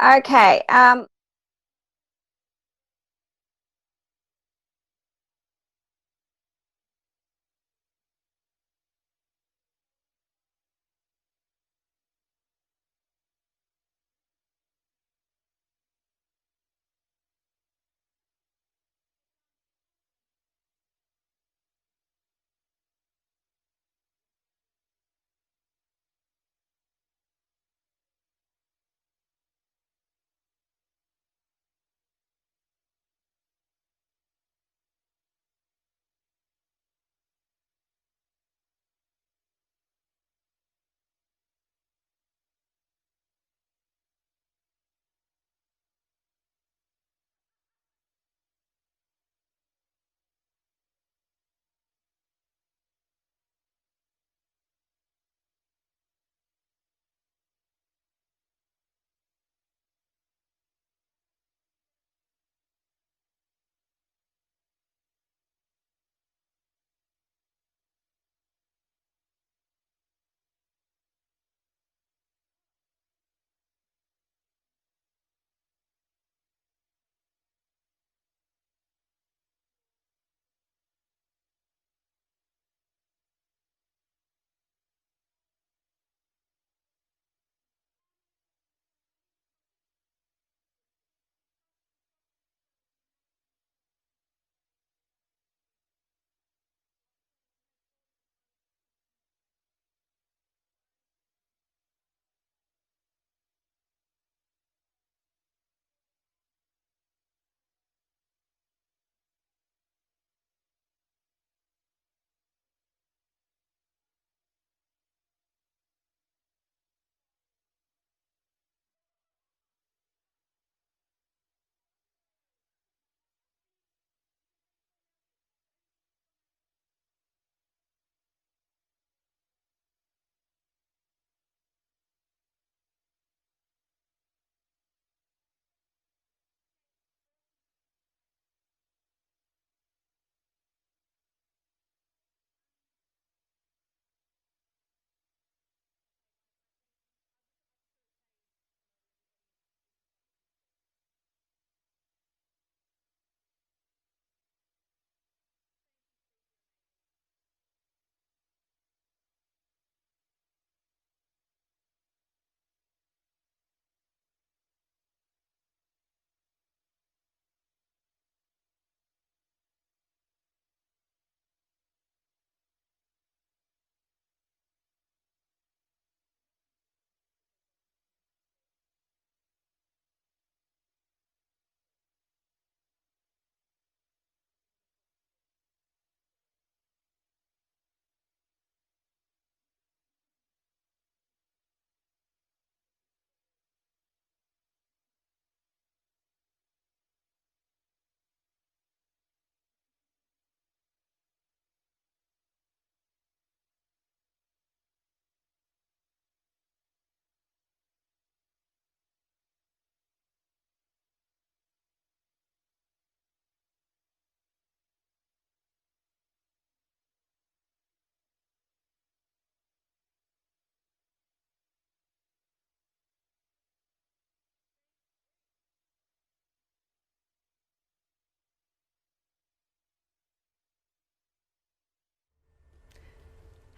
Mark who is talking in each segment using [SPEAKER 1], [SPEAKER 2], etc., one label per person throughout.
[SPEAKER 1] Okay.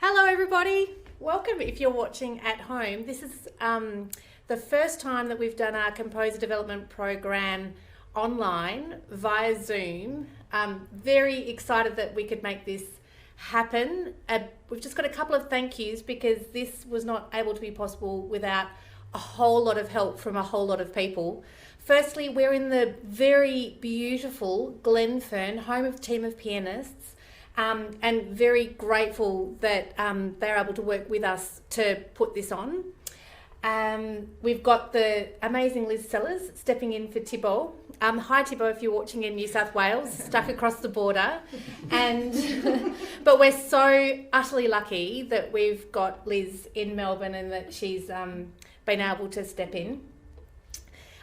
[SPEAKER 2] Hello, everybody. Welcome if you're watching at home. This is the first time that we've done our composer development program online via Zoom. Very excited that we could make this happen. We've just got a couple of thank yous because this was not able to be possible without a whole lot of help from a whole lot of people. Firstly, we're in the very beautiful Glenfern, home of Team of Pianists. And very grateful that they're able to work with us to put this on. We've got the amazing Liz Sellars stepping in for Thibault. Hi Thibault, if you're watching in New South Wales, stuck across the border. But we're so utterly lucky that we've got Liz in Melbourne and that she's been able to step in.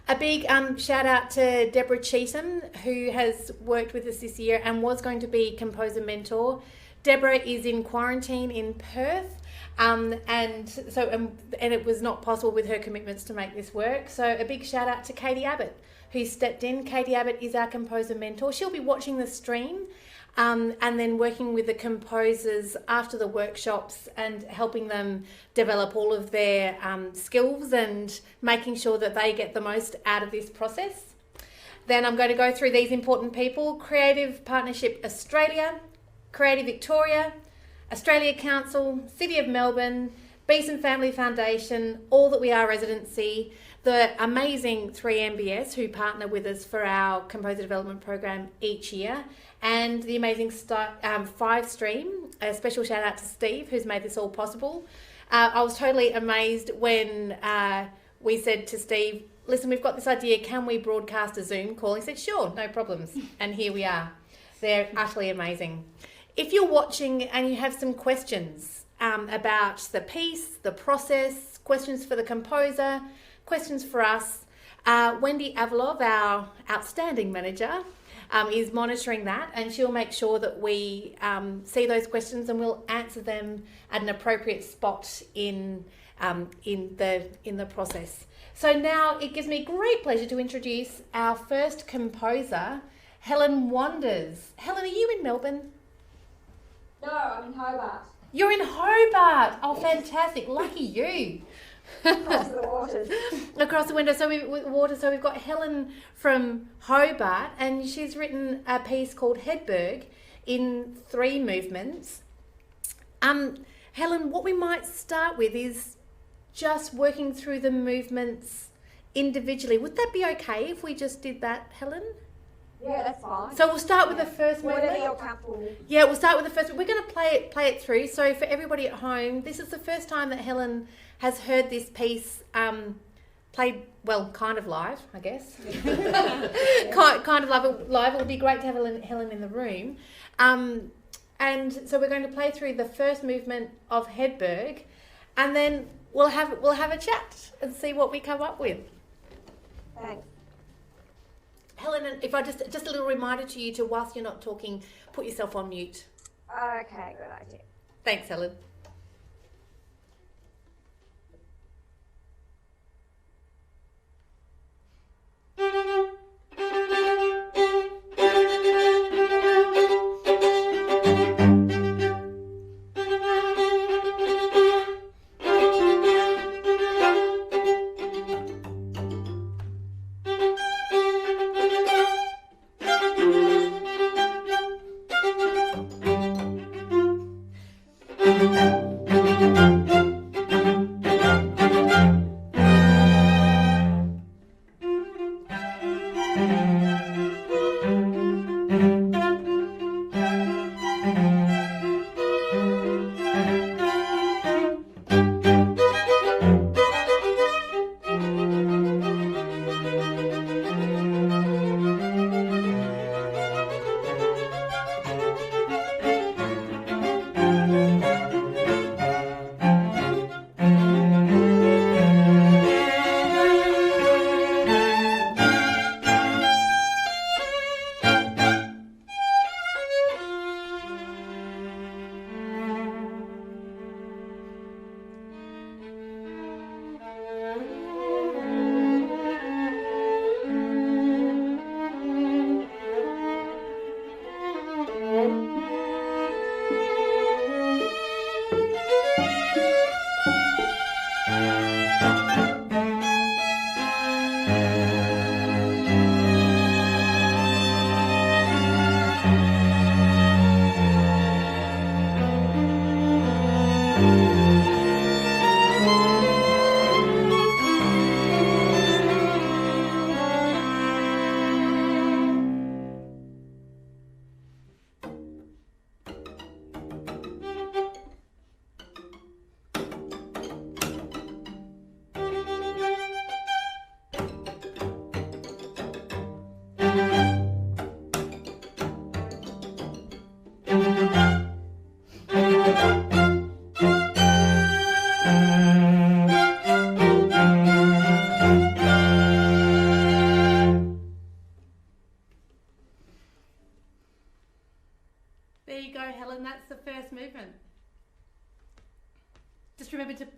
[SPEAKER 2] A big shout out to Deborah Cheetham, who has worked with us this year and was going to be composer mentor Deborah is in quarantine in Perth. And it was not possible with her commitments to make this work. So a big shout out to Katie Abbott, who stepped in. Katie Abbott is our composer mentor. She'll be watching the stream and then working with the composers after the workshops and helping them develop all of their skills and making sure that they get the most out of this process. Then I'm going to go through these important people: Creative Partnership Australia, Creative Victoria, Australia Council, City of Melbourne, Besen Family Foundation, All That We Are Residency, the amazing 3MBS who partner with us for our composer development program each year, and the amazing 5 Stream. A special shout out to Steve, who's made this all possible. I was totally amazed when we said to Steve, listen, we've got this idea, can we broadcast a Zoom call? He said, sure, no problems. And here we are. They're utterly amazing. If you're watching and you have some questions about the piece, the process, questions for the composer, questions for us, Wendy Avalov, our outstanding manager, is monitoring that, and she'll make sure that we see those questions and we'll answer them at an appropriate spot in the process. So now it gives me great pleasure to introduce our first composer, Helen Wanders. Helen, are you in Melbourne?
[SPEAKER 1] No, I'm in Hobart.
[SPEAKER 2] You're in Hobart. Oh, fantastic. Lucky you.
[SPEAKER 1] Across the waters.
[SPEAKER 2] Across the window. So we've got Helen from Hobart, and she's written a piece called Hedberg in 3 movements. Helen, what we might start with is just working through the movements individually. Would that be okay if we just did that, Helen?
[SPEAKER 1] Yeah, that's fine.
[SPEAKER 2] So we'll start with the first movement.
[SPEAKER 1] Whatever you're comfortable with.
[SPEAKER 2] Yeah, we'll start with the first. We're going to play it through. So for everybody at home, this is the first time that Helen has heard this piece played, well, kind of live, I guess. kind of live. It would be great to have Helen in the room. And so we're going to play through the first movement of Hedberg, and then we'll have a chat and see what we come up with.
[SPEAKER 1] Thanks.
[SPEAKER 2] Helen, if I just a little reminder to you to, whilst you're not talking, put yourself on mute.
[SPEAKER 1] Okay, good idea.
[SPEAKER 2] Thanks, Helen.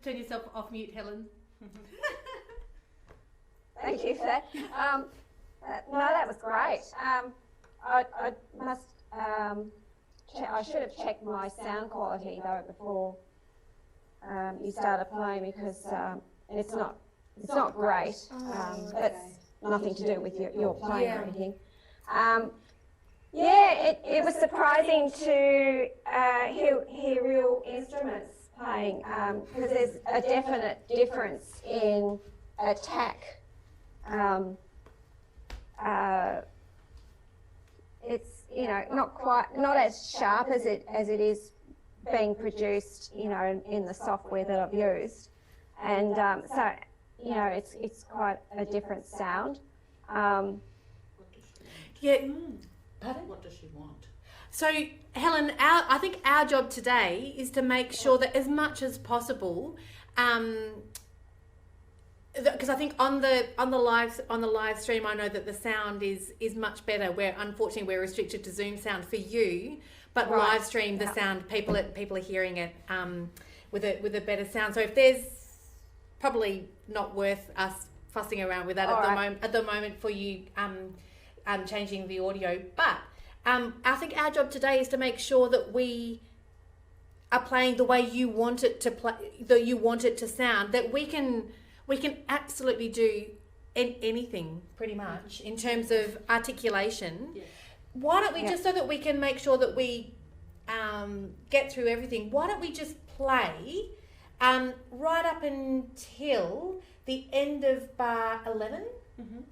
[SPEAKER 2] turn yourself off mute, Helen.
[SPEAKER 1] Thank you for that. No, that was great. I must. I should have checked my sound quality though before you started playing because it's not great. That's nothing to do with your playing or anything. It was surprising to hear real instruments playing because there's a definite difference in attack. It's not as sharp as it is being produced in the software that I've used, and so it's quite a different sound.
[SPEAKER 2] Pardon?
[SPEAKER 3] What does she want?
[SPEAKER 2] So, Helen, I think our job today is to make sure that as much as possible, because I think on the live stream, I know that the sound is much better. Unfortunately we're restricted to Zoom sound for you, but live stream the sound people are hearing it with a better sound. So if there's probably not worth us fussing around with that at the moment for you. Changing the audio, but I think our job today is to make sure that we are playing the way you want it to play, that you want it to sound. That we can absolutely do anything pretty much in terms of articulation. Yeah. Why don't we just so that we can make sure that we get through everything? Why don't we just play right up until the end of bar 11? Mm-hmm.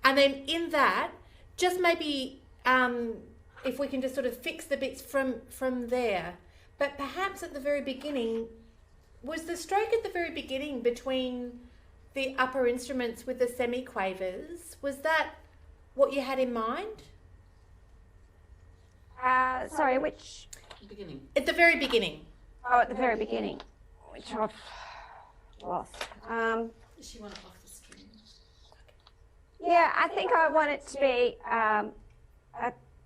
[SPEAKER 2] And then in that, just maybe if we can just sort of fix the bits from there. But perhaps at the very beginning, was the stroke at the very beginning between the upper instruments with the semiquavers, was that what you had in mind?
[SPEAKER 1] Sorry, which?
[SPEAKER 3] Beginning.
[SPEAKER 2] At the very beginning.
[SPEAKER 1] Oh, at the very beginning, which I've lost.
[SPEAKER 3] She went off the string.
[SPEAKER 1] Yeah, I think I want it to be a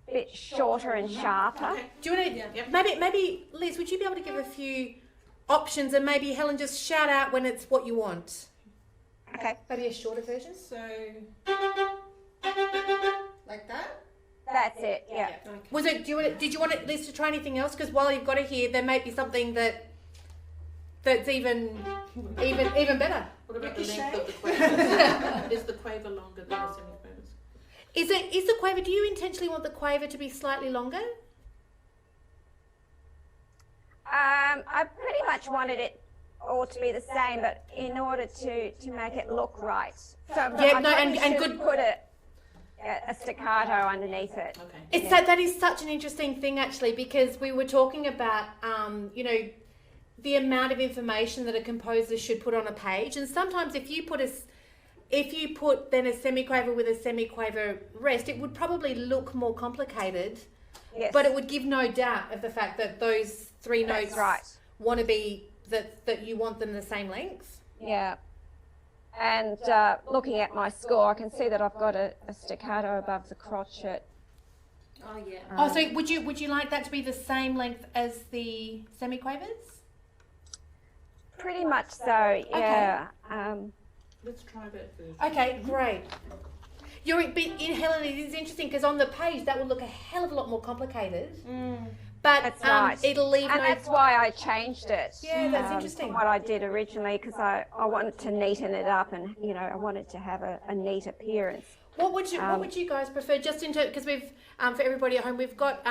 [SPEAKER 1] bit shorter and sharper.
[SPEAKER 2] Okay. Do you want to? Maybe Liz, would you be able to give a few options and maybe Helen just shout out when it's what you want?
[SPEAKER 1] Okay.
[SPEAKER 2] Maybe a shorter version.
[SPEAKER 3] So, like that.
[SPEAKER 1] That's it. Yeah.
[SPEAKER 3] Okay.
[SPEAKER 2] Was it? Did you want Liz to try anything else? Because while you've got it here, there may be something that's even better.
[SPEAKER 3] What about the length of the quaver? Is the quaver longer than the semiquavers?
[SPEAKER 2] Is the quaver? Do you intentionally want the quaver to be slightly longer?
[SPEAKER 1] I pretty much wanted it all to be the same, but in order to make it look right. So and good. Put a staccato underneath it.
[SPEAKER 3] Okay.
[SPEAKER 2] It's that is such an interesting thing actually, because we were talking about the amount of information that a composer should put on a page, and sometimes if you put then a semiquaver with a semiquaver rest, it would probably look more complicated.
[SPEAKER 1] Yes.
[SPEAKER 2] But it would give no doubt of the fact that those three notes want to be that you want them the same length.
[SPEAKER 1] Yeah. And looking at my score, I can see that I've got a staccato above the crotchet.
[SPEAKER 3] Oh yeah.
[SPEAKER 2] So would you like that to be the same length as the semiquavers?
[SPEAKER 1] Pretty much so, yeah. Okay.
[SPEAKER 3] Let's try that first.
[SPEAKER 2] Okay, great. Helen, it is interesting because on the page that will look a hell of a lot more complicated. But
[SPEAKER 1] that's right.
[SPEAKER 2] It'll leave
[SPEAKER 1] that's why I changed it.
[SPEAKER 2] Yeah, that's interesting.
[SPEAKER 1] From what I did originally, because I wanted to neaten it up, and I wanted to have a neat appearance.
[SPEAKER 2] What would you guys prefer? Just because we've for everybody at home, we've got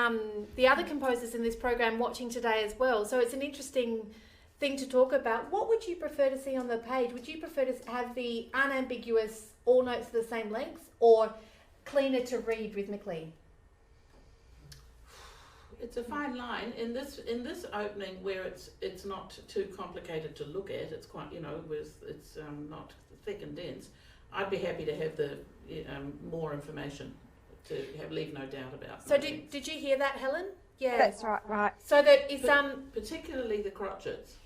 [SPEAKER 2] the other composers in this program watching today as well. So it's an interesting thing to talk about. What would you prefer to see on the page? Would you prefer to have the unambiguous all notes the same length, or cleaner to read rhythmically?
[SPEAKER 3] It's a fine line in this opening where it's not too complicated to look at. It's quite it's not thick and dense. I'd be happy to have the more information to leave no doubt about.
[SPEAKER 2] So did you hear that, Helen? Yeah,
[SPEAKER 1] that's right. Right.
[SPEAKER 2] So that it's
[SPEAKER 3] particularly the crotchets,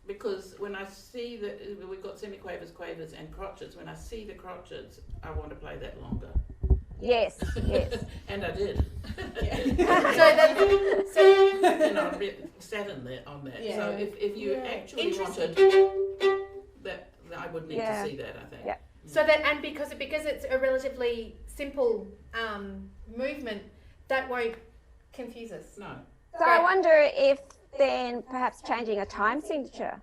[SPEAKER 3] because when I see that we've got semiquavers, quavers, and crotchets, when I see the crotchets, I want to play that longer.
[SPEAKER 1] Yes.
[SPEAKER 3] And I did.
[SPEAKER 2] And
[SPEAKER 3] I sat in there on that. Yeah. So if you actually wanted would need to see that, I think.
[SPEAKER 1] Yeah.
[SPEAKER 2] So that, and because it's a relatively simple movement, that won't confuse us.
[SPEAKER 3] No.
[SPEAKER 1] So I wonder if then perhaps changing a time signature,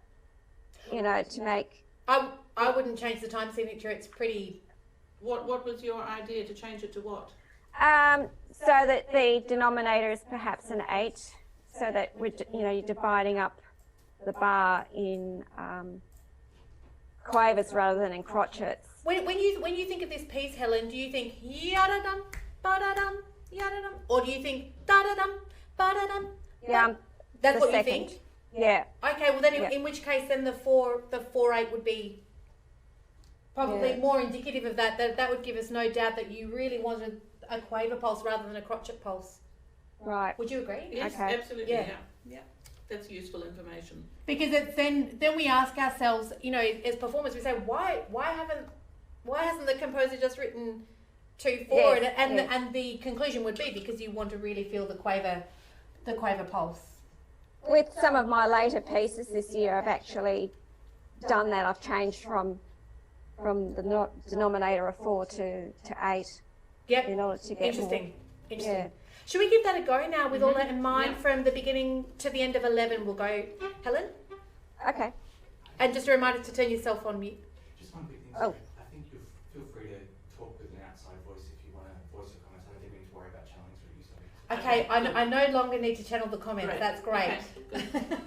[SPEAKER 1] to make...
[SPEAKER 2] I wouldn't change the time signature. It's pretty...
[SPEAKER 3] What was your idea to change it to what?
[SPEAKER 1] So that the denominator is perhaps an 8, so that you're dividing up the bar in quavers rather than in crotchets.
[SPEAKER 2] When you think of this piece, Helen, do you think yada dum ba da dum yada dum, or do you think da da dum ba da dum?
[SPEAKER 1] Yeah,
[SPEAKER 2] that's what
[SPEAKER 1] second.
[SPEAKER 2] you think.
[SPEAKER 1] Yeah.
[SPEAKER 2] Okay, well then in which case then the 4/8 would be probably more indicative of that. That would give us no doubt that you really wanted a quaver pulse rather than a crotchet pulse.
[SPEAKER 1] Right.
[SPEAKER 2] Would you agree?
[SPEAKER 3] Yes,
[SPEAKER 1] Okay.
[SPEAKER 3] absolutely.
[SPEAKER 2] Yeah.
[SPEAKER 3] Yeah. That's useful information.
[SPEAKER 2] Because it's then we ask ourselves, as performers, we say, why hasn't the composer just written 2/4?
[SPEAKER 1] Yes,
[SPEAKER 2] and the conclusion would be because you want to really feel the quaver pulse.
[SPEAKER 1] With some of my later pieces this year, I've actually done that. I've changed from the denominator of 4 to 8.
[SPEAKER 2] Yep.
[SPEAKER 1] In order to get
[SPEAKER 2] Interesting.
[SPEAKER 1] Yeah.
[SPEAKER 2] Should we give that a go now with all that in mind? From the beginning to the end of 11, we'll go. Helen?
[SPEAKER 1] Okay.
[SPEAKER 2] And just a reminder to turn yourself on mute.
[SPEAKER 4] Just one quick thing.
[SPEAKER 1] Oh.
[SPEAKER 4] I think you feel free to talk with an outside voice if you want to voice your comments. I don't think we need to worry about channeling through you. So.
[SPEAKER 2] Okay, I no longer need to channel the comments.
[SPEAKER 3] Great.
[SPEAKER 2] That's great.
[SPEAKER 3] Okay.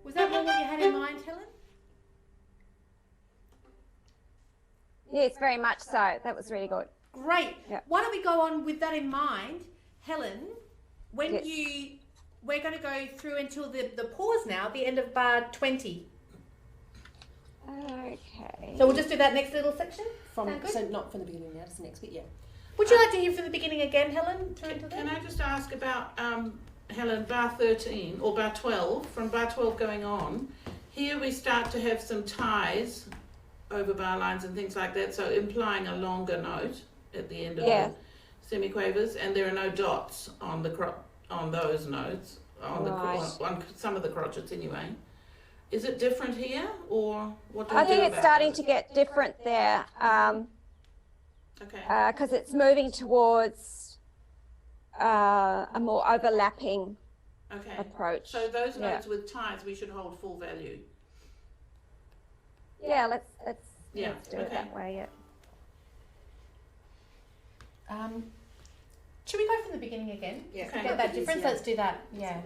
[SPEAKER 2] Was that more what you had in mind, Helen?
[SPEAKER 1] Yes, very much so. That was really good.
[SPEAKER 2] Great.
[SPEAKER 1] Yeah.
[SPEAKER 2] Why don't we go on with that in mind, Helen? When
[SPEAKER 1] Yes.
[SPEAKER 2] we're going to go through until the pause now, the end of bar 20.
[SPEAKER 1] Okay.
[SPEAKER 2] So we'll just do that next little section. Sound good?
[SPEAKER 5] So not from the beginning now, just the next bit, yeah.
[SPEAKER 2] Would you like to hear from the beginning again, Helen?
[SPEAKER 3] Can I just ask about Helen, bar 13 or bar 12? From bar 12 going on, here we start to have some ties over bar lines and things like that, so implying a longer note at the end of the semiquavers, and there are no dots on on those notes on on some of the crotchets anyway. Is it different here, or what do we
[SPEAKER 1] I think
[SPEAKER 3] do
[SPEAKER 1] it's
[SPEAKER 3] about
[SPEAKER 1] starting
[SPEAKER 3] it?
[SPEAKER 1] to get different there
[SPEAKER 3] Okay.
[SPEAKER 1] because it's moving towards a more overlapping
[SPEAKER 3] Okay.
[SPEAKER 1] approach.
[SPEAKER 3] So those notes with ties, we should hold full value.
[SPEAKER 1] Yeah, let's
[SPEAKER 3] Yeah,
[SPEAKER 1] do it
[SPEAKER 3] okay.
[SPEAKER 1] that way. Yeah.
[SPEAKER 2] Should we go from the beginning again?
[SPEAKER 5] Yeah.
[SPEAKER 3] Okay.
[SPEAKER 2] Get that difference? Let's do that. Yeah.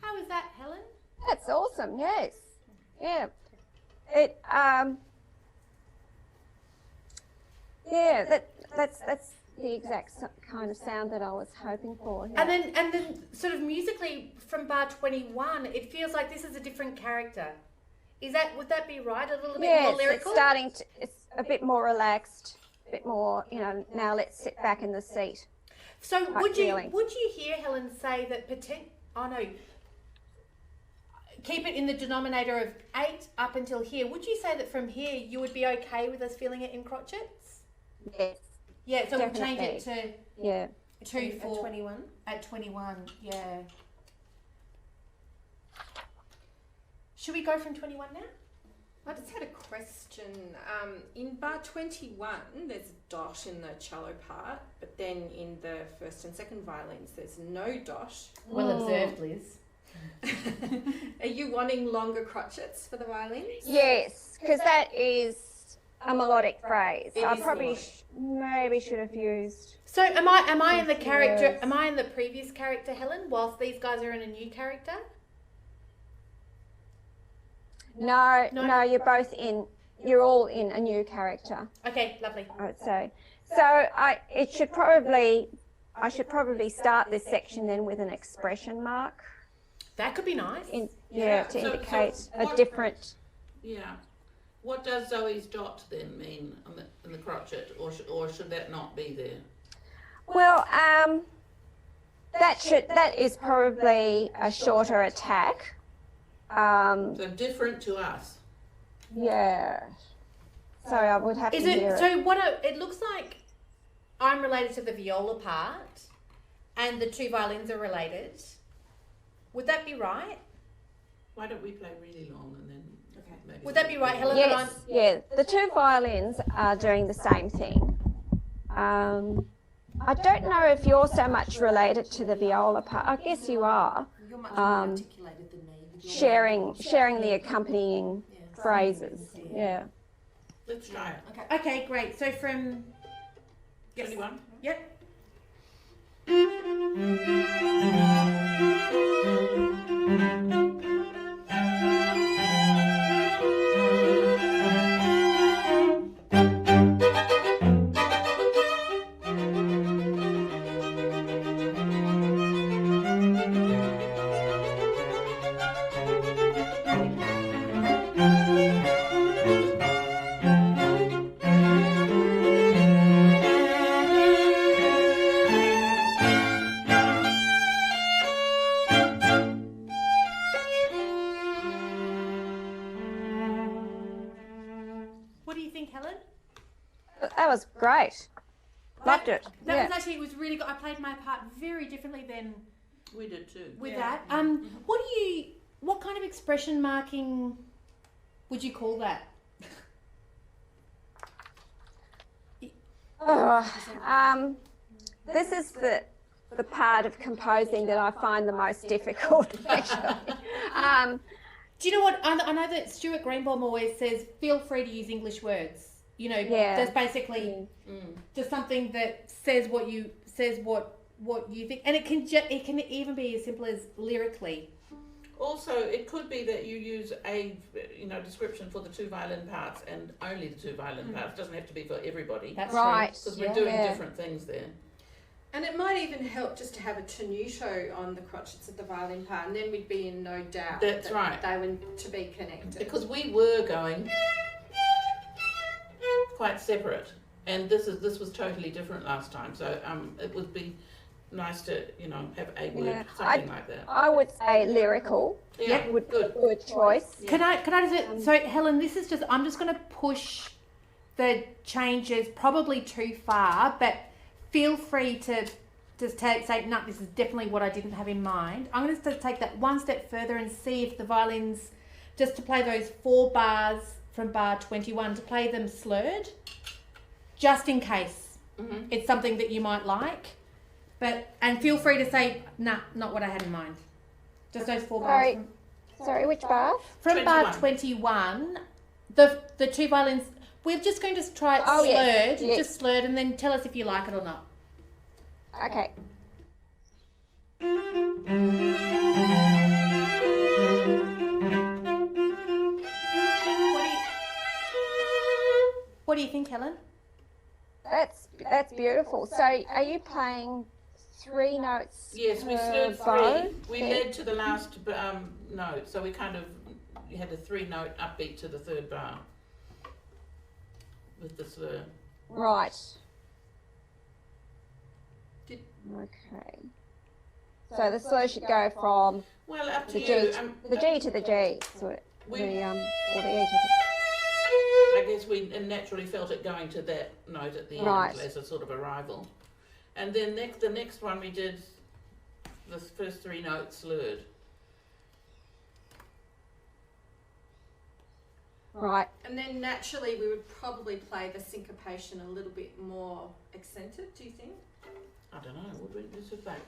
[SPEAKER 2] How is that, Helen?
[SPEAKER 1] That's awesome. Yes. Yeah. That's the exact kind of sound that I was hoping for. Yeah.
[SPEAKER 2] And then sort of musically from bar 21, it feels like this is a different character. Would that be right? A little bit more lyrical?
[SPEAKER 1] It's a bit more relaxed, a bit more, now let's sit back in the seat.
[SPEAKER 2] So would you
[SPEAKER 1] feeling.
[SPEAKER 2] hear Helen say that keep it in the denominator of 8 up until here. Would you say that from here you would be okay with us feeling it in crotchets?
[SPEAKER 1] Yes.
[SPEAKER 2] Yeah, so we'll change it
[SPEAKER 1] Definitely.
[SPEAKER 2] to
[SPEAKER 1] Yeah.
[SPEAKER 2] 2, 4
[SPEAKER 5] 21.
[SPEAKER 2] at 21. Yeah. Should we go from 21 now?
[SPEAKER 5] I just had a question. In bar 21, there's a dot in the cello part, but then in the first and second violins, there's no dot.
[SPEAKER 2] Well observed, Liz.
[SPEAKER 5] Are you wanting longer crotchets for the violins?
[SPEAKER 1] Yes, because that is a melodic phrase.
[SPEAKER 5] It
[SPEAKER 1] I
[SPEAKER 5] is
[SPEAKER 1] probably
[SPEAKER 5] melodic.
[SPEAKER 1] maybe should have used.
[SPEAKER 2] So am I in the character?
[SPEAKER 1] Yes.
[SPEAKER 2] Am I in the previous character, Helen? Whilst these guys are in a new character?
[SPEAKER 1] No, you're all in a new character,
[SPEAKER 2] Okay, lovely.
[SPEAKER 1] I would say. So I should probably start this section then with an expression mark.
[SPEAKER 2] That could be nice.
[SPEAKER 1] To
[SPEAKER 3] So
[SPEAKER 1] indicate a
[SPEAKER 3] what-
[SPEAKER 1] different.
[SPEAKER 3] Yeah. What does Zoe's dot then mean in the crotchet, or should that not be there?
[SPEAKER 1] Well, that is probably a shorter attack.
[SPEAKER 3] So different to us.
[SPEAKER 1] Yeah. So I would have
[SPEAKER 2] Is
[SPEAKER 1] to
[SPEAKER 2] it
[SPEAKER 1] hear
[SPEAKER 2] so? It looks like I'm related to the viola part, and the two violins are related. Would that be right?
[SPEAKER 3] Why don't we play really long and then? Okay. Maybe
[SPEAKER 2] Would that be right, Helen?
[SPEAKER 1] Yes, yeah. The two violins are doing the same thing. I don't know if you're so much related to the viola part. I guess you are.
[SPEAKER 6] You're much more articulated than me. With your
[SPEAKER 1] Sharing the accompanying phrases. Yeah.
[SPEAKER 3] Let's try it.
[SPEAKER 2] Okay, great. So from
[SPEAKER 3] 21.
[SPEAKER 2] Yep. What do you think, Helen?
[SPEAKER 1] That was great. Loved it.
[SPEAKER 2] That was actually, it was really good. I played my part very differently than
[SPEAKER 3] We did too.
[SPEAKER 2] with that. What kind of expression marking would you call that?
[SPEAKER 1] This is the part of composing that I find the most difficult, actually.
[SPEAKER 2] Do you know what? I know that Stuart Greenbaum always says, feel free to use English words. You know, that's basically just something that says what you think, and it can even be as simple as lyrically.
[SPEAKER 3] Also, it could be that you use a description for the two violin parts and only the two violin parts. It doesn't have to be for everybody.
[SPEAKER 2] That's
[SPEAKER 1] right.
[SPEAKER 3] Because we're doing different things there.
[SPEAKER 5] And it might even help just to have a tenuto on the crotchets of the violin part, and then we'd be in no doubt
[SPEAKER 3] That's
[SPEAKER 5] that
[SPEAKER 3] right.
[SPEAKER 5] they were to be connected.
[SPEAKER 3] Because we were going quite separate, and this was totally different last time. So it would be nice to have a word, something like that.
[SPEAKER 1] I would say lyrical.
[SPEAKER 3] Yeah,
[SPEAKER 1] Would
[SPEAKER 3] good.
[SPEAKER 1] good choice.
[SPEAKER 3] Yeah.
[SPEAKER 2] Can I just so Helen, I'm just going to push the changes probably too far, but feel free to just say, no, this is definitely what I didn't have in mind. I'm going to take that one step further and see if the violins, just to play those 4 bars from bar 21, to play them slurred, just in case it's something that you might like. And feel free to say, nah, not what I had in mind. Just those 4 bars.
[SPEAKER 1] Sorry, which bar?
[SPEAKER 2] From bar 21, the two violins, we're just going to try it slurred, just slurred, and then tell us if you like it or not.
[SPEAKER 1] Okay.
[SPEAKER 2] What do you think, Helen?
[SPEAKER 1] That's beautiful. So are you playing 3 notes?
[SPEAKER 3] Yes, we
[SPEAKER 1] per
[SPEAKER 3] slurred
[SPEAKER 1] bow?
[SPEAKER 3] 3. We led to the last note, so we had a 3-note upbeat to the 3rd bar with the slur.
[SPEAKER 1] Right. Okay. So the slur should go from
[SPEAKER 3] Well, up to
[SPEAKER 1] the
[SPEAKER 3] you.
[SPEAKER 1] G to the G. So or the E to the.
[SPEAKER 3] I guess we naturally felt it going to that note at the
[SPEAKER 1] Right.
[SPEAKER 3] end as a sort of arrival. And then the next one we did the first 3 notes slurred.
[SPEAKER 1] Right.
[SPEAKER 5] And then naturally we would probably play the syncopation a little bit more accented, do you think?
[SPEAKER 3] I don't know, would we just sit back?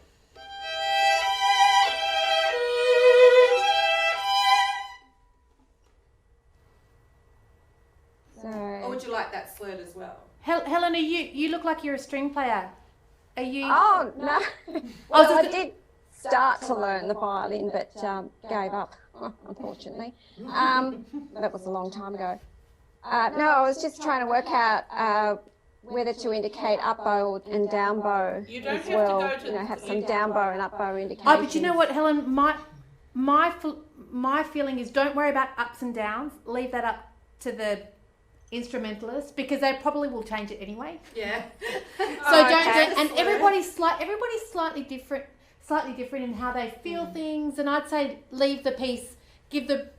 [SPEAKER 5] Or would you like that slurred as well?
[SPEAKER 2] Helen, you look like you're a string player. Are you?
[SPEAKER 1] Oh no. Well, I did start to learn the violin, but gave up. unfortunately. That was a long time ago. No, I was just trying to work out whether to indicate up bow and down bow
[SPEAKER 3] You don't
[SPEAKER 1] as
[SPEAKER 3] have
[SPEAKER 1] well.
[SPEAKER 3] to go to
[SPEAKER 1] You know, have some
[SPEAKER 3] you-
[SPEAKER 1] down bow and up bow indications.
[SPEAKER 2] Oh, but you know what, Helen? My feeling is don't worry about ups and downs. Leave that up to the instrumentalist because they probably will change it anyway.
[SPEAKER 5] Yeah.
[SPEAKER 2] So
[SPEAKER 1] okay.
[SPEAKER 2] and everybody's slightly different in how they feel things. And I'd say give the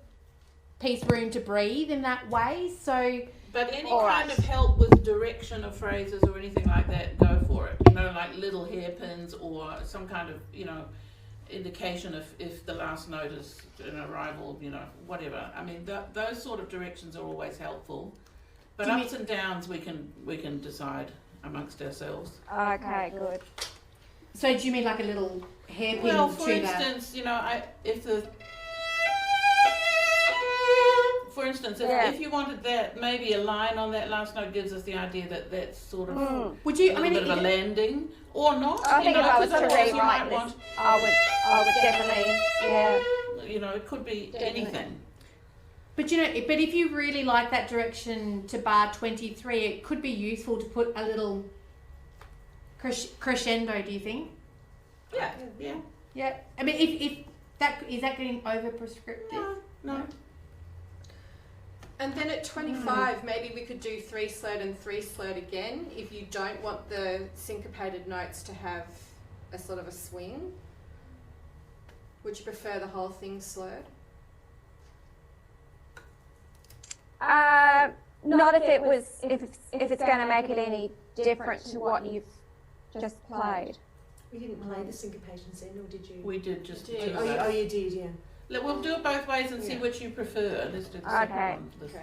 [SPEAKER 2] piece room to breathe in that way. So,
[SPEAKER 3] But any
[SPEAKER 1] All
[SPEAKER 3] kind
[SPEAKER 1] right.
[SPEAKER 3] of help with direction of phrases or anything like that, go for it. You know, like little hairpins or some kind of, you know, indication if the last note is an arrival, you know, whatever. I mean, those sort of directions are always helpful. But
[SPEAKER 2] Do you
[SPEAKER 3] ups and downs we can decide amongst ourselves.
[SPEAKER 1] Okay, good.
[SPEAKER 2] so do you mean like a little hairpin
[SPEAKER 3] Well, for
[SPEAKER 2] tuner?
[SPEAKER 3] instance, you know, if you wanted that, maybe a line on that last note gives us the idea that that's sort of
[SPEAKER 2] Would you?
[SPEAKER 3] a
[SPEAKER 2] I mean,
[SPEAKER 3] bit of a landing, or not.
[SPEAKER 1] I think if I was
[SPEAKER 3] 'cause
[SPEAKER 1] to
[SPEAKER 3] otherwise you
[SPEAKER 1] rewrite
[SPEAKER 3] might
[SPEAKER 1] this,
[SPEAKER 3] want,
[SPEAKER 1] I would definitely, yeah.
[SPEAKER 3] you know, it could be
[SPEAKER 1] Definitely.
[SPEAKER 3] anything.
[SPEAKER 2] but you know, but if you really like that direction to bar 23, it could be useful to put a little crescendo. Do you think?
[SPEAKER 3] Yeah, yeah.
[SPEAKER 2] Yeah. I mean, if that is that getting over prescriptive?
[SPEAKER 3] No.
[SPEAKER 5] And then at 25, maybe we could do 3 slurred and 3 slurred again if you don't want the syncopated notes to have a sort of a swing. Would you prefer the whole thing slurred?
[SPEAKER 1] Not if it was, if it's going to make it any different to what you've just played.
[SPEAKER 6] We didn't play the syncopations then, or did you?
[SPEAKER 3] We did just the
[SPEAKER 5] Did.
[SPEAKER 3] two
[SPEAKER 6] Oh,
[SPEAKER 3] of
[SPEAKER 6] you,
[SPEAKER 3] those.
[SPEAKER 6] oh, you did, yeah.
[SPEAKER 3] We'll do it both ways and see
[SPEAKER 5] Yeah.
[SPEAKER 3] which you prefer. Let's do the second
[SPEAKER 1] Okay.
[SPEAKER 3] one.
[SPEAKER 5] Okay.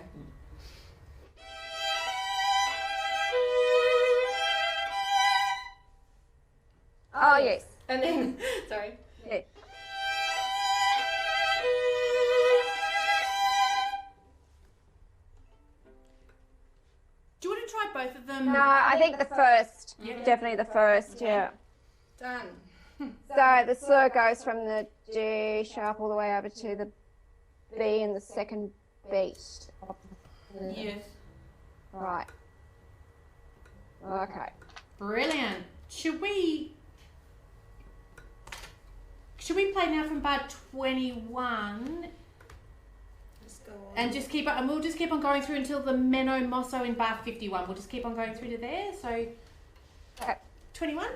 [SPEAKER 1] Oh, yes.
[SPEAKER 5] And then, sorry.
[SPEAKER 1] Yeah.
[SPEAKER 2] Do you want to try both of them?
[SPEAKER 1] No, I think the first,
[SPEAKER 2] Yeah.
[SPEAKER 1] definitely the first, yeah.
[SPEAKER 5] Done.
[SPEAKER 1] So the slur goes from the G sharp all the way over to the B in the second beat.
[SPEAKER 3] Yes.
[SPEAKER 1] Right. Okay.
[SPEAKER 2] Brilliant. Should we play now from bar 21
[SPEAKER 6] Let's go on.
[SPEAKER 2] and just keep on, and we'll just keep on going through until the Menno Mosso in bar 51. We'll just keep on going through to there. So
[SPEAKER 1] Okay.
[SPEAKER 2] 21.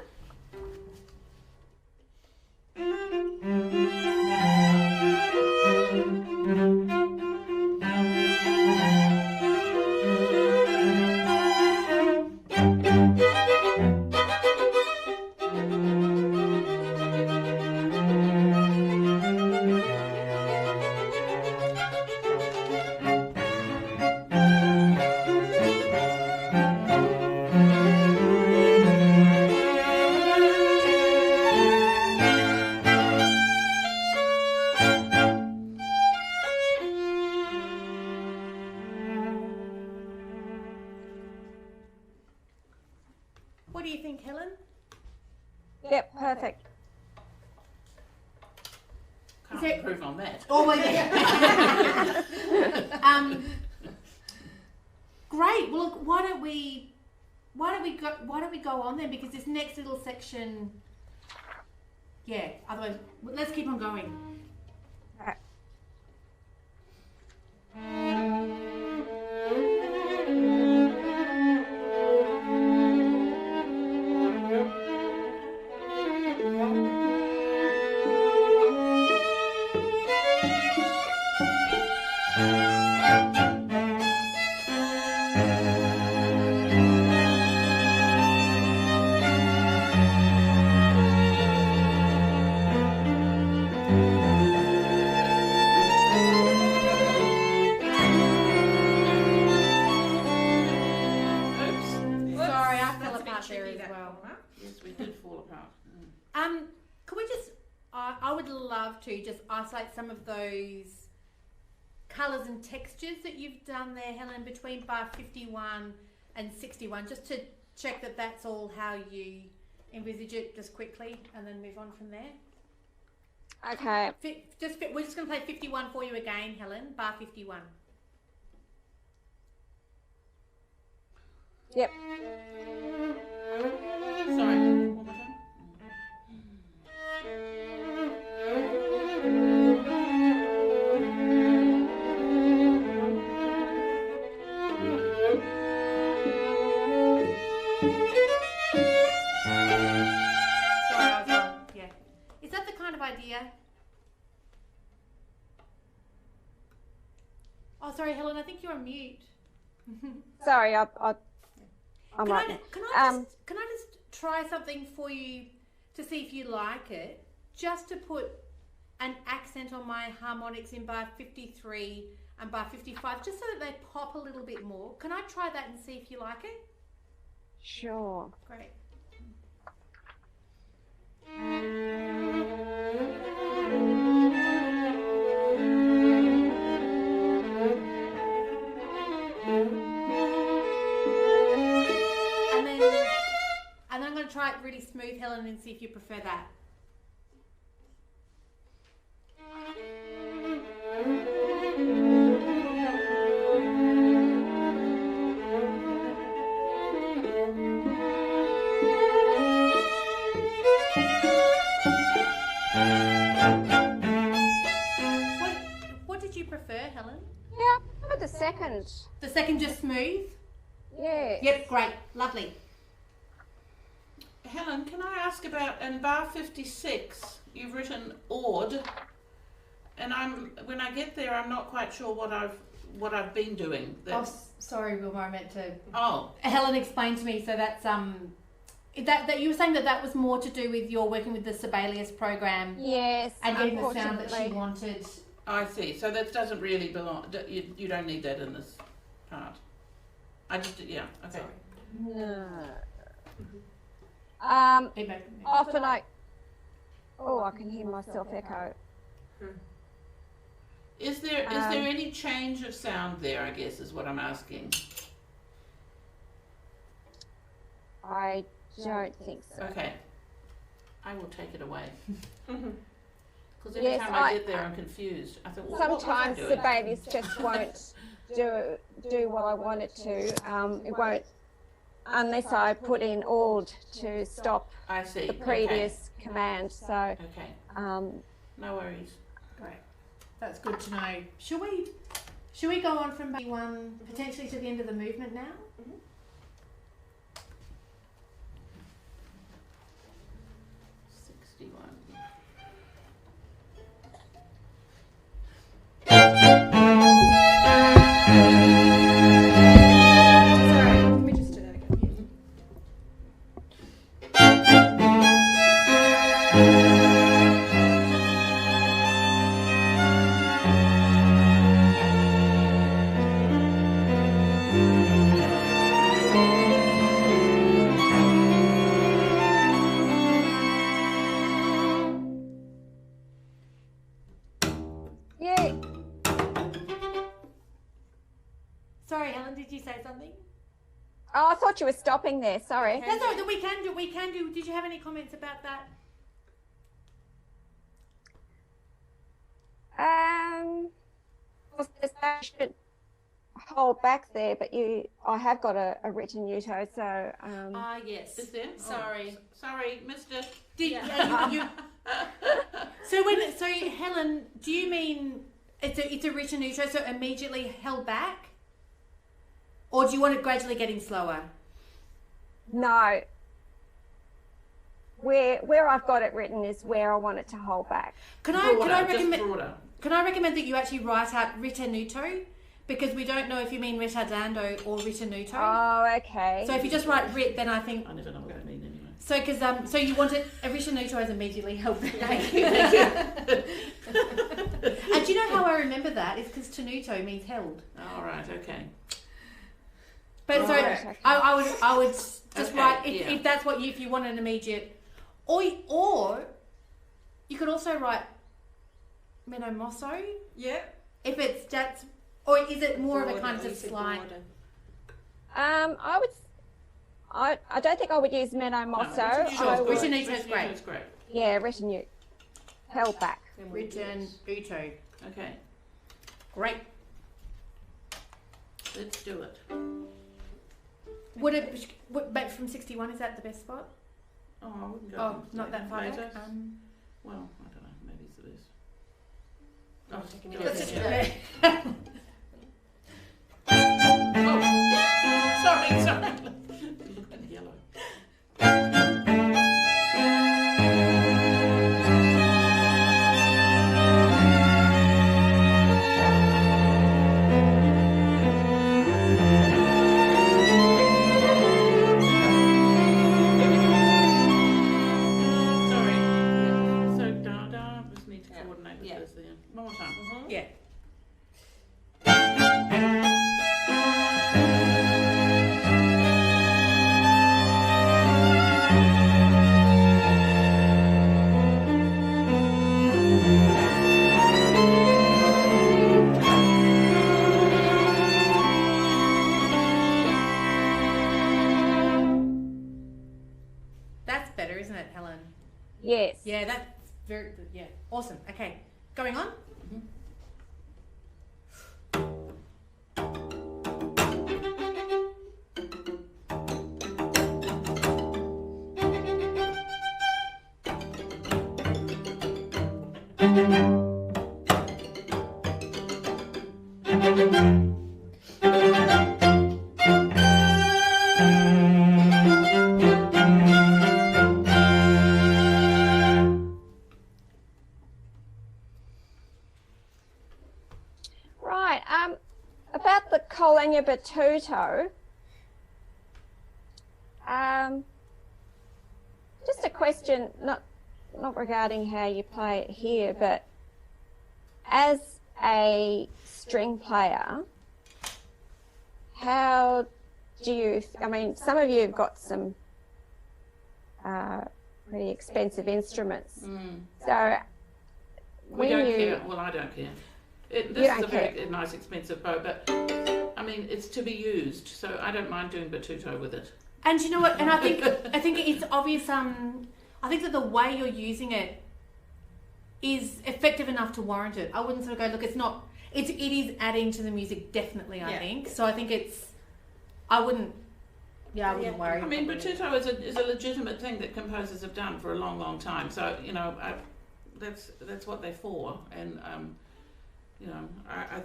[SPEAKER 2] What do you think, Helen?
[SPEAKER 1] Yep, perfect.
[SPEAKER 3] Can't
[SPEAKER 2] Is it-
[SPEAKER 3] improve on that.
[SPEAKER 2] Oh, well, yeah. Great. Well, look, why don't we go on then, because this next little section, yeah. Otherwise, let's keep on going.
[SPEAKER 1] Okay.
[SPEAKER 3] Oops.
[SPEAKER 2] Sorry, I fell
[SPEAKER 5] That's a bit
[SPEAKER 2] apart there
[SPEAKER 5] tricky,
[SPEAKER 2] as
[SPEAKER 5] that
[SPEAKER 2] well.
[SPEAKER 5] one, huh?
[SPEAKER 3] Yes, we did fall apart.
[SPEAKER 2] Could we just? I would love to just isolate some of those colours and textures that you've done there, Helen, between bar 51 and 61, just to check that that's all how you envisage it, just quickly, and then move on from there.
[SPEAKER 1] Okay.
[SPEAKER 2] We're just going to play 51 for you again, Helen. Bar 51.
[SPEAKER 1] Yep.
[SPEAKER 3] Sorry. One more time.
[SPEAKER 2] Sorry, I was wrong. Yeah. Is that the kind of idea? Oh, sorry, Helen. I think you're on mute.
[SPEAKER 1] Sorry, I'm
[SPEAKER 2] Can
[SPEAKER 1] right.
[SPEAKER 2] I just try something for you to see if you like it? Just to put an accent on my harmonics in bar 53 and bar 55, just so that they pop a little bit more. Can I try that and see if you like it?
[SPEAKER 1] Sure.
[SPEAKER 2] Great. And then I'm going to try it really smooth, Helen, and see if you prefer that. What did you prefer, Helen?
[SPEAKER 1] Yeah, how about the second?
[SPEAKER 2] The second just smooth?
[SPEAKER 1] Yeah.
[SPEAKER 2] Yep, great, lovely.
[SPEAKER 3] Helen, can I ask about in bar 56? You've written odd, and when I get there, I'm not quite sure what I've been doing.
[SPEAKER 2] Sorry, Wilma, I meant to.
[SPEAKER 3] Oh,
[SPEAKER 2] Helen explained to me, so that's that you were saying that was more to do with your working with the Sibelius program.
[SPEAKER 1] Yes.
[SPEAKER 2] And getting the sound that she
[SPEAKER 1] unfortunately.
[SPEAKER 2] wanted.
[SPEAKER 3] I see. So that doesn't really belong. You don't need that in this part. Yeah. Okay.
[SPEAKER 1] No.
[SPEAKER 2] Feedback.
[SPEAKER 1] Often I can hear myself echo.
[SPEAKER 3] Is there any change of sound there? I guess is what I'm asking.
[SPEAKER 1] I don't think so.
[SPEAKER 3] Okay. I will take it away. Because every
[SPEAKER 1] Yes,
[SPEAKER 3] time I get there, I'm confused. I thought, what was I
[SPEAKER 1] Sometimes
[SPEAKER 3] doing?
[SPEAKER 1] the babies just won't do what I want it to. It won't unless I put in ALD to stop
[SPEAKER 3] I see.
[SPEAKER 1] the previous command. So
[SPEAKER 3] Okay.
[SPEAKER 1] um,
[SPEAKER 3] No worries.
[SPEAKER 2] Great. That's good to know. Should we go on from one potentially to the end of the movement now?
[SPEAKER 3] Mm-hmm. 61.
[SPEAKER 5] Sorry, can we just do that again?
[SPEAKER 1] yeah.
[SPEAKER 2] Sorry, Helen, did you say something?
[SPEAKER 1] Oh, I thought you were stopping there. Sorry.
[SPEAKER 2] That's all right, we can do. Did you have any comments about that?
[SPEAKER 1] I should hold back there, but I have got a written Uto, so
[SPEAKER 2] Yes.
[SPEAKER 3] Is there?
[SPEAKER 2] Sorry.
[SPEAKER 3] Oh, sorry, Mister.
[SPEAKER 2] Did you So Helen, do you mean it's a written outro, so immediately held back? Or do you want it gradually getting slower?
[SPEAKER 1] no. Where I've got it written is where I want it to hold back.
[SPEAKER 2] Can I
[SPEAKER 3] Just
[SPEAKER 2] recommend
[SPEAKER 3] broader.
[SPEAKER 2] Can I recommend that you actually write out ritenuto, because we don't know if you mean ritardando or ritenuto.
[SPEAKER 1] Oh, okay.
[SPEAKER 2] So if you just write rit, then I think
[SPEAKER 3] I never know what I mean anyway.
[SPEAKER 2] so. Because so you want it a ritenuto is immediately held back.
[SPEAKER 3] Thank you. Thank you.
[SPEAKER 2] And do you know how I remember that? It's because tenuto means held.
[SPEAKER 3] All right. Okay.
[SPEAKER 2] But so
[SPEAKER 1] Right.
[SPEAKER 2] I would just
[SPEAKER 3] Okay,
[SPEAKER 2] write
[SPEAKER 3] yeah.
[SPEAKER 2] if that's what if you want an immediate, or you could also write menomoso
[SPEAKER 5] Yeah.
[SPEAKER 2] if it's that's, or is it more of a kind of
[SPEAKER 5] You said
[SPEAKER 2] slide?
[SPEAKER 5] broader.
[SPEAKER 1] I don't think I would use Meno Mosso.
[SPEAKER 3] No,
[SPEAKER 1] I would-
[SPEAKER 2] Ritenuto is great.
[SPEAKER 3] It's great.
[SPEAKER 1] Yeah, retinue. Held back.
[SPEAKER 5] And we'll
[SPEAKER 2] Return Uto.
[SPEAKER 3] Okay,
[SPEAKER 2] Great.
[SPEAKER 3] let's do it.
[SPEAKER 2] But from 61, is that the best spot?
[SPEAKER 3] Oh, I wouldn't go.
[SPEAKER 2] Oh, not that far
[SPEAKER 3] later.
[SPEAKER 2] back.
[SPEAKER 3] Well, I don't know. Maybe it's the best.
[SPEAKER 2] Oh,
[SPEAKER 5] taking
[SPEAKER 3] do
[SPEAKER 5] it
[SPEAKER 3] it
[SPEAKER 5] as
[SPEAKER 3] again.
[SPEAKER 5] a-
[SPEAKER 3] Sorry. Look at yellow. Sorry. So da just need to
[SPEAKER 5] Yeah.
[SPEAKER 3] coordinate with
[SPEAKER 5] Yeah.
[SPEAKER 3] this there. One more time.
[SPEAKER 2] Yeah. That's better, isn't it, Helen?
[SPEAKER 1] Yes.
[SPEAKER 2] Yeah, that's very good. Yeah. Awesome. Okay. Going on?
[SPEAKER 1] Right. About the Collegna Batuto. Just a question, not regarding how you play it here, but as a string player, how do you? I mean, some of you have got some pretty expensive instruments, so
[SPEAKER 3] We
[SPEAKER 1] when
[SPEAKER 3] don't
[SPEAKER 1] you
[SPEAKER 3] care. Well, I don't care. This
[SPEAKER 1] You
[SPEAKER 3] is
[SPEAKER 1] don't
[SPEAKER 3] a very nice, expensive bow, but I mean, it's to be used, so I don't mind doing batuto with it.
[SPEAKER 2] And you know what? And I think it's obvious. I think that the way you're using it is effective enough to warrant it. I wouldn't sort of go, look, it's not. It is adding to the music, definitely. I think so. I think it's. I wouldn't. Yeah, I wouldn't worry.
[SPEAKER 3] I mean, batuto is a legitimate thing that composers have done for a long, long time. So you know, that's what they're for, and you know,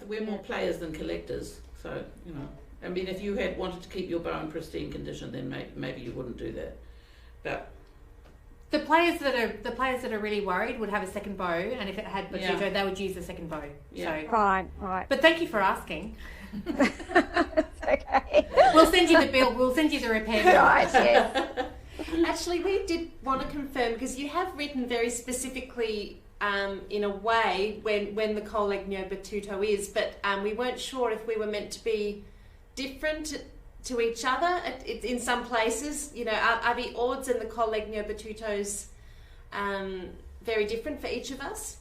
[SPEAKER 3] we're more players than collectors. So you know, I mean, if you had wanted to keep your bow in pristine condition, then maybe you wouldn't do that. But
[SPEAKER 2] the players that are really worried would have a second bow, and if it had batuto, they would use the second bow.
[SPEAKER 3] Yeah.
[SPEAKER 2] So.
[SPEAKER 1] right.
[SPEAKER 2] But thank you for asking.
[SPEAKER 1] Okay.
[SPEAKER 2] We'll send you the bill. We'll send you the repair bill.
[SPEAKER 1] Right. Yes.
[SPEAKER 6] Actually, we did want to confirm because you have written very specifically in a way when the Collegno Batuto is, but we weren't sure if we were meant to be different to each other in some places. You know, are the Ords and the Collegno Batutos very different for each of us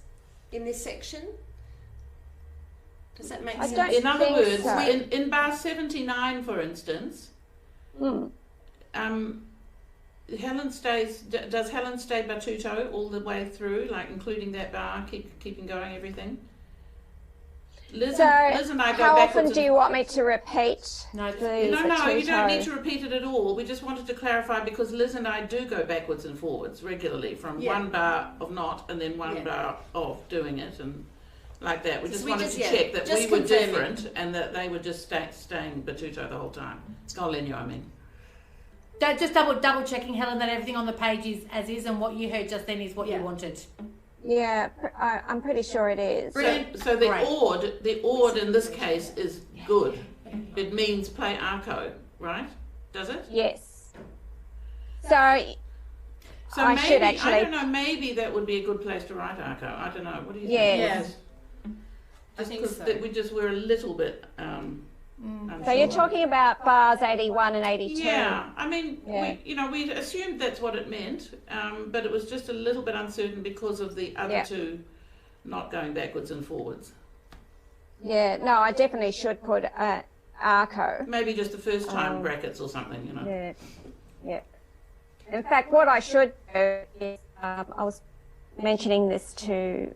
[SPEAKER 6] in this section? Does that make
[SPEAKER 1] I
[SPEAKER 6] sense?
[SPEAKER 1] don't
[SPEAKER 3] in other
[SPEAKER 1] think
[SPEAKER 3] words,
[SPEAKER 1] so.
[SPEAKER 3] in bar 79, for instance, Helen stays. Does Helen stay batuto all the way through, like including that bar, keeping going everything? Liz and I go
[SPEAKER 1] how
[SPEAKER 3] backwards.
[SPEAKER 1] often do you want me to repeat
[SPEAKER 2] No,
[SPEAKER 1] the
[SPEAKER 3] No, you don't need
[SPEAKER 1] batuto?
[SPEAKER 3] to repeat it at all. We just wanted to clarify because Liz and I do go backwards and forwards regularly from one bar of not and then one bar of doing it and like that. We just wanted to check that we were different and that they were just staying batuto the whole time. Collegno, I mean.
[SPEAKER 2] Just double checking, Helen, that everything on the page is as is, and what you heard just then is what you wanted.
[SPEAKER 1] Yeah, I'm pretty sure it is.
[SPEAKER 3] So the ord in this case is good. It means play arco, right? Does it?
[SPEAKER 1] Yes. So
[SPEAKER 3] So
[SPEAKER 1] I
[SPEAKER 3] maybe
[SPEAKER 1] should actually-
[SPEAKER 3] I don't know. Maybe that would be a good place to write arco. I don't know. What do you
[SPEAKER 1] Yes.
[SPEAKER 3] think?
[SPEAKER 5] I think
[SPEAKER 3] 'cause
[SPEAKER 5] so.
[SPEAKER 3] we're a little bit.
[SPEAKER 1] So you're talking about bars 81 and 82.
[SPEAKER 3] Yeah, I mean,
[SPEAKER 1] Yeah.
[SPEAKER 3] we assumed that's what it meant, but it was just a little bit uncertain because of the other two not going backwards and forwards.
[SPEAKER 1] Yeah, no, I definitely should put arco.
[SPEAKER 3] Maybe just the first time brackets or something, you know.
[SPEAKER 1] Yeah, yeah. In fact, what I should do is, I was mentioning this to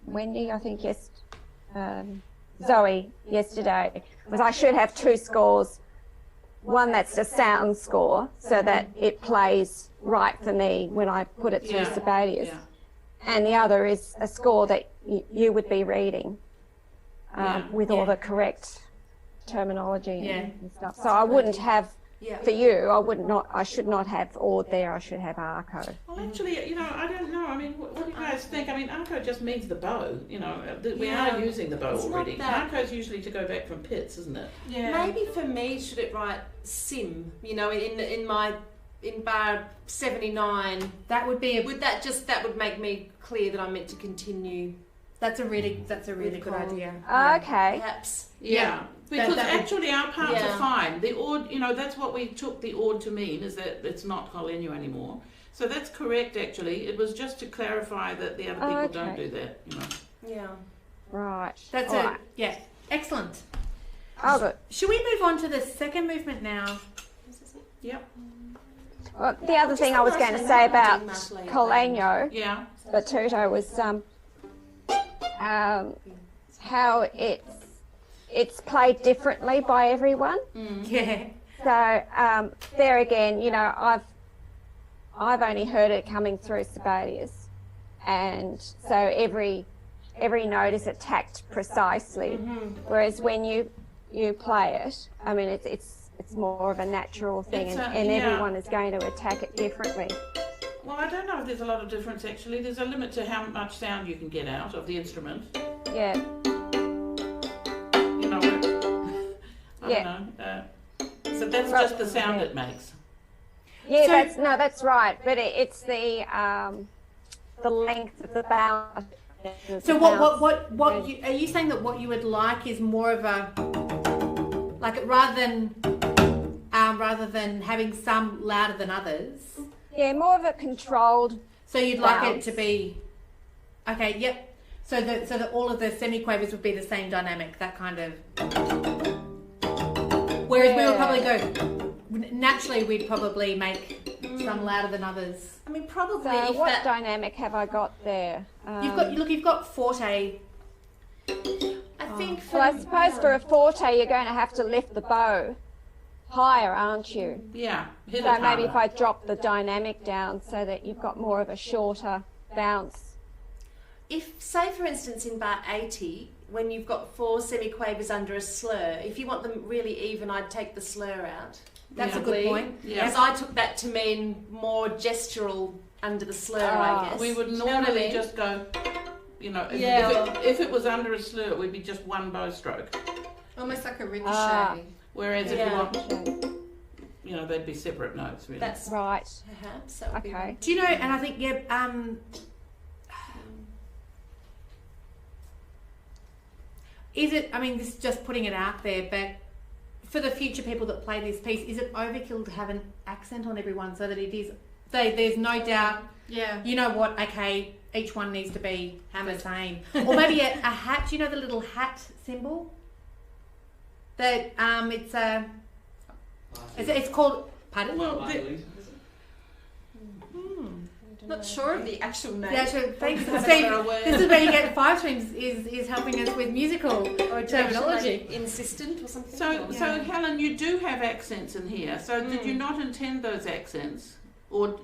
[SPEAKER 1] Wendy, I think, Zoe yesterday, was I should have 2 scores. One that's a sound score, so that it plays right for me when I put it through
[SPEAKER 3] Yeah.
[SPEAKER 1] Sibelius.
[SPEAKER 3] Yeah.
[SPEAKER 1] And the other is a score that you would be reading
[SPEAKER 3] Yeah.
[SPEAKER 1] with all the correct terminology
[SPEAKER 2] Yeah.
[SPEAKER 1] and stuff. So I wouldn't have,
[SPEAKER 6] Yeah.
[SPEAKER 1] for you, I should not have Ord there, I should have Arco.
[SPEAKER 3] Well, actually, you know, I don't know. I mean, what do you guys think? I mean, arco just means the bow. You know, we
[SPEAKER 6] Yeah.
[SPEAKER 3] are using the bow
[SPEAKER 6] It's not
[SPEAKER 3] already.
[SPEAKER 6] that-
[SPEAKER 3] Arco's usually to go back from pits, isn't it?
[SPEAKER 6] Maybe for me, should it write sim? You know, in bar 79,
[SPEAKER 2] That would be
[SPEAKER 6] that would make me clear that I'm meant to continue.
[SPEAKER 2] that's a really good
[SPEAKER 6] call.
[SPEAKER 2] idea.
[SPEAKER 1] Okay.
[SPEAKER 6] Perhaps.
[SPEAKER 3] Yeah. Because
[SPEAKER 2] that would-
[SPEAKER 3] actually our parts
[SPEAKER 6] Yeah.
[SPEAKER 3] are fine. The Ord, you know, that's what we took the Ord to mean, is that it's not Colenu anymore. So that's correct, actually. It was just to clarify that the other people don't
[SPEAKER 1] Okay.
[SPEAKER 3] do that, you know.
[SPEAKER 6] Yeah.
[SPEAKER 1] Right.
[SPEAKER 2] That's
[SPEAKER 1] All
[SPEAKER 2] it.
[SPEAKER 1] right.
[SPEAKER 2] Yeah, excellent.
[SPEAKER 1] Oh, good.
[SPEAKER 2] Should we move on to the second movement now?
[SPEAKER 3] Yep.
[SPEAKER 1] Well, the other thing I was going to say about Coleno
[SPEAKER 3] Yeah.
[SPEAKER 1] Batuto was how it's played differently by everyone.
[SPEAKER 2] Yeah.
[SPEAKER 1] So there again, you know, I've only heard it coming through Sibelius, and so every note is attacked precisely. Whereas when you play it, I mean, it's more of a natural thing,
[SPEAKER 3] It's
[SPEAKER 1] and,
[SPEAKER 3] a-
[SPEAKER 1] and
[SPEAKER 3] yeah.
[SPEAKER 1] everyone is going to attack it differently.
[SPEAKER 3] Well, I don't know if there's a lot of difference, actually. There's a limit to how much sound you can get out of the instrument.
[SPEAKER 1] Yeah.
[SPEAKER 3] You know, I
[SPEAKER 1] Yeah.
[SPEAKER 3] don't know. So that's
[SPEAKER 1] Well,
[SPEAKER 3] just the sound
[SPEAKER 1] yeah.
[SPEAKER 3] it makes.
[SPEAKER 1] Yeah,
[SPEAKER 2] So-
[SPEAKER 1] that's right. But it's the length of the bounce.
[SPEAKER 2] So what you, are you saying that what you would like is more of a, like, rather than having some louder than others,
[SPEAKER 1] Yeah, more of a controlled.
[SPEAKER 2] so you'd like it
[SPEAKER 1] Bounce.
[SPEAKER 2] to be, okay, yep. So that all of the semiquavers would be the same dynamic, that kind of. Whereas we would probably go naturally, we'd probably make some louder than others.
[SPEAKER 6] I mean, probably
[SPEAKER 1] So
[SPEAKER 6] if
[SPEAKER 1] what
[SPEAKER 6] that.
[SPEAKER 1] dynamic have I got there?
[SPEAKER 2] You've got forte.
[SPEAKER 6] I think.
[SPEAKER 1] Well, I suppose for a forte, you're going to have to lift the bow higher, aren't you?
[SPEAKER 3] Yeah. Hit
[SPEAKER 1] So
[SPEAKER 3] it
[SPEAKER 1] maybe if
[SPEAKER 3] harder.
[SPEAKER 1] I drop the dynamic down so that you've got more of a shorter bounce.
[SPEAKER 6] If, say, for instance, in bar 80, when you've got 4 semiquavers under a slur, if you want them really even, I'd take the slur out.
[SPEAKER 2] That's a
[SPEAKER 3] Yeah.
[SPEAKER 2] good point.
[SPEAKER 3] Yeah.
[SPEAKER 6] Because I took that to mean more gestural under the slur, I guess.
[SPEAKER 3] We would
[SPEAKER 6] Do you know what I
[SPEAKER 3] normally
[SPEAKER 6] mean?
[SPEAKER 3] just go, you know,
[SPEAKER 6] Yeah.
[SPEAKER 3] if it was under a slur, it would be just one bow stroke.
[SPEAKER 5] Almost like a ricochet.
[SPEAKER 1] Ah.
[SPEAKER 3] Whereas if
[SPEAKER 6] Yeah.
[SPEAKER 3] you want, you know, they'd be separate notes, really.
[SPEAKER 6] That's
[SPEAKER 1] Right.
[SPEAKER 6] perhaps. That would be
[SPEAKER 1] Okay.
[SPEAKER 2] Do you know? And I think is it? I mean, this is just putting it out there, but for the future people that play this piece, is it overkill to have an accent on everyone so that it is? There's no doubt.
[SPEAKER 5] Yeah.
[SPEAKER 2] You know what? Okay, each one needs to be the same, or maybe a hat. Do you know the little hat symbol? That it's called. Pardon?
[SPEAKER 3] Well,
[SPEAKER 5] Not sure of the actual name.
[SPEAKER 2] Yeah, so thanks,
[SPEAKER 6] That's
[SPEAKER 2] Steve.
[SPEAKER 6] another word.
[SPEAKER 2] This is where you get 5 streams is helping us with musical
[SPEAKER 6] Or
[SPEAKER 2] terminology.
[SPEAKER 6] insistent or something.
[SPEAKER 3] So Helen, you do have accents in here. So did you not intend those accents, or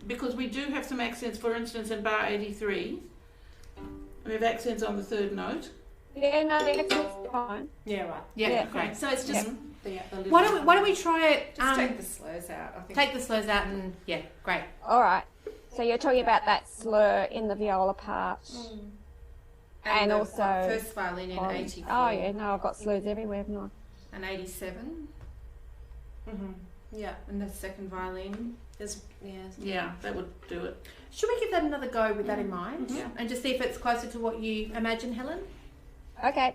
[SPEAKER 3] because we do have some accents? For instance, in bar 83, we have accents on the third note.
[SPEAKER 1] Yeah, no, the accent's fine.
[SPEAKER 6] Yeah, right.
[SPEAKER 2] Yeah,
[SPEAKER 1] Yeah.
[SPEAKER 2] great.
[SPEAKER 6] So it's just
[SPEAKER 3] Mhm.
[SPEAKER 6] the little
[SPEAKER 2] Why don't we try it?
[SPEAKER 5] Just take the slurs out, I think.
[SPEAKER 2] Take the slows out and yeah, great.
[SPEAKER 1] All right. So you're talking about that slur in the viola part. And
[SPEAKER 5] the
[SPEAKER 1] also
[SPEAKER 5] first violin in
[SPEAKER 1] on-
[SPEAKER 5] 84
[SPEAKER 1] Oh yeah, no, I've got slurs everywhere, haven't I?
[SPEAKER 5] and 87,
[SPEAKER 6] Yeah.
[SPEAKER 5] and the second violin.
[SPEAKER 6] There's
[SPEAKER 3] Yeah, that would do it.
[SPEAKER 2] Should we give that another go with that in mind
[SPEAKER 3] Yeah.
[SPEAKER 2] and just see if it's closer to what you imagine, Helen?
[SPEAKER 1] Okay.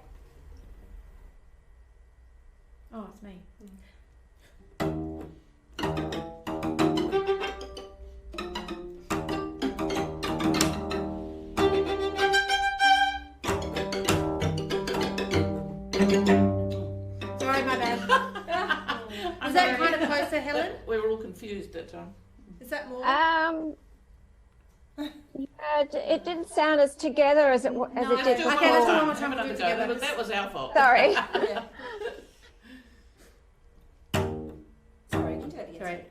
[SPEAKER 2] Oh, it's me. Sorry, my bad. Is that kind of closer, Helen?
[SPEAKER 3] We were all confused at time.
[SPEAKER 2] Is that more?
[SPEAKER 1] It didn't sound as together as it did
[SPEAKER 2] Okay, let's do
[SPEAKER 1] before.
[SPEAKER 2] one more time.
[SPEAKER 3] Have
[SPEAKER 2] Do
[SPEAKER 3] another
[SPEAKER 2] it
[SPEAKER 3] go.
[SPEAKER 2] together.
[SPEAKER 3] That was our fault.
[SPEAKER 1] Sorry.
[SPEAKER 5] Yeah. Sorry, you can do it again.
[SPEAKER 2] Sorry.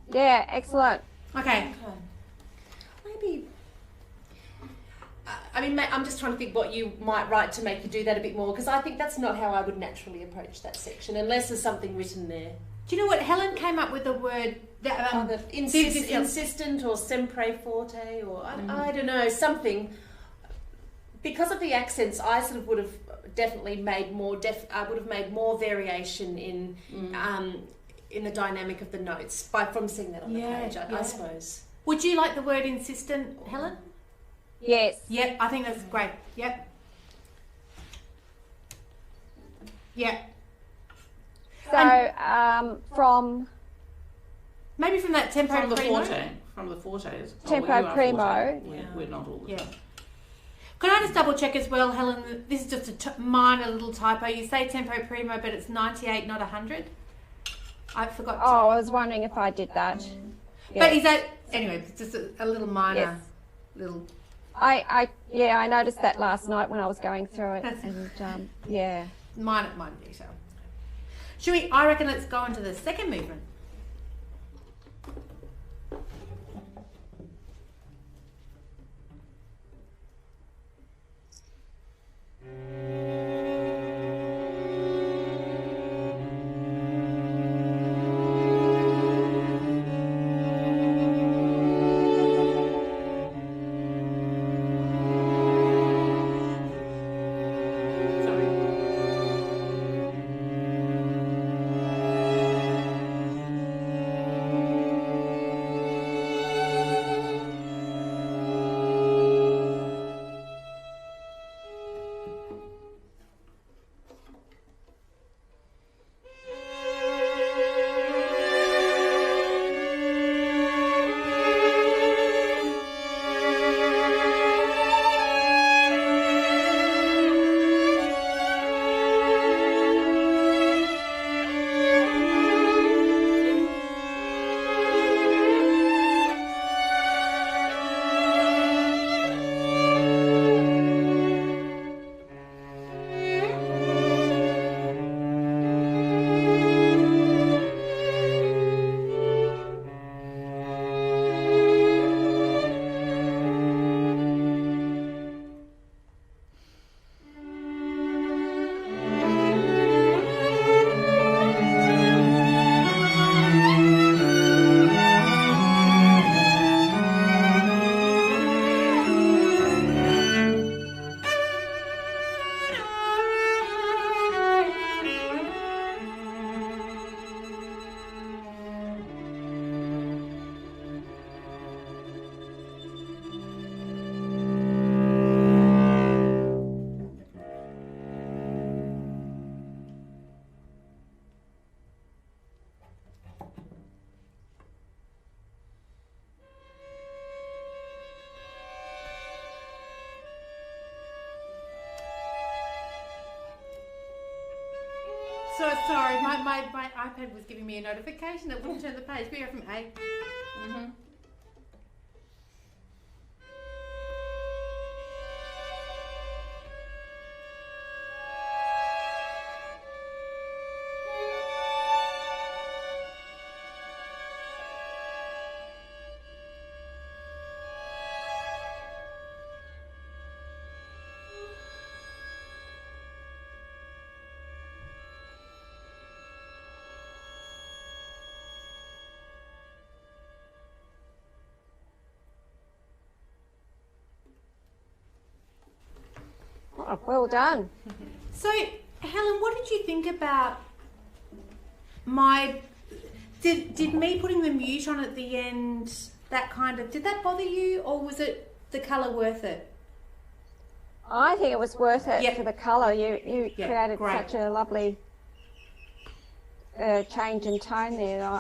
[SPEAKER 1] Yeah, excellent.
[SPEAKER 2] Okay.
[SPEAKER 6] Maybe. I mean, I'm just trying to think what you might write to make you do that a bit more, because I think that's not how I would naturally approach that section, unless there's something written there.
[SPEAKER 2] Do you know what? Helen came up with a word that
[SPEAKER 6] Either insistent or sempre forte, or I don't know, something. Because of the accents, I sort of would have definitely made more. I would have made more variation in the dynamic of the notes from seeing that on the page. I suppose.
[SPEAKER 2] Would you like the word insistent, Helen?
[SPEAKER 1] Yes.
[SPEAKER 2] Yep, I think that's great. Yep. Yep.
[SPEAKER 1] So from
[SPEAKER 2] Maybe from that tempo
[SPEAKER 3] From the
[SPEAKER 2] primo.
[SPEAKER 3] forte. From the fortes.
[SPEAKER 1] Tempo
[SPEAKER 3] you are
[SPEAKER 1] primo.
[SPEAKER 3] forte. We're not all the
[SPEAKER 2] Yeah.
[SPEAKER 3] time.
[SPEAKER 2] Could I just double check as well, Helen? This is just a minor little typo. You say tempo primo, but it's 98, not 100. I forgot. To,
[SPEAKER 1] I was wondering if I did that.
[SPEAKER 2] But
[SPEAKER 1] Yes.
[SPEAKER 2] is that anyway? It's just a little minor,
[SPEAKER 1] Yes.
[SPEAKER 2] little.
[SPEAKER 1] I noticed that last night when I was going through it, and yeah.
[SPEAKER 2] Minor detail. Should we? I reckon let's go into the second movement. So sorry, my iPad was giving me a notification that wouldn't turn the page. We are from A.
[SPEAKER 5] Mm-hmm.
[SPEAKER 1] Oh, well done.
[SPEAKER 2] So, Helen, what did you think about my... Did me putting the mute on at the end, that kind of... Did that bother you, or was it the colour worth it?
[SPEAKER 1] I think it was worth it
[SPEAKER 2] Yep.
[SPEAKER 1] for the colour. You
[SPEAKER 2] Yeah,
[SPEAKER 1] created
[SPEAKER 2] great.
[SPEAKER 1] such a lovely change in tone there.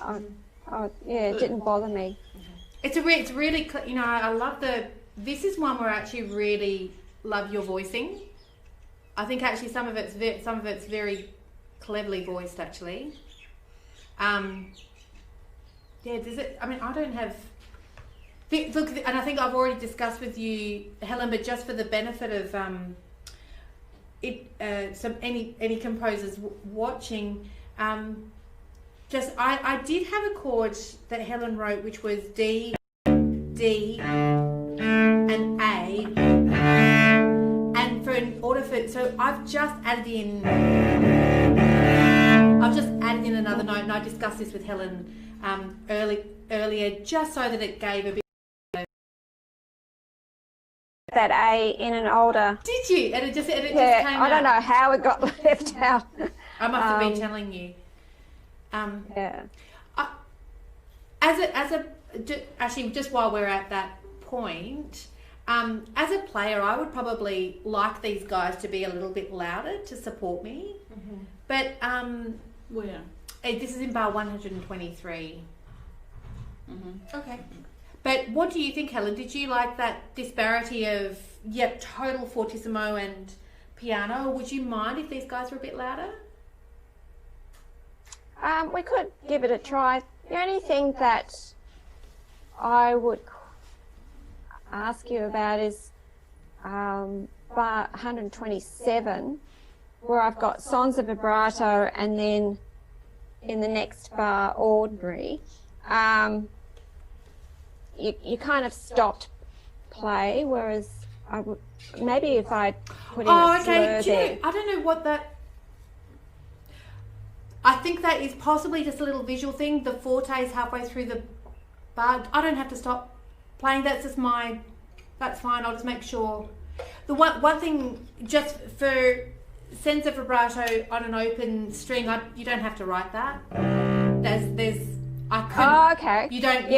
[SPEAKER 1] It didn't bother me.
[SPEAKER 2] It's really, you know, I love this is one where I actually really love your voicing. I think actually some of it's very cleverly voiced actually. Does it, I mean, I don't have, look, and I think I've already discussed with you, Helen, but just for the benefit of any composers watching, I did have a chord that Helen wrote, which was D, and A, and so I've just added in another note, and I discussed this with Helen earlier, just so that it gave a bit.
[SPEAKER 1] That A in an older.
[SPEAKER 2] Did you? And it just came
[SPEAKER 1] I don't
[SPEAKER 2] out.
[SPEAKER 1] know how it got left out.
[SPEAKER 2] I must have been telling you.
[SPEAKER 1] Yeah.
[SPEAKER 2] Actually, just while we're at that point, as a player, I would probably like these guys to be a little bit louder to support me.
[SPEAKER 6] Mm-hmm.
[SPEAKER 2] But
[SPEAKER 3] Where?
[SPEAKER 2] this is in bar 123.
[SPEAKER 3] Mm-hmm.
[SPEAKER 2] Okay. But what do you think, Helen? Did you like that disparity of total fortissimo and piano? Or would you mind if these guys were a bit louder?
[SPEAKER 1] We could give it a try. The only thing that I would ask you about is bar 127, where I've got sons of vibrato, and then in the next bar, ordinary. You kind of stopped play, whereas I would maybe if I put in a slur there.
[SPEAKER 2] I don't know what that. I think that is possibly just a little visual thing. The forte is halfway through the bar. I don't have to stop playing. That's just that's fine. I'll just make sure. The one thing, just for sense of vibrato on an open string, you don't have to write that.
[SPEAKER 1] Okay.
[SPEAKER 2] You don't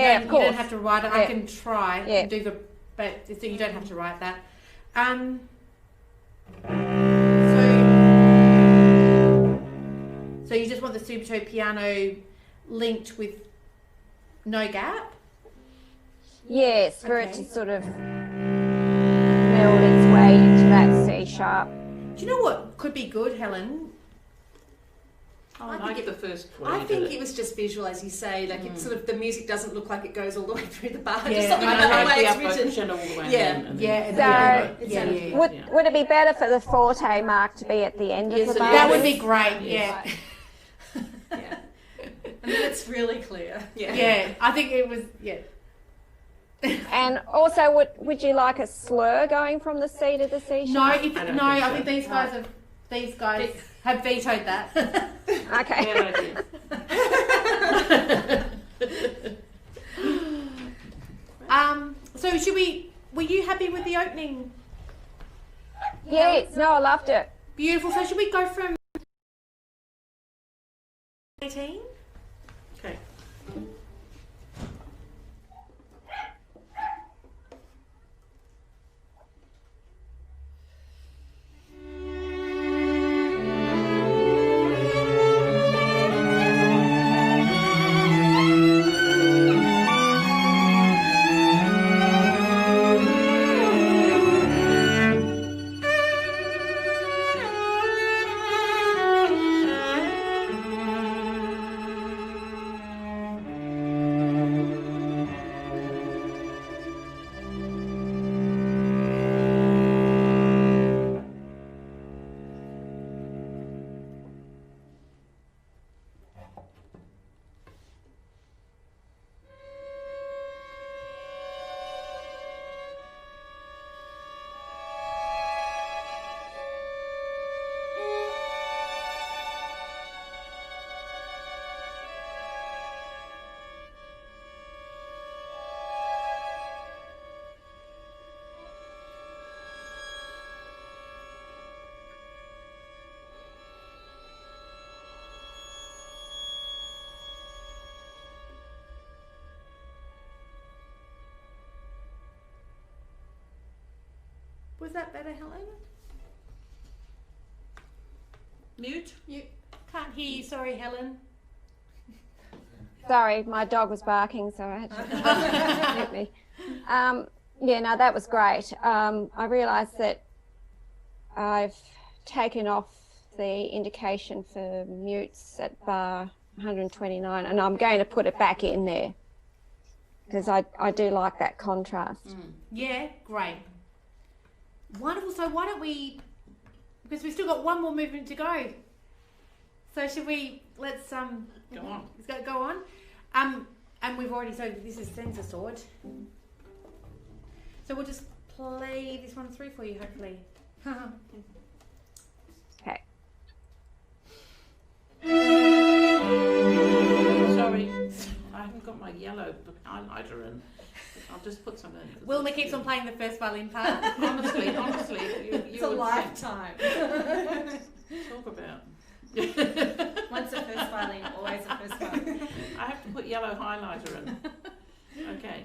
[SPEAKER 2] have to write it.
[SPEAKER 1] Yeah.
[SPEAKER 2] I can try and do but so you don't have to write that. So you just want the subito piano linked with no gap?
[SPEAKER 1] Yes, for it to sort of meld its way into that C sharp.
[SPEAKER 2] Do you know what could be good, Helen?
[SPEAKER 3] I like the first way.
[SPEAKER 6] I think it was just visual, as you say. Like it sort of, the music doesn't look like it goes all the way through the bar.
[SPEAKER 2] Yeah,
[SPEAKER 6] Just something
[SPEAKER 3] I
[SPEAKER 6] about the
[SPEAKER 3] like
[SPEAKER 6] way
[SPEAKER 3] the
[SPEAKER 6] it's
[SPEAKER 3] upper
[SPEAKER 6] written.
[SPEAKER 3] channel all the way
[SPEAKER 6] Yeah.
[SPEAKER 3] in, and
[SPEAKER 2] Yeah.
[SPEAKER 1] Would it be better for the forte mark to be at the end of the bar?
[SPEAKER 2] That would be great. Yeah.
[SPEAKER 6] Yeah. And then it's really clear. Yeah.
[SPEAKER 2] Yeah. I think it was. Yeah.
[SPEAKER 1] And also, would you like a slur going from the C to the C sharp?
[SPEAKER 2] I think these guys have vetoed that.
[SPEAKER 1] Okay.
[SPEAKER 2] So were you happy with the opening?
[SPEAKER 1] Yes. No, I loved it.
[SPEAKER 2] Beautiful. So should we go from 18?
[SPEAKER 3] Okay.
[SPEAKER 2] Was that better, Helen?
[SPEAKER 3] Mute.
[SPEAKER 2] Can't hear you. Sorry, Helen.
[SPEAKER 1] Sorry, my dog was barking, so I had to mute me. Yeah, no, that was great. I realised that I've taken off the indication for mutes at bar 129, and I'm going to put it back in there because I do like that contrast.
[SPEAKER 2] Yeah, great. Wonderful. So why don't we, because we've still got one more movement to go. So should we, let's
[SPEAKER 3] Go on.
[SPEAKER 2] Let's go on. And we've already, so this is Censer Sword. So we'll just play this one through for you, hopefully.
[SPEAKER 1] Okay.
[SPEAKER 3] Sorry, I haven't got my yellow highlighter in. I'll just put some in.
[SPEAKER 2] Wilma keeps on playing the first violin part.
[SPEAKER 3] Honestly, you
[SPEAKER 6] It's a
[SPEAKER 3] would
[SPEAKER 6] lifetime.
[SPEAKER 3] talk about.
[SPEAKER 6] Once a first violin, always a first violin.
[SPEAKER 3] I have to put yellow highlighter in. Okay.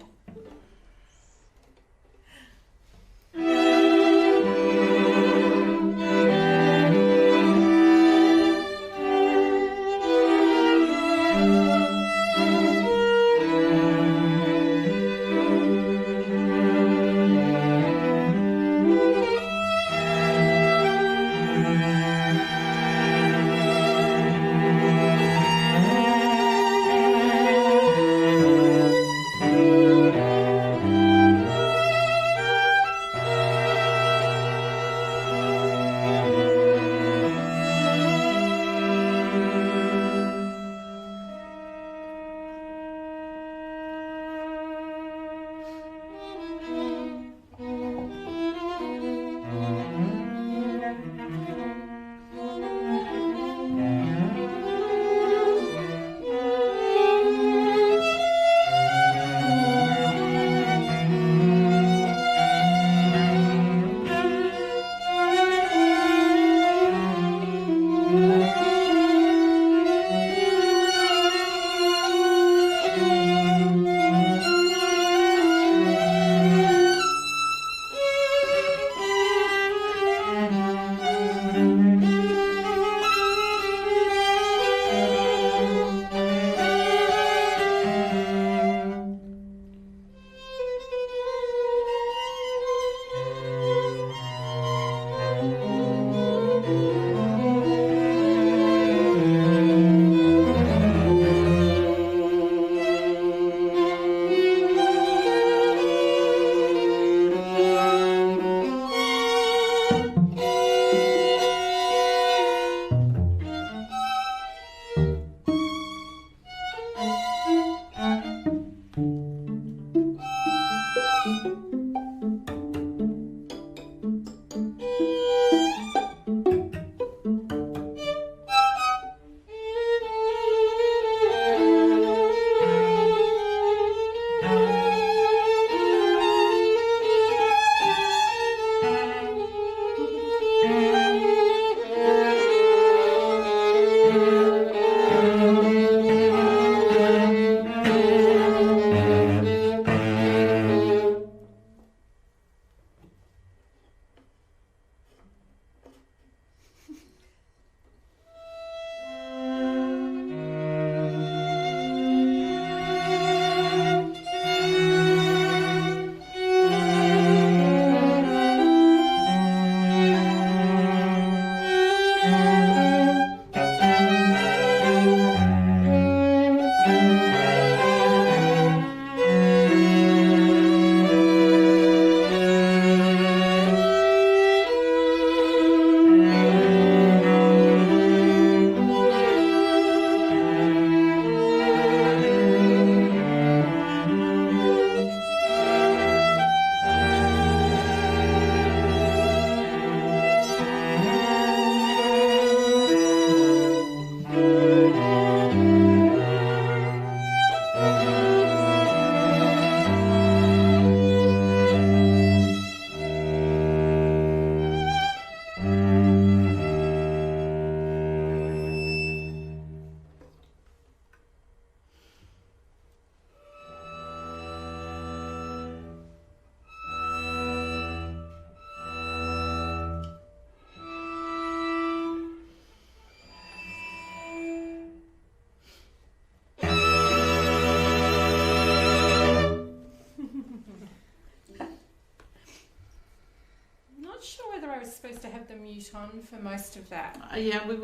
[SPEAKER 5] mute on for most of that.
[SPEAKER 3] Yeah, we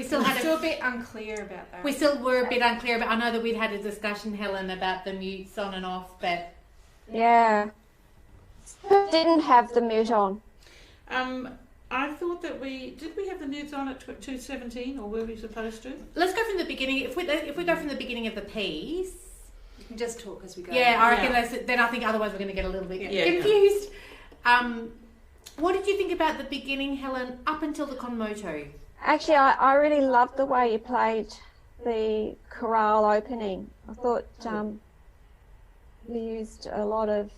[SPEAKER 2] still
[SPEAKER 5] I'm
[SPEAKER 2] had
[SPEAKER 5] still a bit unclear about that.
[SPEAKER 2] we still were a bit unclear, but I know that we'd had a discussion, Helen, about the mutes on and off, but
[SPEAKER 1] Yeah. Didn't have the mute on.
[SPEAKER 3] I thought that we have the mutes on at 2:17, or were we supposed to?
[SPEAKER 2] let's go from the beginning. If we go from the beginning of the piece,
[SPEAKER 6] You can just talk as we go.
[SPEAKER 2] yeah, I reckon
[SPEAKER 3] Yeah.
[SPEAKER 2] then I think otherwise we're going to get a little bit
[SPEAKER 3] Yeah.
[SPEAKER 2] confused. What did you think about the beginning, Helen, up until the con moto?
[SPEAKER 1] Actually, I really loved the way you played the chorale opening. I thought you used a lot of.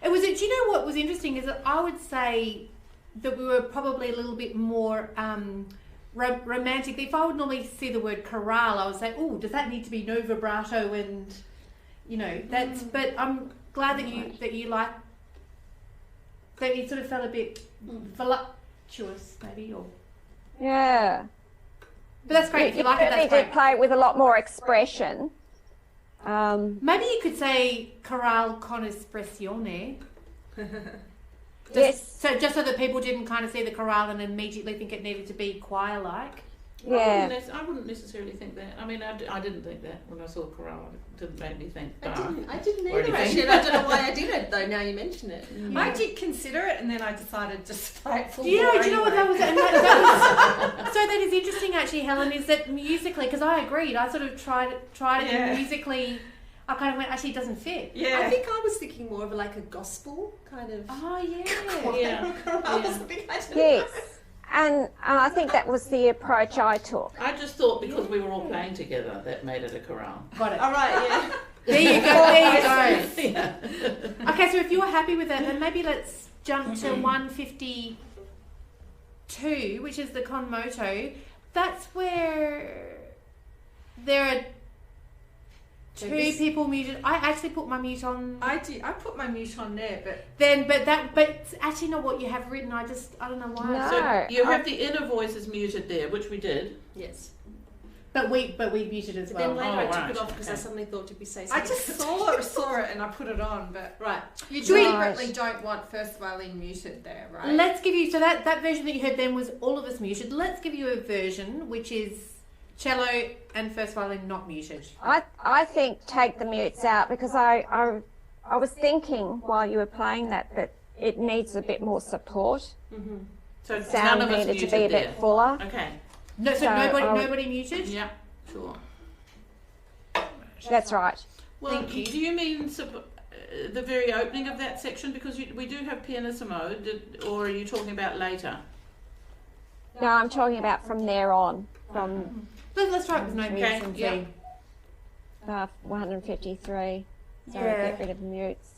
[SPEAKER 2] Do you know what was interesting is that I would say that we were probably a little bit more romantic. If I would normally see the word chorale, I would say, oh, does that need to be no vibrato? And that's. But I'm glad that you like that it sort of felt a bit voluptuous, maybe, or.
[SPEAKER 1] Yeah.
[SPEAKER 2] But that's great. If you like it, that's
[SPEAKER 1] did
[SPEAKER 2] great.
[SPEAKER 1] play it with a lot more expression.
[SPEAKER 2] Maybe you could say chorale con espressione.
[SPEAKER 1] Yes.
[SPEAKER 2] So just so that people didn't kind of see the chorale and immediately think it needed to be choir-like.
[SPEAKER 1] Yeah.
[SPEAKER 3] I wouldn't necessarily think that. I mean, I didn't think that when I saw chorale. It didn't make me think.
[SPEAKER 6] I didn't
[SPEAKER 3] What do
[SPEAKER 6] either
[SPEAKER 3] you think?
[SPEAKER 6] actually, and I don't know why I did it though, now you mention it.
[SPEAKER 5] I did consider it, and then I decided just to play it full
[SPEAKER 2] Do you know what
[SPEAKER 5] anyway.
[SPEAKER 2] that was? So that is interesting, actually, Helen. Is that musically? Because I agreed. I sort of tried it, and musically, I kind of went. Actually, it doesn't fit.
[SPEAKER 5] Yeah.
[SPEAKER 6] I think I was thinking more of like a gospel kind of.
[SPEAKER 2] Oh yeah.
[SPEAKER 3] Yeah.
[SPEAKER 6] I was thinking, I don't know.
[SPEAKER 1] Yes. And I think that was the approach I took.
[SPEAKER 3] I just thought because we were all playing together, that made it a chorale.
[SPEAKER 2] Got it.
[SPEAKER 6] All right, yeah.
[SPEAKER 2] There you go. There you go.
[SPEAKER 3] Yeah.
[SPEAKER 2] Okay, so if you're happy with that, then maybe let's jump to 152, which is the con moto. That's where there are two people muted. I actually put my mute on.
[SPEAKER 5] I put my mute on there, but
[SPEAKER 2] But it's actually not what you have written. I don't know why.
[SPEAKER 1] No.
[SPEAKER 3] So you have the inner voices muted there, which we did.
[SPEAKER 6] Yes.
[SPEAKER 2] But we muted as
[SPEAKER 6] But
[SPEAKER 2] well.
[SPEAKER 6] then later I took
[SPEAKER 3] right,
[SPEAKER 6] it off because I
[SPEAKER 3] okay.
[SPEAKER 6] suddenly thought, did we say
[SPEAKER 5] I
[SPEAKER 6] something?
[SPEAKER 5] just saw it and I put it on. But
[SPEAKER 6] Right.
[SPEAKER 5] you
[SPEAKER 2] Should we-
[SPEAKER 5] deliberately don't want first violin muted there, right?
[SPEAKER 2] Let's give you that version that you heard then was all of us muted. Let's give you a version which is cello and first violin not muted.
[SPEAKER 1] I think take the mutes out because I was thinking while you were playing that it needs a bit more support.
[SPEAKER 6] Mm-hmm.
[SPEAKER 3] So none
[SPEAKER 1] Sound
[SPEAKER 3] of us
[SPEAKER 1] needed to
[SPEAKER 3] muted
[SPEAKER 1] be a
[SPEAKER 3] there.
[SPEAKER 1] bit fuller.
[SPEAKER 3] Okay.
[SPEAKER 2] No, so
[SPEAKER 1] So,
[SPEAKER 2] nobody muted.
[SPEAKER 3] Yeah. Sure.
[SPEAKER 1] That's right.
[SPEAKER 3] Well,
[SPEAKER 2] Thank you.
[SPEAKER 3] do you mean the very opening of that section? Because we do have pianissimo, or are you talking about later?
[SPEAKER 1] No, I'm talking about from there on, from
[SPEAKER 2] Let's try it with no mutes
[SPEAKER 3] Okay,
[SPEAKER 2] and
[SPEAKER 3] yeah.
[SPEAKER 2] see.
[SPEAKER 1] 153. So
[SPEAKER 2] Yeah.
[SPEAKER 1] get rid of the mutes.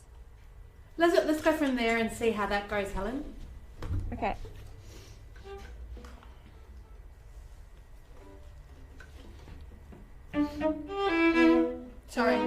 [SPEAKER 2] Let's go from there and see how that goes, Helen.
[SPEAKER 1] Okay.
[SPEAKER 2] Sorry.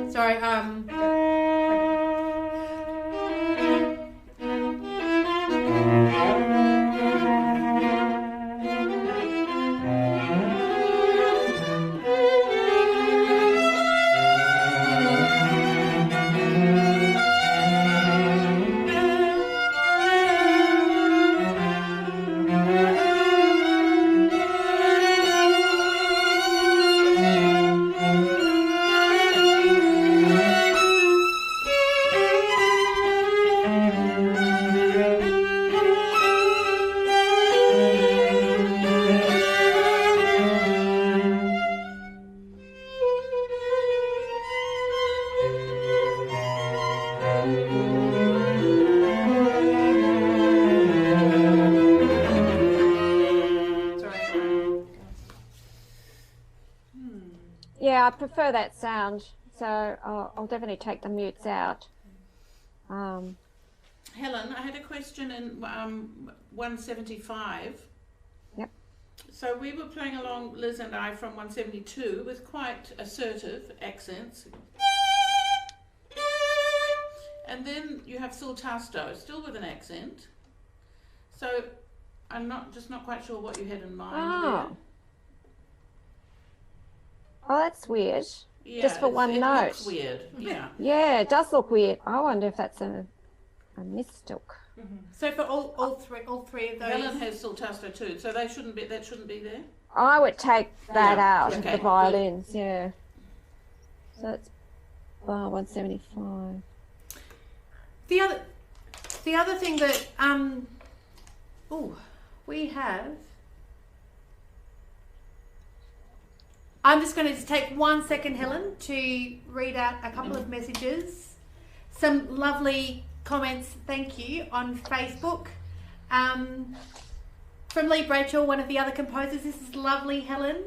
[SPEAKER 1] Yeah, I prefer that sound, so I'll definitely take the mutes out.
[SPEAKER 3] Helen, I had a question in 175.
[SPEAKER 1] Yep.
[SPEAKER 3] So we were playing along, Liz and I, from 172 with quite assertive accents. And then you have sul tasto, still with an accent. So I'm not quite sure what you had in mind there.
[SPEAKER 1] Oh, that's weird.
[SPEAKER 3] Yeah,
[SPEAKER 1] Just for one
[SPEAKER 3] it
[SPEAKER 1] note.
[SPEAKER 3] looks weird, yeah.
[SPEAKER 1] Yeah, it does look weird. I wonder if that's a a mistook.
[SPEAKER 2] So for all three of those.
[SPEAKER 3] Helen has Sultasto too, so that shouldn't be there.
[SPEAKER 1] I would take that out of
[SPEAKER 3] okay,
[SPEAKER 1] the violins, yeah. So it's bar 175.
[SPEAKER 2] The other thing that we have. I'm just going to take 1 second, Helen, to read out a couple of messages. Some lovely comments, thank you, on Facebook. From Lee Bradshaw, one of the other composers. This is lovely, Helen.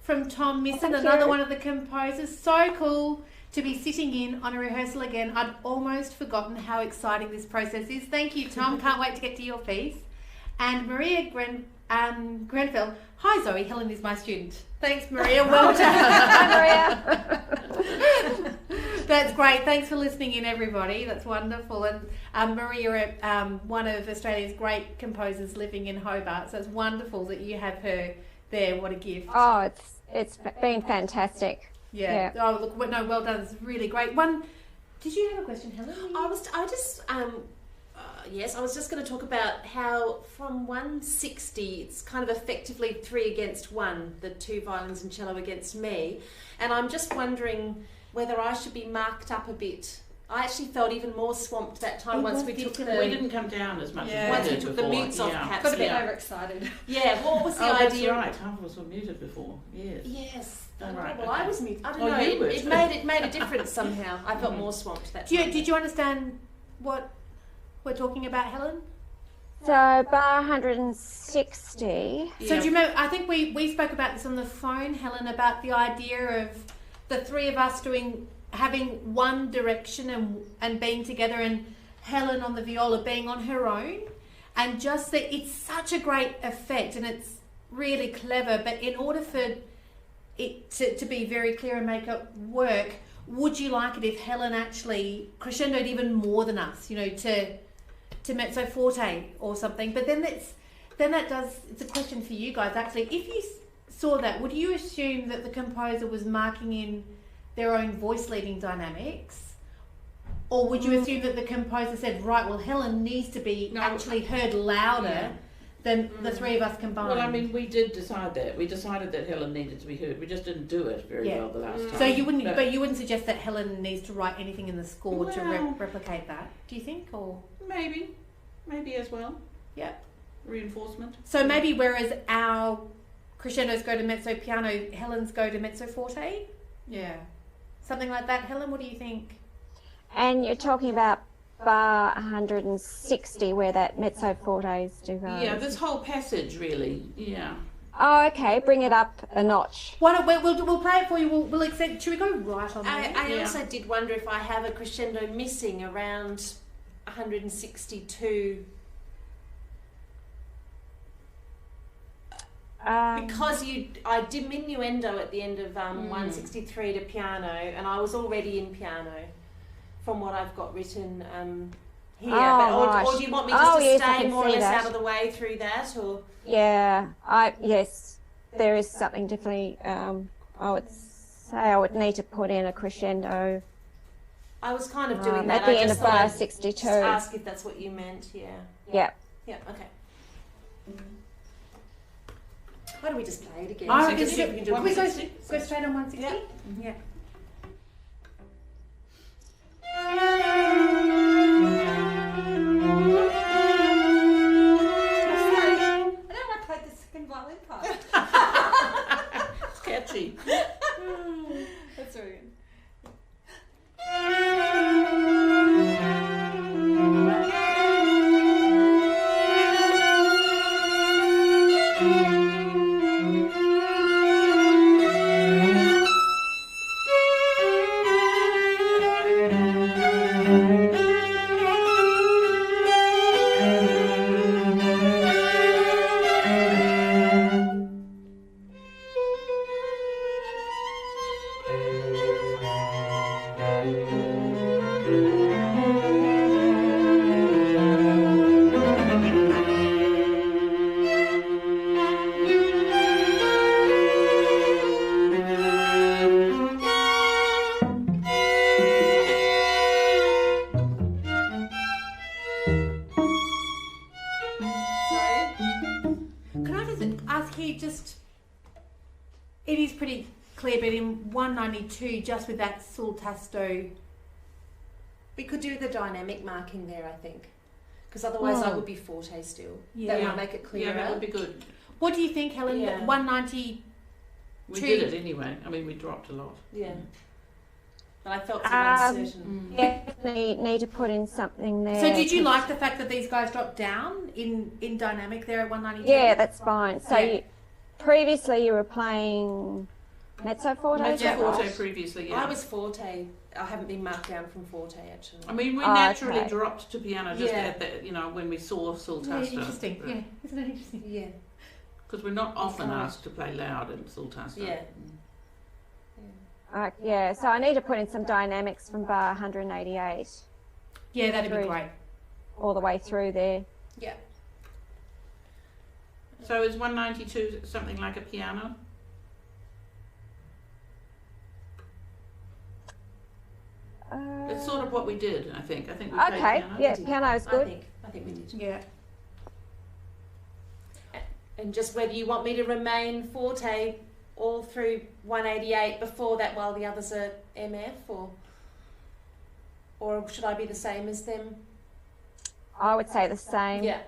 [SPEAKER 2] From Tom Misson, another one of the composers. So cool to be sitting in on a rehearsal again. I'd almost forgotten how exciting this process is. Thank you, Tom. Can't wait to get to your piece. And Maria Grenfell. Hi, Zoe. Helen is my student. Thanks, Maria. Well done.
[SPEAKER 1] Hi, Maria.
[SPEAKER 2] That's great. Thanks for listening in, everybody. That's wonderful. And Maria, one of Australia's great composers living in Hobart. So it's wonderful that you have her there. What a gift.
[SPEAKER 1] Oh, it's been fantastic.
[SPEAKER 2] Yeah. Oh, look, no, well done. It's really great. Did you have a question, Helen?
[SPEAKER 6] Yes, I was just going to talk about how from 160 it's kind of effectively 3 against 1, the 2 violins and cello against me, and I'm just wondering whether I should be marked up a bit. I actually felt even more swamped that time once we took
[SPEAKER 3] We didn't come down as much as
[SPEAKER 6] once
[SPEAKER 3] we
[SPEAKER 6] we
[SPEAKER 3] did
[SPEAKER 6] took
[SPEAKER 3] before.
[SPEAKER 6] the mutes off perhaps.
[SPEAKER 5] Got a bit overexcited.
[SPEAKER 6] Yeah, what was the
[SPEAKER 3] That's
[SPEAKER 6] idea?
[SPEAKER 3] right. Half of us were muted before. Yes.
[SPEAKER 6] Yes.
[SPEAKER 3] Oh, right,
[SPEAKER 6] Well,
[SPEAKER 3] okay.
[SPEAKER 6] I was muted. I don't
[SPEAKER 3] Oh,
[SPEAKER 6] know.
[SPEAKER 3] you were.
[SPEAKER 6] It made a difference somehow. I felt more swamped that time.
[SPEAKER 2] Did you understand what we're talking about, Helen?
[SPEAKER 1] So bar 160.
[SPEAKER 2] So do you remember, I think we spoke about this on the phone, Helen, about the idea of the three of us having one direction and being together, and Helen on the viola being on her own, and just that it's such a great effect and it's really clever, but in order for it to be very clear and make it work, would you like it if Helen actually crescendoed even more than us, to mezzo forte or something? But then it's a question for you guys actually. If you saw that, would you assume that the composer was marking in their own voice leading dynamics, or would you assume that the composer said, right, well, Helen needs to be actually heard louder than the three of us combined?
[SPEAKER 3] Well, I mean, we did decide that. We decided that Helen needed to be heard. We just didn't do it very well the last time.
[SPEAKER 2] So you wouldn't suggest that Helen needs to write anything in the score to
[SPEAKER 3] Well,
[SPEAKER 2] replicate that, do you think? Or
[SPEAKER 3] maybe as well.
[SPEAKER 2] Yeah.
[SPEAKER 3] Reinforcement.
[SPEAKER 2] So maybe whereas our crescendos go to mezzo piano, Helen's go to mezzo forte? Yeah. Something like that. Helen, what do you think?
[SPEAKER 1] And you're talking about bar 160 where that mezzo fortes do go.
[SPEAKER 3] Yeah, this whole passage really. Yeah.
[SPEAKER 1] Oh, okay. Bring it up a notch.
[SPEAKER 2] Why don't we'll play it for you. We'll accept. Should we go right on there?
[SPEAKER 6] I also did wonder if I have a crescendo missing around 162. Because I diminuendo at the end of 163 to piano, and I was already in piano from what I've got written here. Or do you want me just to stay more or less out of the way through that? Or
[SPEAKER 1] yeah, yes, there is something definitely. I would say I would need to put in a crescendo.
[SPEAKER 6] I was kind of doing that
[SPEAKER 1] at the end
[SPEAKER 6] of
[SPEAKER 1] bar 62.
[SPEAKER 6] Just ask if that's what you meant. Yeah.
[SPEAKER 1] Yeah.
[SPEAKER 6] Yeah. Okay. Why don't we just play it again?
[SPEAKER 2] I
[SPEAKER 6] So
[SPEAKER 2] reckon
[SPEAKER 6] just see if we can do
[SPEAKER 2] can we go
[SPEAKER 6] 160?
[SPEAKER 2] straight on 160? Yeah.
[SPEAKER 5] Sorry, I don't want to play the second violin part.
[SPEAKER 3] It's catchy.
[SPEAKER 5] That's very good.
[SPEAKER 2] it is pretty clear, but in 192, just with that sul tasto.
[SPEAKER 6] We could do the dynamic marking there, I think, because otherwise I would be forte still.
[SPEAKER 2] Yeah.
[SPEAKER 6] That might make it clearer.
[SPEAKER 3] Yeah, that would be good.
[SPEAKER 2] What do you think, Helen?
[SPEAKER 6] Yeah.
[SPEAKER 2] 190.
[SPEAKER 3] We did it anyway. I mean, we dropped a lot.
[SPEAKER 6] Yeah. But I felt so uncertain.
[SPEAKER 1] Definitely need to put in something there.
[SPEAKER 2] So did you like the fact that these guys dropped down in dynamic there at 192?
[SPEAKER 1] Yeah, that's fine. So
[SPEAKER 2] Yeah.
[SPEAKER 1] previously you were playing mezzo forte? is
[SPEAKER 3] Mezzo
[SPEAKER 1] that
[SPEAKER 3] forte
[SPEAKER 1] right?
[SPEAKER 3] previously, yeah.
[SPEAKER 6] I was forte. I haven't been marked down from forte actually.
[SPEAKER 3] I mean, we
[SPEAKER 1] Oh,
[SPEAKER 3] naturally
[SPEAKER 1] okay.
[SPEAKER 3] dropped to piano just
[SPEAKER 6] Yeah.
[SPEAKER 3] at the, when we saw sul
[SPEAKER 2] Yeah,
[SPEAKER 3] tasto.
[SPEAKER 2] interesting. Yeah, isn't it interesting?
[SPEAKER 6] Yeah.
[SPEAKER 3] Because we're not often
[SPEAKER 6] right.
[SPEAKER 3] asked to play loud in sul tasto.
[SPEAKER 6] Yeah.
[SPEAKER 1] Yeah, so I need to put in some dynamics from bar 188
[SPEAKER 2] Yeah, that'd be
[SPEAKER 1] True.
[SPEAKER 2] great.
[SPEAKER 1] all the way through there.
[SPEAKER 6] Yeah.
[SPEAKER 3] So is 192 something like a piano? It's sort of what we did, I think. I think we played
[SPEAKER 1] Okay,
[SPEAKER 3] piano.
[SPEAKER 1] yeah, piano's good.
[SPEAKER 6] I think we did.
[SPEAKER 2] Yeah.
[SPEAKER 6] And just whether you want me to remain forte all through 188 before that while the others are MF, or should I be the same as them?
[SPEAKER 1] I would say the same.
[SPEAKER 6] Yeah.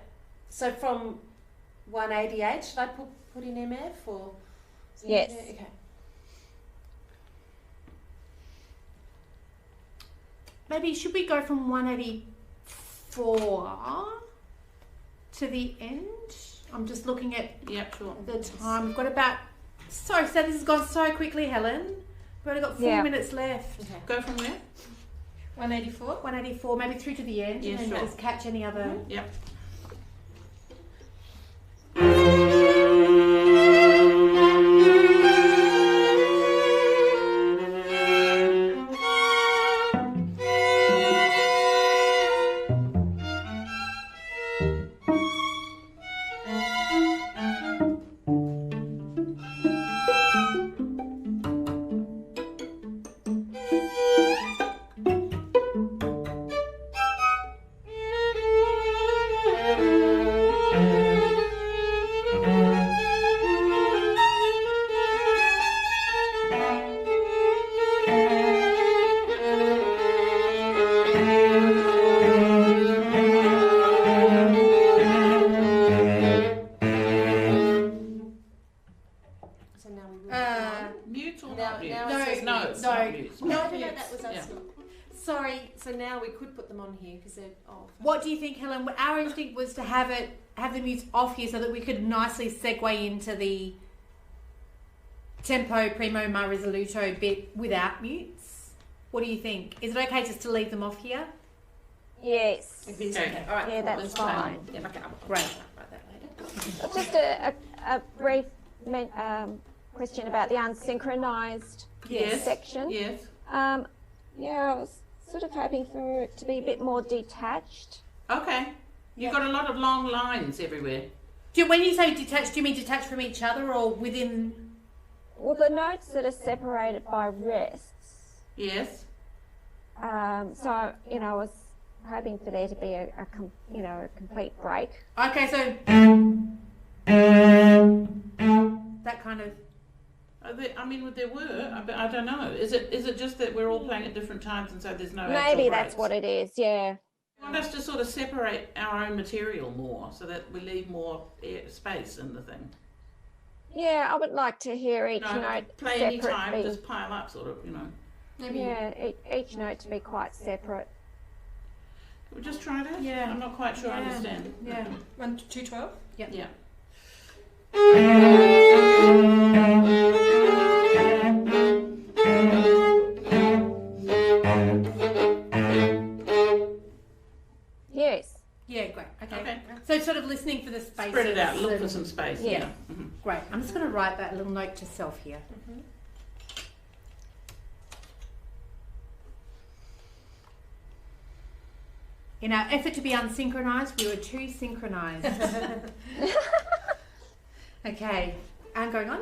[SPEAKER 6] So from 188, should I put in MF or?
[SPEAKER 1] Yes.
[SPEAKER 6] Okay.
[SPEAKER 2] Maybe should we go from 184 to the end? I'm just looking at
[SPEAKER 3] Yeah, sure.
[SPEAKER 2] the time. We've got about... So this has gone so quickly, Helen. We've only got 4 minutes left.
[SPEAKER 6] Okay.
[SPEAKER 3] Go from where?
[SPEAKER 6] 184.
[SPEAKER 2] 184, maybe through to the end,
[SPEAKER 3] Yeah,
[SPEAKER 2] and then
[SPEAKER 3] sure.
[SPEAKER 2] just catch any other...
[SPEAKER 3] Yep.
[SPEAKER 6] So now we will.
[SPEAKER 3] Mute or
[SPEAKER 6] Now-
[SPEAKER 3] not mute?
[SPEAKER 6] now
[SPEAKER 2] it says
[SPEAKER 3] no,
[SPEAKER 6] mute.
[SPEAKER 3] it's
[SPEAKER 2] No.
[SPEAKER 3] not mute.
[SPEAKER 6] No, no,
[SPEAKER 2] Yes.
[SPEAKER 6] that was us.
[SPEAKER 3] Yeah.
[SPEAKER 6] Sorry. So now we could put them on here because they're off.
[SPEAKER 2] What do you think, Helen? Our instinct was to have the mutes off here so that we could nicely segue into the tempo, primo, ma risoluto bit without mutes. What do you think? Is it okay just to leave them off here?
[SPEAKER 1] Yes.
[SPEAKER 6] If it's
[SPEAKER 3] Okay.
[SPEAKER 6] okay. All right.
[SPEAKER 1] Yeah, that's
[SPEAKER 3] Let's
[SPEAKER 1] fine.
[SPEAKER 6] Yeah, okay. I'll
[SPEAKER 2] Great.
[SPEAKER 6] write that later.
[SPEAKER 1] Just a brief question about the unsynchronized
[SPEAKER 3] Yes.
[SPEAKER 1] section.
[SPEAKER 3] Yes.
[SPEAKER 1] Yeah, I was sort of hoping for it to be a bit more detached.
[SPEAKER 3] Okay. You've got a lot of long lines everywhere.
[SPEAKER 2] When you say detached, do you mean detached from each other or within?
[SPEAKER 1] Well, the notes that are separated by rests.
[SPEAKER 3] Yes.
[SPEAKER 1] So, I was hoping for there to be a complete break.
[SPEAKER 2] Okay, so that kind of.
[SPEAKER 3] There were, but I don't know. Is it just that we're all playing at different times and so there's no actual
[SPEAKER 1] Maybe that's
[SPEAKER 3] breaks?
[SPEAKER 1] what it is, yeah.
[SPEAKER 3] I want us to sort of separate our own material more so that we leave more space in the thing.
[SPEAKER 1] Yeah, I would like to hear each note
[SPEAKER 3] play any time,
[SPEAKER 1] separately.
[SPEAKER 3] just pile up sort of,
[SPEAKER 6] Maybe.
[SPEAKER 1] Yeah, each note to be quite separate.
[SPEAKER 3] We'll just try that?
[SPEAKER 2] Yeah.
[SPEAKER 3] I'm not quite sure I
[SPEAKER 2] Yeah.
[SPEAKER 3] understand.
[SPEAKER 2] Yeah.
[SPEAKER 6] 1 2 12.
[SPEAKER 3] Yeah.
[SPEAKER 1] Yes.
[SPEAKER 2] Yeah, great. Okay.
[SPEAKER 3] Okay.
[SPEAKER 2] So sort of listening for the space.
[SPEAKER 3] Spread it out, look for some space.
[SPEAKER 1] Yeah.
[SPEAKER 3] Yeah. Mhm.
[SPEAKER 2] Great. I'm just going to write that little note to self here. In our effort to be unsynchronized, we were too synchronized. Okay. And going on?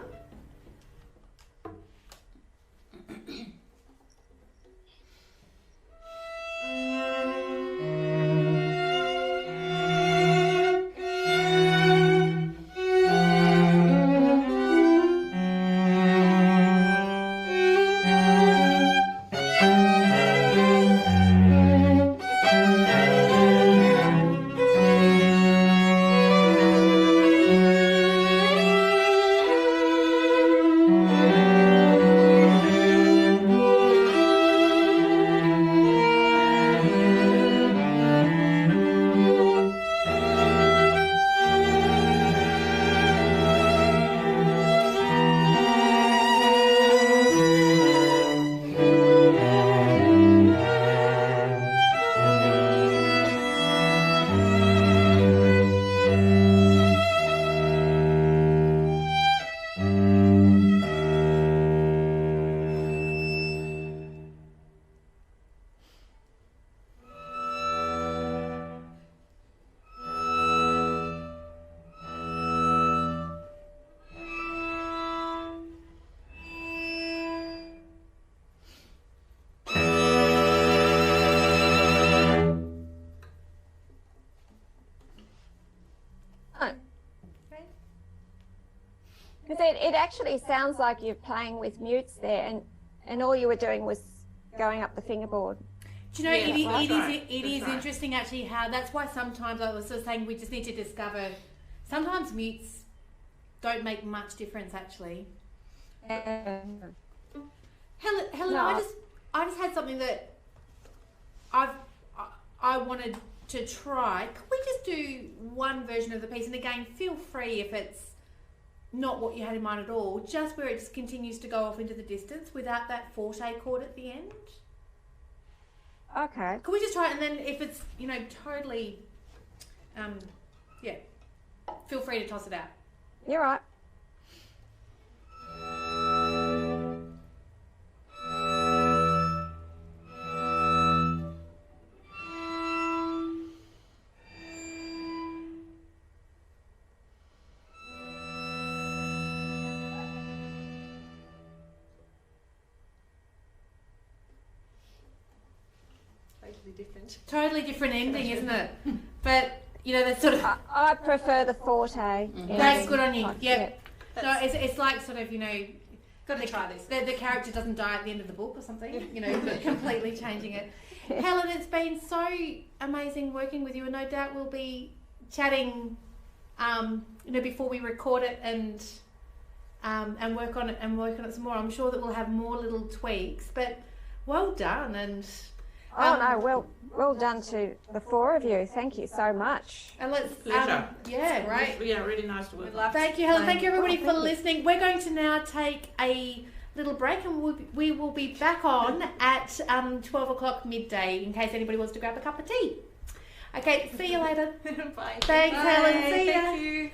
[SPEAKER 1] Because it actually sounds like you're playing with mutes there, and all you were doing was going up the fingerboard.
[SPEAKER 2] Do you know,
[SPEAKER 3] Yeah,
[SPEAKER 2] it
[SPEAKER 3] that's
[SPEAKER 2] is
[SPEAKER 3] right.
[SPEAKER 2] it
[SPEAKER 3] That's
[SPEAKER 2] is
[SPEAKER 3] right.
[SPEAKER 2] interesting actually how that's why sometimes I was sort of saying we just need to discover sometimes mutes don't make much difference actually. Helen,
[SPEAKER 1] No.
[SPEAKER 2] I just had something that I wanted to try. Could we just do one version of the piece? And again, feel free if it's not what you had in mind at all, just where it just continues to go off into the distance without that forte chord at the end.
[SPEAKER 1] Okay.
[SPEAKER 2] Could we just try it, and then if it's, you know, totally, yeah, feel free to toss it out.
[SPEAKER 1] You're right.
[SPEAKER 6] Totally different.
[SPEAKER 2] Totally different ending, isn't it? But, you know, that's sort of,
[SPEAKER 1] I prefer the forte.
[SPEAKER 2] that's good on you.
[SPEAKER 1] Like,
[SPEAKER 2] Yep. No, it's like sort of, you know,
[SPEAKER 6] Got to try this.
[SPEAKER 2] the character doesn't die at the end of the book or something, you know, but completely changing it. Helen, it's been so amazing working with you, and no doubt we'll be chatting, you know, before we record it and work on it some more. I'm sure that we'll have more little tweaks, but well done. And
[SPEAKER 1] Oh no, well done to the four of you. Thank you so much.
[SPEAKER 2] and let's
[SPEAKER 3] Pleasure.
[SPEAKER 2] yeah.
[SPEAKER 5] Great.
[SPEAKER 3] Yeah, really nice to work.
[SPEAKER 5] We love
[SPEAKER 2] Thank you, Helen. Thank you, everybody,
[SPEAKER 1] Oh,
[SPEAKER 2] for
[SPEAKER 1] thank you.
[SPEAKER 2] listening. We're going to now take a little break, and we will be back on at 12 o'clock midday in case anybody wants to grab a cup of tea. Okay, see you later.
[SPEAKER 6] Bye.
[SPEAKER 2] Thanks, Helen. See ya.
[SPEAKER 6] Thank you.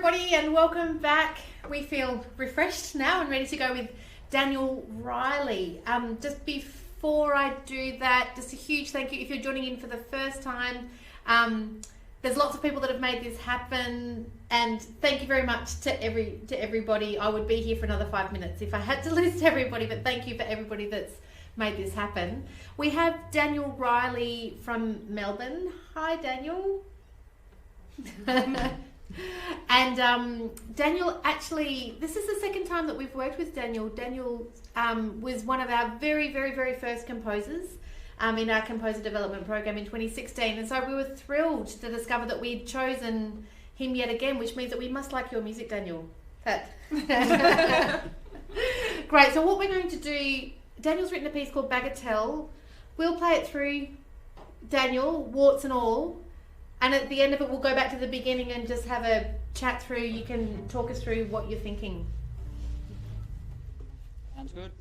[SPEAKER 2] everybody, and welcome back. We feel refreshed now and ready to go with Daniel Riley. Just before I do that, just a huge thank you if you're joining in for the first time. There's lots of people that have made this happen, and thank you very much to everybody. I would be here for another 5 minutes if I had to list everybody, but thank you for everybody that's made this happen. We have Daniel Riley from Melbourne. Hi, Daniel. And Daniel, actually, this is the second time that we've worked with Daniel. Daniel was one of our very, very, very first composers in our composer development program in 2016, and so we were thrilled to discover that we'd chosen him yet again, which means that we must like your music, Daniel. Great. So what we're going to do, Daniel's written a piece called Bagatelle. We'll play it through, Daniel, warts and all, and at the end of it we'll go back to the beginning and just have a chat through. You can talk us through what you're thinking.
[SPEAKER 7] Sounds good.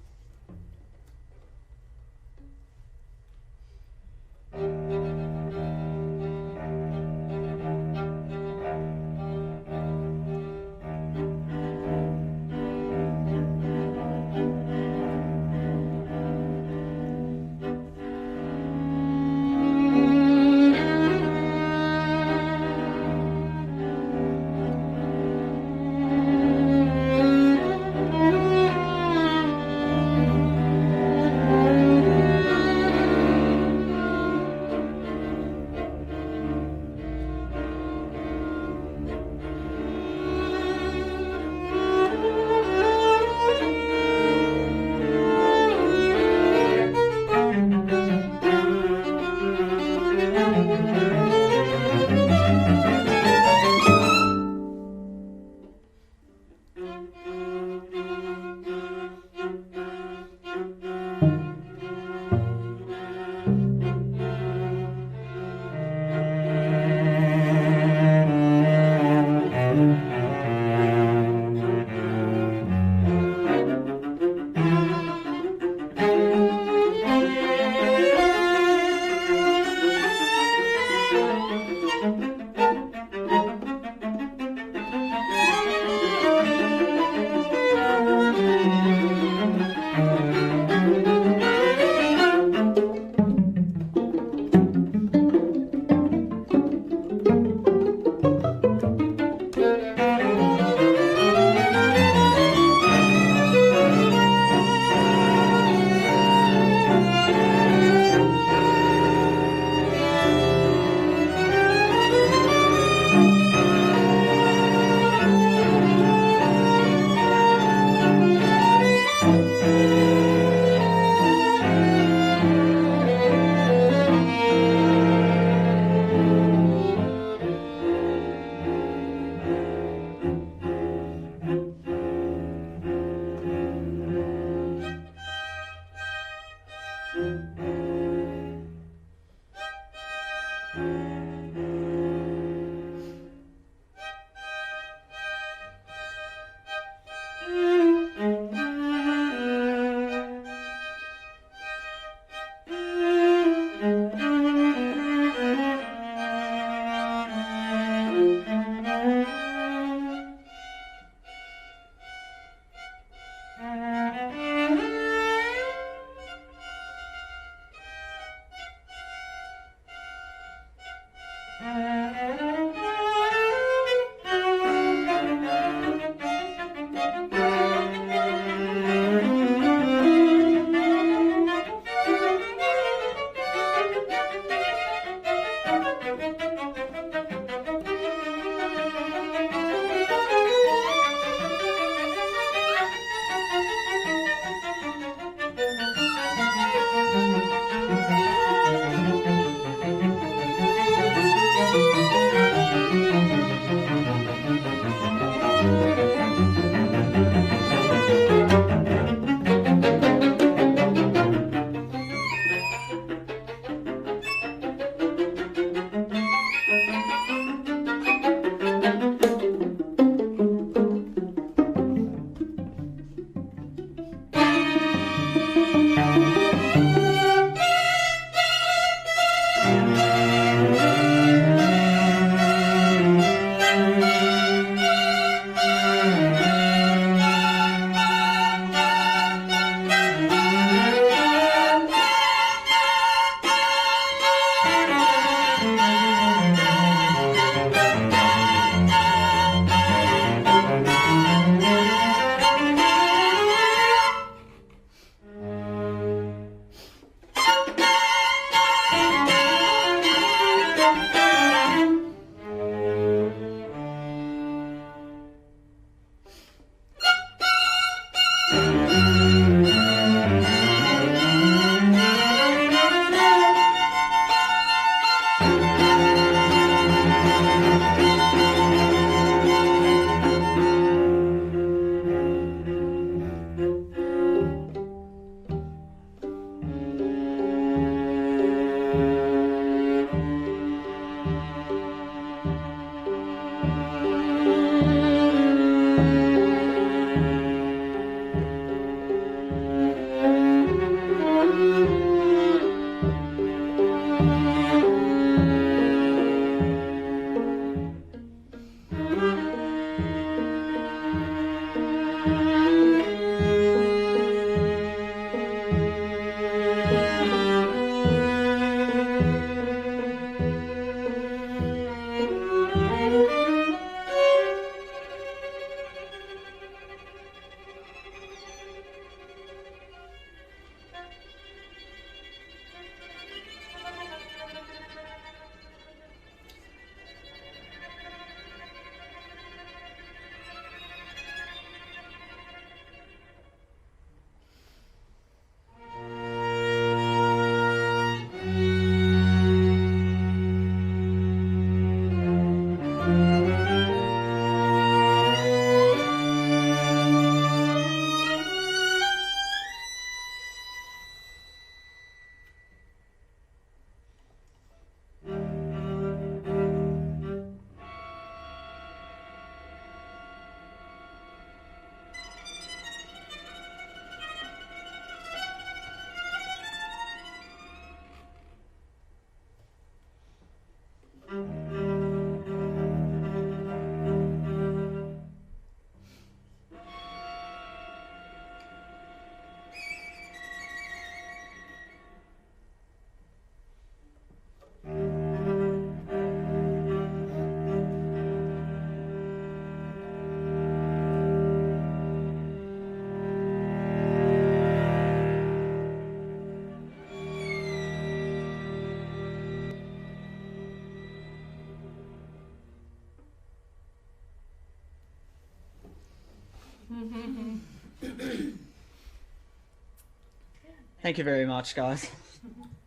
[SPEAKER 7] Thank you very much, guys.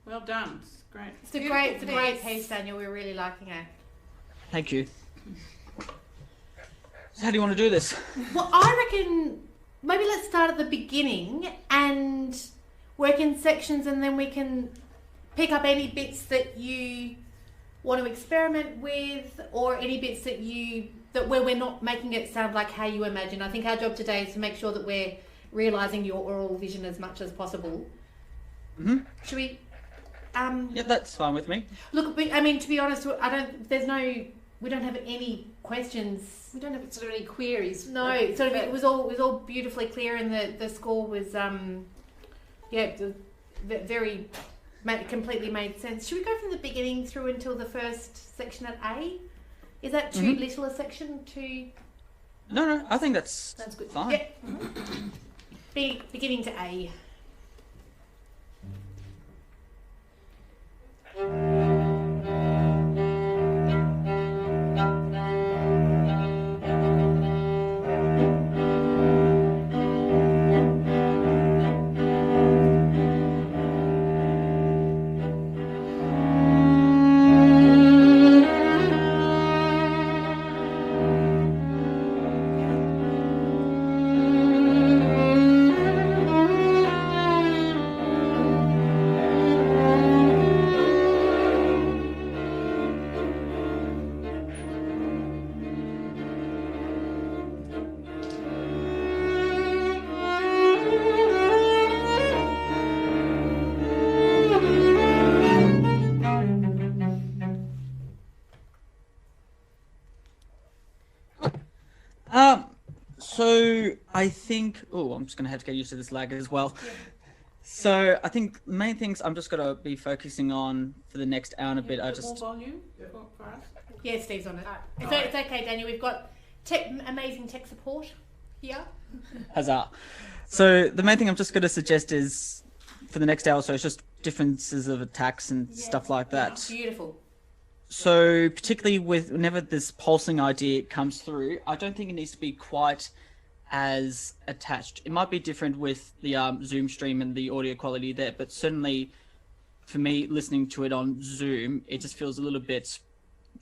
[SPEAKER 3] Well done. It's great.
[SPEAKER 2] It's a great piece, Daniel. We're really liking it.
[SPEAKER 7] Thank you. So how do you want to do this?
[SPEAKER 2] Well, I reckon maybe let's start at the beginning and work in sections, and then we can pick up any bits that you want to experiment with, or any bits that where we're not making it sound like how you imagine. I think our job today is to make sure that we're realising your oral vision as much as possible.
[SPEAKER 7] Mm-hmm.
[SPEAKER 2] Should we?
[SPEAKER 7] Yeah, that's fine with me.
[SPEAKER 2] Look, I mean, to be honest, we don't have any questions.
[SPEAKER 5] We don't have sort of any queries.
[SPEAKER 2] No, sort of. It was all beautifully clear, and the score was very completely made sense. Should we go from the beginning through until the first section at A? Is that too little a section to?
[SPEAKER 7] No, I think that's
[SPEAKER 2] good.
[SPEAKER 7] fine.
[SPEAKER 2] Yeah. Beginning to A.
[SPEAKER 7] So I think, I'm just going to have to get used to this lag as well. Yeah. So I think the main things I'm just going to be focusing on for the next hour and a bit are just...
[SPEAKER 3] More volume for us?
[SPEAKER 2] Yeah, Steve's on it. It's okay, Daniel. We've got amazing tech support here.
[SPEAKER 7] Huzzah. So the main thing I'm just going to suggest is, for the next hour or so, it's just differences of attacks and stuff like that.
[SPEAKER 2] Beautiful.
[SPEAKER 7] So particularly whenever this pulsing idea comes through, I don't think it needs to be quite as attached. It might be different with the Zoom stream and the audio quality there, but certainly for me, listening to it on Zoom, it just feels a little bit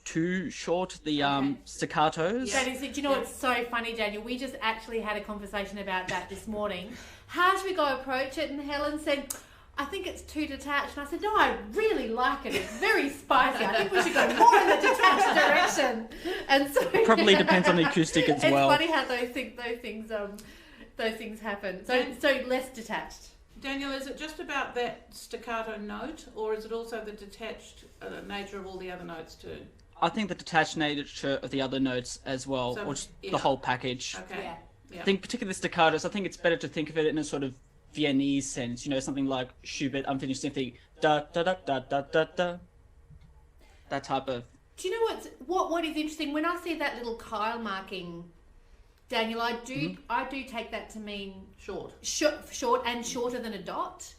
[SPEAKER 7] too short, the staccatos.
[SPEAKER 2] That is, do you know what's so funny, Daniel? We just actually had a conversation about that this morning. How should we go approach it? And Helen said, I think it's too detached. And I said, no, I really like it. It's very spicy. I think we should go more in the detached direction. And so
[SPEAKER 7] probably depends on the acoustic as well.
[SPEAKER 2] It's funny how those things happen. So less detached.
[SPEAKER 3] Daniel, is it just about that staccato note, or is it also the detached nature of all the other notes too?
[SPEAKER 7] I think the detached nature of the other notes as well, or just the whole package.
[SPEAKER 3] Okay.
[SPEAKER 2] Yeah.
[SPEAKER 7] I think particularly the staccatos, I think it's better to think of it in a sort of Viennese sense, something like Schubert, Unfinished Symphony, da da da da da da da. That type of.
[SPEAKER 2] Do you know what is interesting? When I see that little Kyle marking, Daniel, I do take that to mean short and shorter than a dot,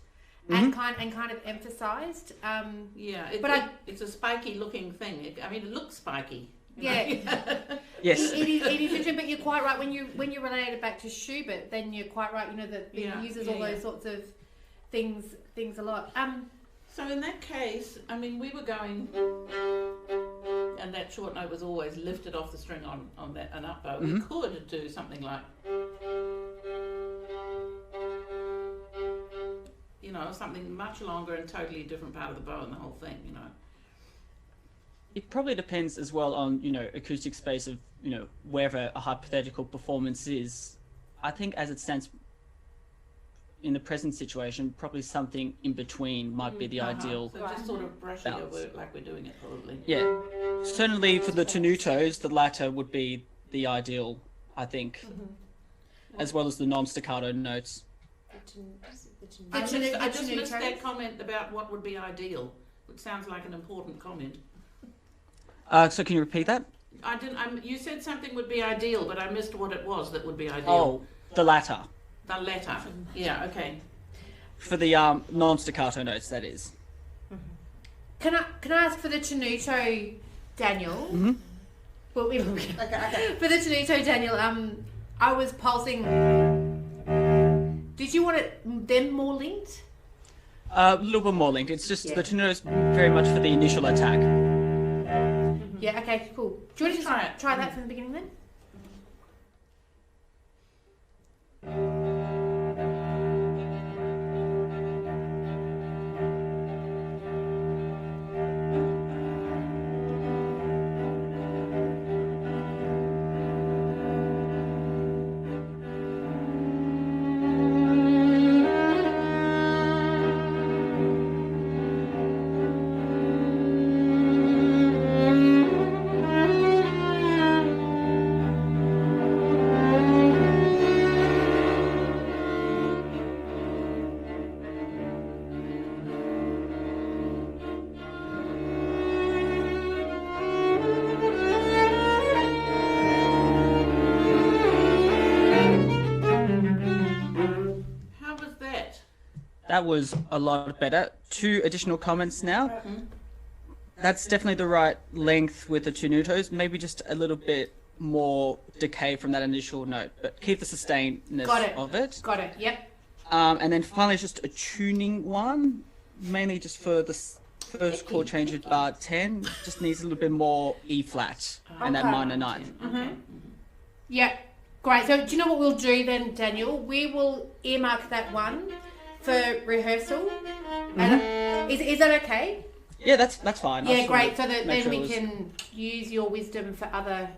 [SPEAKER 2] and kind of emphasised.
[SPEAKER 3] It's a spiky looking thing. I mean, it looks spiky.
[SPEAKER 2] Yeah.
[SPEAKER 7] Yes.
[SPEAKER 2] It is interesting, but you're quite right. When you relate it back to Schubert, then you're quite right. That he uses all those sorts of things a lot.
[SPEAKER 3] So in that case, I mean, we were going, and that short note was always lifted off the string on that an up bow. We could do something like, something much longer and totally different part of the bow and the whole thing.
[SPEAKER 7] It probably depends as well on, acoustic space of, wherever a hypothetical performance is. I think as it stands in the present situation, probably something in between might be the ideal.
[SPEAKER 3] So just sort of brushing over it like we're doing it probably.
[SPEAKER 7] Yeah. Certainly for the tenutos, the latter would be the ideal, I think, as well as the non-staccato notes.
[SPEAKER 3] I just missed that comment about what would be ideal, which sounds like an important comment.
[SPEAKER 7] So can you repeat that?
[SPEAKER 3] I didn't. You said something would be ideal, but I missed what it was that would be ideal.
[SPEAKER 7] Oh, the latter.
[SPEAKER 3] The latter. Yeah. Okay.
[SPEAKER 2] For
[SPEAKER 7] the non-staccato notes, that is.
[SPEAKER 2] Can I ask for the tenuto, Daniel?
[SPEAKER 7] Mm-hmm.
[SPEAKER 2] Well, okay. For the tenuto, Daniel. I was pulsing. Did you want them more linked?
[SPEAKER 7] A little bit more linked. It's just the two notes very much for the initial attack.
[SPEAKER 2] Yeah, okay, cool. Do you want to
[SPEAKER 3] Try it.
[SPEAKER 2] try that from the beginning then?
[SPEAKER 7] That was a lot better. 2 additional comments now. That's definitely the right length with the 2 neutos. Maybe just a little bit more decay from that initial note, but keep the sustainedness of it.
[SPEAKER 2] Got it, yep.
[SPEAKER 7] And then finally, it's just a tuning one, mainly just for the first chord change at bar 10. Just needs a little bit more E flat and that minor ninth.
[SPEAKER 2] Yeah, great. So do you know what we'll do then, Daniel? We will earmark that one for rehearsal. And is that okay?
[SPEAKER 7] Yeah, that's fine.
[SPEAKER 2] Yeah, great. So that then we can use your wisdom for other.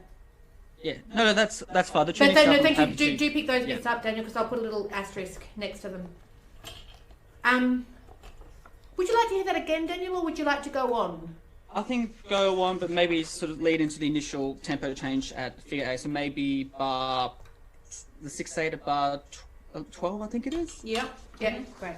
[SPEAKER 7] Yeah, no, that's fine. The
[SPEAKER 2] But
[SPEAKER 7] tuning
[SPEAKER 2] no,
[SPEAKER 7] stuff
[SPEAKER 2] thank
[SPEAKER 7] I'm
[SPEAKER 2] you.
[SPEAKER 7] happy to-
[SPEAKER 2] Do pick those bits up, Daniel, because I'll put a little asterisk next to them. Would you like to hear that again, Daniel, or would you like to go on?
[SPEAKER 7] I think go on, but maybe sort of lead into the initial tempo change at figure A. So maybe bar the 6/8 at bar 12, I think it is.
[SPEAKER 2] Yeah. Yeah. Great.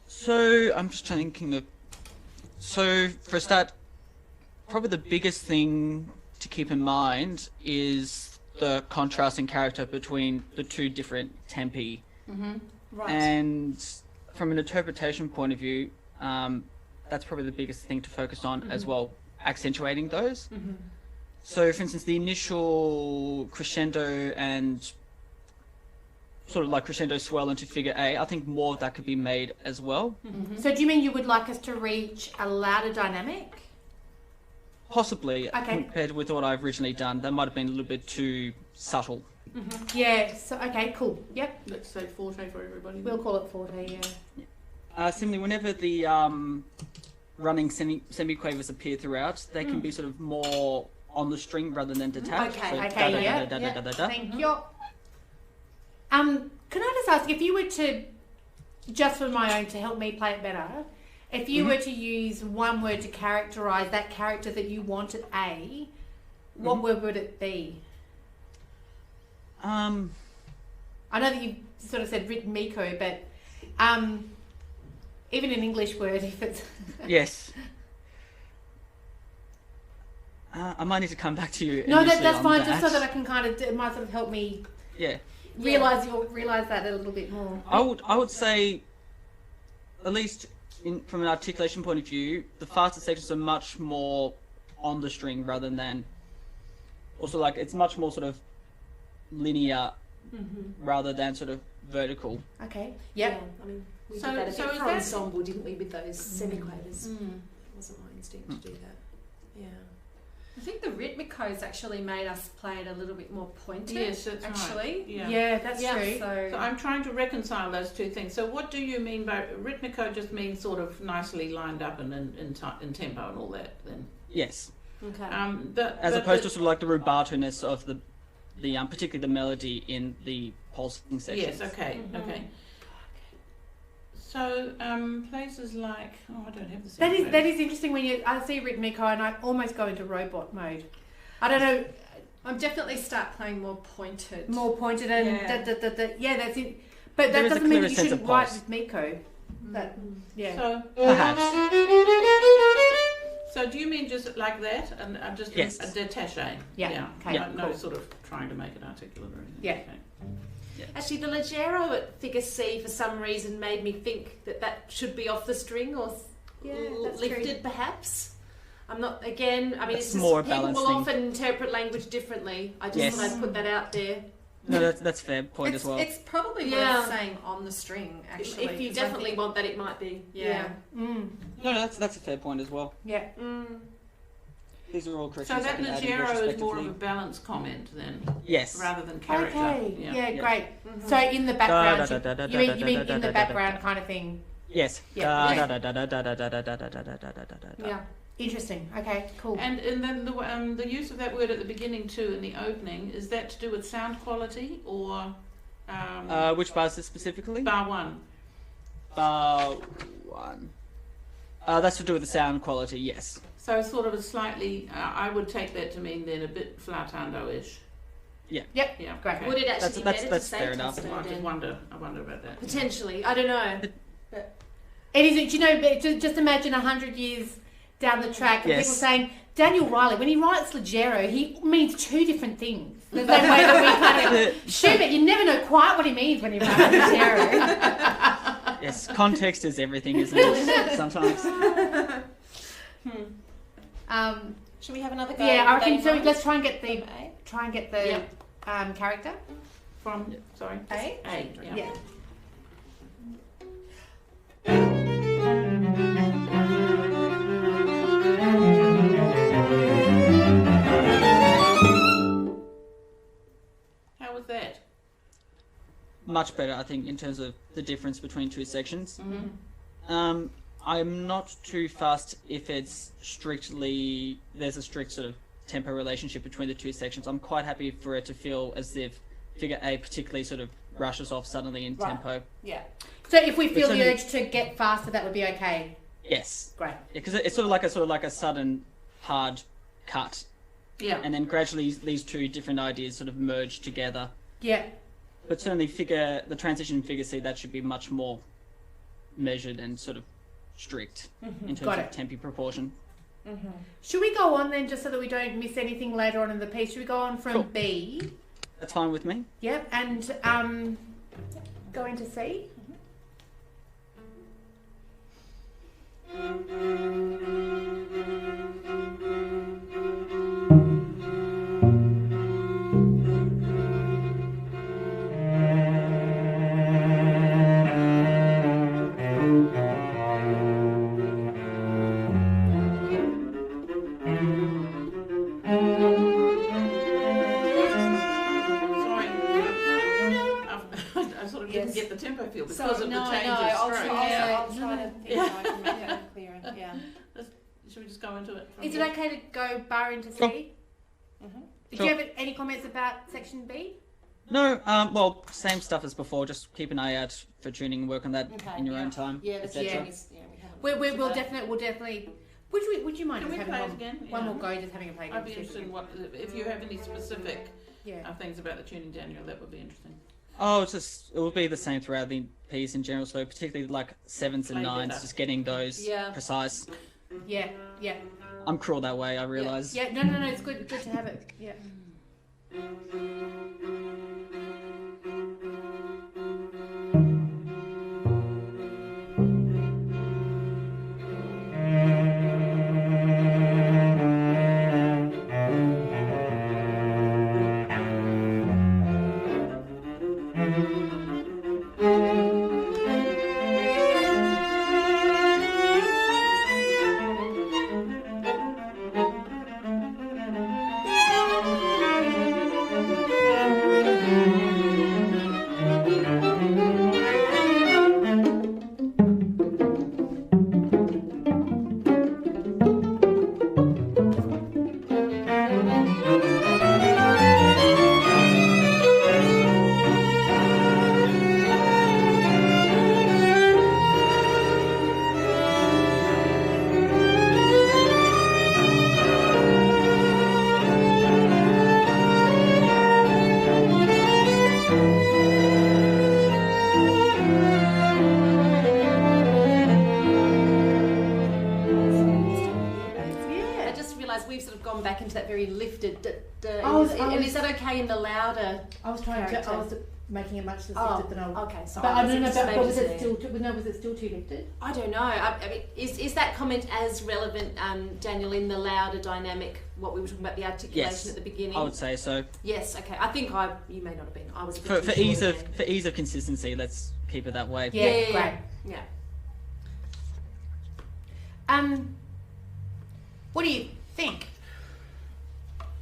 [SPEAKER 7] So I'm just thinking of. So for a start, probably the biggest thing to keep in mind is the contrast in character between the 2 different tempi.
[SPEAKER 2] Right.
[SPEAKER 7] And from an interpretation point of view, that's probably the biggest thing to focus on as well, accentuating those. So, for instance, the initial crescendo and sort of like crescendo swell into figure A, I think more of that could be made as well.
[SPEAKER 2] So do you mean you would like us to reach a louder dynamic?
[SPEAKER 7] Possibly,
[SPEAKER 2] Okay.
[SPEAKER 7] compared with what I've originally done. That might have been a little bit too subtle.
[SPEAKER 2] Yeah, so okay, cool. Yep.
[SPEAKER 3] Let's say forte for everybody.
[SPEAKER 2] We'll call it 40, yeah.
[SPEAKER 7] Similarly, whenever the running semiquavers appear throughout, they can be sort of more on the string rather than detached.
[SPEAKER 2] Okay,
[SPEAKER 7] So
[SPEAKER 2] okay,
[SPEAKER 7] da, da,
[SPEAKER 2] yeah.
[SPEAKER 7] da, da, da, da, da.
[SPEAKER 2] Thank you. Can I just ask, if you were to, just for my own, to help me play it better, if you were to use one word to characterise that character that you want at A, what word would it be? I know that you sort of said Miko, but even an English word, if it's...
[SPEAKER 7] Yes. I might need to come back to you.
[SPEAKER 2] No,
[SPEAKER 7] initially
[SPEAKER 2] that's
[SPEAKER 7] on
[SPEAKER 2] fine,
[SPEAKER 7] that.
[SPEAKER 2] just so that I can kind of, it might sort of help me
[SPEAKER 7] Yeah.
[SPEAKER 2] realise that a little bit more.
[SPEAKER 7] I would say, at least from an articulation point of view, the faster sections are much more on the string rather than also like it's much more sort of linear
[SPEAKER 6] Mm-hmm.
[SPEAKER 7] rather than sort of vertical.
[SPEAKER 2] Okay.
[SPEAKER 6] Yeah,
[SPEAKER 2] Yep.
[SPEAKER 6] I mean, we
[SPEAKER 3] So-
[SPEAKER 6] did that a
[SPEAKER 3] so
[SPEAKER 6] bit
[SPEAKER 3] is
[SPEAKER 6] for
[SPEAKER 3] that-
[SPEAKER 6] ensemble, didn't we, with those semiquavers?
[SPEAKER 3] Mm.
[SPEAKER 6] It wasn't my instinct to do that. Yeah.
[SPEAKER 5] I think the rhythmicos actually made us play it a little bit more pointed.
[SPEAKER 3] Yes, that's
[SPEAKER 5] actually.
[SPEAKER 3] right. Yeah.
[SPEAKER 2] Yeah, that's
[SPEAKER 5] Yeah,
[SPEAKER 2] true.
[SPEAKER 3] So I'm trying to reconcile those two things. So what do you mean by rhythmico? Just means sort of nicely lined up and in tempo and all that. Then,
[SPEAKER 7] Yes,
[SPEAKER 5] Okay.
[SPEAKER 7] as opposed to sort of like the rubato-ness of the particularly the melody in the pulsing sections.
[SPEAKER 3] yes, okay, okay. So places like I don't have the.
[SPEAKER 2] That is interesting when I see rhythmico and I almost go into robot mode. I don't know,
[SPEAKER 5] I'm definitely start playing more pointed.
[SPEAKER 2] more pointed and
[SPEAKER 5] Yeah.
[SPEAKER 2] yeah, that's it. But
[SPEAKER 7] There
[SPEAKER 2] that
[SPEAKER 7] is a
[SPEAKER 2] doesn't mean
[SPEAKER 7] clearer
[SPEAKER 2] that you
[SPEAKER 7] sense of
[SPEAKER 2] shouldn't write
[SPEAKER 7] pulse.
[SPEAKER 2] rhythmico. That yeah.
[SPEAKER 3] So
[SPEAKER 7] Perhaps.
[SPEAKER 3] So do you mean just like that and just
[SPEAKER 7] Yes.
[SPEAKER 3] a détaché?
[SPEAKER 2] Yeah, okay,
[SPEAKER 3] No
[SPEAKER 2] cool.
[SPEAKER 3] sort of trying to make it articulate or anything.
[SPEAKER 2] Yeah.
[SPEAKER 3] Okay.
[SPEAKER 6] Actually, the leggero at figure C for some reason made me think that should be off the string or
[SPEAKER 2] that's
[SPEAKER 6] lifted,
[SPEAKER 2] true.
[SPEAKER 6] perhaps. I'm not. Again, I mean,
[SPEAKER 7] That's
[SPEAKER 6] it's just
[SPEAKER 7] more a
[SPEAKER 6] people will
[SPEAKER 7] balancing.
[SPEAKER 6] often interpret language differently. I just
[SPEAKER 7] Yes.
[SPEAKER 6] thought I'd put that out there.
[SPEAKER 7] No, that's fair point as well.
[SPEAKER 5] It's probably
[SPEAKER 6] Yeah.
[SPEAKER 5] worth saying on the string, actually.
[SPEAKER 6] If you
[SPEAKER 5] 'cause I
[SPEAKER 6] definitely
[SPEAKER 5] think-
[SPEAKER 6] want that, it might be.
[SPEAKER 5] Yeah.
[SPEAKER 2] Mm,
[SPEAKER 7] No, that's a fair point as well.
[SPEAKER 2] yeah.
[SPEAKER 7] These are all
[SPEAKER 3] So
[SPEAKER 7] corrections.
[SPEAKER 3] that
[SPEAKER 7] I can add in
[SPEAKER 3] leggero is more of a
[SPEAKER 7] retrospectively.
[SPEAKER 3] balance comment then,
[SPEAKER 7] Yes.
[SPEAKER 3] rather than character.
[SPEAKER 2] Okay.
[SPEAKER 3] Yeah.
[SPEAKER 2] Yeah,
[SPEAKER 7] Yeah.
[SPEAKER 2] great. So in the background,
[SPEAKER 7] Da, da, da,
[SPEAKER 2] you mean
[SPEAKER 7] da,
[SPEAKER 2] you mean
[SPEAKER 7] da,
[SPEAKER 2] in
[SPEAKER 7] da,
[SPEAKER 2] the
[SPEAKER 7] da,
[SPEAKER 2] background
[SPEAKER 7] da,
[SPEAKER 2] kind of thing.
[SPEAKER 7] Yes.
[SPEAKER 2] Yeah,
[SPEAKER 7] Da,
[SPEAKER 2] yeah.
[SPEAKER 7] da, da, da, da, da, da, da, da, da, da, da, da, da, da.
[SPEAKER 5] Yeah.
[SPEAKER 2] Interesting. Okay, cool.
[SPEAKER 3] And then the use of that word at the beginning too in the opening, is that to do with sound quality or
[SPEAKER 7] Which bar is this specifically?
[SPEAKER 3] bar one?
[SPEAKER 7] Bar one. That's to do with the sound quality. Yes.
[SPEAKER 3] So sort of a slightly, I would take that to mean then a bit flatando-ish.
[SPEAKER 2] Yep.
[SPEAKER 3] Yeah.
[SPEAKER 2] Great.
[SPEAKER 3] okay.
[SPEAKER 6] Would it actually
[SPEAKER 7] That's-
[SPEAKER 6] be better
[SPEAKER 7] that's
[SPEAKER 6] to say
[SPEAKER 7] fair enough.
[SPEAKER 6] Tusco
[SPEAKER 3] I just
[SPEAKER 6] then?
[SPEAKER 3] wonder about that.
[SPEAKER 6] Potentially, I don't know.
[SPEAKER 2] It is. Do you know? But just imagine 100 years down the track, and
[SPEAKER 7] Yes.
[SPEAKER 2] people saying Daniel Riley, when he writes leggero, he means two different things. There's no way that we kind of Schubert. You never know quite what he means when he writes leggero.
[SPEAKER 7] Yes. Context is everything, isn't it? Sometimes.
[SPEAKER 6] Should we have another go?
[SPEAKER 2] Yeah, I
[SPEAKER 6] with
[SPEAKER 2] reckon.
[SPEAKER 6] A
[SPEAKER 2] So
[SPEAKER 6] minor?
[SPEAKER 2] let's try and get the
[SPEAKER 6] Yeah.
[SPEAKER 2] character.
[SPEAKER 3] From, sorry?
[SPEAKER 2] A?
[SPEAKER 3] A, yeah.
[SPEAKER 2] Yeah.
[SPEAKER 3] How was that?
[SPEAKER 7] Much better, I think, in terms of the difference between two sections.
[SPEAKER 3] Mm-hmm.
[SPEAKER 7] I'm not too fussed if it's strictly there's a strict sort of tempo relationship between the two sections. I'm quite happy for it to feel as if figure A particularly sort of rushes off suddenly in
[SPEAKER 2] Right.
[SPEAKER 7] tempo.
[SPEAKER 2] Yeah. So if we feel
[SPEAKER 7] Which
[SPEAKER 2] the
[SPEAKER 7] only-
[SPEAKER 2] urge to get faster, that would be okay.
[SPEAKER 7] Yes,
[SPEAKER 2] Great.
[SPEAKER 7] because it's sort of like a sudden hard cut,
[SPEAKER 3] Yeah.
[SPEAKER 7] and then gradually these two different ideas sort of merge together.
[SPEAKER 2] Yeah.
[SPEAKER 7] But certainly the transition in figure C, that should be much more measured and sort of strict in terms
[SPEAKER 2] Got
[SPEAKER 7] of
[SPEAKER 2] it.
[SPEAKER 7] tempi proportion.
[SPEAKER 2] Should we go on then, just so that we don't miss anything later on in the piece? Should we go on from
[SPEAKER 7] Cool.
[SPEAKER 2] B?
[SPEAKER 7] That's fine with me.
[SPEAKER 2] Yep, and go into C.
[SPEAKER 3] Sorry. I sort of didn't
[SPEAKER 5] Yes.
[SPEAKER 3] get the tempo feel because
[SPEAKER 5] So,
[SPEAKER 3] of the
[SPEAKER 5] no,
[SPEAKER 3] change
[SPEAKER 5] no,
[SPEAKER 3] of
[SPEAKER 5] I'll
[SPEAKER 3] stroke.
[SPEAKER 5] try,
[SPEAKER 3] Yeah.
[SPEAKER 5] I'll try to think how I can make it clearer. Yeah.
[SPEAKER 3] Should we just go into it? from
[SPEAKER 2] Is it
[SPEAKER 3] here?
[SPEAKER 2] okay to go bar into C?
[SPEAKER 7] Sure.
[SPEAKER 2] Did
[SPEAKER 7] Sure.
[SPEAKER 2] you have any comments about section B?
[SPEAKER 7] No, well, same stuff as before. Just keep an eye out for tuning and work on that
[SPEAKER 5] Okay,
[SPEAKER 7] in your
[SPEAKER 5] yeah.
[SPEAKER 7] own time,
[SPEAKER 5] Yeah, that's
[SPEAKER 7] etc.
[SPEAKER 5] we haven't
[SPEAKER 2] We'll
[SPEAKER 5] looked at that.
[SPEAKER 2] definitely. Would you mind
[SPEAKER 3] Can we
[SPEAKER 2] just
[SPEAKER 3] play
[SPEAKER 2] having
[SPEAKER 3] it again?
[SPEAKER 2] one
[SPEAKER 3] Yeah.
[SPEAKER 2] more go, just having a play?
[SPEAKER 3] I'd be interested in what if you have any specific
[SPEAKER 2] Yeah.
[SPEAKER 3] things about the tuning, Daniel. That would be interesting.
[SPEAKER 7] Oh, it will be the same throughout the piece in general. So particularly like sevens and
[SPEAKER 3] Play
[SPEAKER 7] nines,
[SPEAKER 3] better.
[SPEAKER 7] just getting those
[SPEAKER 5] Yeah.
[SPEAKER 7] precise.
[SPEAKER 2] Yeah. Yeah.
[SPEAKER 7] I'm cruel that way. I realise.
[SPEAKER 2] Yeah. No. It's good to have it. Yeah.
[SPEAKER 6] realise we've sort of gone back into that very lifted.
[SPEAKER 2] And
[SPEAKER 6] is that okay in the louder?
[SPEAKER 2] I was trying
[SPEAKER 6] character.
[SPEAKER 2] I was making it much less
[SPEAKER 6] Oh,
[SPEAKER 2] lifted than I was.
[SPEAKER 6] okay, sorry.
[SPEAKER 2] But I don't know. But
[SPEAKER 6] maybe
[SPEAKER 2] was it
[SPEAKER 6] there.
[SPEAKER 2] still? Was it still too lifted?
[SPEAKER 6] I don't know. I mean, is that comment as relevant, Daniel, in the louder dynamic? What we were talking about, the articulation
[SPEAKER 7] Yes,
[SPEAKER 6] at the beginning.
[SPEAKER 7] I would say so.
[SPEAKER 6] Yes. Okay. I think you may not have been. I was a bit
[SPEAKER 7] For
[SPEAKER 6] too
[SPEAKER 7] ease
[SPEAKER 6] short
[SPEAKER 7] of
[SPEAKER 6] again.
[SPEAKER 7] for ease of consistency, let's keep it that way.
[SPEAKER 2] Yeah, great.
[SPEAKER 6] Yeah.
[SPEAKER 2] What do you think?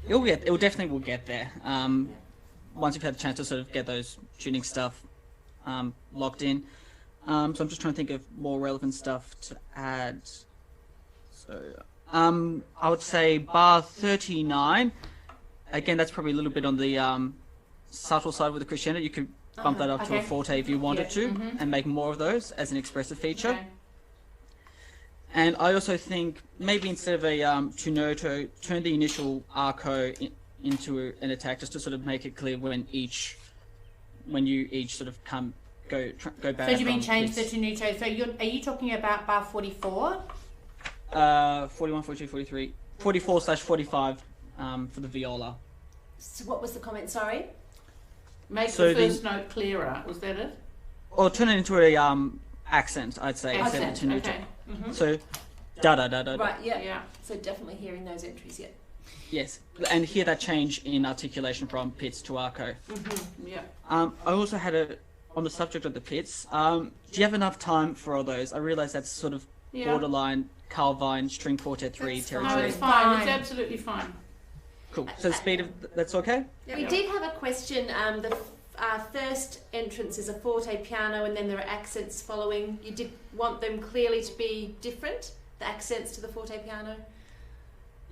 [SPEAKER 7] It'll definitely will get there. Once you've had the chance to sort of get those tuning stuff locked in. So I'm just trying to think of more relevant stuff to add. So I would say bar 39. Again, that's probably a little bit on the subtle side with the crescendo. You could bump that up to a
[SPEAKER 2] Okay.
[SPEAKER 7] forte if you wanted to,
[SPEAKER 2] Mhm.
[SPEAKER 7] and make more of those as an expressive feature.
[SPEAKER 6] Okay.
[SPEAKER 7] And I also think maybe instead of a tunoto, turn the initial arco into an attack, just to sort of make it clear when you each sort of go back.
[SPEAKER 2] So do you mean
[SPEAKER 7] on
[SPEAKER 2] change the
[SPEAKER 7] this.
[SPEAKER 2] tenuto? So are you talking about bar 44?
[SPEAKER 7] 41, 42, 43, 44/45 for the viola.
[SPEAKER 6] So what was the comment? Sorry.
[SPEAKER 3] Make
[SPEAKER 7] So
[SPEAKER 3] the
[SPEAKER 7] the-
[SPEAKER 3] first note clearer. Was that it?
[SPEAKER 7] Or turn it into a accent, I'd say, instead of
[SPEAKER 3] Accent.
[SPEAKER 7] tenuto.
[SPEAKER 3] Okay. Mm-hmm.
[SPEAKER 7] So da da da da.
[SPEAKER 6] Right. Yeah.
[SPEAKER 3] Yeah.
[SPEAKER 6] So definitely hearing those entries. Yeah.
[SPEAKER 7] Yes, and hear that change in articulation from pits to arco.
[SPEAKER 3] Mm-hmm. Yeah.
[SPEAKER 7] I also had on the subject of the pits. Do you have enough time for all those? I realise that's sort of
[SPEAKER 3] Yeah.
[SPEAKER 7] borderline Calvine string quartet 3
[SPEAKER 6] That's
[SPEAKER 3] No,
[SPEAKER 7] territory.
[SPEAKER 3] it's fine. It's
[SPEAKER 2] Fine.
[SPEAKER 3] absolutely fine.
[SPEAKER 7] Cool. So the speed of that's okay.
[SPEAKER 6] We
[SPEAKER 3] Yeah.
[SPEAKER 6] did have a question. The first entrance is a forte piano, and then there are accents following. You did want them clearly to be different, the accents to the forte piano.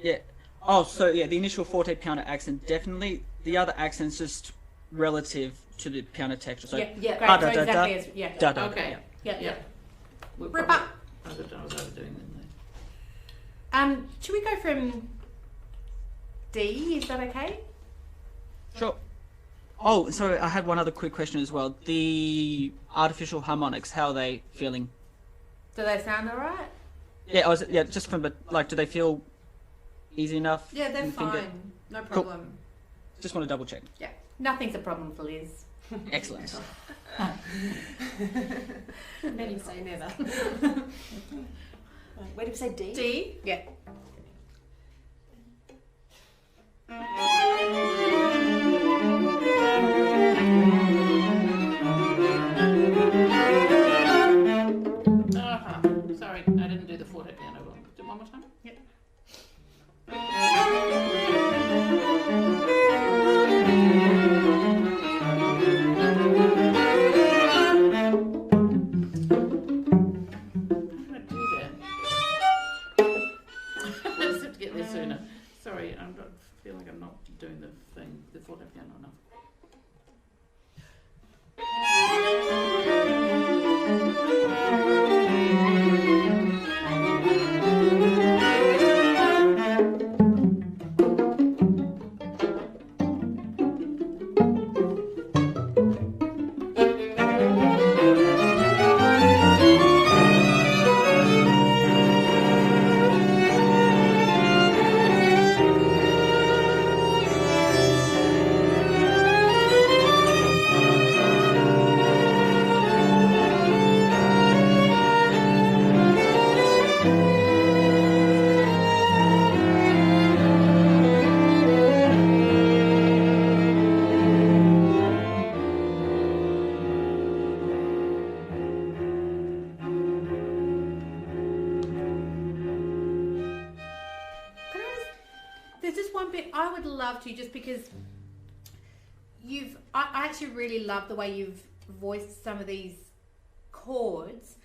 [SPEAKER 7] Yeah. Oh, so yeah, the initial forte piano accent definitely. The other accents just relative to the piano texture. So
[SPEAKER 6] Yeah.
[SPEAKER 2] Great.
[SPEAKER 7] Da,
[SPEAKER 2] So
[SPEAKER 7] da, da,
[SPEAKER 2] exactly
[SPEAKER 7] da.
[SPEAKER 2] as yeah.
[SPEAKER 7] da da.
[SPEAKER 3] Okay.
[SPEAKER 7] Yeah.
[SPEAKER 2] Yeah.
[SPEAKER 3] We're
[SPEAKER 6] Rip
[SPEAKER 3] probably-
[SPEAKER 6] up.
[SPEAKER 3] I was overdoing them there.
[SPEAKER 2] Should we go from D? Is that okay?
[SPEAKER 7] Sure. Oh, sorry, I had one other quick question as well. The artificial harmonics, how are they feeling?
[SPEAKER 2] Do they sound alright?
[SPEAKER 7] Yeah, just from do they feel easy enough?
[SPEAKER 5] Yeah, they're
[SPEAKER 7] in finger?
[SPEAKER 5] fine. No problem.
[SPEAKER 7] Just want to double check.
[SPEAKER 2] Nothing's a problem for Liz.
[SPEAKER 7] Excellent.
[SPEAKER 6] Never say never. Where did we say D?
[SPEAKER 5] D.
[SPEAKER 2] Yeah.
[SPEAKER 3] Sorry, I didn't do the forte piano one. Do it one more time.
[SPEAKER 2] Yep.
[SPEAKER 3] How can I do that? I just have to get there sooner. Sorry, I'm not feeling like I'm not doing the thing, the forte piano enough.
[SPEAKER 2] There's just one bit I would love to, just because I actually really love the way you've voiced some of these chords,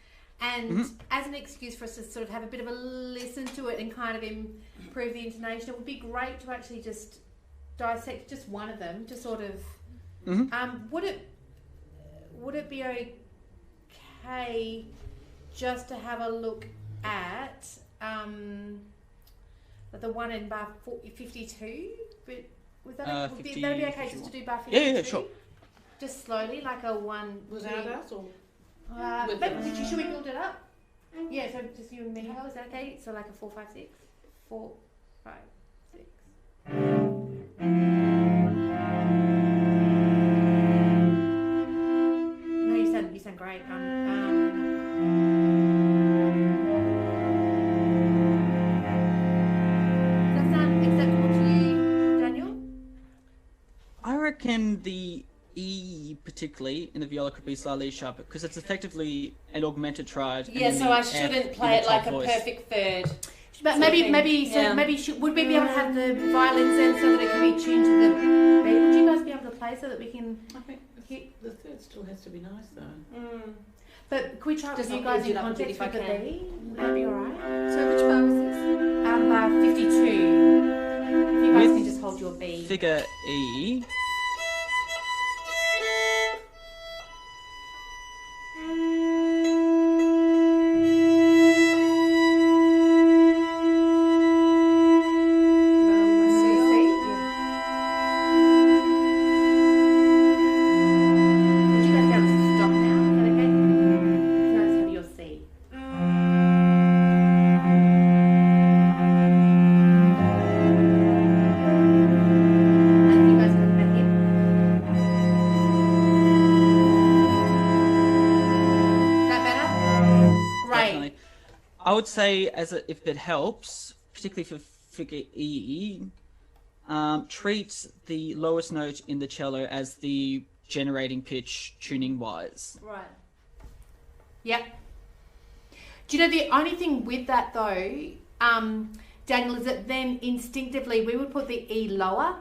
[SPEAKER 2] and as an excuse for us to sort of have a bit of a listen to it and kind of improve the intonation, it would be great to actually just dissect just one of them, to sort of. Would it be okay just to have a look at the one in bar 52? But was that would be, that'd be okay just to do bar 52?
[SPEAKER 7] Yeah, sure.
[SPEAKER 2] Just slowly, like a one.
[SPEAKER 3] Without
[SPEAKER 2] two,
[SPEAKER 3] us or?
[SPEAKER 2] but should we build it up? Yeah, so just you and me. Is that okay? So like a 4, 5, 6, 4, 5,
[SPEAKER 7] reckon the E, particularly in the viola, could be slightly sharper because it's effectively an augmented triad.
[SPEAKER 6] Yeah,
[SPEAKER 7] and
[SPEAKER 6] so
[SPEAKER 7] the
[SPEAKER 6] I
[SPEAKER 7] F
[SPEAKER 6] shouldn't
[SPEAKER 7] in
[SPEAKER 6] play
[SPEAKER 7] the
[SPEAKER 6] it like
[SPEAKER 7] top
[SPEAKER 6] a
[SPEAKER 7] voice.
[SPEAKER 6] perfect third.
[SPEAKER 2] But
[SPEAKER 6] sort of thing. Yeah.
[SPEAKER 2] would we be able to have the violins then so that it can be tuned to the beat? Would you guys be able to play so that we can?
[SPEAKER 3] I think the third still has to be nice though.
[SPEAKER 2] But could we try it
[SPEAKER 6] Just
[SPEAKER 2] with you
[SPEAKER 6] not
[SPEAKER 2] guys
[SPEAKER 6] use
[SPEAKER 2] in
[SPEAKER 6] it up a bit
[SPEAKER 2] context
[SPEAKER 6] if I
[SPEAKER 2] with the
[SPEAKER 6] can.
[SPEAKER 2] B? That'd be alright.
[SPEAKER 5] So which bar was this?
[SPEAKER 2] Bar 52. If you guys
[SPEAKER 7] With
[SPEAKER 2] can just hold your B.
[SPEAKER 7] Figure E. I would say, if it helps, particularly for figure E, treat the lowest note in the cello as the generating pitch tuning wise.
[SPEAKER 6] Right.
[SPEAKER 2] Yep. Do you know the only thing with that though, Daniel, is that then instinctively we would put the E lower.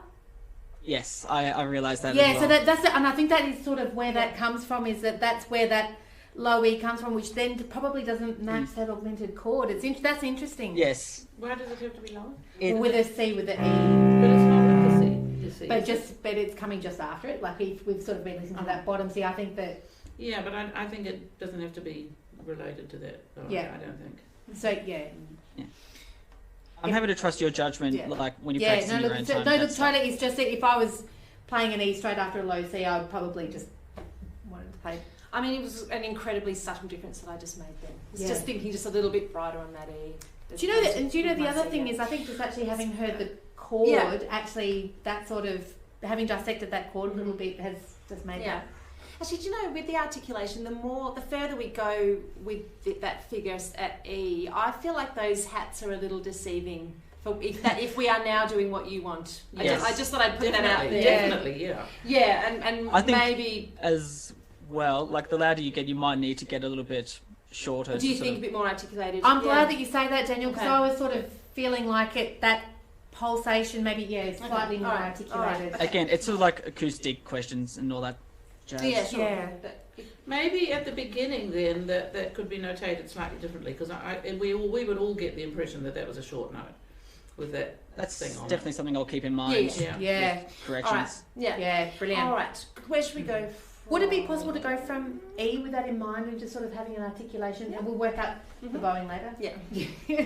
[SPEAKER 7] Yes, I realised that.
[SPEAKER 2] Yeah,
[SPEAKER 7] as well.
[SPEAKER 2] so that's it, and I think that is sort of where that comes from. Is that's where that low E comes from, which then probably doesn't match that augmented chord. That's interesting.
[SPEAKER 7] Yes.
[SPEAKER 3] Why does it have to be lower?
[SPEAKER 2] Well, with a C with the E.
[SPEAKER 3] But it's not with the C. You see,
[SPEAKER 2] But it's coming just after it. Like we've sort of been listening to that bottom C. I think that.
[SPEAKER 3] Yeah, but I think it doesn't have to be related to that. Though.
[SPEAKER 2] Yeah.
[SPEAKER 3] I don't think.
[SPEAKER 2] So yeah.
[SPEAKER 7] I'm happy to trust your judgment, like when you're practicing your own time.
[SPEAKER 2] No, totally. It's just that if I was playing an E straight after a low C, I would probably just wanted to play.
[SPEAKER 6] I mean, it was an incredibly subtle difference that I just made then. It's
[SPEAKER 2] Yeah.
[SPEAKER 6] just thinking just a little bit brighter on that E.
[SPEAKER 2] Do you know that? And do you know the other thing is, I think just actually having heard the chord, actually that sort of having dissected that chord a little bit has just made that.
[SPEAKER 6] Actually, do you know, with the articulation, the further we go with that figure at E, I feel like those hats are a little deceiving. If we are now doing what you want,
[SPEAKER 7] Yes.
[SPEAKER 6] I just thought I'd put that out there.
[SPEAKER 3] Definitely, yeah.
[SPEAKER 6] Yeah, and
[SPEAKER 7] I think
[SPEAKER 6] maybe
[SPEAKER 7] as well, like the louder you get, you might need to get a little bit shorter.
[SPEAKER 6] do you think a bit more articulated?
[SPEAKER 2] I'm glad that you say that, Daniel, because
[SPEAKER 6] Okay.
[SPEAKER 2] I was sort of feeling like that pulsation maybe slightly more
[SPEAKER 6] Alright,
[SPEAKER 2] articulated.
[SPEAKER 6] alright.
[SPEAKER 7] Again, it's sort of like acoustic questions and all that jazz.
[SPEAKER 6] Yeah, sure.
[SPEAKER 2] Yeah.
[SPEAKER 3] Maybe at the beginning then that could be notated slightly differently because we would all get the impression that was a short note with that
[SPEAKER 7] That's
[SPEAKER 3] thing on
[SPEAKER 7] definitely something I'll keep in mind.
[SPEAKER 3] Yeah.
[SPEAKER 2] Yeah.
[SPEAKER 7] Corrections.
[SPEAKER 6] All right. Yeah.
[SPEAKER 2] Yeah, brilliant.
[SPEAKER 6] All right. Where should we go?
[SPEAKER 2] Would it be possible to go from E with that in mind and just sort of having an articulation, and we'll work out the bowing later?
[SPEAKER 6] Yeah.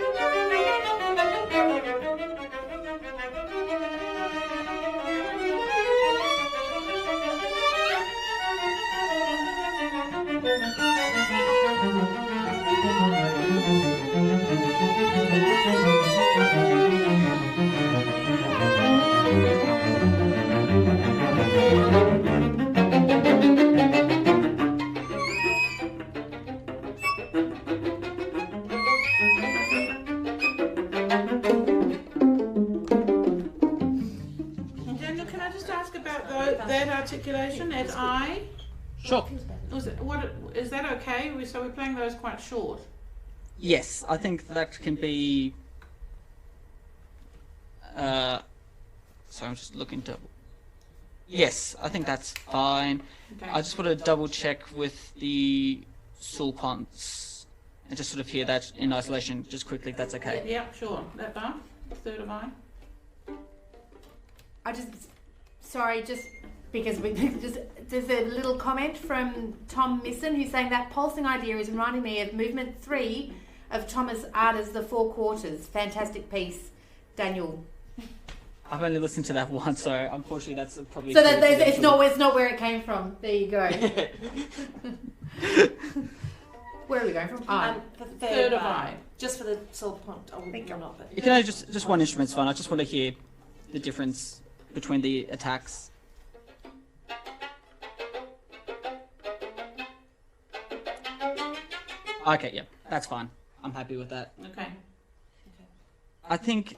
[SPEAKER 3] that articulation at I?
[SPEAKER 7] Sure.
[SPEAKER 3] Is that okay? So we're playing those quite short.
[SPEAKER 7] Yes, I think that can be. Sorry, I'm just looking to. Yes, I think that's fine.
[SPEAKER 3] Okay.
[SPEAKER 7] I just want to double check with the sulcons and just sort of hear that in isolation, just quickly, if that's okay.
[SPEAKER 3] Yeah, sure. That bar, third of I.
[SPEAKER 2] Just because there's a little comment from Tom Misson who's saying that pulsing idea is reminding me of movement 3 of Thomas Arter's The Four Quarters. Fantastic piece, Daniel.
[SPEAKER 7] I've only listened to that once, so unfortunately that's probably.
[SPEAKER 2] So it's not where it came from. There you go. Where are we going from?
[SPEAKER 6] The
[SPEAKER 3] Third of I.
[SPEAKER 6] Just for the sulcon. Not, but
[SPEAKER 7] You can only just one instrument's fine. I just want to hear the difference between the attacks. Okay, yeah, that's fine. I'm happy with that.
[SPEAKER 3] Okay.
[SPEAKER 7] I think,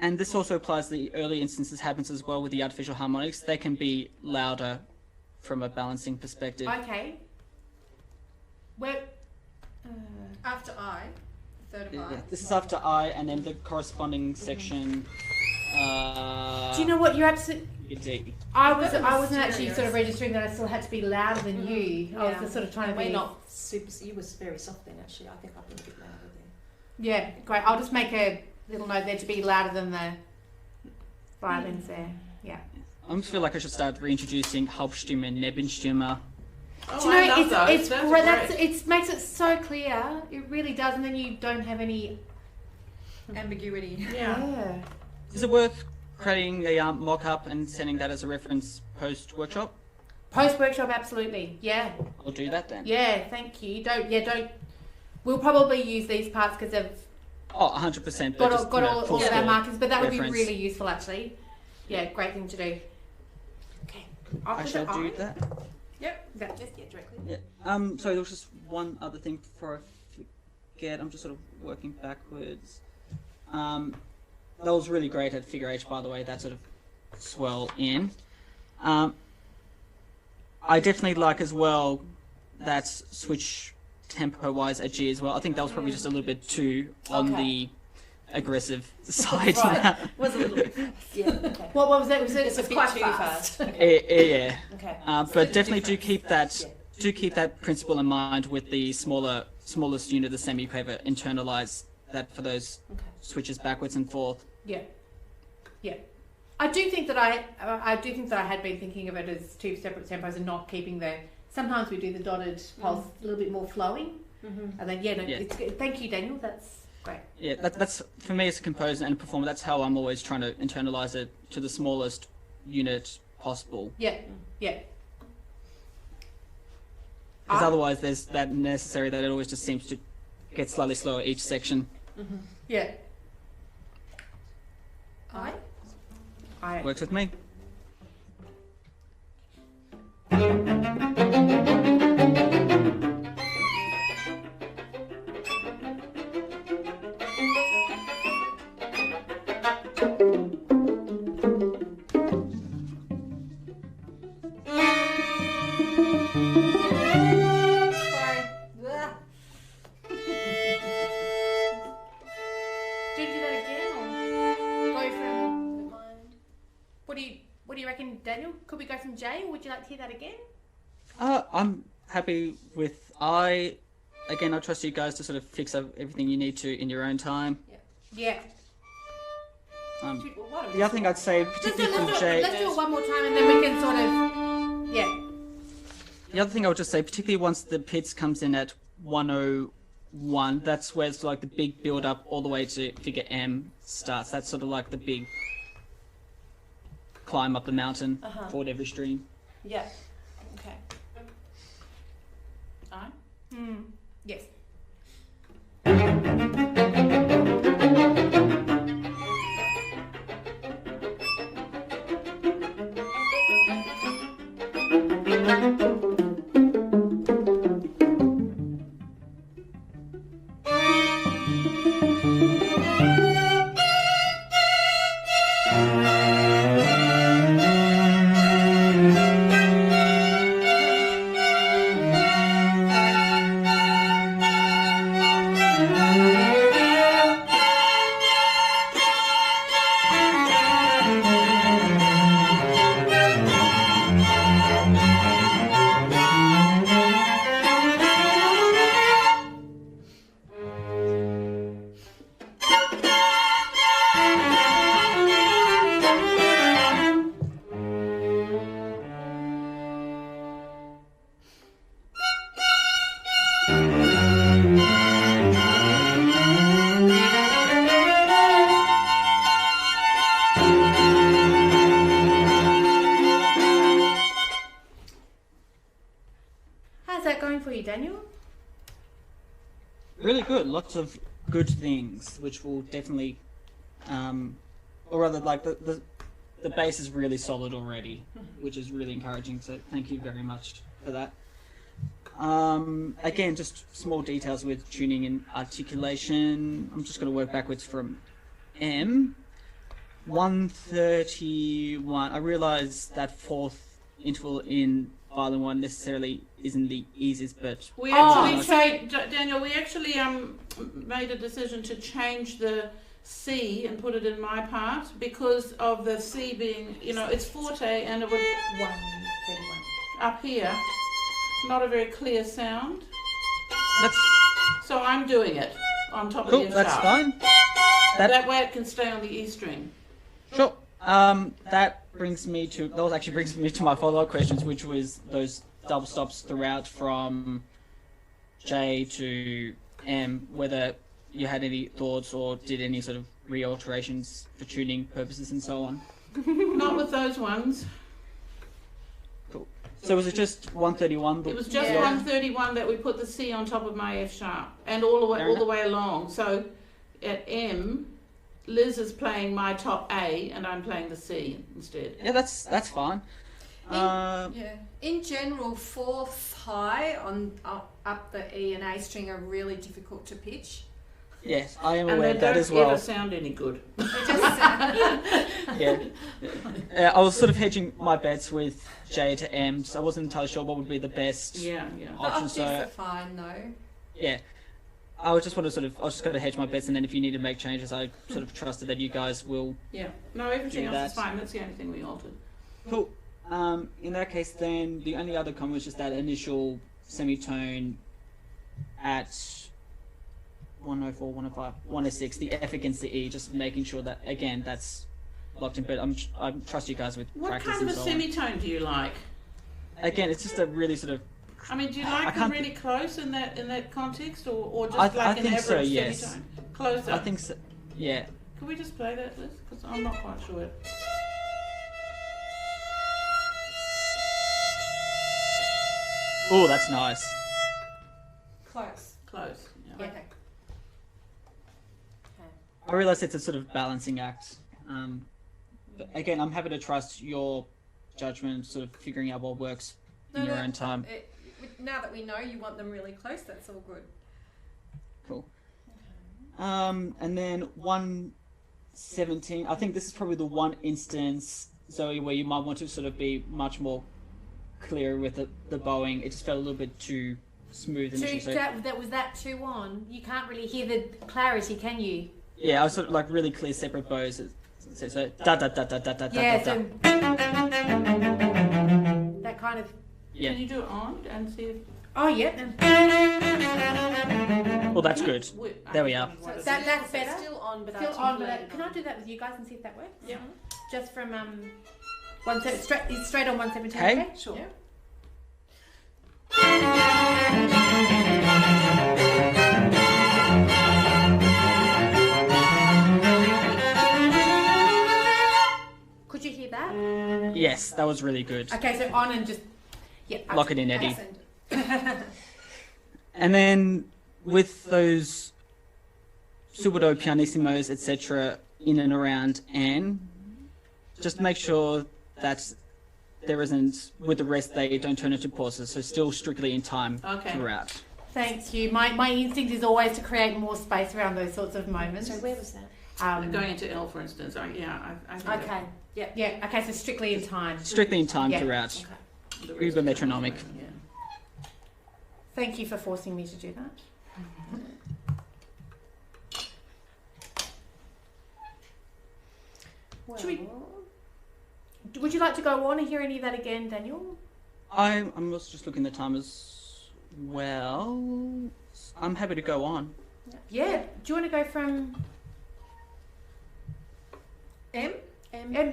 [SPEAKER 7] and this also applies to the early instances, happens as well with the artificial harmonics. They can be louder from a balancing perspective.
[SPEAKER 2] Okay. Where?
[SPEAKER 5] After I, third of I.
[SPEAKER 7] Yeah, this is after I, and then the corresponding section.
[SPEAKER 2] Do you know what? You're absolutely.
[SPEAKER 7] D.
[SPEAKER 2] I wasn't actually sort of registering that I still had to be louder than you. I was just sort of trying to be.
[SPEAKER 6] we're not super. You was very soft then, actually. I think I've been a bit louder then.
[SPEAKER 2] Yeah, great. I'll just make a little note there to be louder than the violins there. Yeah.
[SPEAKER 7] I almost feel like I should start reintroducing Hauptstimme and Nebenstimme.
[SPEAKER 3] Oh,
[SPEAKER 2] Do you know,
[SPEAKER 3] I love those.
[SPEAKER 2] it's
[SPEAKER 3] Those
[SPEAKER 2] great.
[SPEAKER 3] are great.
[SPEAKER 2] It makes it so clear. It really does, and then you don't have any
[SPEAKER 5] Ambiguity.
[SPEAKER 3] Yeah.
[SPEAKER 7] Is it worth creating a mock-up and sending that as a reference post-workshop?
[SPEAKER 2] Post workshop, absolutely. Yeah.
[SPEAKER 7] I'll do that then.
[SPEAKER 2] Yeah. Thank you. Don't. We'll probably use these parts because they've
[SPEAKER 7] Oh, 100%.
[SPEAKER 2] got
[SPEAKER 7] just,
[SPEAKER 2] all
[SPEAKER 7] full
[SPEAKER 2] of our
[SPEAKER 7] score
[SPEAKER 2] markers, but that would be
[SPEAKER 7] reference.
[SPEAKER 2] really useful, actually. Yeah, great thing to do. Okay.
[SPEAKER 7] I shall do that.
[SPEAKER 2] Yep. That.
[SPEAKER 6] Just get directly.
[SPEAKER 7] Yeah. Sorry, there was just one other thing before I forget. I'm just sort of working backwards. That was really great at figure H, by the way. That sort of swell in. I definitely like as well that switch tempo-wise at G as well. I think that was probably just a little bit too on the aggressive side.
[SPEAKER 6] Right. Was a little bit. Yeah. Okay.
[SPEAKER 2] What was that? Was it?
[SPEAKER 6] It's a bit
[SPEAKER 2] quite
[SPEAKER 6] too
[SPEAKER 2] fast.
[SPEAKER 6] fast. Okay.
[SPEAKER 7] Yeah.
[SPEAKER 6] Okay.
[SPEAKER 7] But definitely do keep that principle in mind with the smallest unit, the semi-quaver. Internalize that for those switches backwards and forth.
[SPEAKER 2] Yeah. Yeah. I do think that I had been thinking of it as two separate tempos and not keeping the. Sometimes we do the dotted pulse a little bit more flowing, and then it's good. Thank you, Daniel. That's great.
[SPEAKER 7] Yeah, that's for me as a composer and a performer. That's how I'm always trying to internalize it to the smallest unit possible.
[SPEAKER 2] Yeah. Yeah.
[SPEAKER 7] Because otherwise, there's that necessary that it always just seems to get slightly slower each section.
[SPEAKER 2] Yeah. I.
[SPEAKER 7] Works with me.
[SPEAKER 2] What do you reckon, Daniel? Could we go from J, or would you like to hear that again?
[SPEAKER 7] I'm happy with I. Again, I trust you guys to sort of fix up everything you need to in your own time.
[SPEAKER 2] Yeah.
[SPEAKER 7] The other thing I'd say, particularly from J.
[SPEAKER 2] Let's do it one more time, and then we can sort of. Yeah.
[SPEAKER 7] The other thing I would just say, particularly once the pits comes in at 101, that's where it's like the big build up all the way to figure M starts. That's sort of like the big climb up the mountain for every stream.
[SPEAKER 6] Yeah. Okay.
[SPEAKER 3] I?
[SPEAKER 2] Yes. you, Daniel?
[SPEAKER 7] Really good. Lots of good things, which will definitely, or rather, like the base is really solid already, which is really encouraging. So thank you very much for that. Again, just small details with tuning and articulation. I'm just going to work backwards from M. 131. I realise that fourth interval in violin one necessarily isn't the easiest, but
[SPEAKER 3] We actually, Daniel, we actually made a decision to change the C and put it in my part because of the C being, it's forte and it would
[SPEAKER 2] 131.
[SPEAKER 3] up here, not a very clear sound.
[SPEAKER 7] that's
[SPEAKER 3] So I'm doing it on top
[SPEAKER 7] cool.
[SPEAKER 3] of the F
[SPEAKER 7] That's
[SPEAKER 3] sharp.
[SPEAKER 7] fine.
[SPEAKER 3] That way it can stay on the E string.
[SPEAKER 7] Sure. That brings me to my follow-up questions, which was those double stops throughout from J to M. Whether you had any thoughts or did any sort of re-alterations for tuning purposes and so on.
[SPEAKER 3] Not with those ones.
[SPEAKER 7] Cool. So was it just 131?
[SPEAKER 3] It was just
[SPEAKER 5] Yeah.
[SPEAKER 3] 131 that we put the C on top of my F sharp and all the way along. So at M, Liz is playing my top A and I'm playing the C instead.
[SPEAKER 7] Yeah, that's fine.
[SPEAKER 5] In general, fourth high on up the E and A string are really difficult to pitch.
[SPEAKER 7] Yes, I am
[SPEAKER 3] And
[SPEAKER 7] aware
[SPEAKER 3] they
[SPEAKER 7] of that
[SPEAKER 3] don't
[SPEAKER 7] as well.
[SPEAKER 3] ever sound any good.
[SPEAKER 5] They just sound,
[SPEAKER 7] Yeah. I was sort of hedging my bets with J to M, so I wasn't entirely sure what would be the best
[SPEAKER 3] Yeah.
[SPEAKER 5] the
[SPEAKER 7] option.
[SPEAKER 5] octaves
[SPEAKER 7] So
[SPEAKER 5] are fine though.
[SPEAKER 7] yeah, I was just going to hedge my bets, and then if you need to make changes, I sort of trusted that you guys will.
[SPEAKER 3] Yeah. No, everything
[SPEAKER 7] Do
[SPEAKER 3] else is
[SPEAKER 7] that.
[SPEAKER 3] fine. That's the only thing we altered.
[SPEAKER 7] Cool. In that case, then the only other comment was just that initial semitone at 104, 105, 106, the F against the E, just making sure that again that's locked in. But I trust you guys with
[SPEAKER 3] What
[SPEAKER 7] practice
[SPEAKER 3] kind of a
[SPEAKER 7] and so on.
[SPEAKER 3] semitone do you like?
[SPEAKER 7] Again, it's just a really sort of.
[SPEAKER 3] I mean, do you
[SPEAKER 7] I
[SPEAKER 3] like them
[SPEAKER 7] can't-
[SPEAKER 3] really close in that context, or just
[SPEAKER 7] I
[SPEAKER 3] like an
[SPEAKER 7] think
[SPEAKER 3] average
[SPEAKER 7] so, yes.
[SPEAKER 3] semitone? Closer.
[SPEAKER 7] I think so. Yeah.
[SPEAKER 3] Can we just play that, Liz? Because I'm not quite sure.
[SPEAKER 7] Oh, that's nice.
[SPEAKER 5] Close.
[SPEAKER 3] Close. Yeah.
[SPEAKER 5] Yeah. Okay.
[SPEAKER 7] I realise it's a sort of balancing act. But again, I'm happy to trust your judgment, sort of figuring out what works in your own time.
[SPEAKER 5] Now that we know you want them really close, that's all good.
[SPEAKER 7] Cool. And then 117. I think this is probably the one instance, Zoe, where you might want to sort of be much more clear with the bowing. It just felt a little bit too smooth initially. So,
[SPEAKER 2] That was that too on. You can't really hear the clarity, can you?
[SPEAKER 7] yeah, I was sort of like really clear separate bows. So da da da da da da
[SPEAKER 2] Yeah,
[SPEAKER 7] da.
[SPEAKER 2] so that kind of.
[SPEAKER 7] Yeah.
[SPEAKER 3] Can you do it on and see if...
[SPEAKER 2] Oh, yeah.
[SPEAKER 7] Well, that's good. There we are.
[SPEAKER 5] So it's
[SPEAKER 2] That's
[SPEAKER 5] still,
[SPEAKER 2] better.
[SPEAKER 5] Still on, but
[SPEAKER 2] Still on, but
[SPEAKER 5] articulated
[SPEAKER 2] can I do that with you guys and see if that works?
[SPEAKER 3] Yeah.
[SPEAKER 2] Just from straight on 117.
[SPEAKER 7] Okay.
[SPEAKER 2] Okay, sure.
[SPEAKER 5] Yeah.
[SPEAKER 2] Could you hear that?
[SPEAKER 7] Yes, that was really good.
[SPEAKER 2] Okay, so on and just
[SPEAKER 7] Lock it in, Eddie.
[SPEAKER 5] Accent.
[SPEAKER 7] And then with those subito pianissimos, etc., in and around N, just make sure that there isn't, with the rest, they don't turn into pauses, so still strictly in time
[SPEAKER 3] Okay.
[SPEAKER 7] throughout.
[SPEAKER 2] Thank you. My instinct is always to create more space around those sorts of moments.
[SPEAKER 6] So where was that?
[SPEAKER 3] Going into L, for instance. I think that-
[SPEAKER 2] Okay. Yeah. Okay. So strictly in time.
[SPEAKER 7] Strictly in time
[SPEAKER 2] Yeah.
[SPEAKER 7] throughout.
[SPEAKER 2] Okay.
[SPEAKER 3] the rest
[SPEAKER 7] Uber
[SPEAKER 3] of the
[SPEAKER 7] metronomic.
[SPEAKER 3] time, yeah.
[SPEAKER 2] Thank you for forcing me to do that. Should we- Would you like to go on and hear any of that again, Daniel?
[SPEAKER 7] I'm also just looking at the time as well. I'm happy to go on.
[SPEAKER 2] Yeah. Do you want to go from?
[SPEAKER 5] M?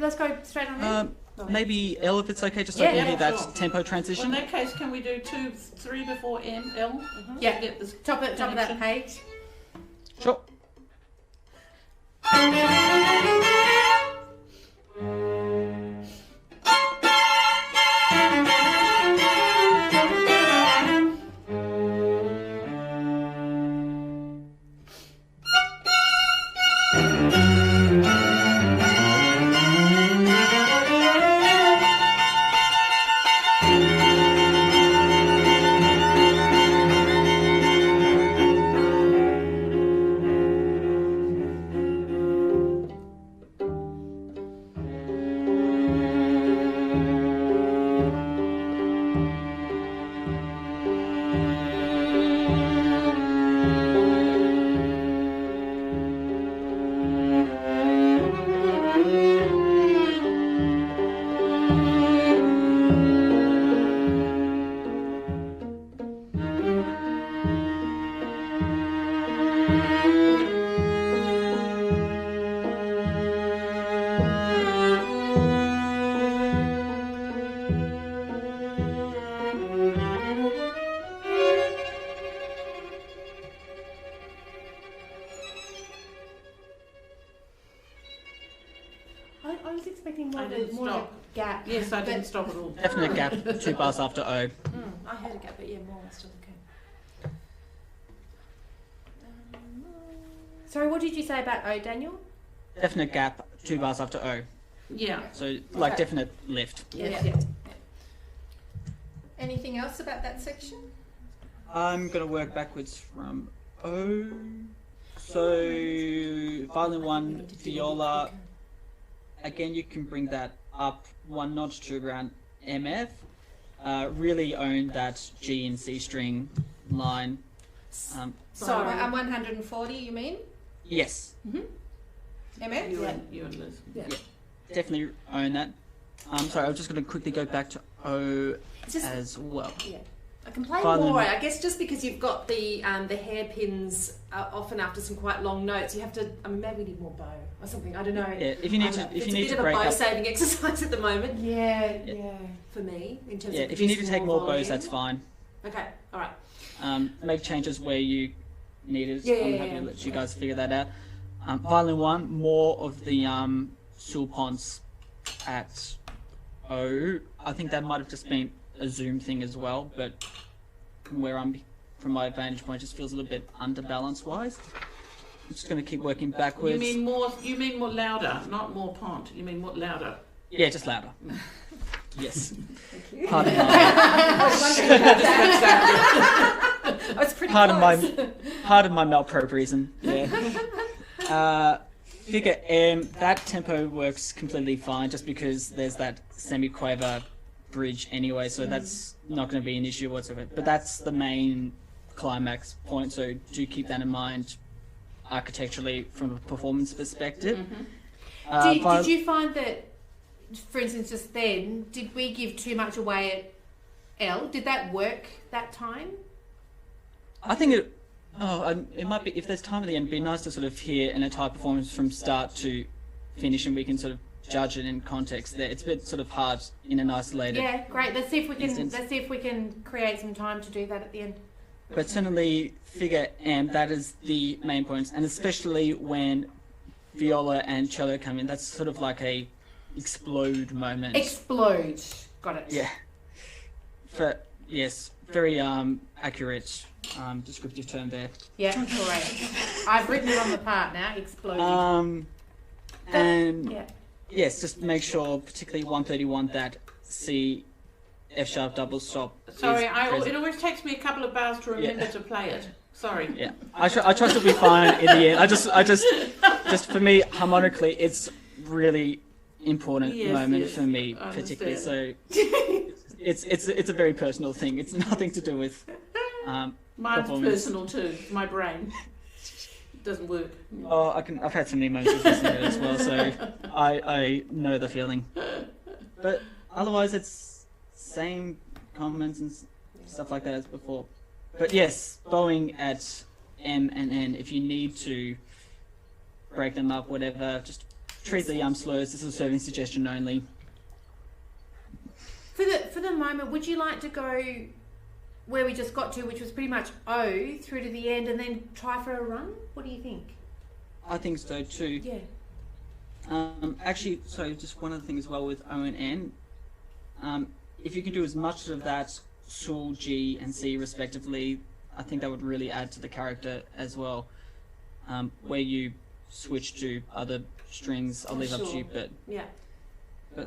[SPEAKER 2] Let's go straight on. In.
[SPEAKER 7] Maybe L if it's okay, just so
[SPEAKER 2] Yeah,
[SPEAKER 7] I can
[SPEAKER 3] yeah,
[SPEAKER 7] hear that
[SPEAKER 3] sure.
[SPEAKER 7] tempo
[SPEAKER 3] Well, in
[SPEAKER 7] transition.
[SPEAKER 3] that case, can we do 2, 3 before M, L?
[SPEAKER 2] Yeah.
[SPEAKER 3] To get this
[SPEAKER 2] Top of that
[SPEAKER 3] connection?
[SPEAKER 2] page.
[SPEAKER 7] Sure.
[SPEAKER 2] I was expecting
[SPEAKER 3] I didn't
[SPEAKER 2] more of a
[SPEAKER 3] stop.
[SPEAKER 2] gap.
[SPEAKER 3] Yes, I didn't
[SPEAKER 2] but-
[SPEAKER 3] stop at all.
[SPEAKER 7] Definite gap, 2 bars after O.
[SPEAKER 6] I heard a gap, but yeah, more. Still okay.
[SPEAKER 2] Sorry, what did you say about O, Daniel?
[SPEAKER 7] Definite gap, 2 bars after O.
[SPEAKER 3] Yeah.
[SPEAKER 7] So, like,
[SPEAKER 2] Okay.
[SPEAKER 7] definite lift.
[SPEAKER 2] Yeah.
[SPEAKER 5] Anything else about that section?
[SPEAKER 7] I'm going to work backwards from O. So, violin 1, viola. Again, you can bring that up 1 notch to around MF. Really own that G and C string line.
[SPEAKER 5] Sorry, I'm 140, you mean?
[SPEAKER 7] Yes,
[SPEAKER 5] MF?
[SPEAKER 3] You and Liz.
[SPEAKER 7] definitely own that. Sorry, I'm just going to quickly go back to O
[SPEAKER 6] It's just,
[SPEAKER 7] as well.
[SPEAKER 6] I can play
[SPEAKER 7] Violin.
[SPEAKER 6] more. I guess just because you've got the hairpins often after some quite long notes, you have to. I mean, maybe we need more bow or something. I don't know.
[SPEAKER 7] Yeah, if you need to,
[SPEAKER 6] it's
[SPEAKER 7] if you
[SPEAKER 6] a
[SPEAKER 7] need
[SPEAKER 6] bit
[SPEAKER 7] to
[SPEAKER 6] of a
[SPEAKER 7] break
[SPEAKER 6] bow
[SPEAKER 7] up,
[SPEAKER 6] saving exercise at the moment
[SPEAKER 2] Yeah.
[SPEAKER 6] for me in terms
[SPEAKER 7] yeah,
[SPEAKER 6] of.
[SPEAKER 7] if you need to
[SPEAKER 6] producing
[SPEAKER 7] take more
[SPEAKER 6] volume.
[SPEAKER 7] bows, that's fine.
[SPEAKER 6] Okay. All right.
[SPEAKER 7] Make changes where you need it.
[SPEAKER 6] Yeah,
[SPEAKER 7] I'm
[SPEAKER 6] yeah,
[SPEAKER 7] happy
[SPEAKER 6] yeah.
[SPEAKER 7] to let you guys figure that out. Violin 1, more of the sulpons at O. I think that might have just been a zoom thing as well, but from my vantage point, it just feels a little bit underbalanced wise. I'm just going to keep working backwards.
[SPEAKER 3] You mean more louder, not more pont. You mean more louder.
[SPEAKER 7] Yeah, just louder. Yes.
[SPEAKER 5] Thank you.
[SPEAKER 7] Pardon
[SPEAKER 5] I was pretty
[SPEAKER 7] Pardon
[SPEAKER 5] close.
[SPEAKER 7] Pardon my malpropriism. Yeah. Figure M, that tempo works completely fine just because there's that semi-quaver bridge anyway, so that's not going to be an issue whatsoever. But that's the main climax point, so do keep that in mind architecturally from a performance perspective.
[SPEAKER 2] Did you find that, for instance, just then, did we give too much away at L? Did that work that time?
[SPEAKER 7] I think it might be, if there's time at the end, it'd be nice to sort of hear an entire performance from start to finish, and we can sort of judge it in context there. It's a bit sort of hard in an isolated.
[SPEAKER 2] Yeah, great. Let's see if we can
[SPEAKER 7] instance.
[SPEAKER 2] create some time to do that at the end.
[SPEAKER 7] But certainly figure M, that is the main points, and especially when viola and cello come in, that's sort of like a explode moment.
[SPEAKER 2] Explode. Got it.
[SPEAKER 7] Yeah. Yes, very accurate descriptive term there.
[SPEAKER 2] Yeah, great. I've written it on the part now. Explode.
[SPEAKER 7] And
[SPEAKER 2] yeah.
[SPEAKER 7] yes, just make sure, particularly 131, that C F sharp double stop.
[SPEAKER 3] Sorry,
[SPEAKER 7] is present.
[SPEAKER 3] it always takes me a couple of bars to remember to play it. Sorry.
[SPEAKER 7] Yeah, I trust it'll be fine in the end. I just for me harmonically, it's really important moment for me
[SPEAKER 3] I
[SPEAKER 7] particularly.
[SPEAKER 3] understand.
[SPEAKER 7] So it's a very personal thing. It's nothing to do with
[SPEAKER 3] Mine's
[SPEAKER 7] performance.
[SPEAKER 3] personal too. My brain doesn't work.
[SPEAKER 7] Oh, I've had so many moments with listening to it as well, so I know the feeling. But otherwise, it's same comments and stuff like that as before. But yes, bowing at M and N, if you need to break them up, whatever, just treat the slurs as a serving suggestion only.
[SPEAKER 2] For the moment, would you like to go where we just got to, which was pretty much O, through to the end, and then try for a run? What do you think?
[SPEAKER 7] I think so too.
[SPEAKER 2] Yeah.
[SPEAKER 7] Actually, sorry, just one other thing as well with O and N. If you can do as much of that Sul, G, and C respectively, I think that would really add to the character as well. Where you switch to other strings, I'll leave up to you, but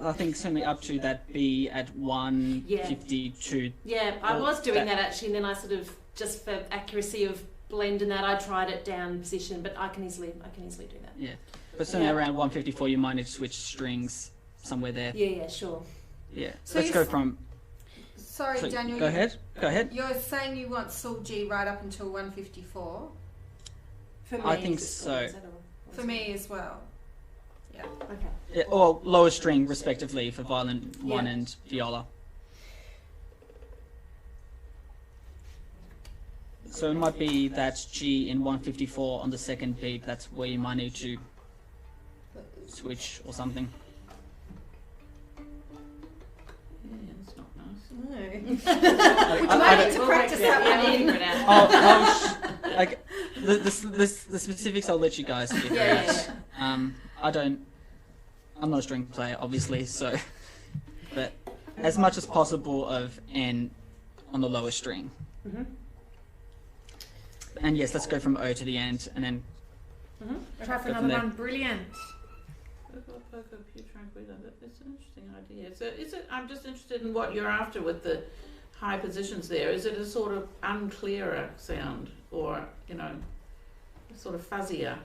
[SPEAKER 7] I think certainly up to that B at 152.
[SPEAKER 6] Yeah, I
[SPEAKER 7] Well,
[SPEAKER 6] was doing
[SPEAKER 7] that-
[SPEAKER 6] that actually, and then I sort of, just for accuracy of blend and that, I tried it down position, but I can easily do that.
[SPEAKER 7] Yeah, but certainly
[SPEAKER 6] Yeah.
[SPEAKER 7] around 154, you might need to switch strings somewhere there.
[SPEAKER 6] Yeah, sure.
[SPEAKER 7] Yeah,
[SPEAKER 5] So
[SPEAKER 7] let's
[SPEAKER 5] you
[SPEAKER 7] go
[SPEAKER 5] s-
[SPEAKER 7] from.
[SPEAKER 5] Sorry,
[SPEAKER 7] So,
[SPEAKER 5] Daniel.
[SPEAKER 7] Go ahead.
[SPEAKER 5] You're saying you want Sul G right up until 154?
[SPEAKER 6] For me,
[SPEAKER 7] I think
[SPEAKER 6] is it-
[SPEAKER 7] so.
[SPEAKER 6] is that all?
[SPEAKER 5] For me as well. Yeah.
[SPEAKER 6] Okay.
[SPEAKER 7] Yeah, or lower string respectively for violin 1
[SPEAKER 6] Yeah.
[SPEAKER 7] and viola. So it might be that G in 154 on the second beat. That's where you might need to switch or something.
[SPEAKER 3] Yeah, that's not nice.
[SPEAKER 5] No.
[SPEAKER 7] I
[SPEAKER 5] might need
[SPEAKER 7] don't-
[SPEAKER 5] to practice that
[SPEAKER 6] Yeah,
[SPEAKER 5] one.
[SPEAKER 6] figure it out.
[SPEAKER 7] like the specifics, I'll let you guys figure
[SPEAKER 6] Yeah,
[SPEAKER 7] out.
[SPEAKER 6] yeah,
[SPEAKER 7] I I'm not a string player, obviously, so, but as much as possible of N on the lower string.
[SPEAKER 2] Mm-hmm.
[SPEAKER 7] And yes, let's go from O to the end, and then
[SPEAKER 2] Try for
[SPEAKER 7] Go
[SPEAKER 2] another
[SPEAKER 7] from
[SPEAKER 2] one. Brilliant.
[SPEAKER 3] Poco, più tranquillo. It's an interesting idea. So is it? I'm just interested in what you're after with the high positions there. Is it a sort of unclearer sound, or sort of fuzzier?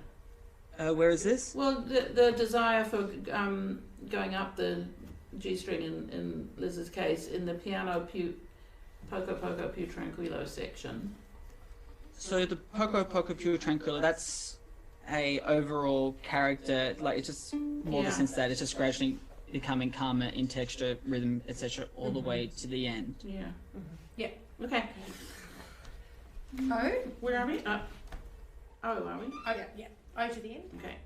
[SPEAKER 7] where is this?
[SPEAKER 3] Well, the desire for going up the G string in Liz's case in the piano poco più tranquillo section.
[SPEAKER 7] So the Poco più tranquillo, that's a overall character, like it's just more the sense that it's just gradually becoming calmer in texture, rhythm, etc., all the way to the end.
[SPEAKER 3] Yeah.
[SPEAKER 2] Yeah.
[SPEAKER 3] Okay.
[SPEAKER 5] O?
[SPEAKER 3] Where are we? Oh, are we?
[SPEAKER 2] Oh, yeah. O to the end.
[SPEAKER 3] Okay.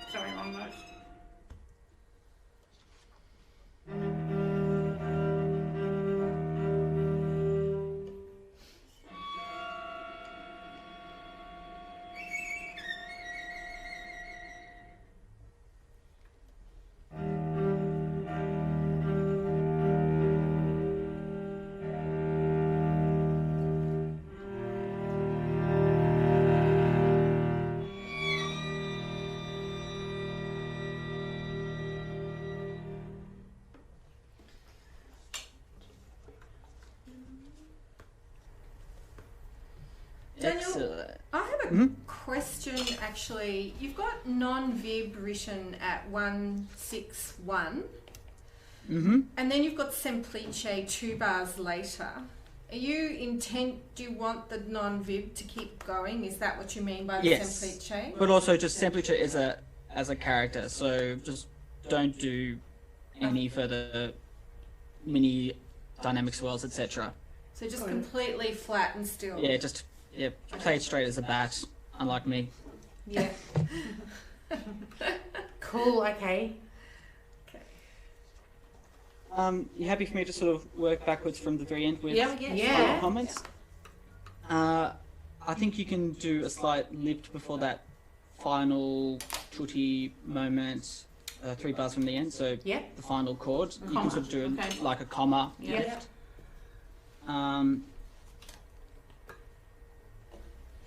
[SPEAKER 3] Sorry, wrong note.
[SPEAKER 5] Daniel,
[SPEAKER 7] Excellent.
[SPEAKER 5] I have a question actually. You've got non-vib written at 161,
[SPEAKER 7] Mm-hmm.
[SPEAKER 5] and then you've got semplice 2 bars later. Do you want the non-vib to keep going? Is that what you mean by the
[SPEAKER 7] Yes.
[SPEAKER 5] semplice?
[SPEAKER 7] But also just semplice is as a character, so just don't do any further mini dynamic swirls, etc.
[SPEAKER 5] So just completely flat and still.
[SPEAKER 7] Yeah, just play it straight as a bat, unlike me.
[SPEAKER 5] Yeah.
[SPEAKER 2] Cool. Okay.
[SPEAKER 7] You happy for me to sort of work backwards from the very end with
[SPEAKER 3] Yeah.
[SPEAKER 7] final
[SPEAKER 2] Yeah.
[SPEAKER 7] comments? I think you can do a slight lift before that final tutti moment, 3 bars from the end, so
[SPEAKER 2] Yeah.
[SPEAKER 7] the final chord. You
[SPEAKER 3] comma,
[SPEAKER 7] can sort of do it
[SPEAKER 3] okay.
[SPEAKER 7] like a comma
[SPEAKER 3] Yeah.
[SPEAKER 7] lift.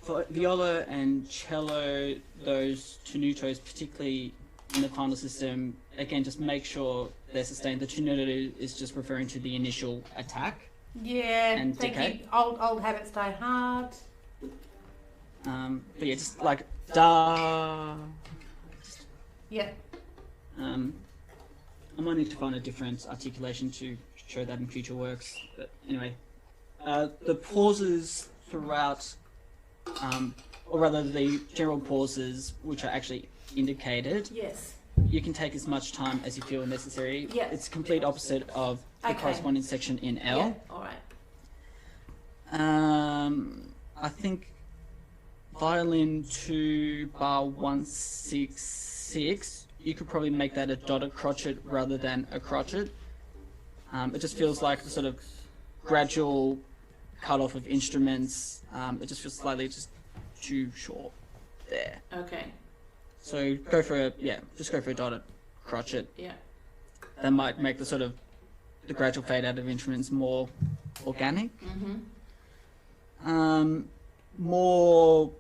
[SPEAKER 7] For viola and cello, those tenutos, particularly in the final system, again, just make sure they're sustained. The tenuto is just referring to the initial attack.
[SPEAKER 2] Yeah.
[SPEAKER 7] And
[SPEAKER 2] Thank
[SPEAKER 7] decay.
[SPEAKER 2] you. Old habits die hard.
[SPEAKER 7] But yeah, just like da.
[SPEAKER 2] Yeah.
[SPEAKER 7] I might need to find a different articulation to show that in future works. But anyway, the pauses throughout, or rather the general pauses, which are actually indicated,
[SPEAKER 2] Yes.
[SPEAKER 7] you can take as much time as you feel necessary.
[SPEAKER 2] Yeah.
[SPEAKER 7] It's complete opposite of the
[SPEAKER 2] Okay.
[SPEAKER 7] corresponding section in L.
[SPEAKER 2] Yeah. All right.
[SPEAKER 7] I think violin 2 bar 166, you could probably make that a dotted crotchet rather than a crotchet. It just feels like the sort of gradual cut off of instruments. It just feels slightly just too short there.
[SPEAKER 3] Okay.
[SPEAKER 7] So go for a dotted crotchet.
[SPEAKER 3] Yeah.
[SPEAKER 7] That might make the sort of the gradual fade out of instruments more organic.
[SPEAKER 3] Mhm.
[SPEAKER 7] More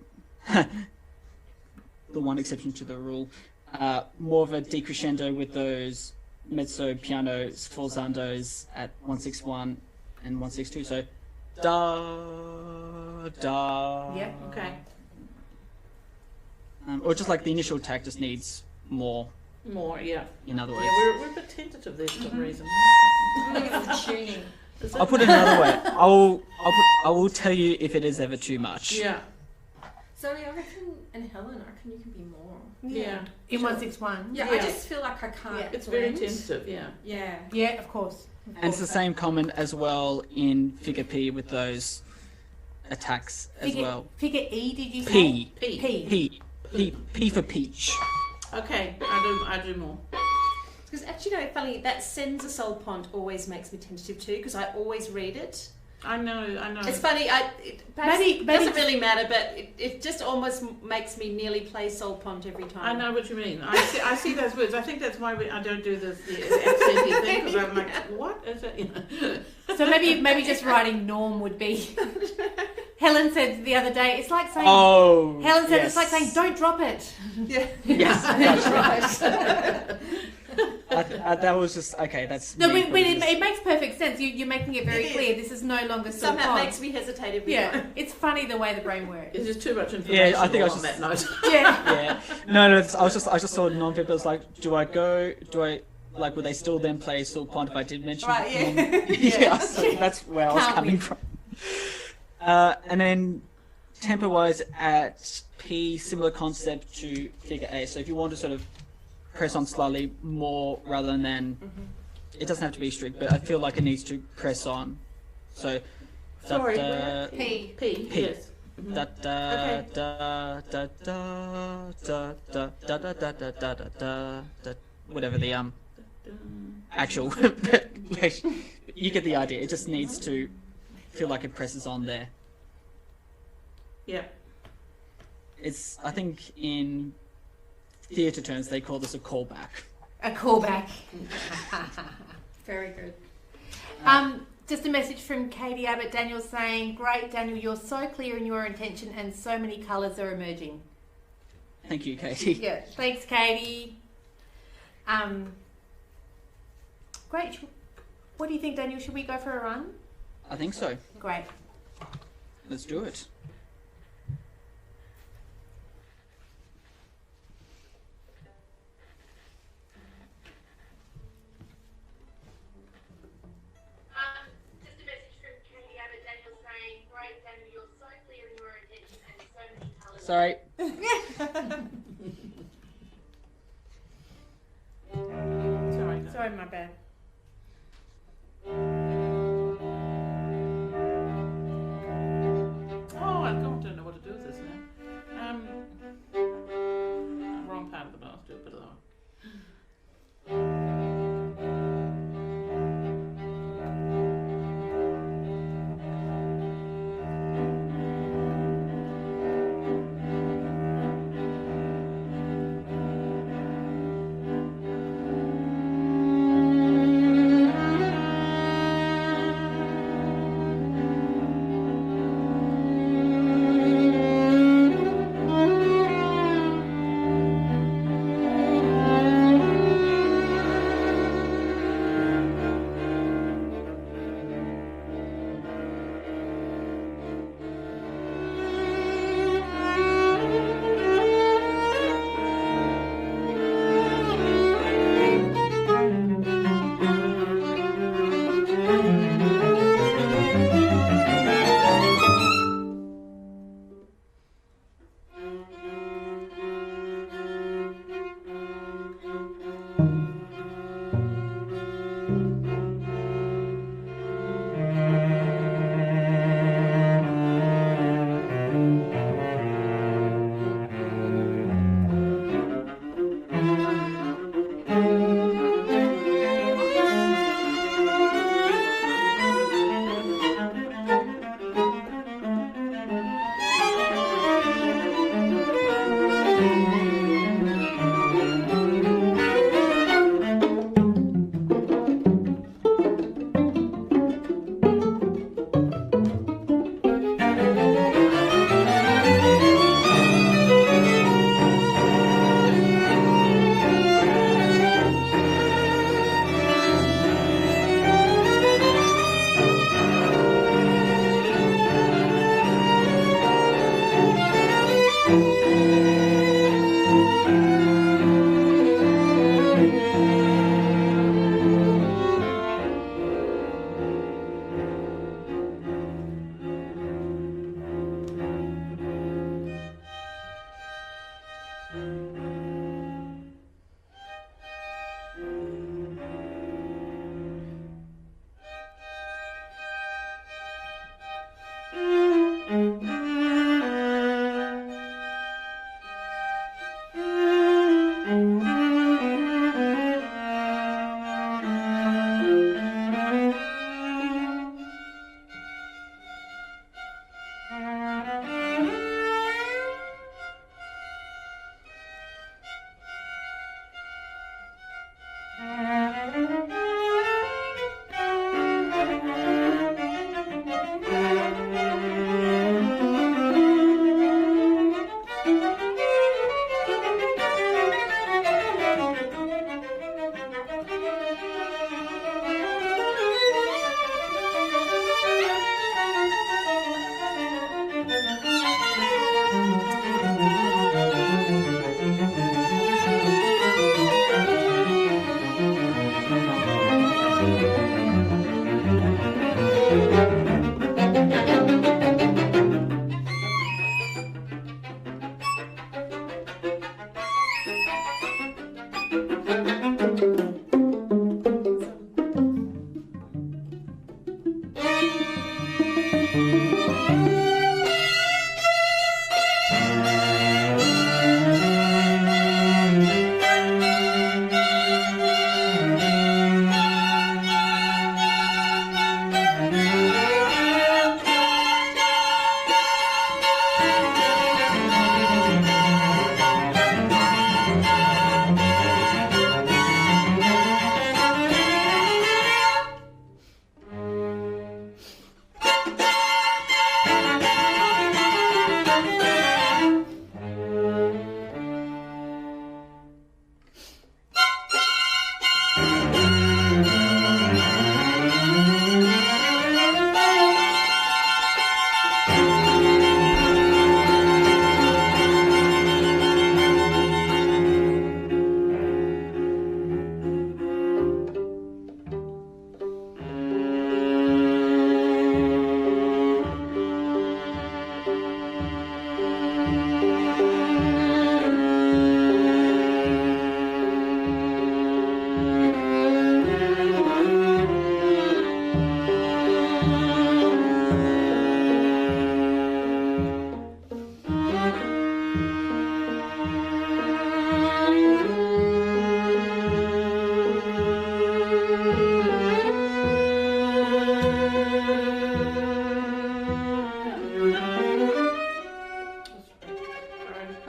[SPEAKER 7] the one exception to the rule, more of a decrescendo with those mezzo piano sforzandos at 161 and 162. So da.
[SPEAKER 2] Yeah.
[SPEAKER 3] Okay.
[SPEAKER 7] Or just like the initial attack just needs more.
[SPEAKER 3] More, yeah.
[SPEAKER 7] In other words,
[SPEAKER 3] Yeah, we're a bit tentative there for some reason.
[SPEAKER 5] Tuning.
[SPEAKER 3] Is
[SPEAKER 7] I'll
[SPEAKER 3] it?
[SPEAKER 7] put it another way. I will tell you if it is ever too much.
[SPEAKER 3] Yeah,
[SPEAKER 5] Zoe, I reckon, and Helen, I reckon you can be more.
[SPEAKER 3] yeah.
[SPEAKER 2] In 161.
[SPEAKER 5] Yeah,
[SPEAKER 3] Yeah.
[SPEAKER 5] I just feel like I can't.
[SPEAKER 2] Yeah.
[SPEAKER 3] It's very
[SPEAKER 5] blend.
[SPEAKER 3] tentative, yeah.
[SPEAKER 5] Yeah.
[SPEAKER 2] Yeah, of course.
[SPEAKER 7] And it's the same comment as well in figure P with those attacks as well.
[SPEAKER 2] Figure E, did you say?
[SPEAKER 7] P.
[SPEAKER 2] P.
[SPEAKER 7] P for peach.
[SPEAKER 3] Okay, I do more.
[SPEAKER 6] Because actually, no, funny, that sends a sol pont always makes me tentative too, because I always read it.
[SPEAKER 3] I know.
[SPEAKER 6] It's funny,
[SPEAKER 2] Maybe-
[SPEAKER 6] doesn't really matter, but it just almost makes me nearly play sol pont every time.
[SPEAKER 3] I know what you mean. I see those words. I think that's why I don't do the accenty thing, because I'm like, what is it? You know.
[SPEAKER 2] So maybe just writing norm would be. Helen said the other day, it's like saying.
[SPEAKER 7] Oh.
[SPEAKER 2] Helen said
[SPEAKER 7] yes.
[SPEAKER 2] it's like saying, don't drop it.
[SPEAKER 6] Yeah.
[SPEAKER 7] Yes, that's right. That was just okay. That's
[SPEAKER 2] No,
[SPEAKER 7] me
[SPEAKER 2] but it
[SPEAKER 7] putting this-
[SPEAKER 2] makes perfect sense. You're making it very
[SPEAKER 6] It is.
[SPEAKER 2] clear. This is no longer so
[SPEAKER 6] Somehow it makes me hesitate every
[SPEAKER 2] Yeah,
[SPEAKER 6] time.
[SPEAKER 2] it's funny the way the brain works.
[SPEAKER 3] It's just too much information.
[SPEAKER 7] I think I
[SPEAKER 3] all
[SPEAKER 7] was
[SPEAKER 3] on that note.
[SPEAKER 2] Yeah.
[SPEAKER 7] Yeah. No. I just saw non-people. It's like, do I like? Would they still then play sol pont if I did mention?
[SPEAKER 6] Right, yeah.
[SPEAKER 7] Yeah. So that's where I was
[SPEAKER 2] Can't
[SPEAKER 7] coming
[SPEAKER 2] we?
[SPEAKER 7] from. And then tempo-wise at P, similar concept to figure A. So if you want to sort of press on slightly more rather than, it doesn't have to be strict, but I feel like it needs to press on. So,
[SPEAKER 3] Sorry,
[SPEAKER 7] da,
[SPEAKER 2] P.
[SPEAKER 3] P.
[SPEAKER 7] P.
[SPEAKER 3] Yes. Mhm.
[SPEAKER 7] da, da,
[SPEAKER 3] Okay.
[SPEAKER 7] da, da, da, da, da, da, da, da, da, da, da, da, whatever the actual, you get the idea. It just needs to feel like it presses on there.
[SPEAKER 3] Yeah.
[SPEAKER 7] It's, I think in theatre terms they call this a callback.
[SPEAKER 2] A callback.
[SPEAKER 5] Very good.
[SPEAKER 2] Just a message from Katie Abbott Daniel saying, great Daniel, you're so clear in your intention and so many colours are emerging.
[SPEAKER 7] Thank you, Katie.
[SPEAKER 2] Yeah, thanks Katie. Great. What do you think, Daniel? Should we go for a run?
[SPEAKER 7] I think so.
[SPEAKER 2] Great.
[SPEAKER 7] Let's do it.
[SPEAKER 2] Just a message from Katie Abbott Daniel saying, great Daniel, you're so clear in your intention and so many colours.
[SPEAKER 7] Sorry.
[SPEAKER 3] Sorry.
[SPEAKER 2] Sorry, my bad.
[SPEAKER 3] Oh, I don't know what to do with this now. Wrong part of the bar. Do a bit of that.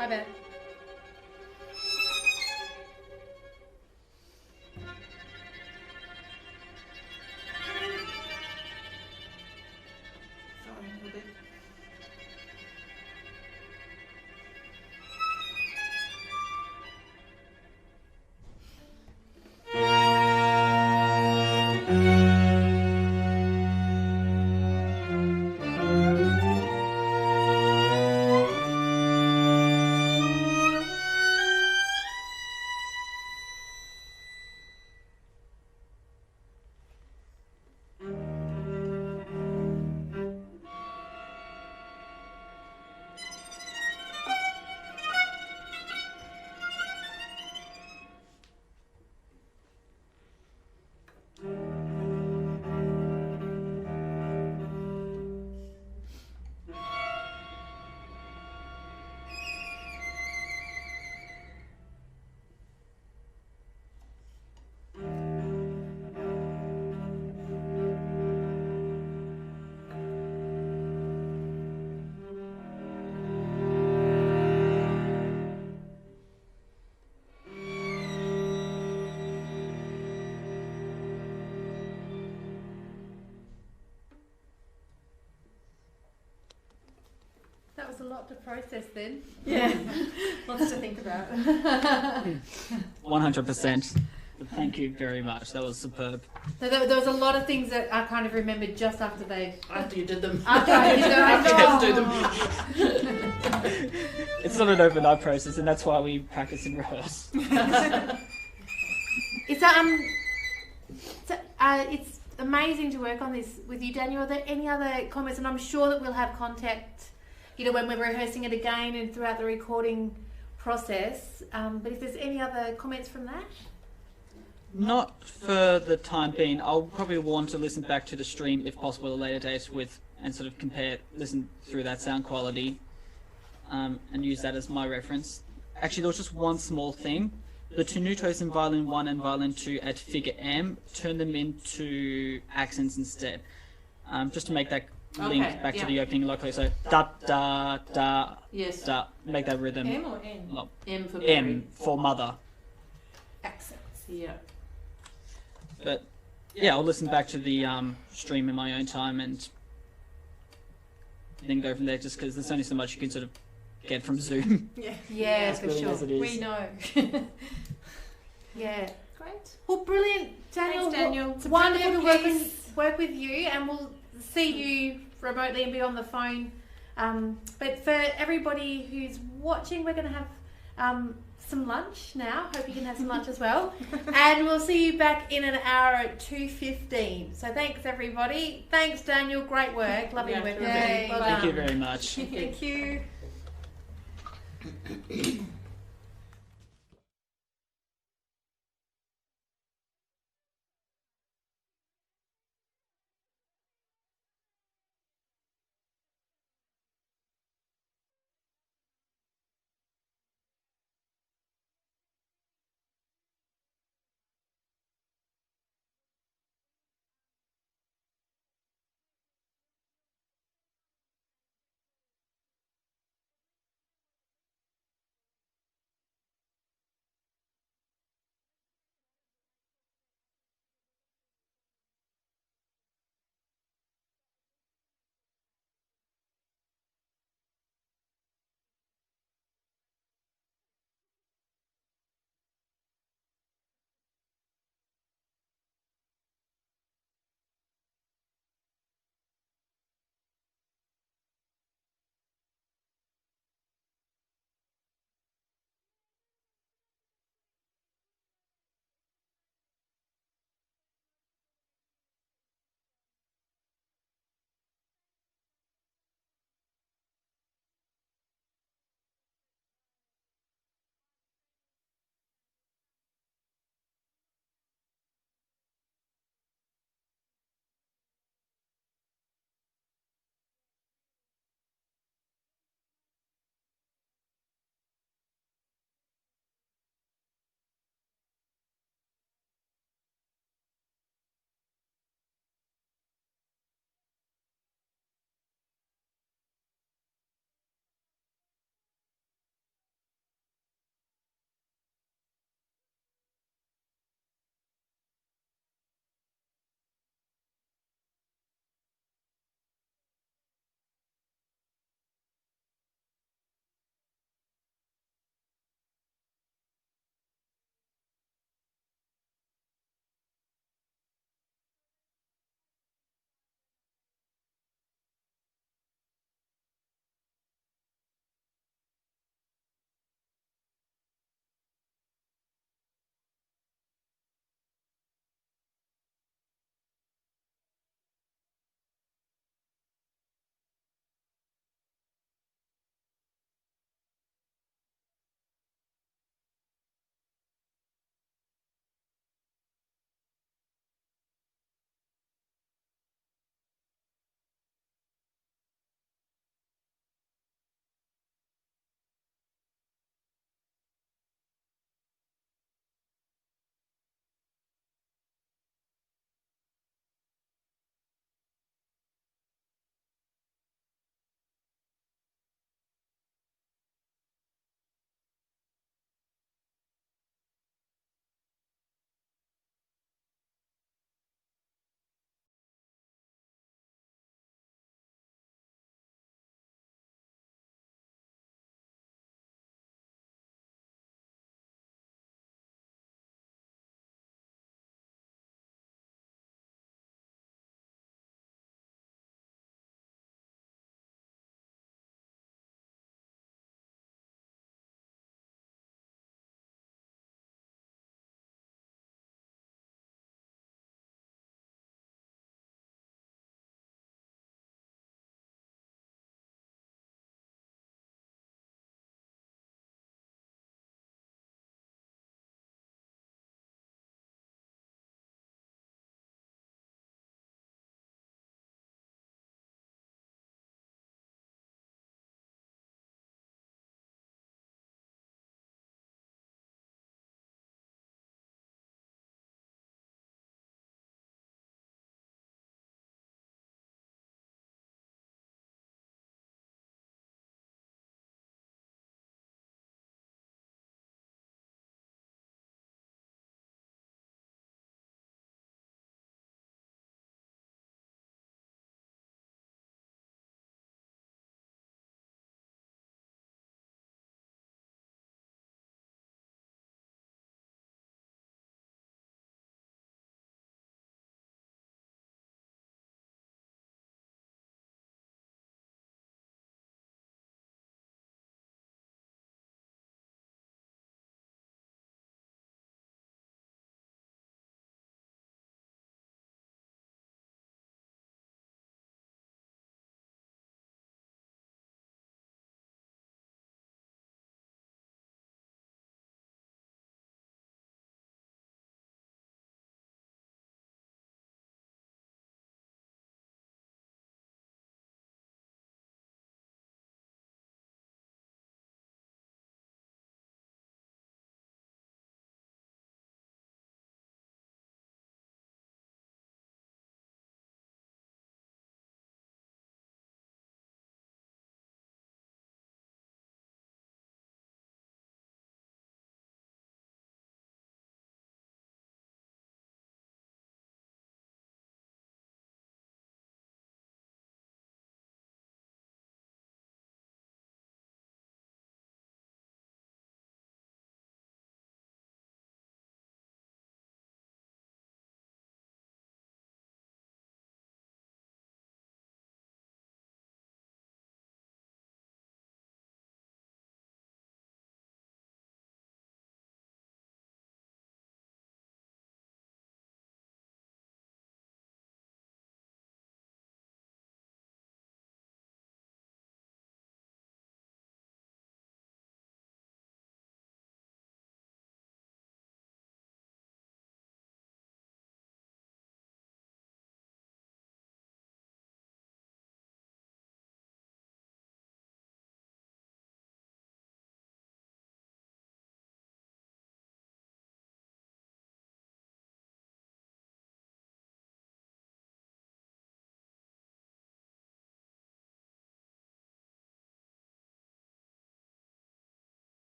[SPEAKER 2] Bye, Beth.
[SPEAKER 3] Sorry, Rebecca.
[SPEAKER 2] That was a lot to process then.
[SPEAKER 5] Yeah, lots to think about.
[SPEAKER 7] 100%. Thank you very much. That was superb.
[SPEAKER 2] There was a lot of things that I kind of remembered just after
[SPEAKER 3] After you did them.
[SPEAKER 2] After I did them,
[SPEAKER 3] After you had to do them.
[SPEAKER 7] It's not an overnight process, and that's why we practice and rehearse.
[SPEAKER 2] It's amazing to work on this with you, Daniel. Are there any other comments? And I'm sure that we'll have contact, when we're rehearsing it again and throughout the recording process. But if there's any other comments from that?
[SPEAKER 7] Not for the time being. I'll probably want to listen back to the stream if possible at a later date and sort of listen through that sound quality, and use that as my reference. Actually, there was just one small thing. The tenutos in violin 1 and violin 2 at figure M, turn them into accents instead. Just to make that link back to the opening locally. So da da da
[SPEAKER 3] Yes.
[SPEAKER 7] da. Make that rhythm.
[SPEAKER 5] M or N?
[SPEAKER 7] No,
[SPEAKER 3] M for Mary.
[SPEAKER 7] M for mother.
[SPEAKER 5] Accents.
[SPEAKER 3] Yeah.
[SPEAKER 7] But yeah, I'll listen back to the stream in my own time and then go from there. Just because there's only so much you can sort of get from Zoom.
[SPEAKER 5] Yeah.
[SPEAKER 2] Yeah,
[SPEAKER 7] as
[SPEAKER 2] for
[SPEAKER 7] brilliant
[SPEAKER 2] sure.
[SPEAKER 7] as it is.
[SPEAKER 5] We know.
[SPEAKER 2] Yeah.
[SPEAKER 5] Great.
[SPEAKER 2] Well, brilliant, Daniel.
[SPEAKER 5] Thanks, Daniel. It's a
[SPEAKER 2] Wonderful to
[SPEAKER 5] brilliant
[SPEAKER 2] work with you, and we'll see you remotely and be on the phone. But for everybody who's watching, we're going to have some lunch now. Hope you can have some lunch as well. And we'll see you back in an hour at 2:15. So thanks, everybody. Thanks, Daniel. Great work. Lovely
[SPEAKER 3] Yeah,
[SPEAKER 2] work with
[SPEAKER 5] terrific.
[SPEAKER 2] you. Well
[SPEAKER 7] Thank
[SPEAKER 2] done.
[SPEAKER 7] you very much.
[SPEAKER 5] Thank you.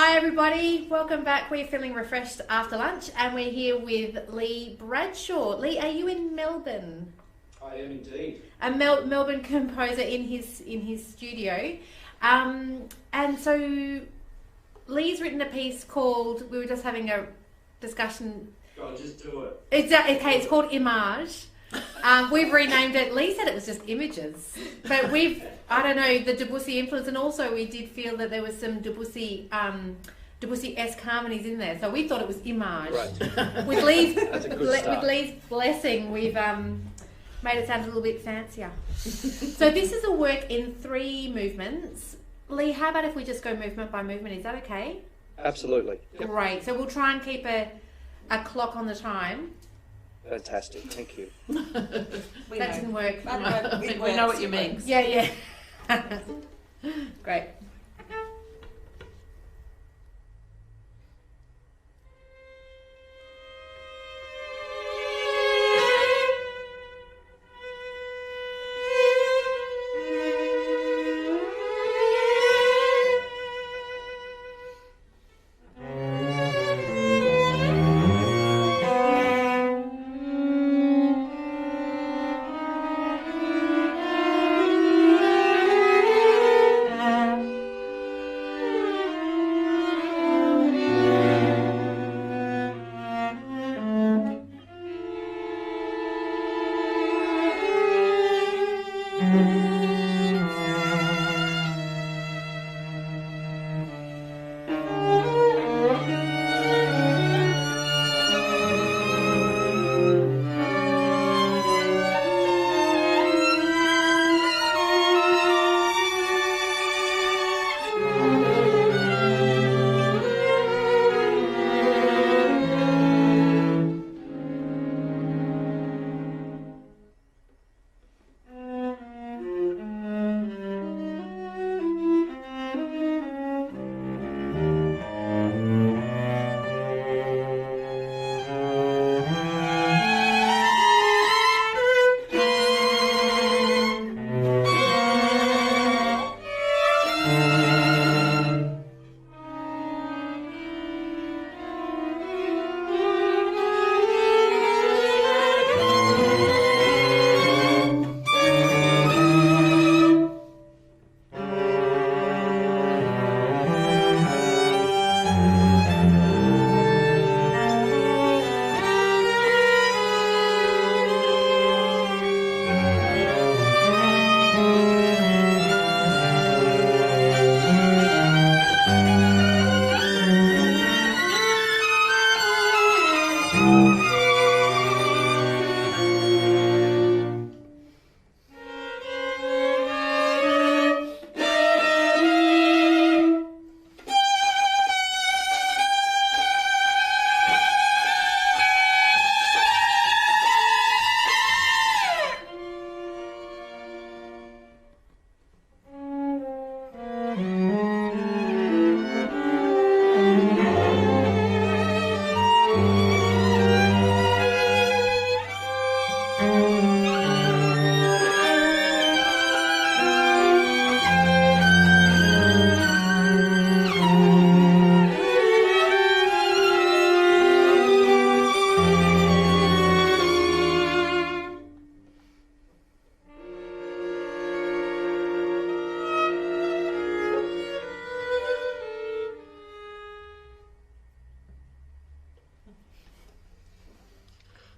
[SPEAKER 2] Hi everybody, welcome back. We're feeling refreshed after lunch and we're here with Lee Bradshaw. Lee, are you in Melbourne?
[SPEAKER 8] I am indeed.
[SPEAKER 2] A Melbourne composer in his studio. And so Lee's written a piece called, we were just having a discussion.
[SPEAKER 8] Go on, just do it.
[SPEAKER 2] It's called Image. We've renamed it. Lee said it was just images, but I don't know, the Debussy influence, and also we did feel that there was some Debussy-esque harmonies in there, so we thought it was Image.
[SPEAKER 8] Right.
[SPEAKER 2] With Lee's
[SPEAKER 8] start.
[SPEAKER 2] blessing, we've made it sound a little bit fancier. So this is a work in 3 movements. Lee, how about if we just go movement by movement? Is that okay?
[SPEAKER 8] Absolutely. Yep.
[SPEAKER 2] Great. So we'll try and keep a clock on the time.
[SPEAKER 8] Fantastic. Thank you.
[SPEAKER 2] That didn't work.
[SPEAKER 3] We know what you mean.
[SPEAKER 2] Yeah. Great.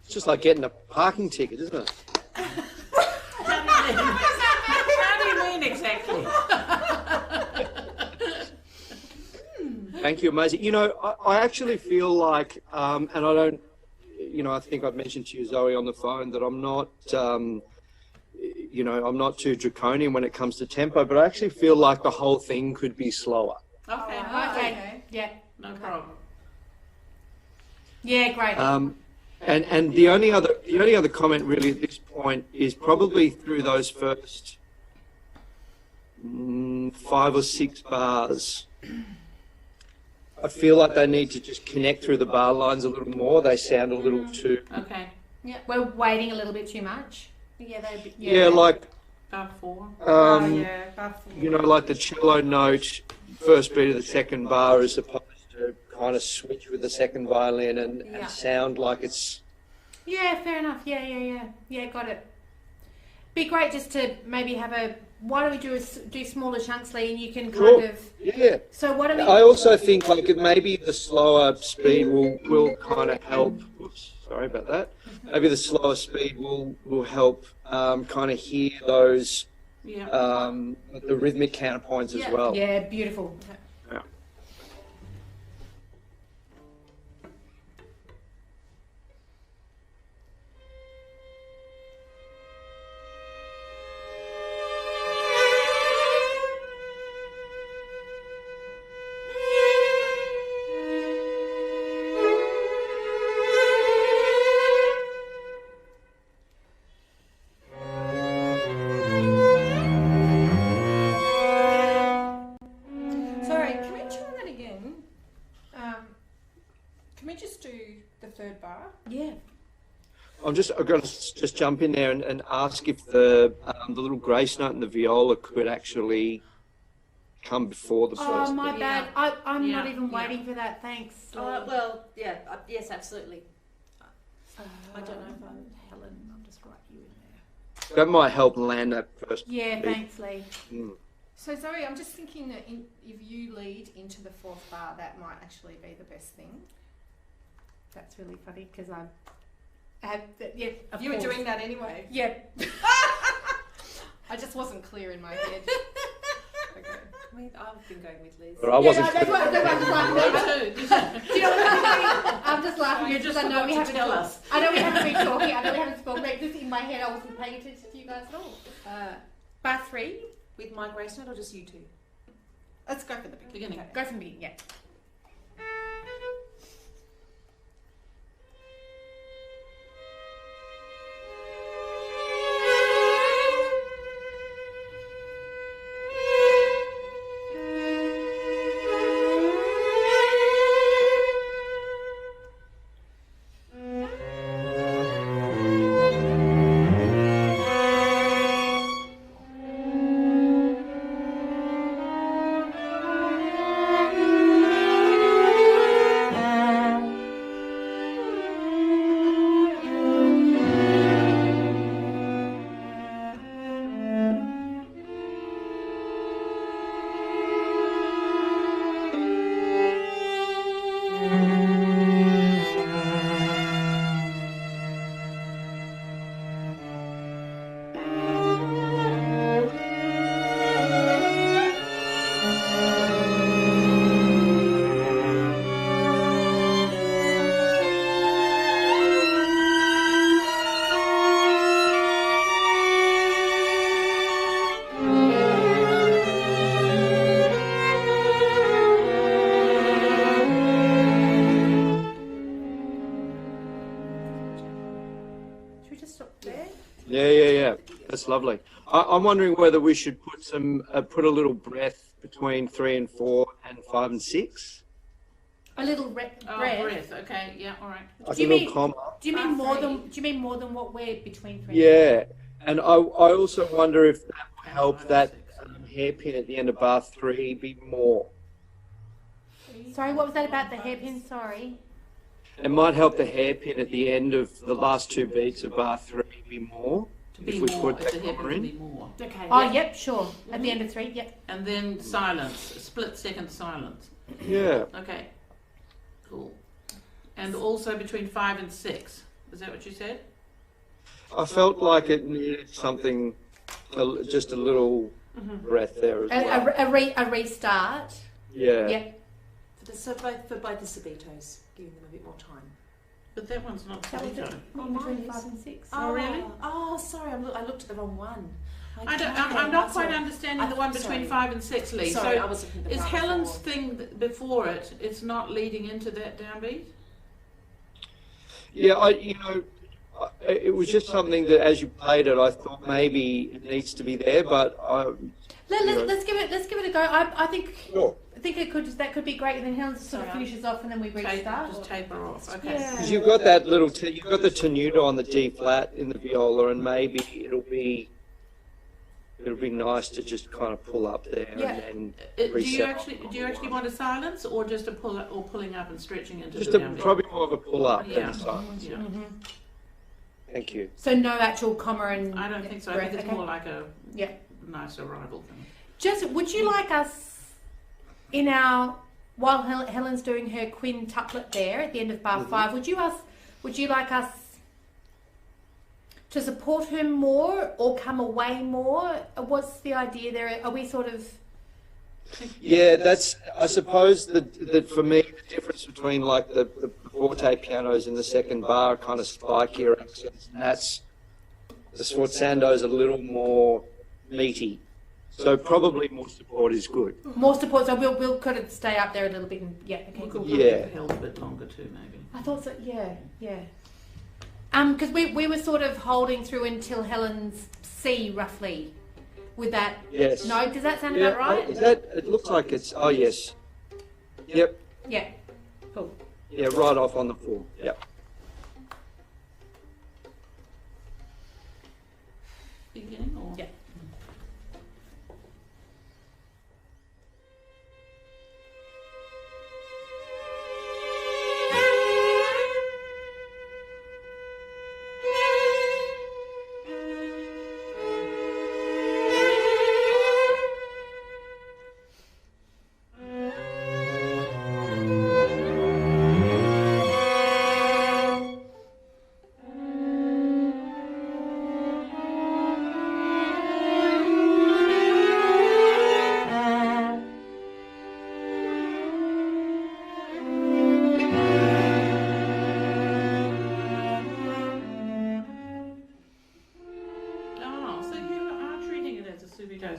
[SPEAKER 8] It's just like getting a parking ticket, isn't it?
[SPEAKER 3] How do you mean exactly?
[SPEAKER 8] Thank you, amazing. You know, I actually feel like, and I don't, you know, I think I've mentioned to you, Zoe, on the phone that I'm not, you know, I'm not too draconian when it comes to tempo, but I actually feel like the whole thing could be slower.
[SPEAKER 3] Okay.
[SPEAKER 2] Okay. Yeah.
[SPEAKER 3] No problem.
[SPEAKER 2] Yeah, great.
[SPEAKER 8] And the only other comment really at this point is probably through those first 5 or 6 bars. I feel like they need to just connect through the bar lines a little more. They sound a little too.
[SPEAKER 3] Okay.
[SPEAKER 2] Yeah, we're waiting a little bit too much.
[SPEAKER 8] Yeah, like
[SPEAKER 3] Bar 4.
[SPEAKER 8] you know, like the cello note first beat of the second bar as opposed to kind of switch with the second violin and sound like it's...
[SPEAKER 2] Yeah, fair enough. Yeah, got it. Be great just to maybe have a... Why don't we do smaller chunks, Lee, and you can kind of...
[SPEAKER 8] Yeah.
[SPEAKER 2] So what do we...
[SPEAKER 8] I also think like maybe the slower speed will kind of help. Oops, sorry about that. Maybe the slower speed will help kind of hear those the rhythmic counterpoints as well.
[SPEAKER 2] Yeah, beautiful.
[SPEAKER 8] Yeah.
[SPEAKER 5] Sorry, can we try that again? Can we just do the third bar?
[SPEAKER 2] Yeah.
[SPEAKER 8] I'm going to just jump in there and ask if the little grace note and the viola could actually come before the first.
[SPEAKER 2] Oh, my
[SPEAKER 6] Yeah.
[SPEAKER 2] bad. I'm not even waiting for that. Thanks.
[SPEAKER 6] Well, yeah, yes, absolutely. I don't know if I'm Helen. I'll just write you in there.
[SPEAKER 8] That might help land that first.
[SPEAKER 2] Yeah,
[SPEAKER 8] beat.
[SPEAKER 2] thanks, Lee.
[SPEAKER 5] So Zoe, I'm just thinking that if you lead into the fourth bar, that might actually be the best thing.
[SPEAKER 2] That's really funny because I had... Yeah, of
[SPEAKER 5] You were
[SPEAKER 2] course.
[SPEAKER 5] doing that anyway.
[SPEAKER 2] Yeah.
[SPEAKER 5] I just wasn't clear in my head. Okay.
[SPEAKER 6] I've been going with Liz.
[SPEAKER 8] But I wasn't.
[SPEAKER 2] That's why I'm just laughing.
[SPEAKER 3] Me too.
[SPEAKER 2] Do you know what I'm doing? I'm just laughing
[SPEAKER 3] You
[SPEAKER 2] because
[SPEAKER 3] just
[SPEAKER 2] I know
[SPEAKER 3] forgot
[SPEAKER 2] we
[SPEAKER 3] to
[SPEAKER 2] haven't
[SPEAKER 3] tell
[SPEAKER 2] talked.
[SPEAKER 3] us.
[SPEAKER 2] I know we haven't been talking. I know we haven't spoken. But just in my head, I wasn't paying attention to you guys at all. Bar 3.
[SPEAKER 6] With my grace note or just you two?
[SPEAKER 5] Let's go for the beginning.
[SPEAKER 3] Beginning.
[SPEAKER 2] Go from the beginning. Yeah.
[SPEAKER 8] Yeah. That's lovely. I'm wondering whether we should put a little breath between 3 and 4 and 5 and 6.
[SPEAKER 2] A little
[SPEAKER 3] Oh,
[SPEAKER 2] breath.
[SPEAKER 3] breath. Okay, yeah, all right.
[SPEAKER 8] Like
[SPEAKER 2] Do you
[SPEAKER 8] a little
[SPEAKER 2] mean-
[SPEAKER 8] comma.
[SPEAKER 2] Do you mean
[SPEAKER 5] Bar
[SPEAKER 2] more
[SPEAKER 5] 3.
[SPEAKER 2] than? Do you mean more than what we're between 3?
[SPEAKER 8] Yeah, and I also wonder if that will help that hairpin at the end of bar 3 be more.
[SPEAKER 2] Sorry, what was that about the hairpin? Sorry.
[SPEAKER 8] It might help the hairpin at the end of the last 2 beats of bar 3 be more.
[SPEAKER 3] To be
[SPEAKER 8] If we
[SPEAKER 3] more,
[SPEAKER 8] put
[SPEAKER 3] if
[SPEAKER 8] that
[SPEAKER 3] the
[SPEAKER 8] comma
[SPEAKER 3] hairpin
[SPEAKER 8] in.
[SPEAKER 3] to be more.
[SPEAKER 6] Okay.
[SPEAKER 2] Oh,
[SPEAKER 6] yeah.
[SPEAKER 2] yep, sure. At the end of 3, yep.
[SPEAKER 3] And then silence, split second silence.
[SPEAKER 8] Yeah.
[SPEAKER 3] Okay, cool. And also between 5 and 6. Is that what you said?
[SPEAKER 8] I felt like it needed something, just a little breath there as well.
[SPEAKER 2] A restart.
[SPEAKER 8] Yeah.
[SPEAKER 2] Yep.
[SPEAKER 6] For both the subitos, giving them a bit more time.
[SPEAKER 3] But that one's not
[SPEAKER 2] That was
[SPEAKER 3] Sibito.
[SPEAKER 2] it.
[SPEAKER 6] Oh,
[SPEAKER 2] Between
[SPEAKER 6] mine is.
[SPEAKER 2] 5 and 6.
[SPEAKER 3] Oh, really?
[SPEAKER 6] Oh, sorry, I looked at the wrong one.
[SPEAKER 3] I'm not quite
[SPEAKER 6] sorry.
[SPEAKER 3] understanding the one between
[SPEAKER 6] Sorry.
[SPEAKER 3] 5 and 6, Lee.
[SPEAKER 6] Sorry, I
[SPEAKER 3] So
[SPEAKER 6] was looking at the
[SPEAKER 3] is
[SPEAKER 6] bar
[SPEAKER 3] Helen's
[SPEAKER 6] before.
[SPEAKER 3] thing before it, it's not leading into that downbeat?
[SPEAKER 8] Yeah, it was just something that as you played it, I thought maybe it needs to be there, but
[SPEAKER 2] Let's give it a go. I think
[SPEAKER 8] Sure.
[SPEAKER 2] that could be great, and then Helen sort of
[SPEAKER 6] Sorry.
[SPEAKER 2] finishes off, and then we restart.
[SPEAKER 3] Just taper off. Okay.
[SPEAKER 2] Yeah.
[SPEAKER 8] Because you've got that little, you've got the tenuto on the D flat in the viola, and maybe it'll be nice to just kind of pull up there
[SPEAKER 2] Yeah.
[SPEAKER 8] and
[SPEAKER 3] Do you
[SPEAKER 8] reset
[SPEAKER 3] actually want a silence or just a pull or pulling up and stretching into
[SPEAKER 8] just
[SPEAKER 3] the
[SPEAKER 8] a,
[SPEAKER 3] downbeat?
[SPEAKER 8] probably more of a pull up
[SPEAKER 3] Yeah.
[SPEAKER 8] than a silence.
[SPEAKER 3] Yeah.
[SPEAKER 8] Thank you.
[SPEAKER 2] So no actual comma and
[SPEAKER 3] I don't think so. I
[SPEAKER 2] breath,
[SPEAKER 3] think it's
[SPEAKER 2] okay.
[SPEAKER 3] more like a
[SPEAKER 2] Yeah.
[SPEAKER 3] nice arrival thing.
[SPEAKER 2] Just, would you like us in our, while Helen's doing her quintuplet there at the end of bar 5, would you like us to support her more or come away more? What's the idea there? Are we sort of...
[SPEAKER 8] Yeah, that's, I suppose that for me, the difference between like the forte pianos in the second bar are kind of spikier accents, and that's, the sforzando's a little more meaty. So probably more support is good.
[SPEAKER 2] More support, so we'll kind of stay up there a little bit and, yeah, okay, cool.
[SPEAKER 8] Yeah.
[SPEAKER 3] Held a bit longer too, maybe.
[SPEAKER 2] I thought so, yeah. Because we were sort of holding through until Helen's C, roughly, with that.
[SPEAKER 8] Yes.
[SPEAKER 2] No, does that sound
[SPEAKER 8] Yeah,
[SPEAKER 2] about right?
[SPEAKER 8] is that, it looks like it's, oh yes. Yep,
[SPEAKER 2] Yeah, cool.
[SPEAKER 8] yeah, right off on the 4. Yep.
[SPEAKER 3] Beginning or?
[SPEAKER 2] Yeah.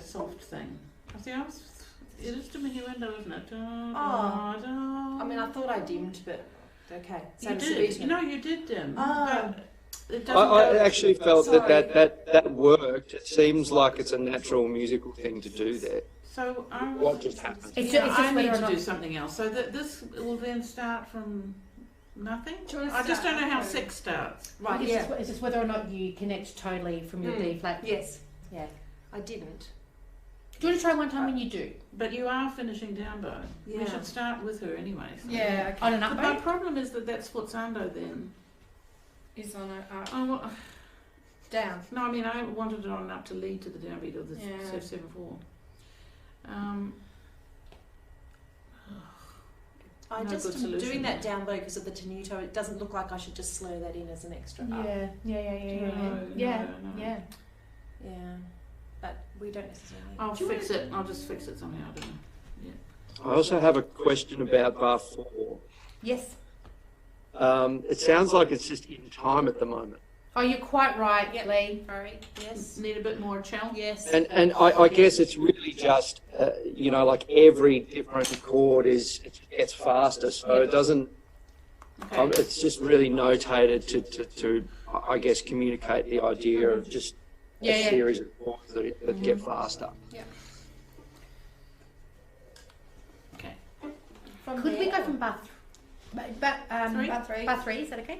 [SPEAKER 3] Soft thing. See, it is diminuendo, isn't it?
[SPEAKER 6] I mean, I thought I dimmed, but okay.
[SPEAKER 3] You did. You did dim.
[SPEAKER 6] Oh.
[SPEAKER 3] But it doesn't
[SPEAKER 8] I
[SPEAKER 3] go-
[SPEAKER 8] actually felt
[SPEAKER 6] Sorry.
[SPEAKER 8] that worked. It seems like it's a natural musical thing to do there.
[SPEAKER 3] So I
[SPEAKER 8] What just happened?
[SPEAKER 2] It's
[SPEAKER 3] yeah,
[SPEAKER 2] just
[SPEAKER 3] I
[SPEAKER 2] whether
[SPEAKER 3] need
[SPEAKER 2] or
[SPEAKER 3] to
[SPEAKER 2] not...
[SPEAKER 3] do something else. So that this will then start from nothing.
[SPEAKER 5] Do you want to
[SPEAKER 3] I just
[SPEAKER 5] start
[SPEAKER 3] don't know how
[SPEAKER 5] from-
[SPEAKER 3] 6 starts.
[SPEAKER 5] Right,
[SPEAKER 2] It's,
[SPEAKER 5] yeah.
[SPEAKER 2] it's just whether or not you connect totally from your D flat.
[SPEAKER 5] Yes,
[SPEAKER 2] Yeah.
[SPEAKER 5] I didn't.
[SPEAKER 2] Do you want to try one time when you do?
[SPEAKER 3] But you are finishing down bow. We
[SPEAKER 5] Yeah.
[SPEAKER 3] should start with her anyway. So.
[SPEAKER 5] Yeah,
[SPEAKER 2] On an
[SPEAKER 3] But
[SPEAKER 2] up
[SPEAKER 3] my
[SPEAKER 2] bow?
[SPEAKER 3] problem is that that's sforzando then.
[SPEAKER 5] Is on a
[SPEAKER 3] Oh, well,
[SPEAKER 5] down.
[SPEAKER 3] no, I mean I wanted it on up to lead to the downbeat of the
[SPEAKER 5] Yeah.
[SPEAKER 3] 7/4.
[SPEAKER 6] I
[SPEAKER 3] No
[SPEAKER 6] just
[SPEAKER 3] good
[SPEAKER 6] am
[SPEAKER 3] solution
[SPEAKER 6] doing that
[SPEAKER 3] there.
[SPEAKER 6] down though because of the tenuto. It doesn't look like I should just slur that in as an extra up.
[SPEAKER 2] Yeah.
[SPEAKER 3] No.
[SPEAKER 2] Yeah.
[SPEAKER 6] Yeah, but we don't necessarily.
[SPEAKER 3] I'll fix it. I'll just fix it somehow. I don't know.
[SPEAKER 8] I also have a question about bar 4.
[SPEAKER 2] Yes.
[SPEAKER 8] It sounds like it's just in time at the moment.
[SPEAKER 2] Oh, you're quite right,
[SPEAKER 6] Yep.
[SPEAKER 2] Lee.
[SPEAKER 6] Sorry. Yes.
[SPEAKER 3] Need a bit more chell.
[SPEAKER 6] Yes.
[SPEAKER 8] And I guess it's really just, like every different chord it gets faster, so it doesn't,
[SPEAKER 3] Okay.
[SPEAKER 8] it's just really notated to I guess, communicate the idea of just
[SPEAKER 2] Yeah,
[SPEAKER 8] a
[SPEAKER 2] yeah.
[SPEAKER 8] series of chords that get faster.
[SPEAKER 3] Okay.
[SPEAKER 2] Could we go from bar
[SPEAKER 3] Three?
[SPEAKER 5] Bar 3.
[SPEAKER 2] bar 3? Is that okay?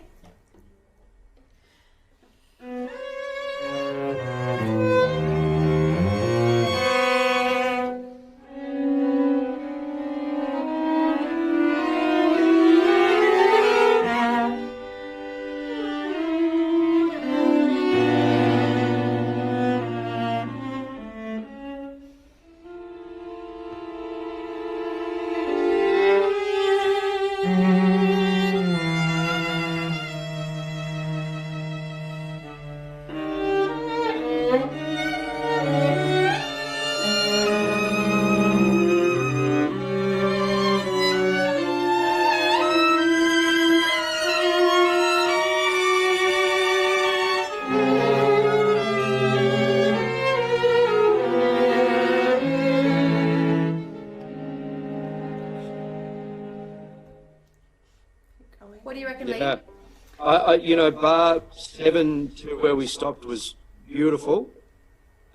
[SPEAKER 2] What do you reckon, Lee?
[SPEAKER 8] Yeah. Bar 7 to where we stopped was beautiful.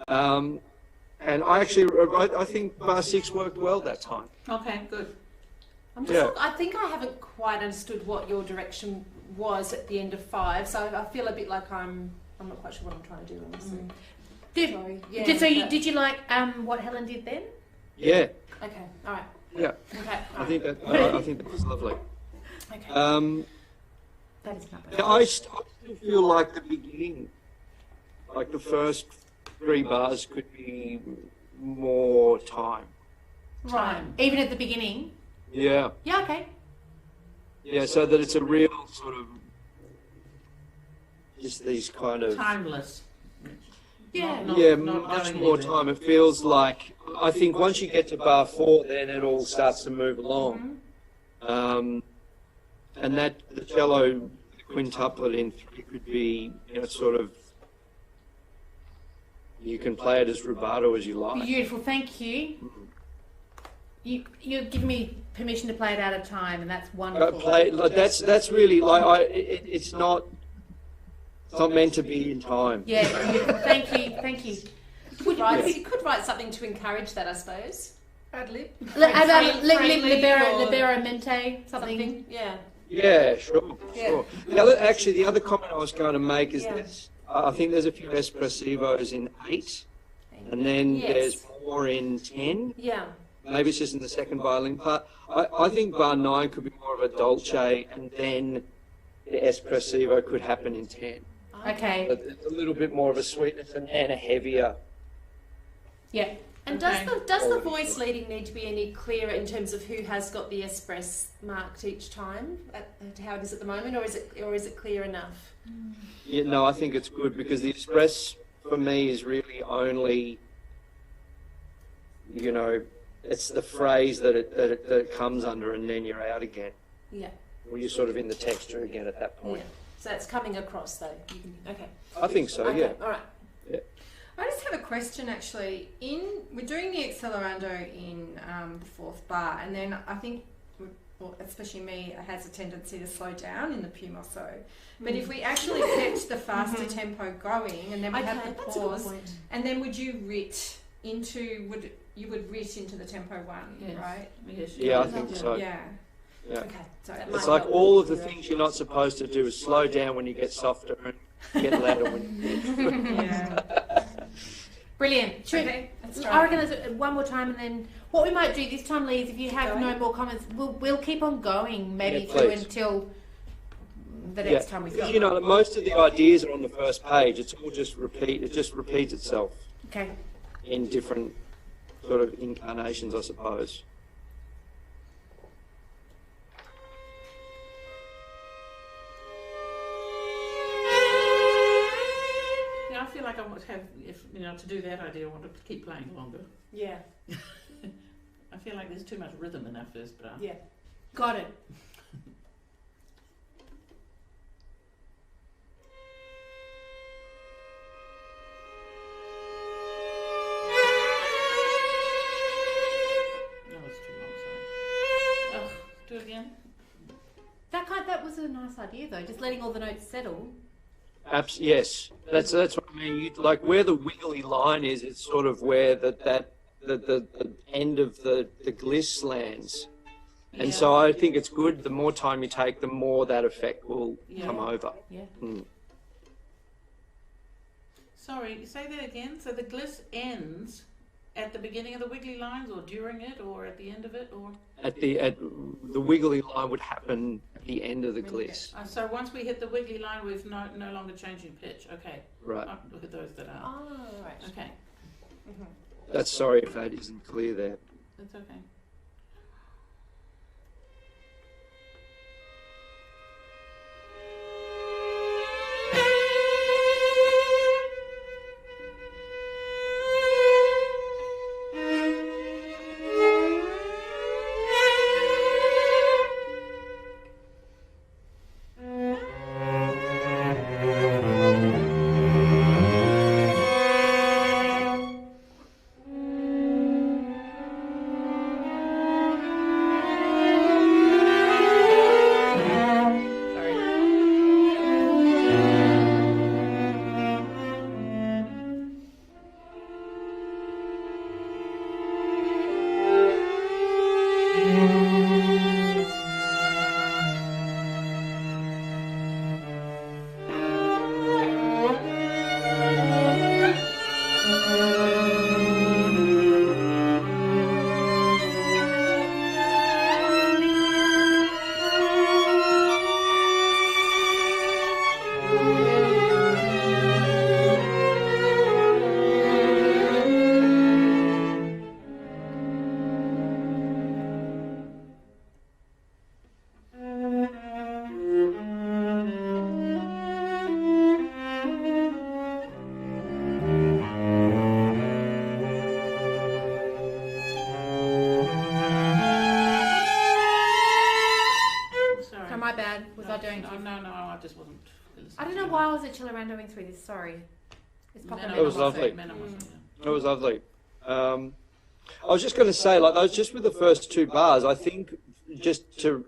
[SPEAKER 8] And I think bar 6 worked well that time.
[SPEAKER 3] Okay. Good.
[SPEAKER 6] I'm just,
[SPEAKER 8] Yeah.
[SPEAKER 6] I think I haven't quite understood what your direction was at the end of 5, so I feel a bit like I'm not quite sure what I'm trying to do. Honestly.
[SPEAKER 5] Sorry. Yeah,
[SPEAKER 2] Did you like what Helen did then?
[SPEAKER 8] Yeah,
[SPEAKER 2] Okay, all right.
[SPEAKER 8] yeah.
[SPEAKER 2] Okay,
[SPEAKER 8] I think that was lovely.
[SPEAKER 2] okay. That is not bad.
[SPEAKER 8] Yeah, I still feel like the beginning, like the first 3 bars could be more time.
[SPEAKER 2] Right. Even at the beginning.
[SPEAKER 8] Yeah,
[SPEAKER 2] Yeah. Okay.
[SPEAKER 8] yeah, so that it's a real sort of, just these kind of,
[SPEAKER 3] Timeless.
[SPEAKER 2] Yeah.
[SPEAKER 8] much
[SPEAKER 3] going
[SPEAKER 8] more
[SPEAKER 3] anywhere.
[SPEAKER 8] time. It feels like, I think once you get to bar 4, then it all starts to move along. And that, the cello quintuplet in 3 could be, sort of, you can play it as rubato as you like.
[SPEAKER 2] Beautiful. Thank you. You give me permission to play it out of time, and that's wonderful.
[SPEAKER 8] That's really like it's not meant to be in time.
[SPEAKER 2] Yeah. Beautiful. Thank you.
[SPEAKER 6] You could write something to encourage that, I suppose.
[SPEAKER 5] Ad lib.
[SPEAKER 2] Libero mente, something.
[SPEAKER 6] Yeah.
[SPEAKER 8] Yeah, sure. The other comment I was going to make is that I think there's a few espressivos in 8, and then there's more in 10.
[SPEAKER 6] Yeah.
[SPEAKER 8] Maybe it's just in the second violin part. I think bar 9 could be more of a dolce, and then the espressivo could happen in 10.
[SPEAKER 2] Okay.
[SPEAKER 8] It's a little bit more of a sweetness and a heavier.
[SPEAKER 2] Yeah.
[SPEAKER 6] And
[SPEAKER 3] Okay.
[SPEAKER 6] does the voice leading need to be any clearer in terms of who has got the espress marked each time, at how it is at the moment, or is it clear enough?
[SPEAKER 8] Yeah, no, I think it's good because the express for me is really only, it's the phrase that it comes under, and then you're out again.
[SPEAKER 6] Yeah.
[SPEAKER 8] Well, you're sort of in the texture again at that point.
[SPEAKER 6] Yeah. So it's coming across though. Okay.
[SPEAKER 8] I think so.
[SPEAKER 6] Okay.
[SPEAKER 8] Yeah.
[SPEAKER 6] All right.
[SPEAKER 5] I just have a question actually. We're doing the accelerando in the 4th bar, and then I think, especially me, has a tendency to slow down in the Pumoso. But if we actually kept the faster tempo going, and then we had the
[SPEAKER 6] that's a good
[SPEAKER 5] pause,
[SPEAKER 6] point.
[SPEAKER 5] and then would you writ into the tempo 1,
[SPEAKER 3] Yes.
[SPEAKER 5] right?
[SPEAKER 3] Yes,
[SPEAKER 8] Yeah, I think so.
[SPEAKER 5] Yeah.
[SPEAKER 8] Yeah.
[SPEAKER 6] Okay.
[SPEAKER 5] So
[SPEAKER 6] That
[SPEAKER 8] It's
[SPEAKER 6] might
[SPEAKER 8] like
[SPEAKER 6] help.
[SPEAKER 8] all of the things you're not supposed to do is slow down when you get softer and get louder when you get.
[SPEAKER 5] yeah.
[SPEAKER 2] Brilliant. Should
[SPEAKER 5] Okay, that's
[SPEAKER 2] I
[SPEAKER 5] right.
[SPEAKER 2] reckon there's one more time, and then what we might do this time, Lee, is if you have no
[SPEAKER 5] Going?
[SPEAKER 2] more comments, we'll keep on going maybe
[SPEAKER 8] Yeah,
[SPEAKER 2] through
[SPEAKER 8] please.
[SPEAKER 2] until the next time we
[SPEAKER 8] Because,
[SPEAKER 2] start.
[SPEAKER 8] most of the ideas are on the first page. It's all just repeat. It just repeats itself
[SPEAKER 2] Okay.
[SPEAKER 8] in different sort of incarnations, I suppose.
[SPEAKER 3] Yeah, I feel like I would have, to do that idea, I want to keep playing longer.
[SPEAKER 6] Yeah.
[SPEAKER 3] I feel like there's too much rhythm in that first bar.
[SPEAKER 6] Yeah.
[SPEAKER 2] Got it.
[SPEAKER 3] That was too long, sorry. Oh, do it again.
[SPEAKER 2] That was a nice idea though, just letting all the notes settle.
[SPEAKER 8] Yes, that's what I mean. Like where the wiggly line is, it's sort of where the end of the gliss lands. And so I think it's good. The more time you take, the more that effect will come over.
[SPEAKER 2] Yeah.
[SPEAKER 8] Mm.
[SPEAKER 3] Sorry, say that again. So the gliss ends at the beginning of the wiggly lines, or during it, or at the end of it, or?
[SPEAKER 8] At the wiggly line would happen at the end of the gliss.
[SPEAKER 3] So once we hit the wiggly line, we've no longer changing pitch. Okay.
[SPEAKER 8] Right.
[SPEAKER 3] Look at those that are.
[SPEAKER 6] Oh, right.
[SPEAKER 3] Okay.
[SPEAKER 8] That's sorry if that isn't clear there.
[SPEAKER 3] That's okay.
[SPEAKER 2] Thank you.
[SPEAKER 3] No, I just wasn't.
[SPEAKER 2] I don't know why I was at Chillerando through this. Sorry. It's popping
[SPEAKER 8] It was lovely. It was lovely. I was just going to say, like, those just with the first two bars, I think, just to,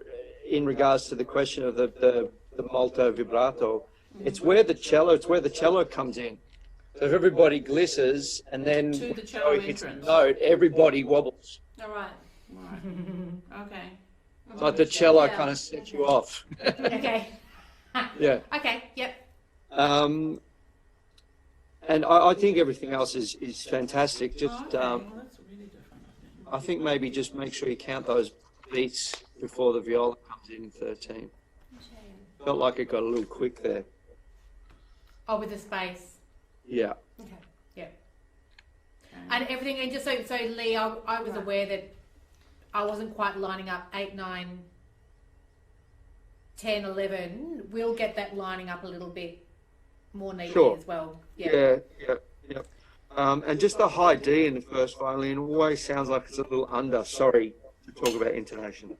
[SPEAKER 8] in regards to the question of the molto vibrato, it's where the cello comes in. So if everybody glisses and then
[SPEAKER 3] To the cello
[SPEAKER 8] hits the
[SPEAKER 3] entrance.
[SPEAKER 8] note, everybody wobbles.
[SPEAKER 5] All right.
[SPEAKER 3] Right. Okay.
[SPEAKER 8] It's like the cello
[SPEAKER 5] Yeah.
[SPEAKER 8] kind of sets you off.
[SPEAKER 2] Okay.
[SPEAKER 8] Yeah.
[SPEAKER 2] Okay. Yep.
[SPEAKER 8] And I think everything else is fantastic. Just,
[SPEAKER 3] Okay. Well, that's really different, I think.
[SPEAKER 8] I think maybe just make sure you count those beats before the viola comes in 13. Felt like it got a little quick there.
[SPEAKER 2] Oh, with the space.
[SPEAKER 8] Yeah.
[SPEAKER 2] Okay. Yep. And everything, and just so Lee, I was aware that I wasn't quite lining up 8, 9, 10, 11. We'll get that lining up a little bit more neatly
[SPEAKER 8] Sure.
[SPEAKER 2] as well.
[SPEAKER 8] Yeah. And just the high D in the first violin always sounds like it's a little under. Sorry to talk about intonation.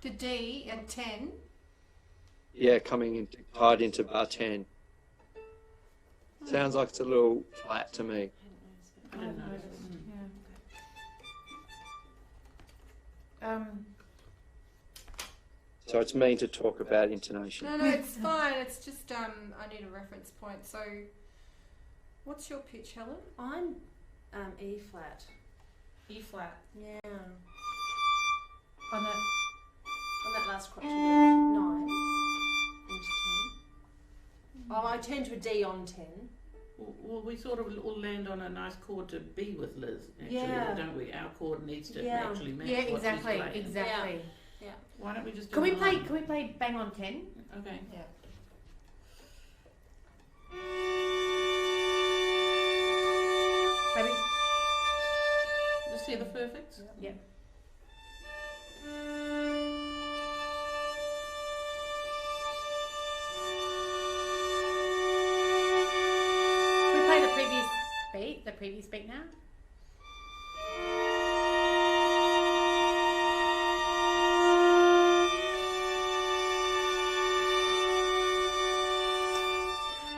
[SPEAKER 5] The D at 10.
[SPEAKER 8] Yeah, tied into bar 10. Sounds like it's a little flat to me.
[SPEAKER 3] I don't know.
[SPEAKER 8] So it's mean to talk about intonation.
[SPEAKER 5] No, it's fine. It's just I need a reference point. So, what's your pitch, Helen?
[SPEAKER 6] I'm E flat.
[SPEAKER 3] E flat.
[SPEAKER 6] Yeah.
[SPEAKER 2] On that.
[SPEAKER 6] On that last crotchet, 9 into 10. Oh, I turn to a D on 10.
[SPEAKER 3] Well, we sort of all land on a nice chord to be with Liz, actually,
[SPEAKER 6] Yeah.
[SPEAKER 3] don't we? Our chord needs to
[SPEAKER 6] Yeah.
[SPEAKER 3] actually match
[SPEAKER 2] Yeah,
[SPEAKER 3] what she's
[SPEAKER 2] exactly,
[SPEAKER 3] playing.
[SPEAKER 2] exactly.
[SPEAKER 3] Why don't we just do
[SPEAKER 2] Can we
[SPEAKER 3] it
[SPEAKER 2] play?
[SPEAKER 3] alone?
[SPEAKER 2] Can we play bang on 10?
[SPEAKER 3] Okay.
[SPEAKER 2] Yeah. Maybe.
[SPEAKER 3] Just hear the perfects?
[SPEAKER 2] Yeah. Can we play the previous beat? The previous beat now.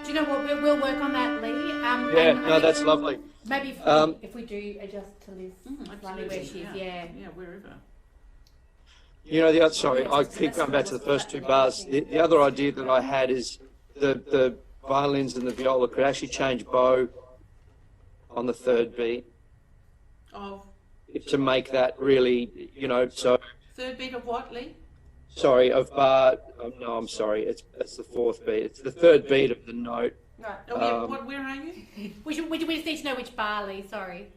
[SPEAKER 2] Do you know what? We'll work on that, Lee.
[SPEAKER 8] Yeah,
[SPEAKER 2] and
[SPEAKER 8] no, that's lovely.
[SPEAKER 2] Maybe if we do adjust to Liz slightly where she is, yeah.
[SPEAKER 3] Yeah, wherever.
[SPEAKER 8] You know, I keep going back to the first two bars. The other idea that I had is the violins and the viola could actually change bow on the third beat
[SPEAKER 3] Of
[SPEAKER 8] to make that really, so,
[SPEAKER 3] third beat of what, Lee?
[SPEAKER 8] sorry, of bar, no, I'm sorry, it's the fourth beat. It's the third beat of the note.
[SPEAKER 5] Right.
[SPEAKER 3] Oh, yeah, where are you?
[SPEAKER 2] We just need to know which bar, Lee, sorry.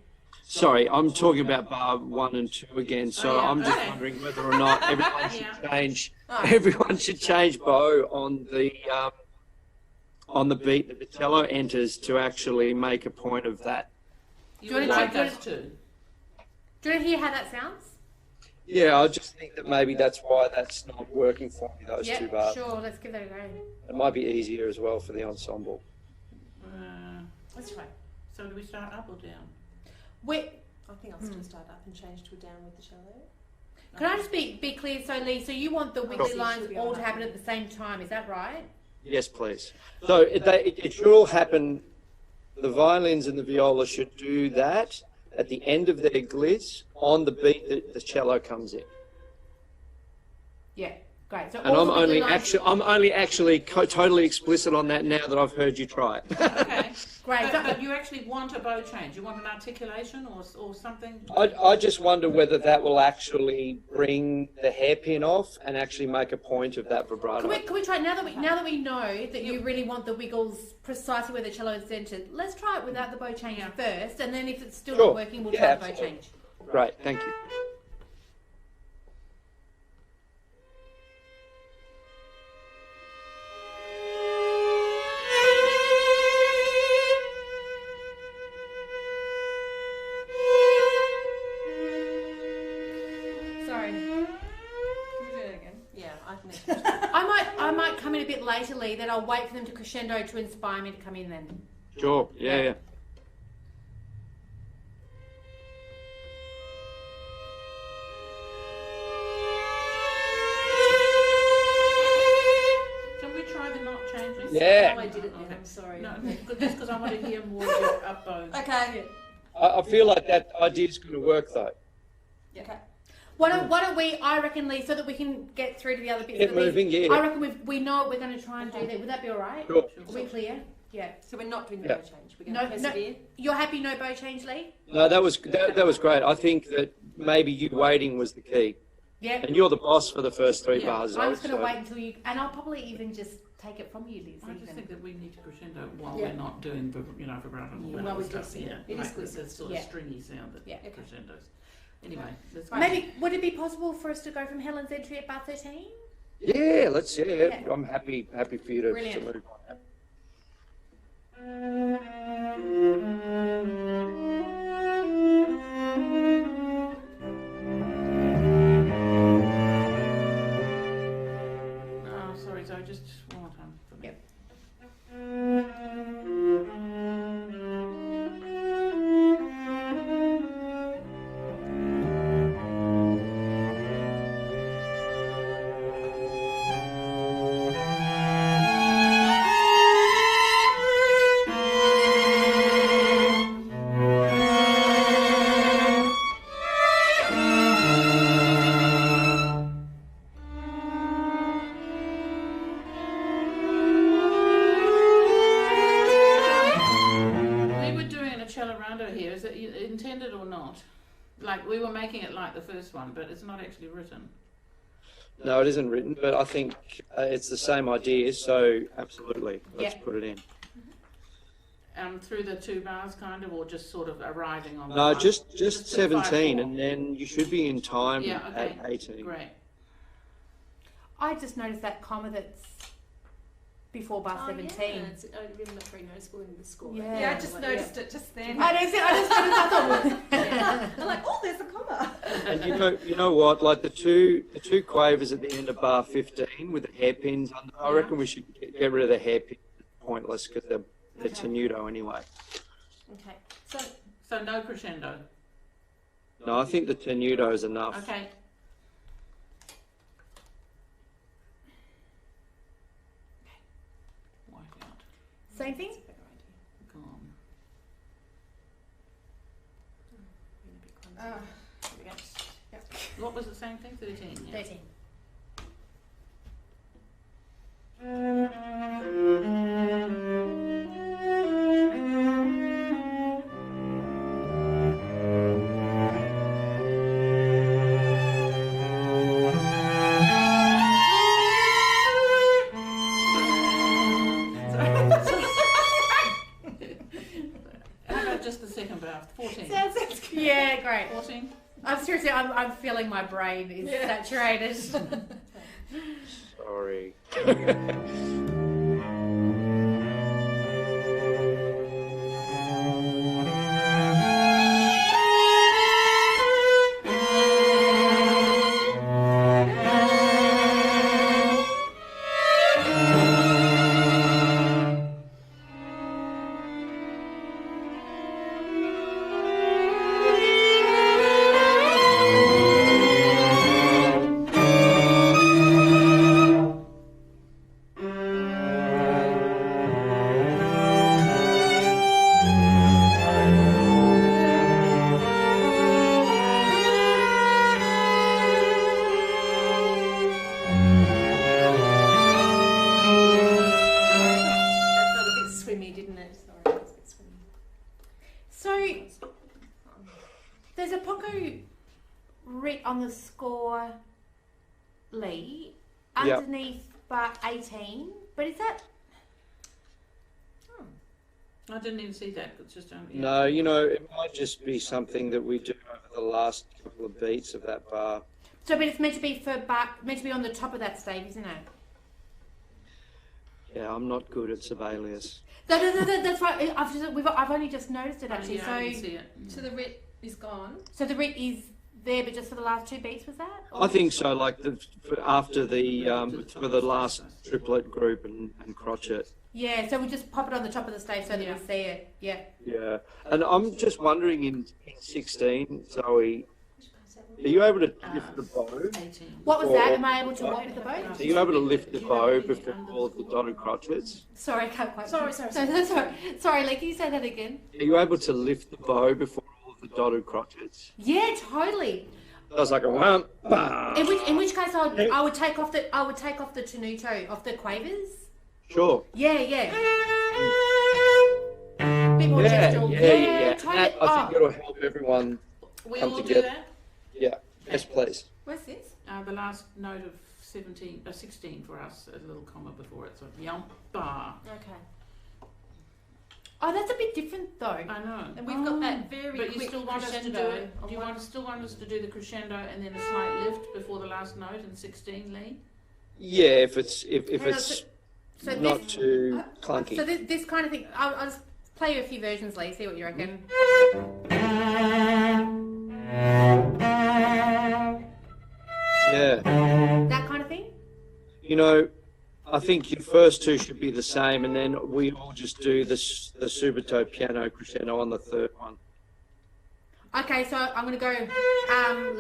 [SPEAKER 8] Sorry, I'm talking about bar 1 and 2 again, so
[SPEAKER 3] Oh, yeah,
[SPEAKER 8] I'm just
[SPEAKER 3] okay.
[SPEAKER 8] wondering whether or not everyone should
[SPEAKER 3] Yeah.
[SPEAKER 8] change. Everyone should change bow on the beat that the cello enters to actually make a point of that.
[SPEAKER 3] You
[SPEAKER 2] Do you
[SPEAKER 3] would
[SPEAKER 2] wanna
[SPEAKER 3] like
[SPEAKER 2] check-
[SPEAKER 3] us to?
[SPEAKER 2] Do you want to hear how that sounds?
[SPEAKER 8] Yeah, I just think that maybe that's why that's not working for me, those two
[SPEAKER 2] Yeah,
[SPEAKER 8] bars.
[SPEAKER 2] sure, let's give that a go.
[SPEAKER 8] It might be easier as well for the ensemble.
[SPEAKER 2] Let's try.
[SPEAKER 3] So do we start up or down?
[SPEAKER 2] Wait,
[SPEAKER 6] I think I'll still start up and change to a down with the cello.
[SPEAKER 2] can I just be clear? So, Lee, so you want the wiggly
[SPEAKER 6] Sure.
[SPEAKER 2] lines all to happen at the same time, is that right?
[SPEAKER 8] Yes, please. So it should all happen, the violins and the viola should do that at the end of their gliss on the beat that the cello comes in.
[SPEAKER 2] Yeah, great. So
[SPEAKER 8] And
[SPEAKER 2] all
[SPEAKER 8] I'm
[SPEAKER 2] the wiggly
[SPEAKER 8] only
[SPEAKER 2] lines-
[SPEAKER 8] actually totally explicit on that now that I've heard you try it.
[SPEAKER 3] Okay.
[SPEAKER 2] Great.
[SPEAKER 3] But you actually want a bow change? You want an articulation or something?
[SPEAKER 8] I just wonder whether that will actually bring the hairpin off and actually make a point of that vibrato.
[SPEAKER 2] Can we try now that we know that you really want the wiggles precisely where the cello is centered? Let's try it without the bow change first, and then if it's still
[SPEAKER 8] Sure.
[SPEAKER 2] not working, we'll
[SPEAKER 8] Yeah,
[SPEAKER 2] try the bow
[SPEAKER 8] absolutely.
[SPEAKER 2] change.
[SPEAKER 8] Great, thank you.
[SPEAKER 5] Sorry. Can we do it again?
[SPEAKER 6] Yeah, I think.
[SPEAKER 2] I might come in a bit later, Lee. Then I'll wait for them to crescendo to inspire me to come in. Then.
[SPEAKER 8] Sure, yeah.
[SPEAKER 3] I want to hear more of your up bow.
[SPEAKER 5] Okay.
[SPEAKER 8] I feel like that idea's going to work though.
[SPEAKER 5] Okay.
[SPEAKER 2] Why don't we, I reckon, Lee, so that we can get through to the other bits.
[SPEAKER 8] Get moving, yeah.
[SPEAKER 2] I reckon we know what we're going to try and do there. Would that be all right?
[SPEAKER 8] Sure.
[SPEAKER 2] Are we clear? Yeah.
[SPEAKER 5] So we're not doing the
[SPEAKER 8] Yeah.
[SPEAKER 5] bow change. We're going to persevere.
[SPEAKER 2] You're happy no bow change, Lee?
[SPEAKER 8] No, that was great. I think that maybe you waiting was the key.
[SPEAKER 2] Yeah.
[SPEAKER 8] And you're the boss for the first three
[SPEAKER 3] Yeah.
[SPEAKER 8] bars.
[SPEAKER 2] I'm
[SPEAKER 8] Zoe,
[SPEAKER 2] just going to
[SPEAKER 8] so-
[SPEAKER 2] wait until you, and I'll probably even just take it from you, Liz.
[SPEAKER 3] I just
[SPEAKER 2] even.
[SPEAKER 3] think that we need to crescendo while
[SPEAKER 5] Yeah.
[SPEAKER 3] we're not doing, vibrato and
[SPEAKER 5] While
[SPEAKER 3] vibrato
[SPEAKER 5] we're
[SPEAKER 3] stuff.
[SPEAKER 5] guessing.
[SPEAKER 3] Yeah,
[SPEAKER 5] It is
[SPEAKER 3] like
[SPEAKER 5] good.
[SPEAKER 3] this sort
[SPEAKER 2] Yeah.
[SPEAKER 3] of stringy sound that
[SPEAKER 2] Yeah.
[SPEAKER 3] crescendos. Anyway, that's
[SPEAKER 2] Maybe, would it be possible for us to go from Helen's entry at bar 13?
[SPEAKER 8] Yeah, let's. Yeah,
[SPEAKER 2] Yeah.
[SPEAKER 8] I'm happy for you to
[SPEAKER 2] Brilliant.
[SPEAKER 8] move on.
[SPEAKER 3] Oh, sorry, Zoe, just one more time for me.
[SPEAKER 2] Yep.
[SPEAKER 3] We were doing a cello rondo here. Is it intended or not? Like we were making it like the first one, but it's not actually written.
[SPEAKER 8] No, it isn't written, but I think it's the same idea. So absolutely, let's
[SPEAKER 2] Yeah.
[SPEAKER 8] put it in.
[SPEAKER 3] Through the 2 bars, kind of, or just sort of arriving on.
[SPEAKER 8] No,
[SPEAKER 3] bar?
[SPEAKER 8] just
[SPEAKER 3] the
[SPEAKER 8] 17,
[SPEAKER 3] 5/4.
[SPEAKER 8] and then you should be in time
[SPEAKER 3] Yeah, okay.
[SPEAKER 8] at 18.
[SPEAKER 3] Great.
[SPEAKER 2] I just noticed that comma that's before bar 17.
[SPEAKER 5] Yeah, it's really not very noticeable in the score.
[SPEAKER 2] Yeah.
[SPEAKER 5] Yeah, I just noticed it just then.
[SPEAKER 2] I just noticed that.
[SPEAKER 5] I'm like, oh, there's a comma.
[SPEAKER 8] And you know what? Like the two quavers at the end of bar 15 with the hairpins. I reckon we should get rid of the hairpins. Pointless because they're tenuto anyway.
[SPEAKER 2] Okay.
[SPEAKER 3] So no crescendo.
[SPEAKER 8] No, I think the tenuto is enough.
[SPEAKER 3] Okay. Wipe out.
[SPEAKER 2] Same thing?
[SPEAKER 3] Gone.
[SPEAKER 5] Ah,
[SPEAKER 3] What was the same thing? 13. Yeah.
[SPEAKER 2] 13.
[SPEAKER 3] How about just the second bar? 14.
[SPEAKER 2] Yeah, great.
[SPEAKER 3] 14.
[SPEAKER 2] I'm seriously, I'm feeling my brain is saturated.
[SPEAKER 8] Sorry.
[SPEAKER 5] that felt a bit swimmy, didn't it? Sorry, it was a bit swimmy.
[SPEAKER 2] So, there's a poco writ on the score, Lee,
[SPEAKER 8] Yep.
[SPEAKER 2] underneath bar 18, but is that...
[SPEAKER 3] I didn't even see that. It's just yeah.
[SPEAKER 8] No, you know, it might just be something that we do over the last couple of beats of that bar.
[SPEAKER 2] So, but it's meant to be meant to be on the top of that stave, isn't it?
[SPEAKER 8] Yeah, I'm not good at Sibelius.
[SPEAKER 2] That's right. I've only just noticed it actually.
[SPEAKER 3] Yeah, I didn't see it.
[SPEAKER 5] So the writ is gone.
[SPEAKER 2] So the writ is there, but just for the last 2 beats, was that?
[SPEAKER 8] I think so. Like after the for the last triplet group and crotchet.
[SPEAKER 2] Yeah. So we'll just pop it on the top of the stave so that we see it. Yeah.
[SPEAKER 8] Yeah, and I'm just wondering in 16, Zoe, Are you able to lift the bow?
[SPEAKER 3] 18.
[SPEAKER 2] What was that? Am I able to what with the bow?
[SPEAKER 8] Are you able to lift the bow before all of the dotted crotchets?
[SPEAKER 2] Sorry, I can't quite.
[SPEAKER 6] Sorry.
[SPEAKER 2] Sorry, Lee, can you say that again?
[SPEAKER 8] Are you able to lift the bow before all of the dotted crotchets?
[SPEAKER 2] Yeah, totally.
[SPEAKER 8] I was like a wham, bah.
[SPEAKER 2] In which case, I would take off the tenuto off the quavers.
[SPEAKER 8] Sure.
[SPEAKER 2] Yeah. Bit more
[SPEAKER 8] Yeah.
[SPEAKER 2] gestural.
[SPEAKER 8] And that, I think it'll help everyone
[SPEAKER 3] We
[SPEAKER 8] come
[SPEAKER 3] all do
[SPEAKER 8] together.
[SPEAKER 3] that?
[SPEAKER 8] Yeah. Yes, please.
[SPEAKER 5] Where's this?
[SPEAKER 3] The last note of 16 for us, a little comma before it, so yumpa.
[SPEAKER 5] Okay.
[SPEAKER 2] Oh, that's a bit different though.
[SPEAKER 3] I know.
[SPEAKER 5] And we've got that very
[SPEAKER 3] But you
[SPEAKER 5] quick
[SPEAKER 3] still want us to do
[SPEAKER 5] crescendo
[SPEAKER 3] it?
[SPEAKER 5] of
[SPEAKER 3] Do you
[SPEAKER 5] one-
[SPEAKER 3] still want us to do the crescendo and then a slight lift before the last note in 16, Lee?
[SPEAKER 8] Yeah, if it's
[SPEAKER 2] Hang on,
[SPEAKER 8] it's
[SPEAKER 2] so
[SPEAKER 8] not
[SPEAKER 2] this,
[SPEAKER 8] too clunky.
[SPEAKER 2] so this kind of thing. I'll just play you a few versions, Lee. See what you reckon.
[SPEAKER 8] Yeah.
[SPEAKER 2] That kind of thing.
[SPEAKER 8] You know, I think your first two should be the same, and then we all just do the subito piano crescendo on the third one.
[SPEAKER 2] Okay, so I'm gonna go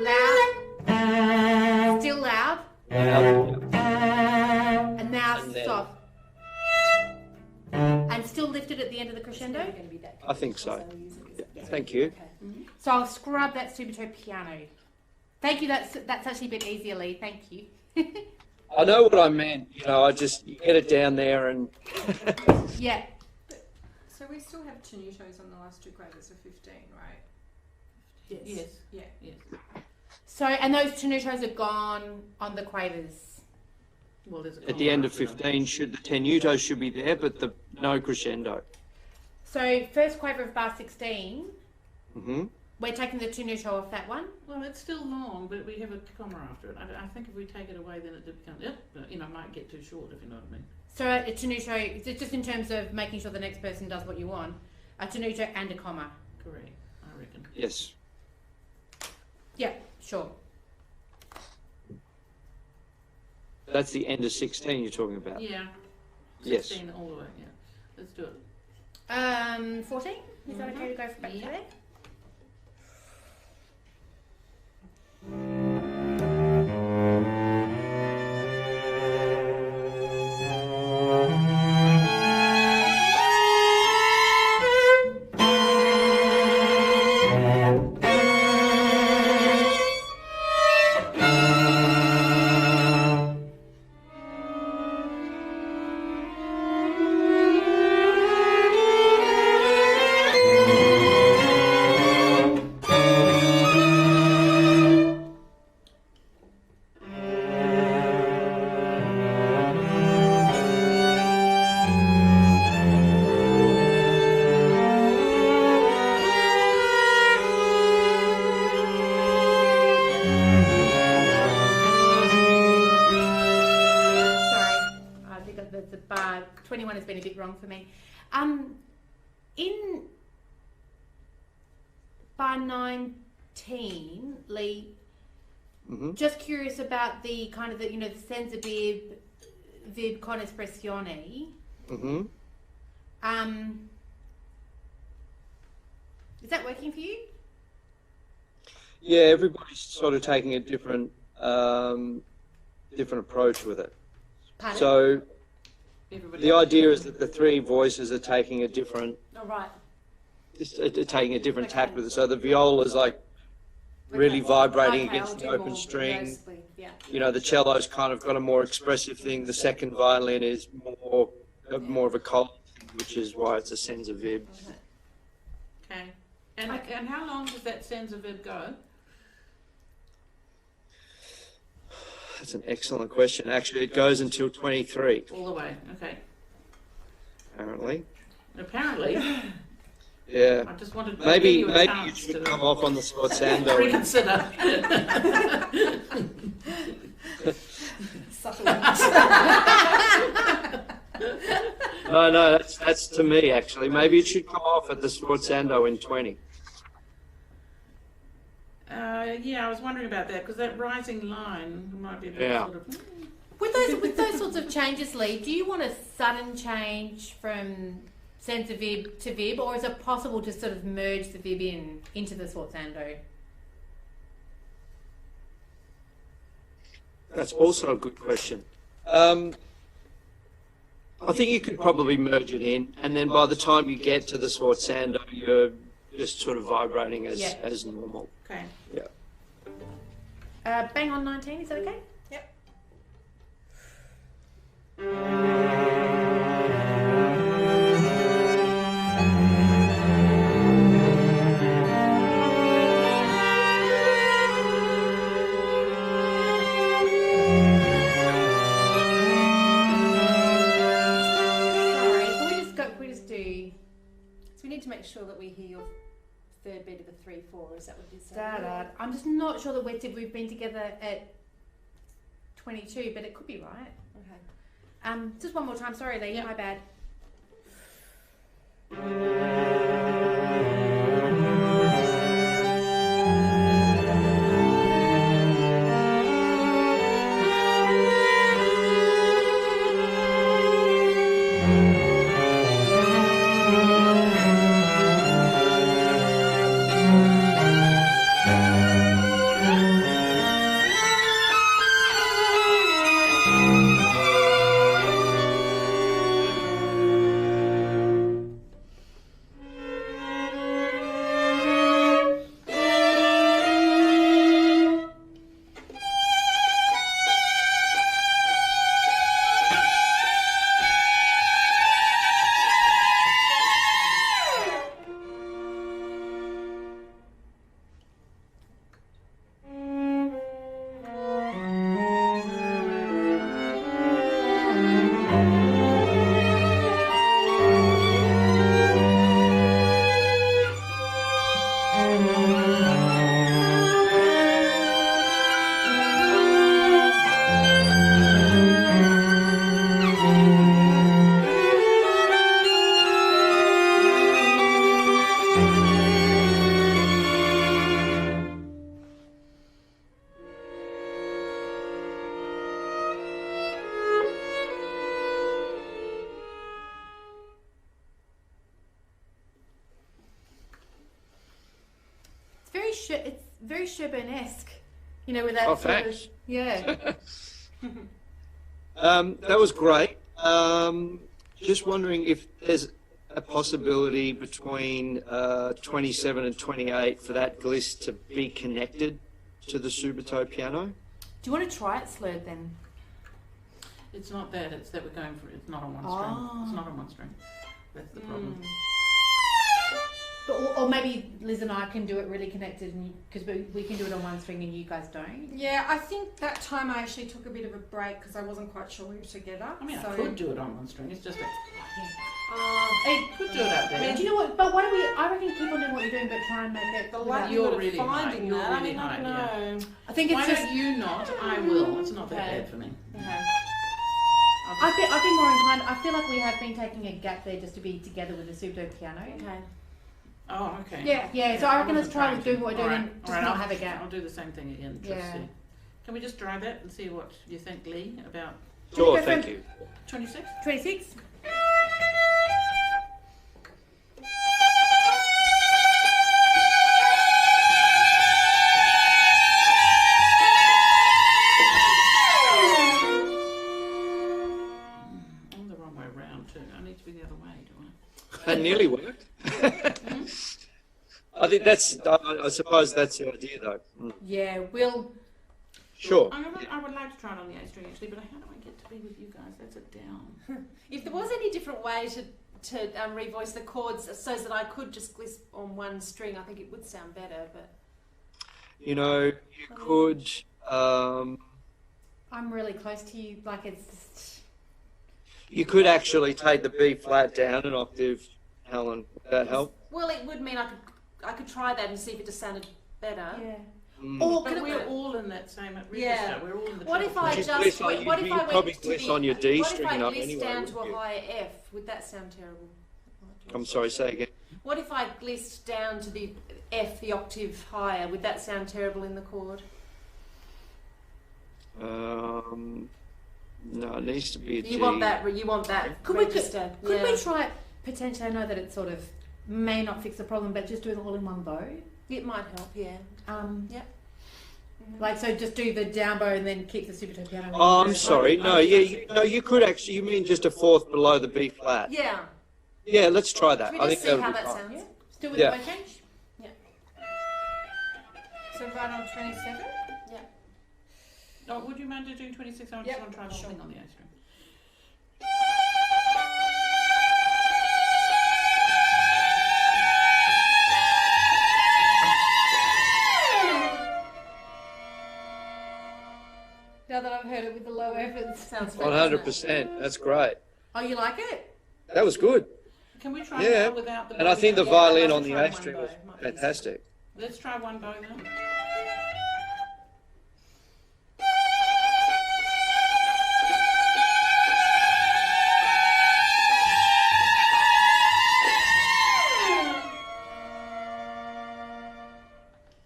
[SPEAKER 2] loud, still loud, and now
[SPEAKER 8] And then-
[SPEAKER 2] soft, and still lifted at the end of the crescendo.
[SPEAKER 8] I think so. Yeah. Thank you.
[SPEAKER 2] So I'll scrub that subito piano. Thank you. That's actually a bit easier, Lee. Thank you.
[SPEAKER 8] I know what I meant. You know, I just you get it down there and
[SPEAKER 2] Yeah.
[SPEAKER 5] So we still have tenutos on the last two quavers of 15, right?
[SPEAKER 3] Yes.
[SPEAKER 5] Yeah.
[SPEAKER 3] Yes.
[SPEAKER 2] So and those tenutos are gone on the quavers.
[SPEAKER 3] Well, there's a
[SPEAKER 8] at the
[SPEAKER 3] comma
[SPEAKER 8] end of
[SPEAKER 3] after them.
[SPEAKER 8] 15 should the tenuto should be there, but the no crescendo.
[SPEAKER 2] So first quaver of bar 16,
[SPEAKER 8] Hmm.
[SPEAKER 2] we're taking the tenuto off that one.
[SPEAKER 3] Well, it's still long, but we have a comma after it. I think if we take it away, then it becomes, might get too short, if you know what I mean.
[SPEAKER 2] So a tenuto, just in terms of making sure the next person does what you want, a tenuto and a comma.
[SPEAKER 3] Correct, I reckon.
[SPEAKER 8] Yes.
[SPEAKER 2] Yeah, sure.
[SPEAKER 8] That's the end of 16 you're talking about.
[SPEAKER 3] Yeah.
[SPEAKER 8] Yes.
[SPEAKER 3] 16 all the way, yeah. Let's do it.
[SPEAKER 2] 14? Is that okay to go back to
[SPEAKER 3] Yeah.
[SPEAKER 2] there? The bar 21 has been a bit wrong for me. In bar 19, Lee,
[SPEAKER 8] Hmm.
[SPEAKER 2] just curious about the kind of the the senza vib con espressione.
[SPEAKER 8] Hmm.
[SPEAKER 2] Is that working for you?
[SPEAKER 8] Yeah, everybody's sort of taking a different approach with it.
[SPEAKER 2] Pardon?
[SPEAKER 8] So
[SPEAKER 3] Everybody
[SPEAKER 8] the idea is that the three voices are taking a different
[SPEAKER 2] Oh, right.
[SPEAKER 8] taking a different tact with it. So the viola is like really vibrating
[SPEAKER 5] Okay,
[SPEAKER 8] against
[SPEAKER 5] I'll
[SPEAKER 8] an
[SPEAKER 5] do
[SPEAKER 8] open
[SPEAKER 5] more
[SPEAKER 8] string.
[SPEAKER 5] mostly, yeah.
[SPEAKER 8] You know, the cello's kind of got a more expressive thing. The second violin is more of a cold thing, which is why it's a senza vib.
[SPEAKER 3] Okay. And how long does that senza vib go?
[SPEAKER 8] That's an excellent question. Actually, it goes until 23,
[SPEAKER 3] All the way. Okay.
[SPEAKER 8] apparently.
[SPEAKER 3] Apparently.
[SPEAKER 8] Yeah.
[SPEAKER 3] I just wanted to
[SPEAKER 8] Maybe
[SPEAKER 3] give you a
[SPEAKER 8] it
[SPEAKER 3] chance
[SPEAKER 8] should
[SPEAKER 3] to
[SPEAKER 8] come off on the sforzando.
[SPEAKER 3] reconsider.
[SPEAKER 8] No, that's to me actually. Maybe it should come off at the sforzando in 20.
[SPEAKER 3] Yeah, I was wondering about that because that rising line might be a bit
[SPEAKER 8] Yeah.
[SPEAKER 3] sort of.
[SPEAKER 2] With those sorts of changes, Lee, do you want a sudden change from senza vib to vib, or is it possible to sort of merge the vib into the sforzando?
[SPEAKER 8] That's also a good question. I think you could probably merge it in, and then by the time you get to the sforzando, you're just sort of vibrating as normal.
[SPEAKER 2] Okay.
[SPEAKER 8] Yeah.
[SPEAKER 2] Bang on 19, is that okay?
[SPEAKER 5] Yep.
[SPEAKER 6] We need to make sure that we hear your third beat of the 3/4. Is that what you said?
[SPEAKER 2] I'm just not sure that we've been together at 22, but it could be right.
[SPEAKER 6] Okay.
[SPEAKER 2] Just one more time. Sorry, Lee.
[SPEAKER 3] Yeah.
[SPEAKER 2] My bad. It's very Sherburne-esque, you know, with that.
[SPEAKER 8] Oh,
[SPEAKER 2] sort of-
[SPEAKER 8] thanks.
[SPEAKER 2] yeah.
[SPEAKER 8] That was great. Just wondering if there's a possibility between 27 and 28 for that gliss to be connected to the subito piano.
[SPEAKER 2] Do you want to try it slurred then?
[SPEAKER 3] It's not that, it's that we're going for it. It's not on one string. It's not on one string. That's the problem.
[SPEAKER 2] Or maybe Liz and I can do it really connected, because we can do it on one string and you guys don't.
[SPEAKER 5] Yeah, I think that time I actually took a bit of a break because I wasn't quite sure we were together.
[SPEAKER 3] I mean,
[SPEAKER 5] so
[SPEAKER 3] I could do it on one string. It's just a...
[SPEAKER 2] Hey,
[SPEAKER 3] could do it up there.
[SPEAKER 2] do you know what? But why don't we? I reckon keep on doing what you're doing, but try and make it.
[SPEAKER 5] the
[SPEAKER 2] without-
[SPEAKER 3] You're
[SPEAKER 5] likelihood
[SPEAKER 3] really
[SPEAKER 5] of
[SPEAKER 3] high.
[SPEAKER 5] finding
[SPEAKER 3] You're
[SPEAKER 5] that, I
[SPEAKER 3] really
[SPEAKER 5] mean, I don't
[SPEAKER 3] high,
[SPEAKER 5] know.
[SPEAKER 2] I think it's
[SPEAKER 3] Why
[SPEAKER 2] just.
[SPEAKER 3] don't you not? I will. It's not that
[SPEAKER 2] Okay.
[SPEAKER 3] bad for me.
[SPEAKER 5] Okay.
[SPEAKER 2] I've been more inclined. I feel like we have been taking a gap there just to be together with the subito piano.
[SPEAKER 6] Okay.
[SPEAKER 3] Oh, okay.
[SPEAKER 2] Yeah. So I reckon let's try with doing what we're doing and just
[SPEAKER 3] Alright,
[SPEAKER 2] not
[SPEAKER 3] I'll-
[SPEAKER 2] have a gap.
[SPEAKER 3] I'll do the same thing again. Just
[SPEAKER 2] Yeah.
[SPEAKER 3] see. Can we just try that and see what you think, Lee, about
[SPEAKER 8] Sure,
[SPEAKER 2] go
[SPEAKER 8] thank
[SPEAKER 2] for-
[SPEAKER 8] you.
[SPEAKER 3] 26?
[SPEAKER 2] 26.
[SPEAKER 3] I'm the wrong way around too. I need to be the other way, do I?
[SPEAKER 8] That nearly worked. I think that's, I suppose that's the idea though.
[SPEAKER 2] Yeah, we'll.
[SPEAKER 8] Sure.
[SPEAKER 3] I would like to try it on the A string actually, but how do I get to be with you guys? That's a down.
[SPEAKER 6] If there was any different way to revoice the chords so that I could just gliss on one string, I think it would sound better. But
[SPEAKER 8] You know, you could,
[SPEAKER 2] I'm really close to you. Like it's.
[SPEAKER 8] you could actually take the B flat down an octave, Helen. Would that help?
[SPEAKER 6] well, it would mean I could try that and see if it just sounded better.
[SPEAKER 2] Yeah.
[SPEAKER 6] Or
[SPEAKER 3] But
[SPEAKER 6] could
[SPEAKER 3] we're
[SPEAKER 6] it,
[SPEAKER 3] all in that same register.
[SPEAKER 6] Yeah.
[SPEAKER 3] We're all in the
[SPEAKER 6] what if
[SPEAKER 3] treble.
[SPEAKER 6] I
[SPEAKER 8] Would you
[SPEAKER 6] just
[SPEAKER 8] gliss on-
[SPEAKER 6] what if
[SPEAKER 8] you'd
[SPEAKER 6] I went
[SPEAKER 8] probably
[SPEAKER 6] to
[SPEAKER 8] gliss
[SPEAKER 6] the,
[SPEAKER 8] on your D
[SPEAKER 6] what if
[SPEAKER 8] string
[SPEAKER 6] I
[SPEAKER 8] enough
[SPEAKER 6] glissed
[SPEAKER 8] anyway,
[SPEAKER 6] down to
[SPEAKER 8] wouldn't
[SPEAKER 6] a
[SPEAKER 8] you?
[SPEAKER 6] higher F? Would that sound terrible?
[SPEAKER 8] I'm sorry, say again.
[SPEAKER 6] What if I glissed down to the F, the octave higher? Would that sound terrible in the chord?
[SPEAKER 8] No, it needs to be a G.
[SPEAKER 6] You want that
[SPEAKER 2] Could we
[SPEAKER 6] register.
[SPEAKER 2] could we try it potentially? I know that it sort of may not fix the problem, but just do it all in one bow.
[SPEAKER 6] It might help, yeah.
[SPEAKER 2] Like, so just do the down bow and then kick the supertone piano.
[SPEAKER 8] Oh, I'm sorry. No, no, you could actually. You mean just a fourth below the B flat?
[SPEAKER 6] Yeah.
[SPEAKER 8] Yeah, let's try that.
[SPEAKER 6] Should we
[SPEAKER 8] I
[SPEAKER 6] just
[SPEAKER 8] think
[SPEAKER 6] see how
[SPEAKER 8] that'll
[SPEAKER 6] that
[SPEAKER 8] be fine.
[SPEAKER 6] sounds?
[SPEAKER 2] Still with
[SPEAKER 8] Yeah.
[SPEAKER 2] the bow change? Yeah. So right on 27?
[SPEAKER 3] Oh, would you mind doing 26? I just want to try the whole thing on the A string.
[SPEAKER 2] Now that I've heard it with the low Fs.
[SPEAKER 6] Sounds
[SPEAKER 8] 100%. That's great.
[SPEAKER 2] Oh, you like it?
[SPEAKER 8] That was good.
[SPEAKER 3] Can we try
[SPEAKER 8] Yeah.
[SPEAKER 3] that without the bow?
[SPEAKER 8] And I think the
[SPEAKER 3] Yeah,
[SPEAKER 8] violin
[SPEAKER 3] let's
[SPEAKER 8] on the
[SPEAKER 3] try
[SPEAKER 8] A
[SPEAKER 3] one
[SPEAKER 8] string
[SPEAKER 3] bow.
[SPEAKER 8] was
[SPEAKER 3] Might be-
[SPEAKER 8] fantastic.
[SPEAKER 3] Let's try one bow now.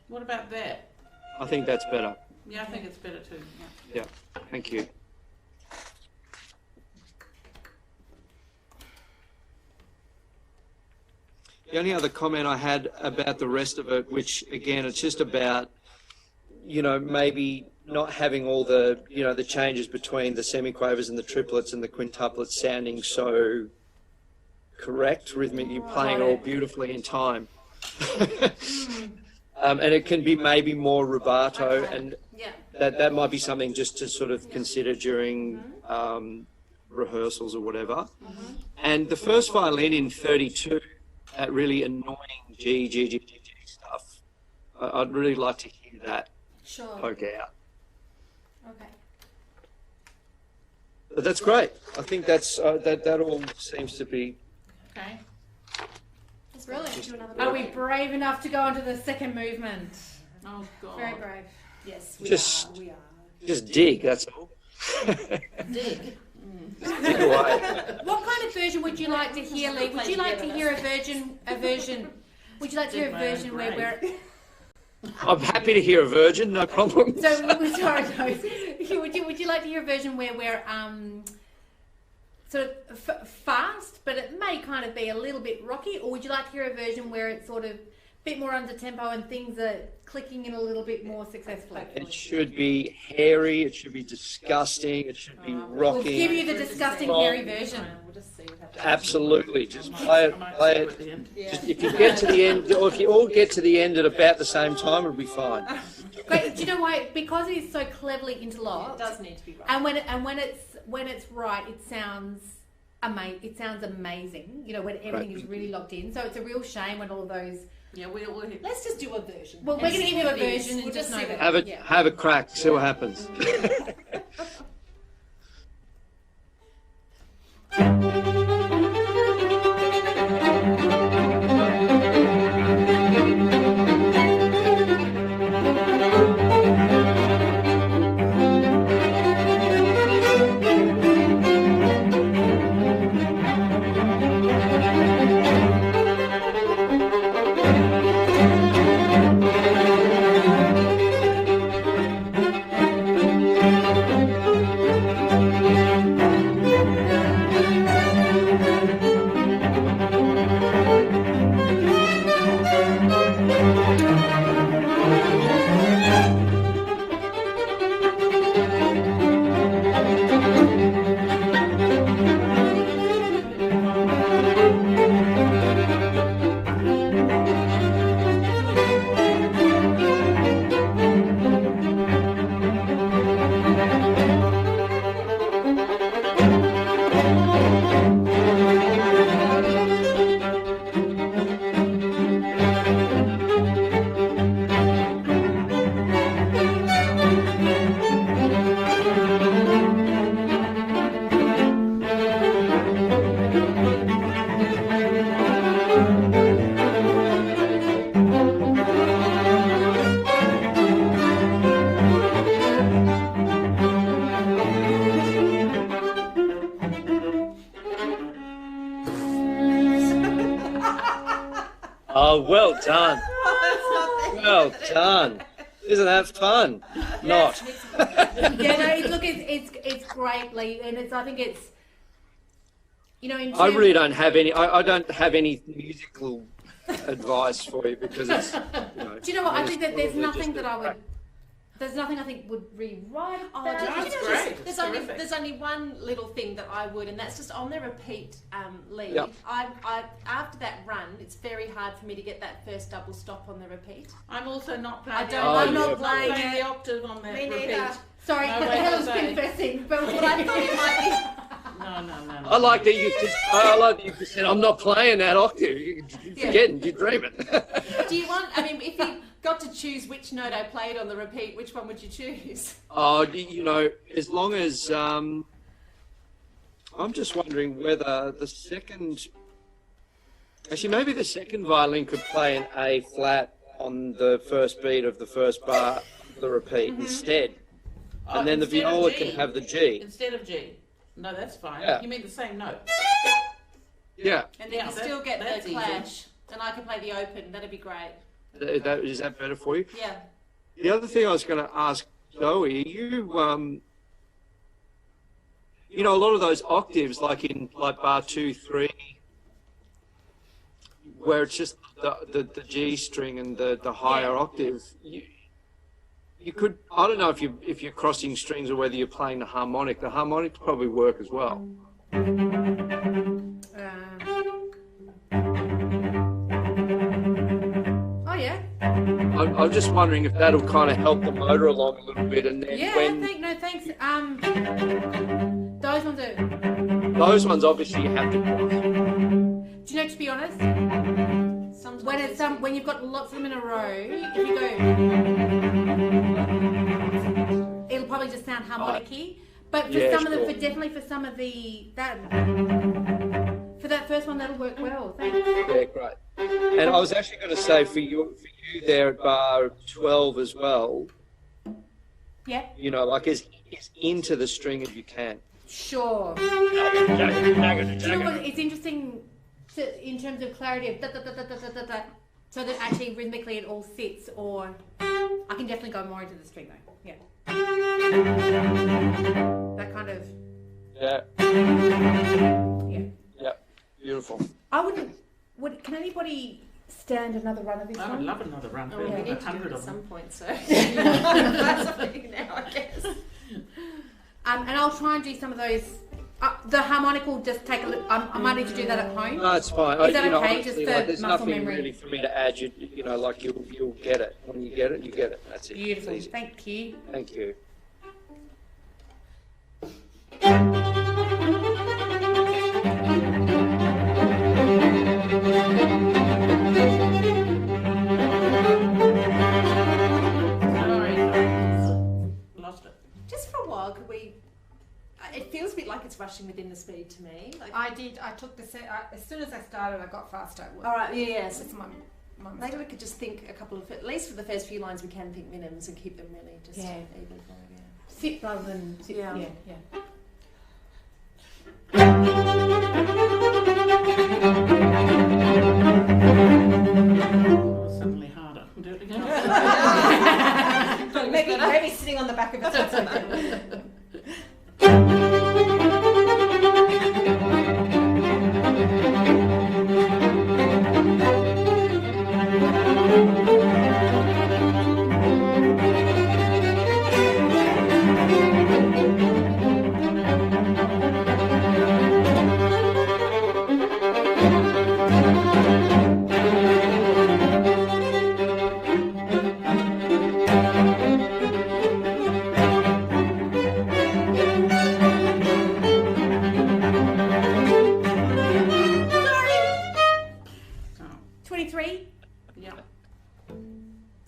[SPEAKER 3] What about that?
[SPEAKER 8] I think that's better.
[SPEAKER 3] Yeah, I think it's better too. Yeah.
[SPEAKER 8] Yeah. Thank you. The only other comment I had about the rest of it, which again, it's just about, maybe not having all the, the changes between the semiquavers and the triplets and the quintuplets sounding so correct rhythmically, playing all beautifully in time. And it can be maybe more rubato, and
[SPEAKER 6] Yeah.
[SPEAKER 8] that might be something just to sort of consider during rehearsals or whatever. And the first violin in 32, that really annoying G stuff, I'd really like to hear that
[SPEAKER 2] Sure.
[SPEAKER 8] poke out.
[SPEAKER 2] Okay.
[SPEAKER 8] But that's great. I think that's that all seems to be.
[SPEAKER 3] Okay.
[SPEAKER 6] Brilliant. Do another
[SPEAKER 2] Are we brave enough to go on to the second movement?
[SPEAKER 3] Oh God.
[SPEAKER 2] Very brave.
[SPEAKER 6] Yes,
[SPEAKER 8] Just-
[SPEAKER 6] we are.
[SPEAKER 8] Just dig, that's all.
[SPEAKER 3] Dig.
[SPEAKER 8] Dig away.
[SPEAKER 2] What kind of version would you like to hear, Lee? Would you like to hear a version? Would you like to hear a version where we're?
[SPEAKER 8] I'm happy to hear a virgin, no problem.
[SPEAKER 2] So sorry, no. Would you like to hear a version where we're sort of fast, but it may kind of be a little bit rocky, or would you like to hear a version where it's sort of a bit more under tempo and things are clicking in a little bit more successfully?
[SPEAKER 8] It should be hairy, it should be disgusting, it should be
[SPEAKER 2] We'll give
[SPEAKER 8] rocky.
[SPEAKER 2] you the disgusting
[SPEAKER 8] Strong.
[SPEAKER 2] hairy version.
[SPEAKER 6] We'll just see what happens.
[SPEAKER 8] Absolutely, just
[SPEAKER 3] I
[SPEAKER 8] play
[SPEAKER 3] might
[SPEAKER 8] it.
[SPEAKER 3] see you at the end.
[SPEAKER 6] Yeah.
[SPEAKER 8] Just, if you get to the end, or if you all get to the end at about the same time, it'll be fine.
[SPEAKER 2] Great. Do you know why? Because it is so cleverly
[SPEAKER 6] It
[SPEAKER 2] interlocked,
[SPEAKER 6] does need to be right.
[SPEAKER 2] and when it's right, it sounds amazing. It sounds amazing. When everything is really locked in. So it's a real shame when all those.
[SPEAKER 3] Yeah, we'll hit.
[SPEAKER 6] Let's just do a version.
[SPEAKER 2] Well, we're
[SPEAKER 6] and
[SPEAKER 2] going to
[SPEAKER 6] see
[SPEAKER 2] give you a
[SPEAKER 6] what it is.
[SPEAKER 2] version and
[SPEAKER 6] We'll
[SPEAKER 2] just know
[SPEAKER 6] see
[SPEAKER 2] that.
[SPEAKER 6] what-
[SPEAKER 2] Yeah.
[SPEAKER 8] Have a crack, see what happens. Oh, well done. Well done. Isn't that fun? Not.
[SPEAKER 2] Yeah, no, look, it's great, Lee, and I think it's, in
[SPEAKER 8] I really don't have any. I don't have any musical advice for you because it's.
[SPEAKER 2] Do you know what? I think that there's
[SPEAKER 8] probably
[SPEAKER 2] nothing
[SPEAKER 8] just
[SPEAKER 2] that I would. There's nothing I think would rewrite
[SPEAKER 6] Oh,
[SPEAKER 2] about
[SPEAKER 3] no,
[SPEAKER 2] it.
[SPEAKER 3] it's great.
[SPEAKER 6] There's
[SPEAKER 3] It's
[SPEAKER 6] only
[SPEAKER 3] terrific.
[SPEAKER 6] there's only one little thing that I would, and that's just on the repeat lead.
[SPEAKER 8] Yep.
[SPEAKER 6] I after that run, it's very hard for me to get that first double stop on the repeat.
[SPEAKER 3] I'm also not playing.
[SPEAKER 6] I don't-
[SPEAKER 3] the-
[SPEAKER 6] I'm
[SPEAKER 2] not
[SPEAKER 3] not
[SPEAKER 2] playing
[SPEAKER 3] playing
[SPEAKER 2] it.
[SPEAKER 3] the octave on that
[SPEAKER 2] Me
[SPEAKER 3] repeat.
[SPEAKER 2] neither. Sorry,
[SPEAKER 3] No
[SPEAKER 2] but
[SPEAKER 3] way to
[SPEAKER 2] Helen's
[SPEAKER 3] say.
[SPEAKER 2] confessing. But
[SPEAKER 6] But I thought it might
[SPEAKER 3] No.
[SPEAKER 8] I like that you just said, I'm not playing that octave. You're forgetting, you're dreaming.
[SPEAKER 6] be. Do you want? I mean, if you got to choose which note I played on the repeat, which one would you choose?
[SPEAKER 8] Oh, as long as I'm just wondering whether the second, actually maybe the second violin could play an A flat on the first beat of the first bar of the repeat instead, and then the
[SPEAKER 3] Instead of
[SPEAKER 8] viola
[SPEAKER 3] G.
[SPEAKER 8] can have the G.
[SPEAKER 3] Instead of G. No, that's fine.
[SPEAKER 8] Yeah.
[SPEAKER 3] You mean the same note?
[SPEAKER 8] Yeah,
[SPEAKER 6] And then
[SPEAKER 3] Yeah,
[SPEAKER 6] you still get
[SPEAKER 3] that's
[SPEAKER 6] the
[SPEAKER 3] easy.
[SPEAKER 6] clash, and I can play the open. That'd be great.
[SPEAKER 8] is that better for you?
[SPEAKER 6] Yeah.
[SPEAKER 8] The other thing I was going to ask Zoe, you a lot of those octaves, like in bar 2, 3, where it's just the G string and the higher octave. You could, I don't know if you're crossing strings or whether you're playing the harmonic. The harmonics probably work as well.
[SPEAKER 2] Oh yeah.
[SPEAKER 8] I'm just wondering if that'll kind of help the motor along a little bit, and then
[SPEAKER 2] Yeah.
[SPEAKER 8] when
[SPEAKER 2] Thanks. Those ones are.
[SPEAKER 8] those ones obviously you have to cross.
[SPEAKER 2] Do you know? To be honest,
[SPEAKER 6] Sometimes
[SPEAKER 2] when it's when you've got lots of them in a row, if you go, it'll probably just sound harmonic-y. But for
[SPEAKER 8] Yeah,
[SPEAKER 2] some of them,
[SPEAKER 8] sure.
[SPEAKER 2] definitely for some of for that first one, that'll work well. Thanks.
[SPEAKER 8] Yeah, great. And I was actually going to say for you there at bar 12 as well,
[SPEAKER 2] Yeah.
[SPEAKER 8] like as into the string as you can.
[SPEAKER 2] Sure. Do you know what? It's interesting in terms of clarity of da, da, da, da, da, da, da, so that actually rhythmically it all sits, or I can definitely go more into the string though. Yeah. That kind of.
[SPEAKER 8] Yeah.
[SPEAKER 2] Yeah.
[SPEAKER 8] Yeah. Beautiful.
[SPEAKER 2] I wouldn't. Can anybody stand another run of this
[SPEAKER 3] I would
[SPEAKER 2] one?
[SPEAKER 3] love another run.
[SPEAKER 6] Oh, we need to do
[SPEAKER 3] 100
[SPEAKER 6] it at
[SPEAKER 3] of them.
[SPEAKER 6] some point, so that's something now, I guess.
[SPEAKER 2] And I'll try and do some of those. The harmonic will just take a look. I might need to do that at home.
[SPEAKER 8] No, it's fine.
[SPEAKER 2] Is that okay?
[SPEAKER 8] Honestly,
[SPEAKER 2] Just for
[SPEAKER 8] there's
[SPEAKER 2] muscle
[SPEAKER 8] nothing
[SPEAKER 2] memory.
[SPEAKER 8] really for me to add. You'll get it. When you get it, you get it. That's it.
[SPEAKER 2] Beautiful.
[SPEAKER 8] It's easy.
[SPEAKER 2] Thank you.
[SPEAKER 8] Thank you.
[SPEAKER 3] Sorry. Lost it.
[SPEAKER 6] Just for a while, could we? It feels a bit like it's rushing within the speed to me. Like,
[SPEAKER 1] I did. I took the set. As soon as I started, I got faster.
[SPEAKER 6] all right, yes.
[SPEAKER 1] It's my
[SPEAKER 6] Maybe
[SPEAKER 1] mistake.
[SPEAKER 6] we could just think a couple of, at least for the first few lines, we can think minims and keep them really just
[SPEAKER 2] Yeah.
[SPEAKER 6] even for yeah.
[SPEAKER 2] Sit rather than sit.
[SPEAKER 6] Yeah.
[SPEAKER 2] Yeah.
[SPEAKER 3] Oh, suddenly harder. Do it again.
[SPEAKER 1] maybe sitting on the back of it.
[SPEAKER 3] Oh,
[SPEAKER 2] 23.
[SPEAKER 3] yeah.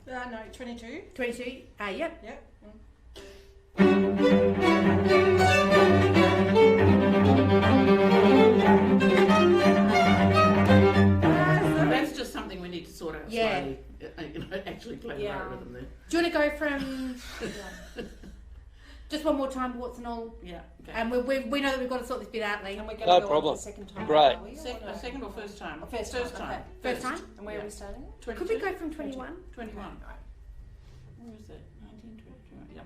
[SPEAKER 1] No, 22.
[SPEAKER 2] 22. Yep.
[SPEAKER 1] Yep.
[SPEAKER 3] That's just something we need to sort out
[SPEAKER 2] Yeah.
[SPEAKER 3] slowly. Actually play the
[SPEAKER 6] Yeah.
[SPEAKER 3] right rhythm there.
[SPEAKER 2] Do you want to go from just one more time, warts and all?
[SPEAKER 3] Yeah. Okay.
[SPEAKER 2] And we know that we've got to sort this bit out, Lee.
[SPEAKER 6] And we're going
[SPEAKER 8] No
[SPEAKER 6] to go
[SPEAKER 8] problem.
[SPEAKER 6] on to the second time.
[SPEAKER 8] Great.
[SPEAKER 6] are we, or
[SPEAKER 3] Second or first time?
[SPEAKER 6] no? First time. Okay.
[SPEAKER 2] First time?
[SPEAKER 6] And where are
[SPEAKER 3] Yeah.
[SPEAKER 6] we starting?
[SPEAKER 3] 22?
[SPEAKER 2] Could we go from 21?
[SPEAKER 3] 21. Where is that? 19, 20, 21. Yeah.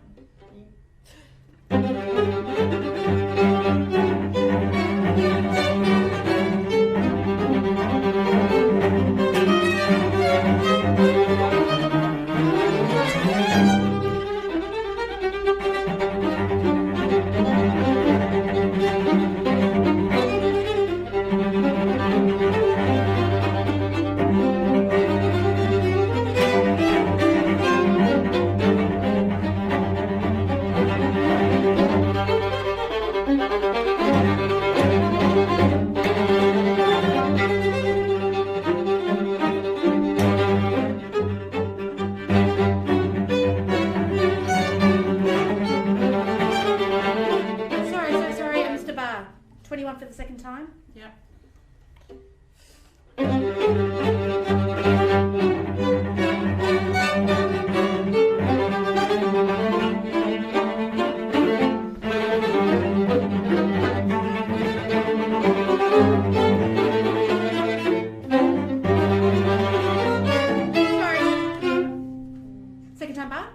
[SPEAKER 2] number?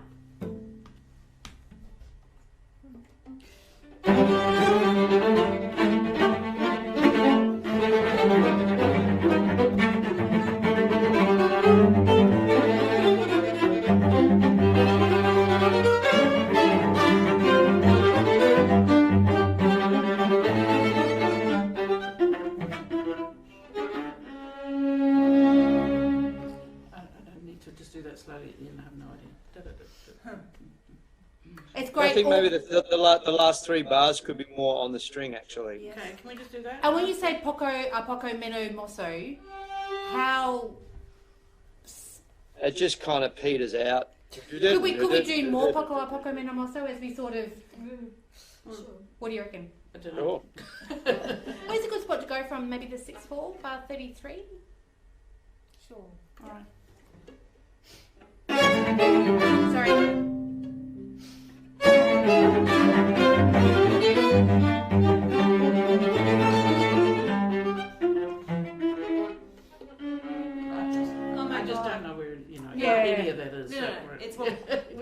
[SPEAKER 3] Slowly at the end, I have no idea.
[SPEAKER 2] It's great.
[SPEAKER 8] I think maybe the last 3 bars could be more on the string, actually.
[SPEAKER 3] Okay, can we just do that?
[SPEAKER 2] And when you say poco meno mosso, how
[SPEAKER 8] It just kind of peters out.
[SPEAKER 2] could we do more poco meno mosso as we sort of? What do you reckon?
[SPEAKER 3] I don't know.
[SPEAKER 8] Sure.
[SPEAKER 2] Where's a good spot to go from? Maybe the 6/4, bar 33.
[SPEAKER 3] Sure. All right.
[SPEAKER 2] Sorry.
[SPEAKER 3] I just don't know where,
[SPEAKER 2] Yeah.
[SPEAKER 3] any of that is.
[SPEAKER 5] No,
[SPEAKER 3] so
[SPEAKER 5] no,
[SPEAKER 3] we're-
[SPEAKER 5] it's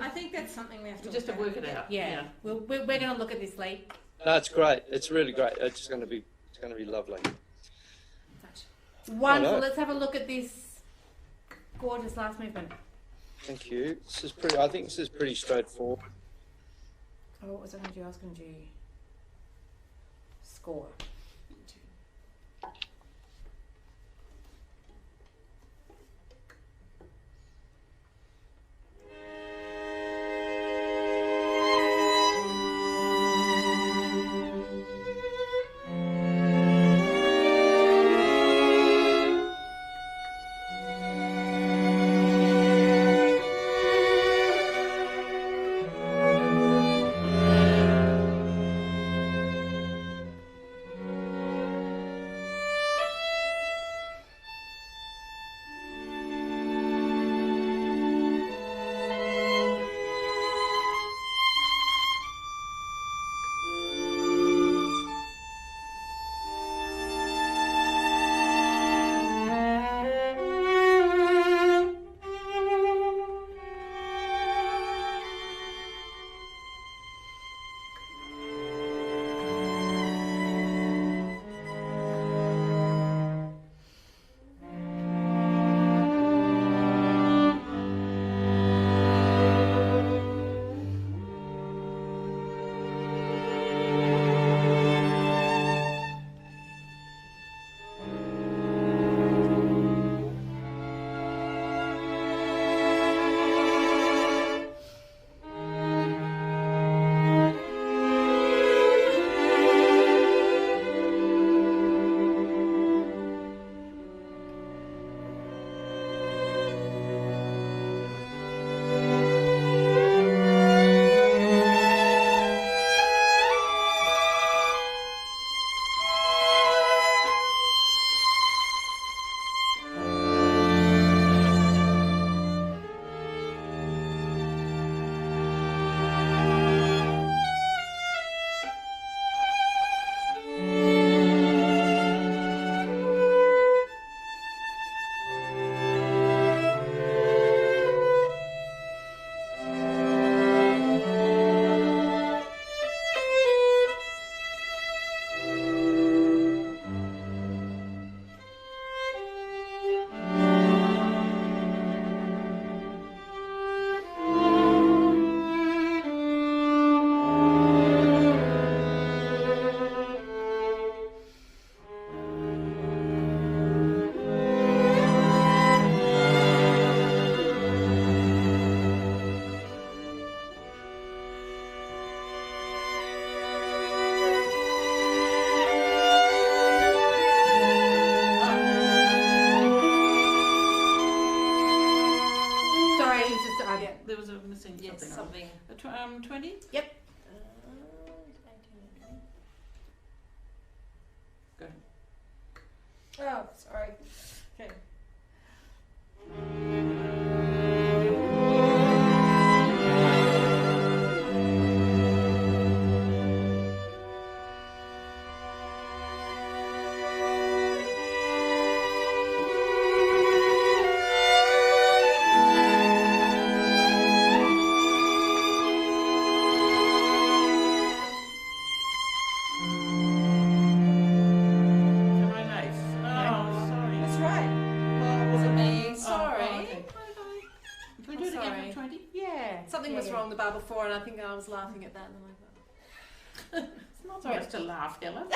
[SPEAKER 5] I think that's something we have to
[SPEAKER 3] just to work it out.
[SPEAKER 2] Yeah. We're going to look at this, Lee.
[SPEAKER 8] That's great. It's really great. It's going to be lovely.
[SPEAKER 2] Wonderful.
[SPEAKER 8] Righto.
[SPEAKER 2] Let's have a look at this gorgeous last movement.
[SPEAKER 8] Thank you. This is pretty. I think this is pretty straightforward.
[SPEAKER 2] Oh, what was I going to do? I was going to do score.
[SPEAKER 3] missing
[SPEAKER 5] Yes,
[SPEAKER 3] something.
[SPEAKER 5] something.
[SPEAKER 3] 20?
[SPEAKER 2] Yep.
[SPEAKER 3] Go.
[SPEAKER 5] Oh, sorry. Okay.
[SPEAKER 3] Can we do it again
[SPEAKER 5] Sorry.
[SPEAKER 3] for 20?
[SPEAKER 2] Yeah.
[SPEAKER 5] Something was wrong the bar before, and I think I was laughing at that. And then
[SPEAKER 3] It's not supposed to laugh, Helen.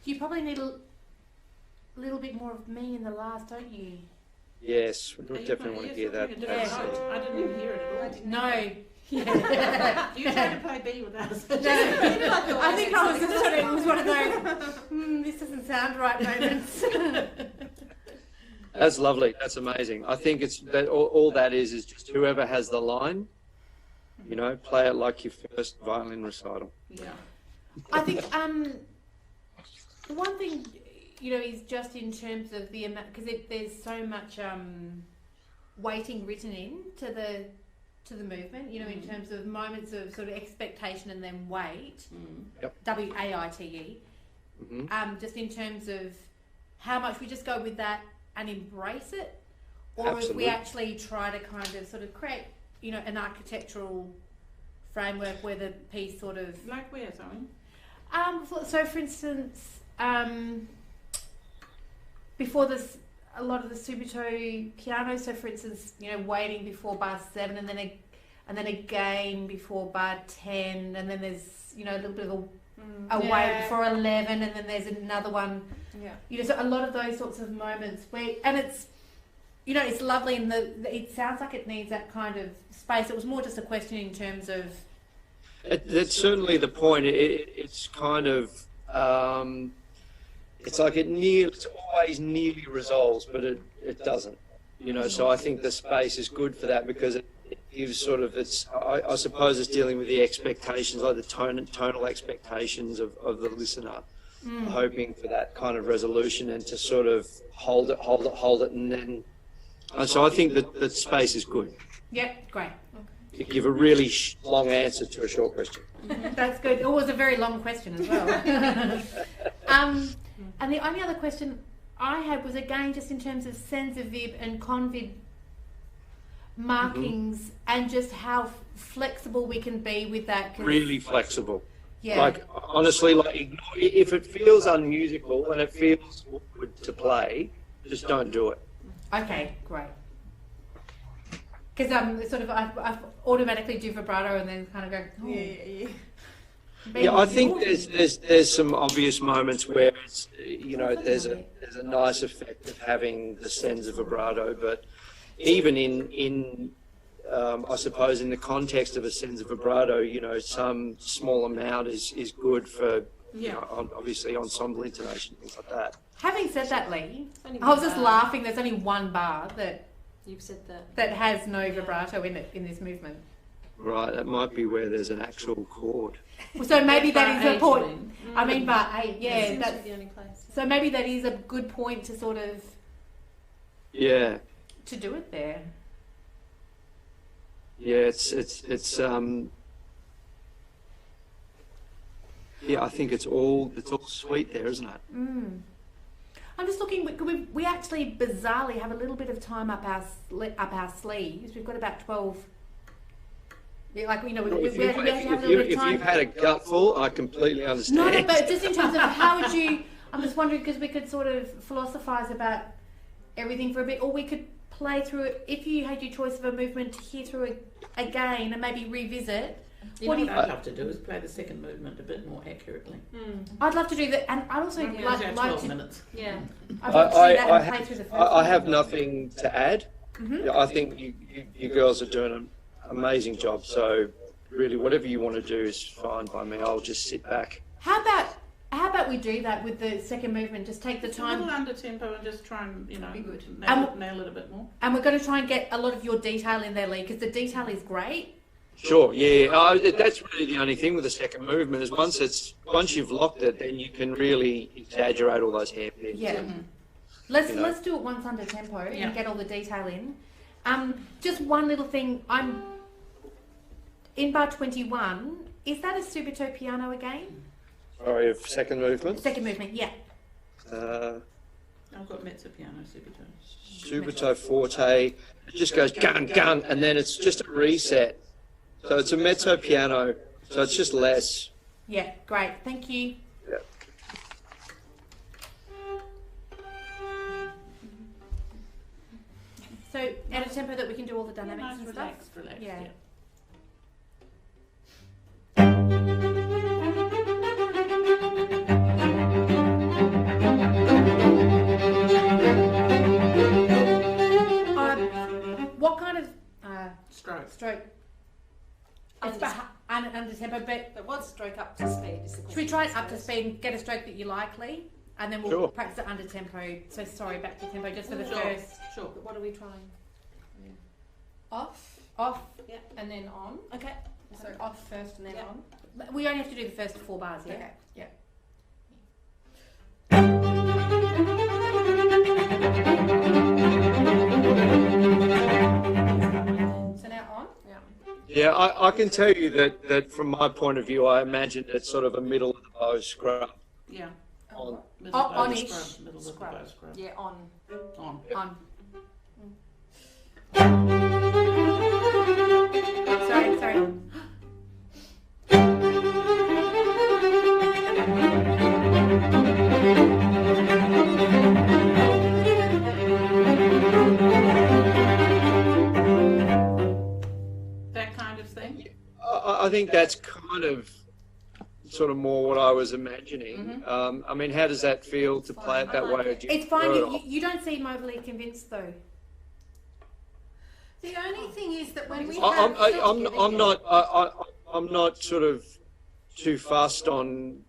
[SPEAKER 2] You probably need a little bit more of me in the last, don't you?
[SPEAKER 8] Yes, we definitely want to hear that.
[SPEAKER 3] I didn't even hear it at all.
[SPEAKER 2] No.
[SPEAKER 3] You tried to play B with us.
[SPEAKER 2] I think I was just sort of, it was one of those, this doesn't sound right moments.
[SPEAKER 8] That's lovely. That's amazing. I think it's that all that is just whoever has the line, you know, play it like your first violin recital.
[SPEAKER 3] Yeah.
[SPEAKER 2] I think the one thing, you know, is just in terms of the amount, because there's so much weighting written in to the movement, you know, in terms of moments of sort of expectation and then wait.
[SPEAKER 8] Yep.
[SPEAKER 2] WAITE. Just in terms of how much we just go with that and embrace it, or
[SPEAKER 8] Absolutely.
[SPEAKER 2] if we actually try to kind of sort of create, you know, an architectural framework where the piece sort of
[SPEAKER 3] Like where, Zoe?
[SPEAKER 2] so for instance, before this, a lot of the subito piano, so for instance, you know, waiting before bar 7 and then again before bar 10, and then there's, you know, a little bit of a wait before 11, and then there's another one.
[SPEAKER 5] Yeah.
[SPEAKER 2] You know, so a lot of those sorts of moments where, and it's, you know, it's lovely, and it sounds like it needs that kind of space. It was more just a question in terms of.
[SPEAKER 8] That's certainly the point. It's kind of, it's like it's always nearly resolves, but it doesn't. You know, so I think the space is good for that, because it gives sort of, I suppose it's dealing with the expectations, like the tonal expectations of the listener, hoping for that kind of resolution and to sort of hold it, and then, so I think that the space is good.
[SPEAKER 2] Yeah, great.
[SPEAKER 8] You give a really long answer to a short question.
[SPEAKER 2] That's good. It was a very long question as well. And the only other question I had was, again, just in terms of senza vib and convid markings, and just how flexible we can be with that.
[SPEAKER 8] Really flexible.
[SPEAKER 2] Yeah.
[SPEAKER 8] Like, honestly, like, if it feels unmusical and it feels awkward to play, just don't do it.
[SPEAKER 2] Okay, great. Because sort of I automatically do vibrato and then kind of go. Oh.
[SPEAKER 8] Yeah, I think there's some obvious moments where it's, you know, there's a nice effect of having the senza vibrato, but even in I suppose in the context of a senza vibrato, you know, some small amount is good for, you know, obviously ensemble intonation, things like that.
[SPEAKER 2] Having said that, Lee, I was just laughing. There's only one bar that
[SPEAKER 5] You've said that.
[SPEAKER 2] that has no vibrato in it in this movement.
[SPEAKER 8] Right, that might be where there's an actual chord.
[SPEAKER 2] So maybe that is a point.
[SPEAKER 3] Wing.
[SPEAKER 2] I mean, but hey, yeah,
[SPEAKER 6] Seems to
[SPEAKER 2] that's,
[SPEAKER 6] be the only place.
[SPEAKER 2] so maybe that is a good point to sort of
[SPEAKER 8] Yeah,
[SPEAKER 2] to do it there.
[SPEAKER 8] yeah, it's yeah, I think it's all sweet there, isn't it?
[SPEAKER 2] Mm. I'm just looking. We actually bizarrely have a little bit of time up our sleeves. We've got about 12. Yeah, like we
[SPEAKER 8] If
[SPEAKER 2] have a little bit of
[SPEAKER 8] you've
[SPEAKER 2] time.
[SPEAKER 8] had a gutful, I completely understand.
[SPEAKER 2] No, but just in terms of how would you? I'm just wondering because we could sort of philosophize about everything for a bit, or we could play through it. If you had your choice of a movement to hear through it again and maybe revisit.
[SPEAKER 3] What I'd love to do is play the second movement a bit more accurately.
[SPEAKER 2] I'd love to do that, and I'd also
[SPEAKER 3] Maybe
[SPEAKER 2] like
[SPEAKER 3] 12
[SPEAKER 2] to.
[SPEAKER 3] minutes.
[SPEAKER 2] Yeah, I'd love to see that and play through the first.
[SPEAKER 8] I have nothing to add.
[SPEAKER 2] Mhm.
[SPEAKER 8] Yeah, I think you girls are doing an amazing job. So really, whatever you want to do is fine by me. I'll just sit back.
[SPEAKER 2] How about we do that with the second movement? Just take the
[SPEAKER 3] It's a
[SPEAKER 2] time.
[SPEAKER 3] little under tempo and just try and,
[SPEAKER 5] Be good.
[SPEAKER 3] nail it a bit more.
[SPEAKER 2] And we're going to try and get a lot of your detail in there, Lee, because the detail is great.
[SPEAKER 8] Sure, yeah. That's really the only thing with the second movement is once you've locked it, then you can really exaggerate all those hairpins.
[SPEAKER 2] Yeah.
[SPEAKER 3] Mhm.
[SPEAKER 2] Let's do it once under tempo
[SPEAKER 3] Yeah.
[SPEAKER 2] and get all the detail in. Just one little thing. I'm in bar 21. Is that a subito piano again?
[SPEAKER 8] Sorry, of second movement.
[SPEAKER 2] Second movement, yeah.
[SPEAKER 3] I've got mezzo piano, subito.
[SPEAKER 8] Subito forte. It just goes gun gun, and then it's just a reset. So it's a mezzo piano. So it's just less.
[SPEAKER 2] Yeah, great. Thank you.
[SPEAKER 8] Yeah.
[SPEAKER 2] So at a tempo that we can do all the dynamics
[SPEAKER 3] Nice,
[SPEAKER 2] and stuff.
[SPEAKER 3] relaxed,
[SPEAKER 2] Yeah.
[SPEAKER 3] yeah.
[SPEAKER 2] What kind of
[SPEAKER 3] Stroke.
[SPEAKER 2] It's under tempo,
[SPEAKER 6] But what's stroke up to speed? Is the
[SPEAKER 2] should we
[SPEAKER 6] question,
[SPEAKER 2] try
[SPEAKER 6] I
[SPEAKER 2] it up to
[SPEAKER 6] suppose.
[SPEAKER 2] speed and get a stroke that you like, Lee? And then we'll
[SPEAKER 8] Sure.
[SPEAKER 2] practice it under tempo. So sorry, back to tempo just for the
[SPEAKER 3] Sure.
[SPEAKER 2] first.
[SPEAKER 3] Sure.
[SPEAKER 6] But what are we trying?
[SPEAKER 5] Off
[SPEAKER 2] Off.
[SPEAKER 5] and then on.
[SPEAKER 6] Okay.
[SPEAKER 5] So off first and then
[SPEAKER 6] Yeah.
[SPEAKER 5] on.
[SPEAKER 2] We only have to do the first 4 bars, yeah?
[SPEAKER 5] Okay.
[SPEAKER 2] Yeah.
[SPEAKER 5] So now on.
[SPEAKER 8] Yeah, I can tell you that from my point of view, I imagine it's sort of a middle of the bow scrub.
[SPEAKER 3] Yeah.
[SPEAKER 8] On.
[SPEAKER 3] Middle of the bow
[SPEAKER 2] on-ish.
[SPEAKER 3] scrub, middle of the
[SPEAKER 6] Scrub.
[SPEAKER 3] bow scrub.
[SPEAKER 6] Yeah, on.
[SPEAKER 3] On.
[SPEAKER 2] On. Sorry.
[SPEAKER 3] That kind of thing.
[SPEAKER 8] I think that's kind of sort of more what I was imagining. I mean, how does that feel to play it that way? Or do you
[SPEAKER 2] It's fine.
[SPEAKER 8] prefer it
[SPEAKER 2] You,
[SPEAKER 8] off?
[SPEAKER 2] you don't seem overly convinced, though.
[SPEAKER 5] The only thing is that when we
[SPEAKER 8] I'm not sort of too fussed on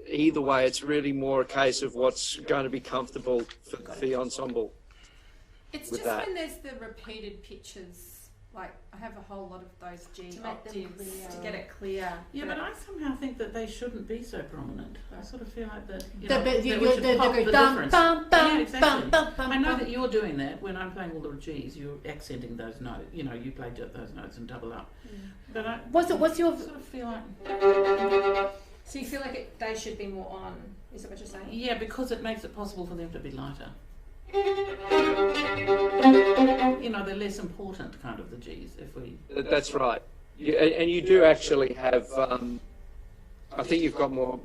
[SPEAKER 8] either way. It's really more a case of what's going to be comfortable for the ensemble.
[SPEAKER 5] It's
[SPEAKER 8] with
[SPEAKER 5] just
[SPEAKER 8] that.
[SPEAKER 5] when there's the repeated pitches. Like I have a whole lot of those G
[SPEAKER 6] To make them
[SPEAKER 5] octaves
[SPEAKER 6] clear.
[SPEAKER 5] to get it clear.
[SPEAKER 3] Yeah, but I somehow think that they shouldn't be so prominent. I sort of feel like that. You
[SPEAKER 2] The
[SPEAKER 3] know,
[SPEAKER 2] bit-
[SPEAKER 3] that
[SPEAKER 2] you-
[SPEAKER 3] we should
[SPEAKER 2] the
[SPEAKER 3] pop
[SPEAKER 2] go
[SPEAKER 3] the
[SPEAKER 2] dum,
[SPEAKER 3] difference.
[SPEAKER 2] bum, bum,
[SPEAKER 3] Yeah, exactly.
[SPEAKER 2] bum, bum,
[SPEAKER 3] I know
[SPEAKER 2] bum.
[SPEAKER 3] that you're doing that when I'm playing all the G's. You're accenting those notes. You know, you play those notes and double up. But I
[SPEAKER 2] What's your
[SPEAKER 3] sort of feel like,
[SPEAKER 5] So you feel like they should be more on? Is that what you're saying?
[SPEAKER 3] yeah, because it makes it possible for them to be lighter. You know, they're less important, kind of the G's. If we
[SPEAKER 8] That's right. And you do actually have. I think you've got more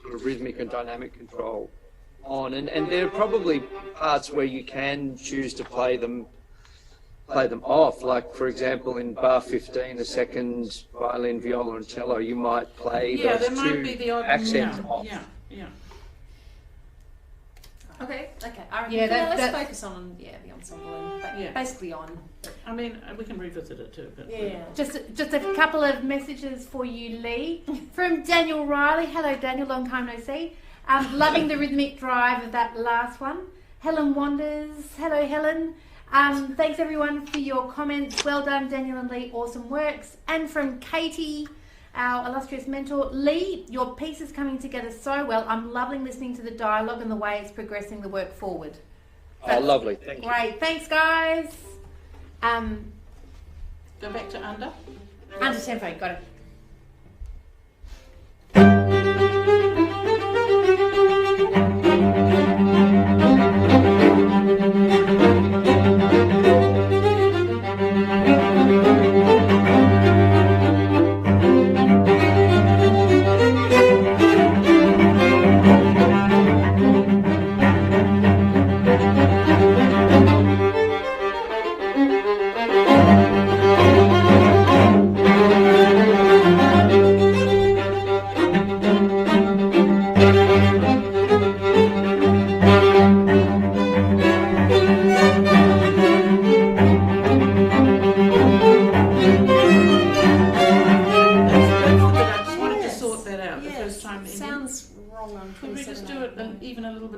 [SPEAKER 8] sort of rhythmic and dynamic control on, and there are probably parts where you can choose to play them off. Like for example, in bar 15, the second violin, viola, and cello, you might play
[SPEAKER 3] yeah,
[SPEAKER 8] those
[SPEAKER 3] there might
[SPEAKER 8] two
[SPEAKER 3] be the odd
[SPEAKER 8] accents
[SPEAKER 3] yeah,
[SPEAKER 8] off.
[SPEAKER 3] yeah.
[SPEAKER 5] Okay.
[SPEAKER 6] Okay. I reckon
[SPEAKER 2] Yeah,
[SPEAKER 6] let's
[SPEAKER 2] that-
[SPEAKER 6] focus on the ensemble and
[SPEAKER 3] Yeah.
[SPEAKER 6] basically on.
[SPEAKER 3] I mean, we can revisit it too. But
[SPEAKER 2] just a couple of messages for you, Lee, from Daniel Riley. Hello, Daniel. Long time no see. Loving the rhythmic drive of that last one. Helen Wanders. Hello, Helen. Thanks everyone for your comments. Well done, Daniel and Lee. Awesome works. And from Katie, our illustrious mentor, Lee, your piece is coming together so well. I'm loving listening to the dialogue and the way it's progressing the work forward.
[SPEAKER 8] Oh, lovely. Thank you.
[SPEAKER 2] Great. Thanks, guys.
[SPEAKER 3] Go back to under.
[SPEAKER 2] Under tempo. Got it.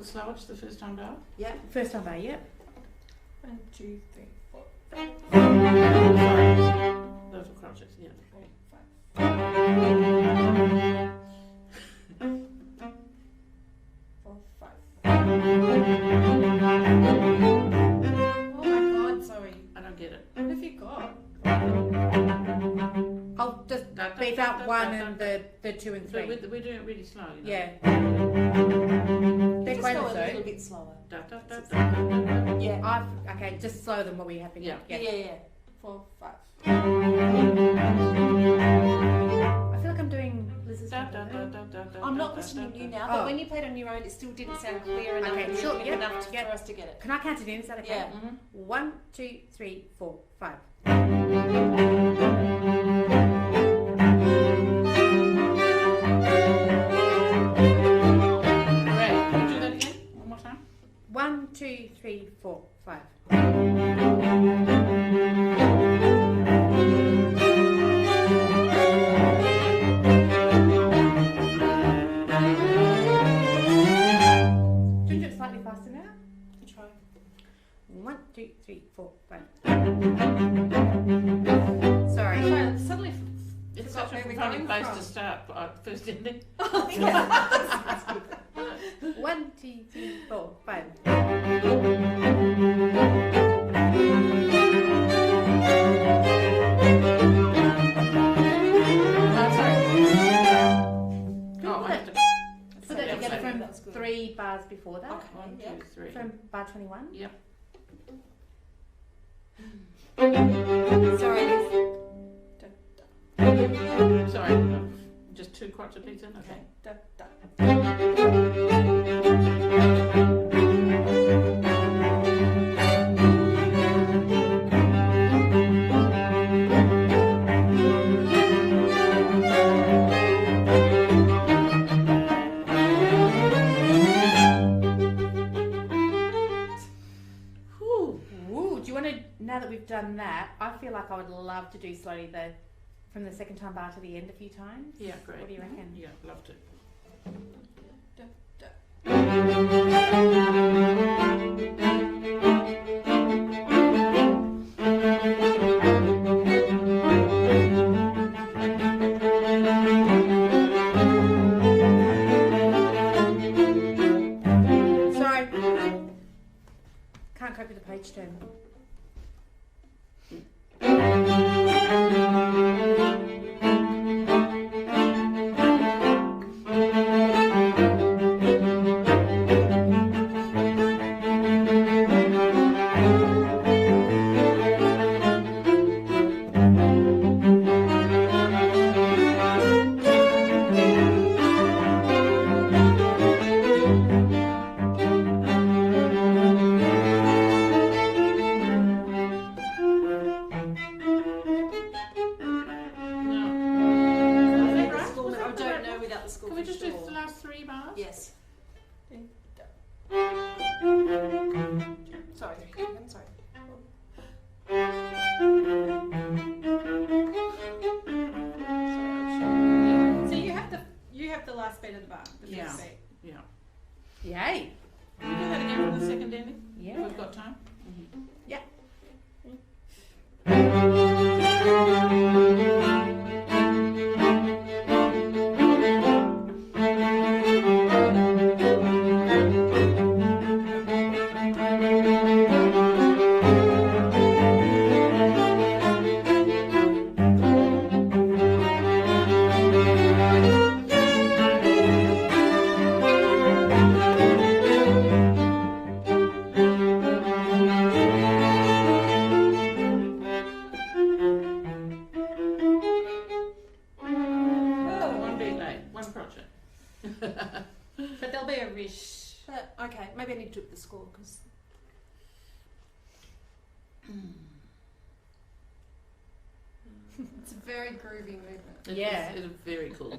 [SPEAKER 3] Slower, just the first time bar?
[SPEAKER 2] Yeah, first time bar, yeah.
[SPEAKER 5] 1, 2, 3, 4, 5.
[SPEAKER 3] Sorry. Those were crotchets, yeah.
[SPEAKER 5] 4, 5. Oh my god, sorry.
[SPEAKER 3] I don't get it.
[SPEAKER 5] What have you got?
[SPEAKER 2] I'll just beef out 1 and the 2 and 3.
[SPEAKER 3] We're doing it really slow, you know?
[SPEAKER 2] Yeah.
[SPEAKER 6] Just go a little bit slower.
[SPEAKER 2] Yeah. Okay, just slower than what we have been.
[SPEAKER 3] Yeah.
[SPEAKER 5] Yeah. 4, 5.
[SPEAKER 2] I feel like I'm doing Liz's.
[SPEAKER 6] I'm not questioning you now, but when you played on your own, it still didn't sound clear enough
[SPEAKER 2] Okay, sure,
[SPEAKER 6] rhythmic enough for us to get it.
[SPEAKER 2] Can I count it in? Is that okay?
[SPEAKER 6] Yeah.
[SPEAKER 2] 1, 2, 3, 4, 5.
[SPEAKER 3] Right, can you do that again? One more time?
[SPEAKER 2] 1, 2, 3, 4, 5. Do you do it slightly faster now?
[SPEAKER 6] Try.
[SPEAKER 2] 1, 2, 3, 4, 5. Sorry.
[SPEAKER 5] Suddenly,
[SPEAKER 3] It's
[SPEAKER 5] Forgot
[SPEAKER 3] such a
[SPEAKER 5] where we're
[SPEAKER 3] funny
[SPEAKER 5] going
[SPEAKER 3] place
[SPEAKER 5] from.
[SPEAKER 3] to start, first ending.
[SPEAKER 2] 1, 2, 3, 4, 5.
[SPEAKER 3] Oh, I have to.
[SPEAKER 2] Put that together from 3 bars before that.
[SPEAKER 6] Okay.
[SPEAKER 3] 1, 2, 3.
[SPEAKER 2] From bar 21.
[SPEAKER 3] Yep.
[SPEAKER 2] Sorry, Liz.
[SPEAKER 3] Sorry, just 2 crotchet beats in, okay.
[SPEAKER 2] Ooh, do you want to, now that we've done that, I feel like I would love to do slowly from the second time bar to the end a few times.
[SPEAKER 3] Yeah, great.
[SPEAKER 2] What do you reckon?
[SPEAKER 3] Yeah, love to.
[SPEAKER 2] Sorry. Can't cope with the page turn.
[SPEAKER 6] Yes. Sorry. I'm sorry.
[SPEAKER 5] So you have the last beat of the bar, the
[SPEAKER 3] Yeah.
[SPEAKER 5] first beat.
[SPEAKER 3] Yeah.
[SPEAKER 2] Yay.
[SPEAKER 3] Can we do that again for the second ending?
[SPEAKER 2] Yeah.
[SPEAKER 3] If we've got time?
[SPEAKER 2] Yeah.
[SPEAKER 3] One beat late, one crotchet.
[SPEAKER 6] But there'll be a rish. But, okay, maybe I need to do the score because.
[SPEAKER 5] It's a very groovy movement.
[SPEAKER 2] Yeah.
[SPEAKER 3] It's very cool.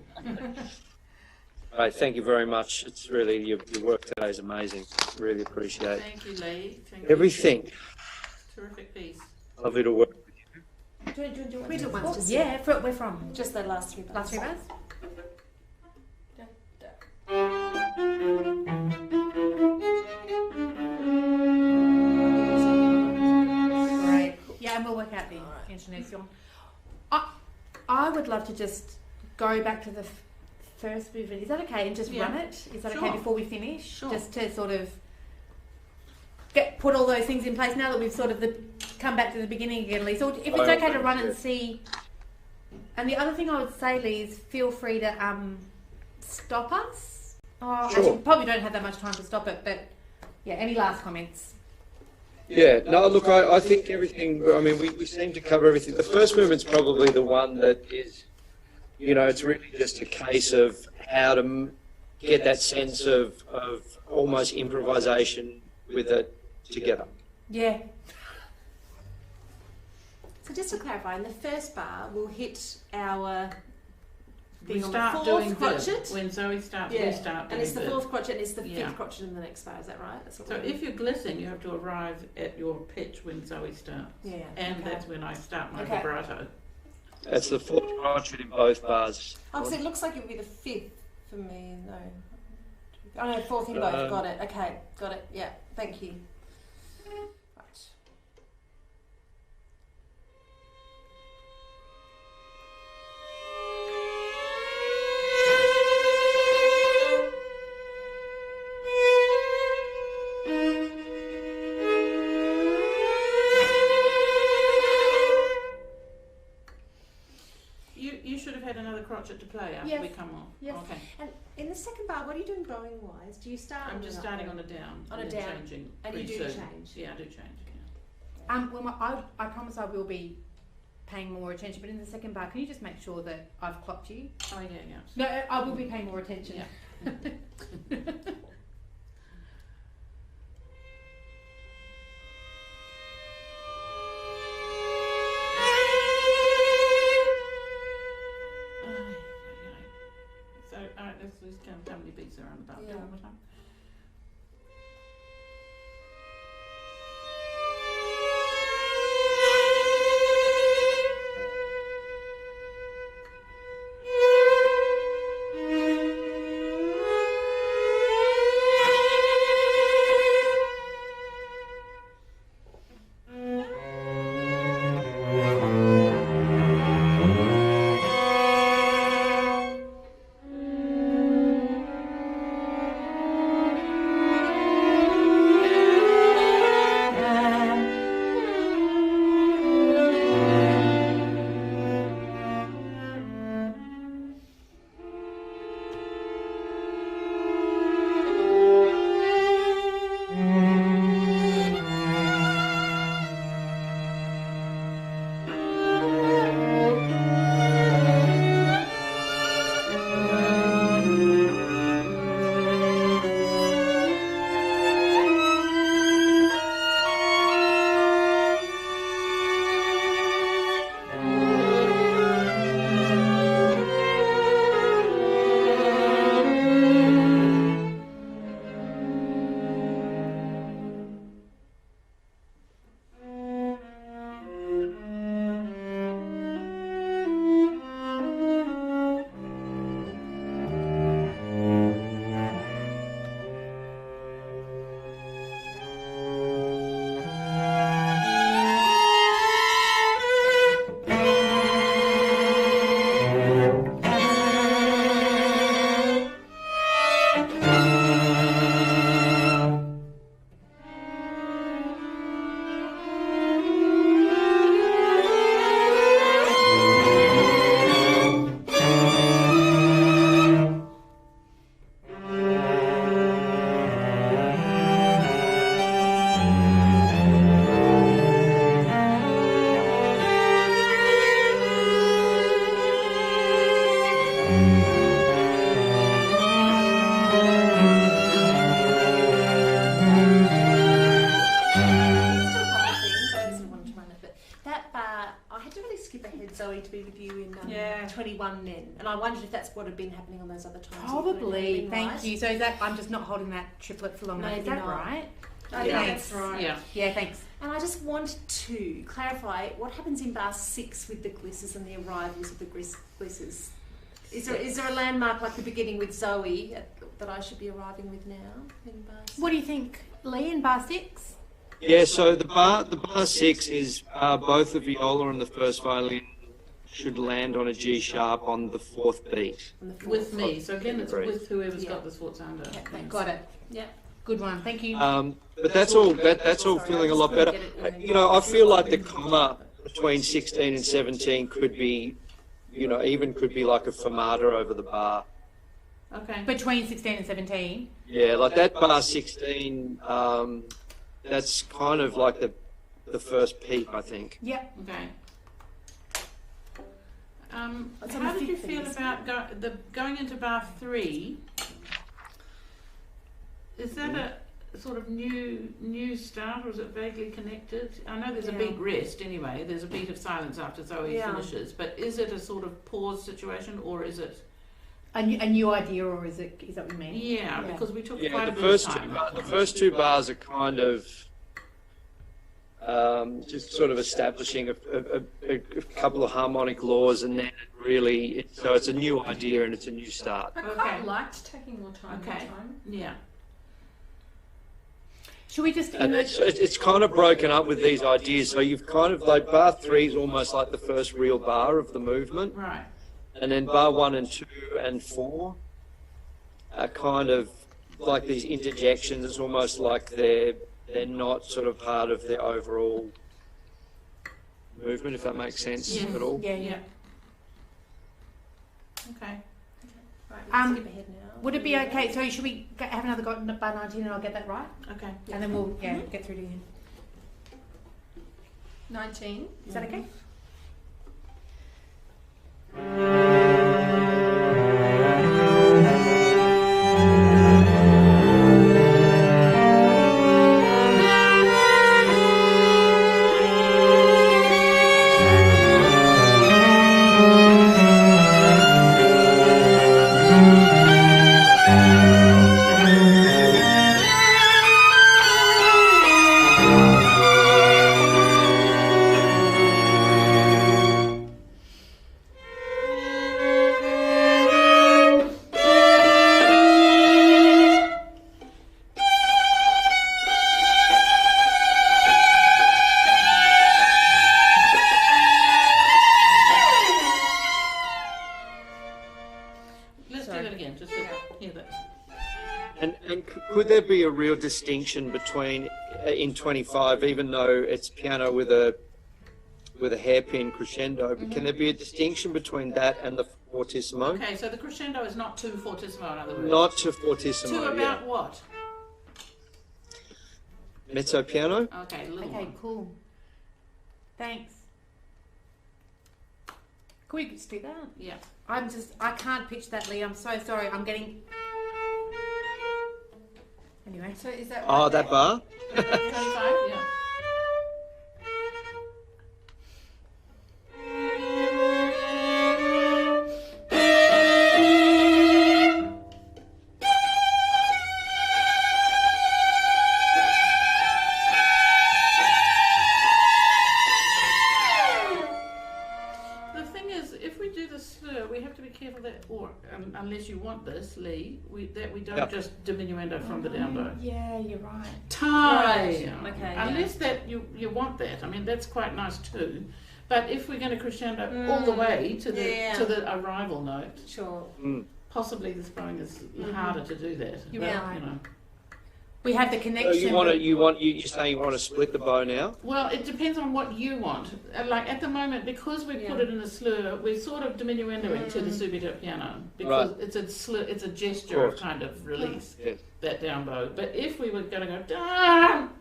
[SPEAKER 8] All right, thank you very much. It's really, your work today is amazing. Really appreciate
[SPEAKER 3] Thank you, Lee. Thank you.
[SPEAKER 8] everything.
[SPEAKER 3] Terrific piece.
[SPEAKER 8] Lovely to work with you.
[SPEAKER 2] Do
[SPEAKER 6] We do one, just
[SPEAKER 2] yeah, we're from
[SPEAKER 6] just the last 3 bars.
[SPEAKER 2] last 3 bars. Great. Yeah, and we'll work out the intonation. I would love to just go back to the first movement. Is that okay? And just
[SPEAKER 3] Yeah.
[SPEAKER 2] run it? Is that
[SPEAKER 3] Sure.
[SPEAKER 2] okay before we finish?
[SPEAKER 3] Sure.
[SPEAKER 2] Just to sort of put all those things in place now that we've sort of come back to the beginning again, Lee. So if it's okay to run it and see. And the other thing I would say, Lee, is feel free to stop us. Oh,
[SPEAKER 8] Sure.
[SPEAKER 2] actually, probably don't have that much time to stop it, but yeah, any last comments?
[SPEAKER 8] Yeah, no, look, I think everything, I mean, we seem to cover everything. The first movement's probably the one that is, you know, it's really just a case of how to get that sense of almost improvisation with it together.
[SPEAKER 2] Yeah.
[SPEAKER 6] So just to clarify, in the first bar, we'll hit our
[SPEAKER 3] We
[SPEAKER 6] thing on the
[SPEAKER 3] start
[SPEAKER 6] fourth
[SPEAKER 3] doing
[SPEAKER 6] crotchet.
[SPEAKER 3] this. When Zoe starts,
[SPEAKER 6] Yeah.
[SPEAKER 3] we start doing
[SPEAKER 6] And it's the
[SPEAKER 3] this.
[SPEAKER 6] fourth crotchet and it's the
[SPEAKER 3] Yeah.
[SPEAKER 6] fifth crotchet in the next bar, is that right? That's what
[SPEAKER 3] So
[SPEAKER 6] we're
[SPEAKER 3] if you're glissing, you have to arrive at your pitch when Zoe starts.
[SPEAKER 6] Yeah,
[SPEAKER 3] And
[SPEAKER 6] okay.
[SPEAKER 3] that's when I start my
[SPEAKER 6] Okay.
[SPEAKER 3] vibrato.
[SPEAKER 8] That's the fourth crotchet in both bars.
[SPEAKER 6] Oh, because it looks like it would be the fifth for me, no. Oh no, fourth in both, got it, okay, got it, yeah, thank you. Right.
[SPEAKER 3] You should have had another crotchet to play after
[SPEAKER 2] Yes.
[SPEAKER 3] we come off.
[SPEAKER 2] Yes.
[SPEAKER 3] Okay.
[SPEAKER 6] And in the second bar, what are you doing bowing wise? Do you start
[SPEAKER 3] I'm just starting on a down.
[SPEAKER 6] On a
[SPEAKER 3] and then
[SPEAKER 6] down.
[SPEAKER 3] Changing
[SPEAKER 6] And you
[SPEAKER 3] pretty
[SPEAKER 6] do
[SPEAKER 3] soon.
[SPEAKER 6] change?
[SPEAKER 3] Yeah, I do change. Yeah.
[SPEAKER 2] Well, I promise I will be paying more attention, but in the second bar, can you just make sure that I've clocked you?
[SPEAKER 3] Oh, yeah, yeah.
[SPEAKER 2] No, I will be paying more attention.
[SPEAKER 3] Yeah. So, alright, let's count how many beats there are on the bar.
[SPEAKER 6] Yeah.
[SPEAKER 3] Do it one more time.
[SPEAKER 6] one then. And I wondered if that's what had been happening on those other times.
[SPEAKER 2] Probably. Thank you. So is that I'm just not holding that triplet for long enough? Is
[SPEAKER 6] Maybe
[SPEAKER 2] that
[SPEAKER 6] not.
[SPEAKER 2] right?
[SPEAKER 5] I
[SPEAKER 3] Yeah.
[SPEAKER 5] think that's right.
[SPEAKER 3] Yeah.
[SPEAKER 2] Yeah. Thanks.
[SPEAKER 6] And I just wanted to clarify what happens in bar 6 with the glisses and the arrivals of the glisses. Is there a landmark like the beginning with Zoe that I should be arriving with now in bar 6?
[SPEAKER 2] What do you think, Lee, in bar 6?
[SPEAKER 8] Yeah, so the bar 6 is both the viola and the first violin should land on a G sharp on the 4th beat.
[SPEAKER 6] On the fourth?
[SPEAKER 3] With me. So again, it's
[SPEAKER 8] Agreed.
[SPEAKER 3] with whoever's
[SPEAKER 6] Yeah.
[SPEAKER 3] got the sforzando.
[SPEAKER 6] Okay, thanks.
[SPEAKER 2] Got it.
[SPEAKER 6] Yeah.
[SPEAKER 2] Good one. Thank you.
[SPEAKER 8] But that's all feeling a lot better. You know, I feel like the comma between 16 and 17 could be, you know, even could be like a fermata over the bar.
[SPEAKER 3] Okay.
[SPEAKER 2] Between 16 and 17.
[SPEAKER 8] Yeah, like that bar 16, that's kind of like the first peak, I think.
[SPEAKER 2] Yep.
[SPEAKER 3] Okay.
[SPEAKER 6] It's on
[SPEAKER 3] How
[SPEAKER 6] the
[SPEAKER 3] did you
[SPEAKER 6] fifth
[SPEAKER 3] feel
[SPEAKER 6] then,
[SPEAKER 3] about going into bar 3? Is that a sort of new start, or is it vaguely connected? I know there's a
[SPEAKER 6] Yeah.
[SPEAKER 3] beat rest anyway. There's a beat of silence after Zoe
[SPEAKER 6] Yeah.
[SPEAKER 3] finishes, but is it a sort of pause situation, or is it?
[SPEAKER 2] A new idea, or is that what you mean?
[SPEAKER 3] Yeah,
[SPEAKER 6] Yeah.
[SPEAKER 3] because we took
[SPEAKER 8] Yeah,
[SPEAKER 3] quite
[SPEAKER 8] the
[SPEAKER 3] a bit
[SPEAKER 8] first
[SPEAKER 3] of
[SPEAKER 8] two,
[SPEAKER 3] time.
[SPEAKER 8] the first two bars are kind of just sort of establishing a couple of harmonic laws, and then really, so it's a new idea and it's a new start.
[SPEAKER 5] I
[SPEAKER 3] Okay.
[SPEAKER 5] quite liked taking more time
[SPEAKER 3] Okay.
[SPEAKER 5] that time.
[SPEAKER 3] Yeah.
[SPEAKER 2] Should we just?
[SPEAKER 8] And it's kind of broken up with these ideas. So you've kind of like bar 3 is almost like the first real bar of the movement,
[SPEAKER 3] Right.
[SPEAKER 8] and then bar 1 and 2 and 4 are kind of like these interjections. It's almost like they're not sort of part of the overall movement, if that makes sense
[SPEAKER 3] Yes.
[SPEAKER 8] at all.
[SPEAKER 2] Yeah.
[SPEAKER 3] Yeah. Okay.
[SPEAKER 6] Right,
[SPEAKER 2] Um,
[SPEAKER 6] skip ahead now.
[SPEAKER 2] Would it be okay? So should we have another go at bar 19 and I'll get that right,
[SPEAKER 3] Okay.
[SPEAKER 2] and then we'll get through to you.
[SPEAKER 5] 19.
[SPEAKER 2] Is that okay?
[SPEAKER 3] Let's do that again, just to hear that.
[SPEAKER 8] And could there be a real distinction between in 25, even though it's piano with a hairpin crescendo, but can there be a distinction between that and the fortissimo?
[SPEAKER 3] Okay, so the crescendo is not to fortissimo, in other words.
[SPEAKER 8] Not to fortissimo,
[SPEAKER 3] To about what?
[SPEAKER 8] Mezzo piano?
[SPEAKER 3] Okay, a little
[SPEAKER 2] Okay,
[SPEAKER 3] one.
[SPEAKER 2] cool. Thanks. Can we just do that?
[SPEAKER 3] Yeah.
[SPEAKER 2] I can't pitch that, Lee. I'm so sorry. I'm getting. Anyway.
[SPEAKER 5] So is that
[SPEAKER 8] Oh,
[SPEAKER 5] right
[SPEAKER 8] that
[SPEAKER 5] there?
[SPEAKER 8] bar?
[SPEAKER 3] 25? Yeah. The thing is, if we do the slur, we have to be careful that, or unless you want this, Lee, that we don't
[SPEAKER 8] Yeah.
[SPEAKER 3] just diminuendo from the down bow.
[SPEAKER 2] Yeah, you're right.
[SPEAKER 3] Tie.
[SPEAKER 6] Right, okay,
[SPEAKER 3] Unless that you want that. I mean, that's quite nice too. But if we're going to crescendo all the way to the arrival note,
[SPEAKER 6] Sure.
[SPEAKER 3] possibly the bowing is harder to do that.
[SPEAKER 2] You're
[SPEAKER 3] But,
[SPEAKER 2] right.
[SPEAKER 3] You know.
[SPEAKER 2] We have the
[SPEAKER 8] So
[SPEAKER 2] connection.
[SPEAKER 8] you're saying you want to split the bow now?
[SPEAKER 3] Well, it depends on what you want. Like at the moment, because we put it in a slur, we're sort of diminuendoing to the subito piano because it's a slur, it's a gesture of kind of release,
[SPEAKER 8] Yes.
[SPEAKER 3] that down bow. But if we were going to go down,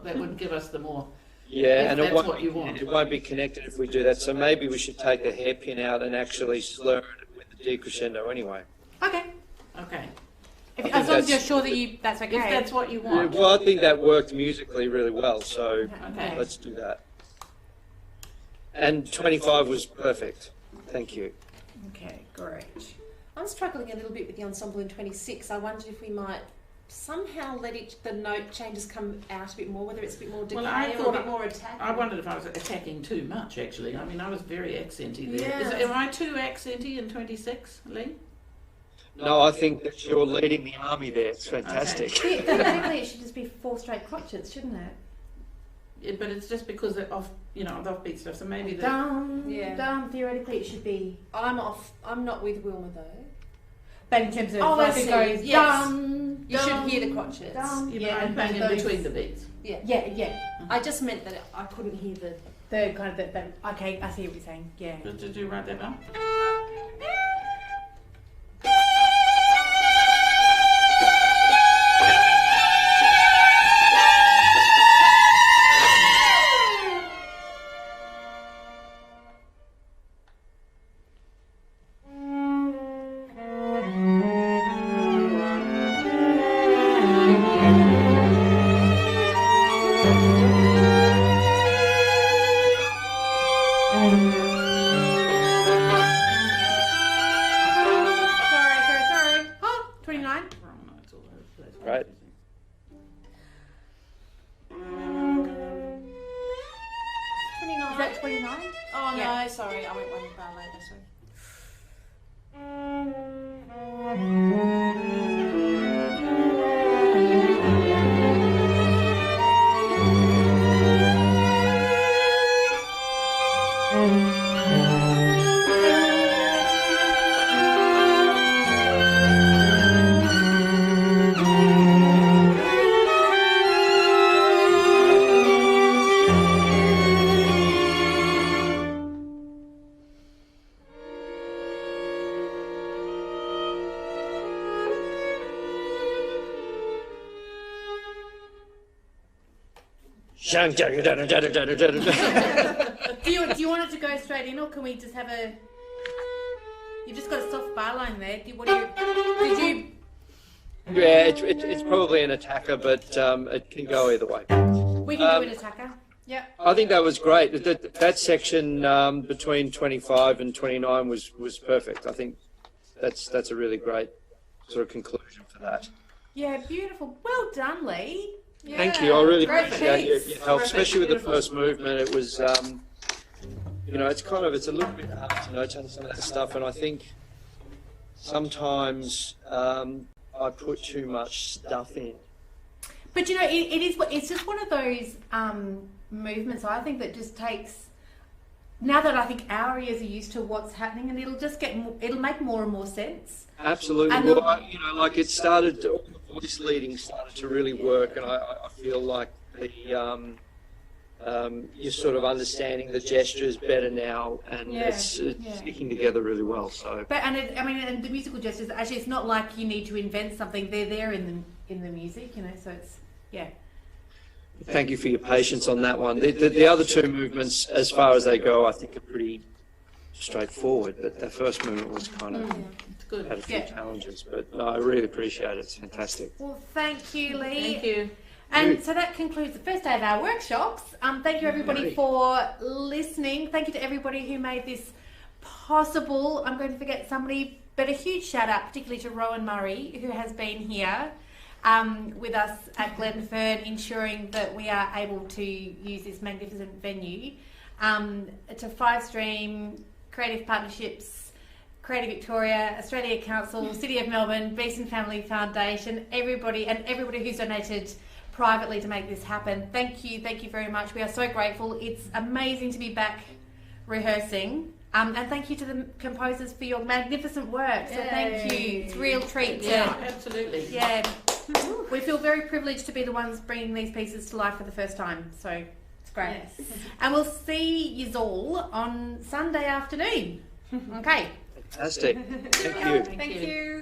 [SPEAKER 3] that would give us the more.
[SPEAKER 8] Yeah,
[SPEAKER 3] If
[SPEAKER 8] and
[SPEAKER 3] that's
[SPEAKER 8] it won't,
[SPEAKER 3] what you want.
[SPEAKER 8] it won't be connected if we do that. So maybe we should take the hairpin out and actually slur it with the decrescendo anyway.
[SPEAKER 2] Okay.
[SPEAKER 3] Okay.
[SPEAKER 2] If,
[SPEAKER 8] I
[SPEAKER 2] as
[SPEAKER 8] think
[SPEAKER 2] long as you're
[SPEAKER 8] that's-
[SPEAKER 2] sure that that's okay.
[SPEAKER 3] If that's what you
[SPEAKER 8] Yeah,
[SPEAKER 3] want.
[SPEAKER 8] well, I think that worked musically really well, so
[SPEAKER 3] Okay.
[SPEAKER 8] let's do that. And 25 was perfect. Thank you.
[SPEAKER 2] Okay, great.
[SPEAKER 6] I'm struggling a little bit with the ensemble in 26. I wondered if we might somehow let the note changes come out a bit more, whether it's a bit more decay or a bit more attack.
[SPEAKER 3] I wondered if I was attacking too much, actually. I mean, I was very accenty there.
[SPEAKER 6] Yeah.
[SPEAKER 3] Am I too accenty in 26, Lee?
[SPEAKER 8] No, I think that you're leading the army there. It's fantastic.
[SPEAKER 2] Theoretically, it should just be 4 straight crotchets, shouldn't it?
[SPEAKER 3] Yeah, but it's just because of the offbeat stuff. So maybe the
[SPEAKER 2] Theoretically, it should be.
[SPEAKER 6] I'm not with Wilma though.
[SPEAKER 2] But in terms of
[SPEAKER 6] I
[SPEAKER 2] like
[SPEAKER 6] see.
[SPEAKER 2] it goes
[SPEAKER 6] Yes.
[SPEAKER 2] dum,
[SPEAKER 6] You should
[SPEAKER 2] dum,
[SPEAKER 6] hear the crotchets.
[SPEAKER 2] dum.
[SPEAKER 3] but I'm bang in
[SPEAKER 2] those-
[SPEAKER 3] between the beats.
[SPEAKER 2] Yeah.
[SPEAKER 6] I just meant that I couldn't hear the.
[SPEAKER 2] The kind of the okay, I see what you're saying. Yeah.
[SPEAKER 3] Did you write that down?
[SPEAKER 2] Sorry. Oh, 29.
[SPEAKER 3] Wrong notes all over the place.
[SPEAKER 8] Right.
[SPEAKER 2] Is that 29?
[SPEAKER 6] Oh
[SPEAKER 2] Yeah.
[SPEAKER 6] no, sorry, I went one bar later. Sorry.
[SPEAKER 2] Do you want it to go straight in, or can we just have a? You've just got a soft bar line there. Did you?
[SPEAKER 8] Yeah, it's probably an attacker, but it can go either way.
[SPEAKER 2] We can do an attacker. Yeah.
[SPEAKER 8] I think that was great. That section between 25 and 29 was perfect. I think that's a really great sort of conclusion for that.
[SPEAKER 2] Yeah, beautiful. Well done, Lee.
[SPEAKER 6] Yeah.
[SPEAKER 8] Thank you. I really
[SPEAKER 2] Great
[SPEAKER 8] appreciate your
[SPEAKER 2] piece.
[SPEAKER 8] help, especially with the
[SPEAKER 3] Beautiful.
[SPEAKER 8] first movement. It was, it's a little bit hard to note some of that stuff, and I think sometimes I put too much stuff in.
[SPEAKER 2] But you know, it's just one of those movements, I think, that just takes. Now that I think our ears are used to what's happening, and it'll make more and more sense.
[SPEAKER 8] Absolutely.
[SPEAKER 2] And
[SPEAKER 8] Well, it started, all the voice leading started to really work, and I feel like you're sort of understanding the gestures better now, and it's sticking together really well. So.
[SPEAKER 2] But and the musical gestures, actually, it's not like you need to invent something. They're there in the music, you know. So it's
[SPEAKER 8] Thank you for your patience on that one. The other two movements, as far as they go, I think are pretty straightforward, but the first movement was kind of
[SPEAKER 3] It's good.
[SPEAKER 8] had a few
[SPEAKER 2] Yeah.
[SPEAKER 8] challenges, but no, I really appreciate it. It's fantastic.
[SPEAKER 2] Well, thank you, Lee.
[SPEAKER 3] Thank you.
[SPEAKER 2] And so that concludes the first day of our workshops. Thank you, everybody,
[SPEAKER 8] Yay.
[SPEAKER 2] for listening. Thank you to everybody who made this possible. I'm going to forget somebody, but a huge shout out, particularly to Rowan Murray, who has been here with us at Glenfern, ensuring that we are able to use this magnificent venue. To Five Stream, Creative Partnerships, Creative Victoria, Australia Council, City of Melbourne, Besen Family Foundation, everybody who's donated privately to make this happen. Thank you very much. We are so grateful. It's amazing to be back rehearsing. And thank you to the composers for your magnificent work. So thank you. It's a real treat.
[SPEAKER 3] Yeah, absolutely.
[SPEAKER 2] Yeah. We feel very privileged to be the ones bringing these pieces to life for the first time. So it's great.
[SPEAKER 6] Yes.
[SPEAKER 2] And we'll see you all on Sunday afternoon. Okay.
[SPEAKER 8] Fantastic. Thank you.
[SPEAKER 5] Thank you.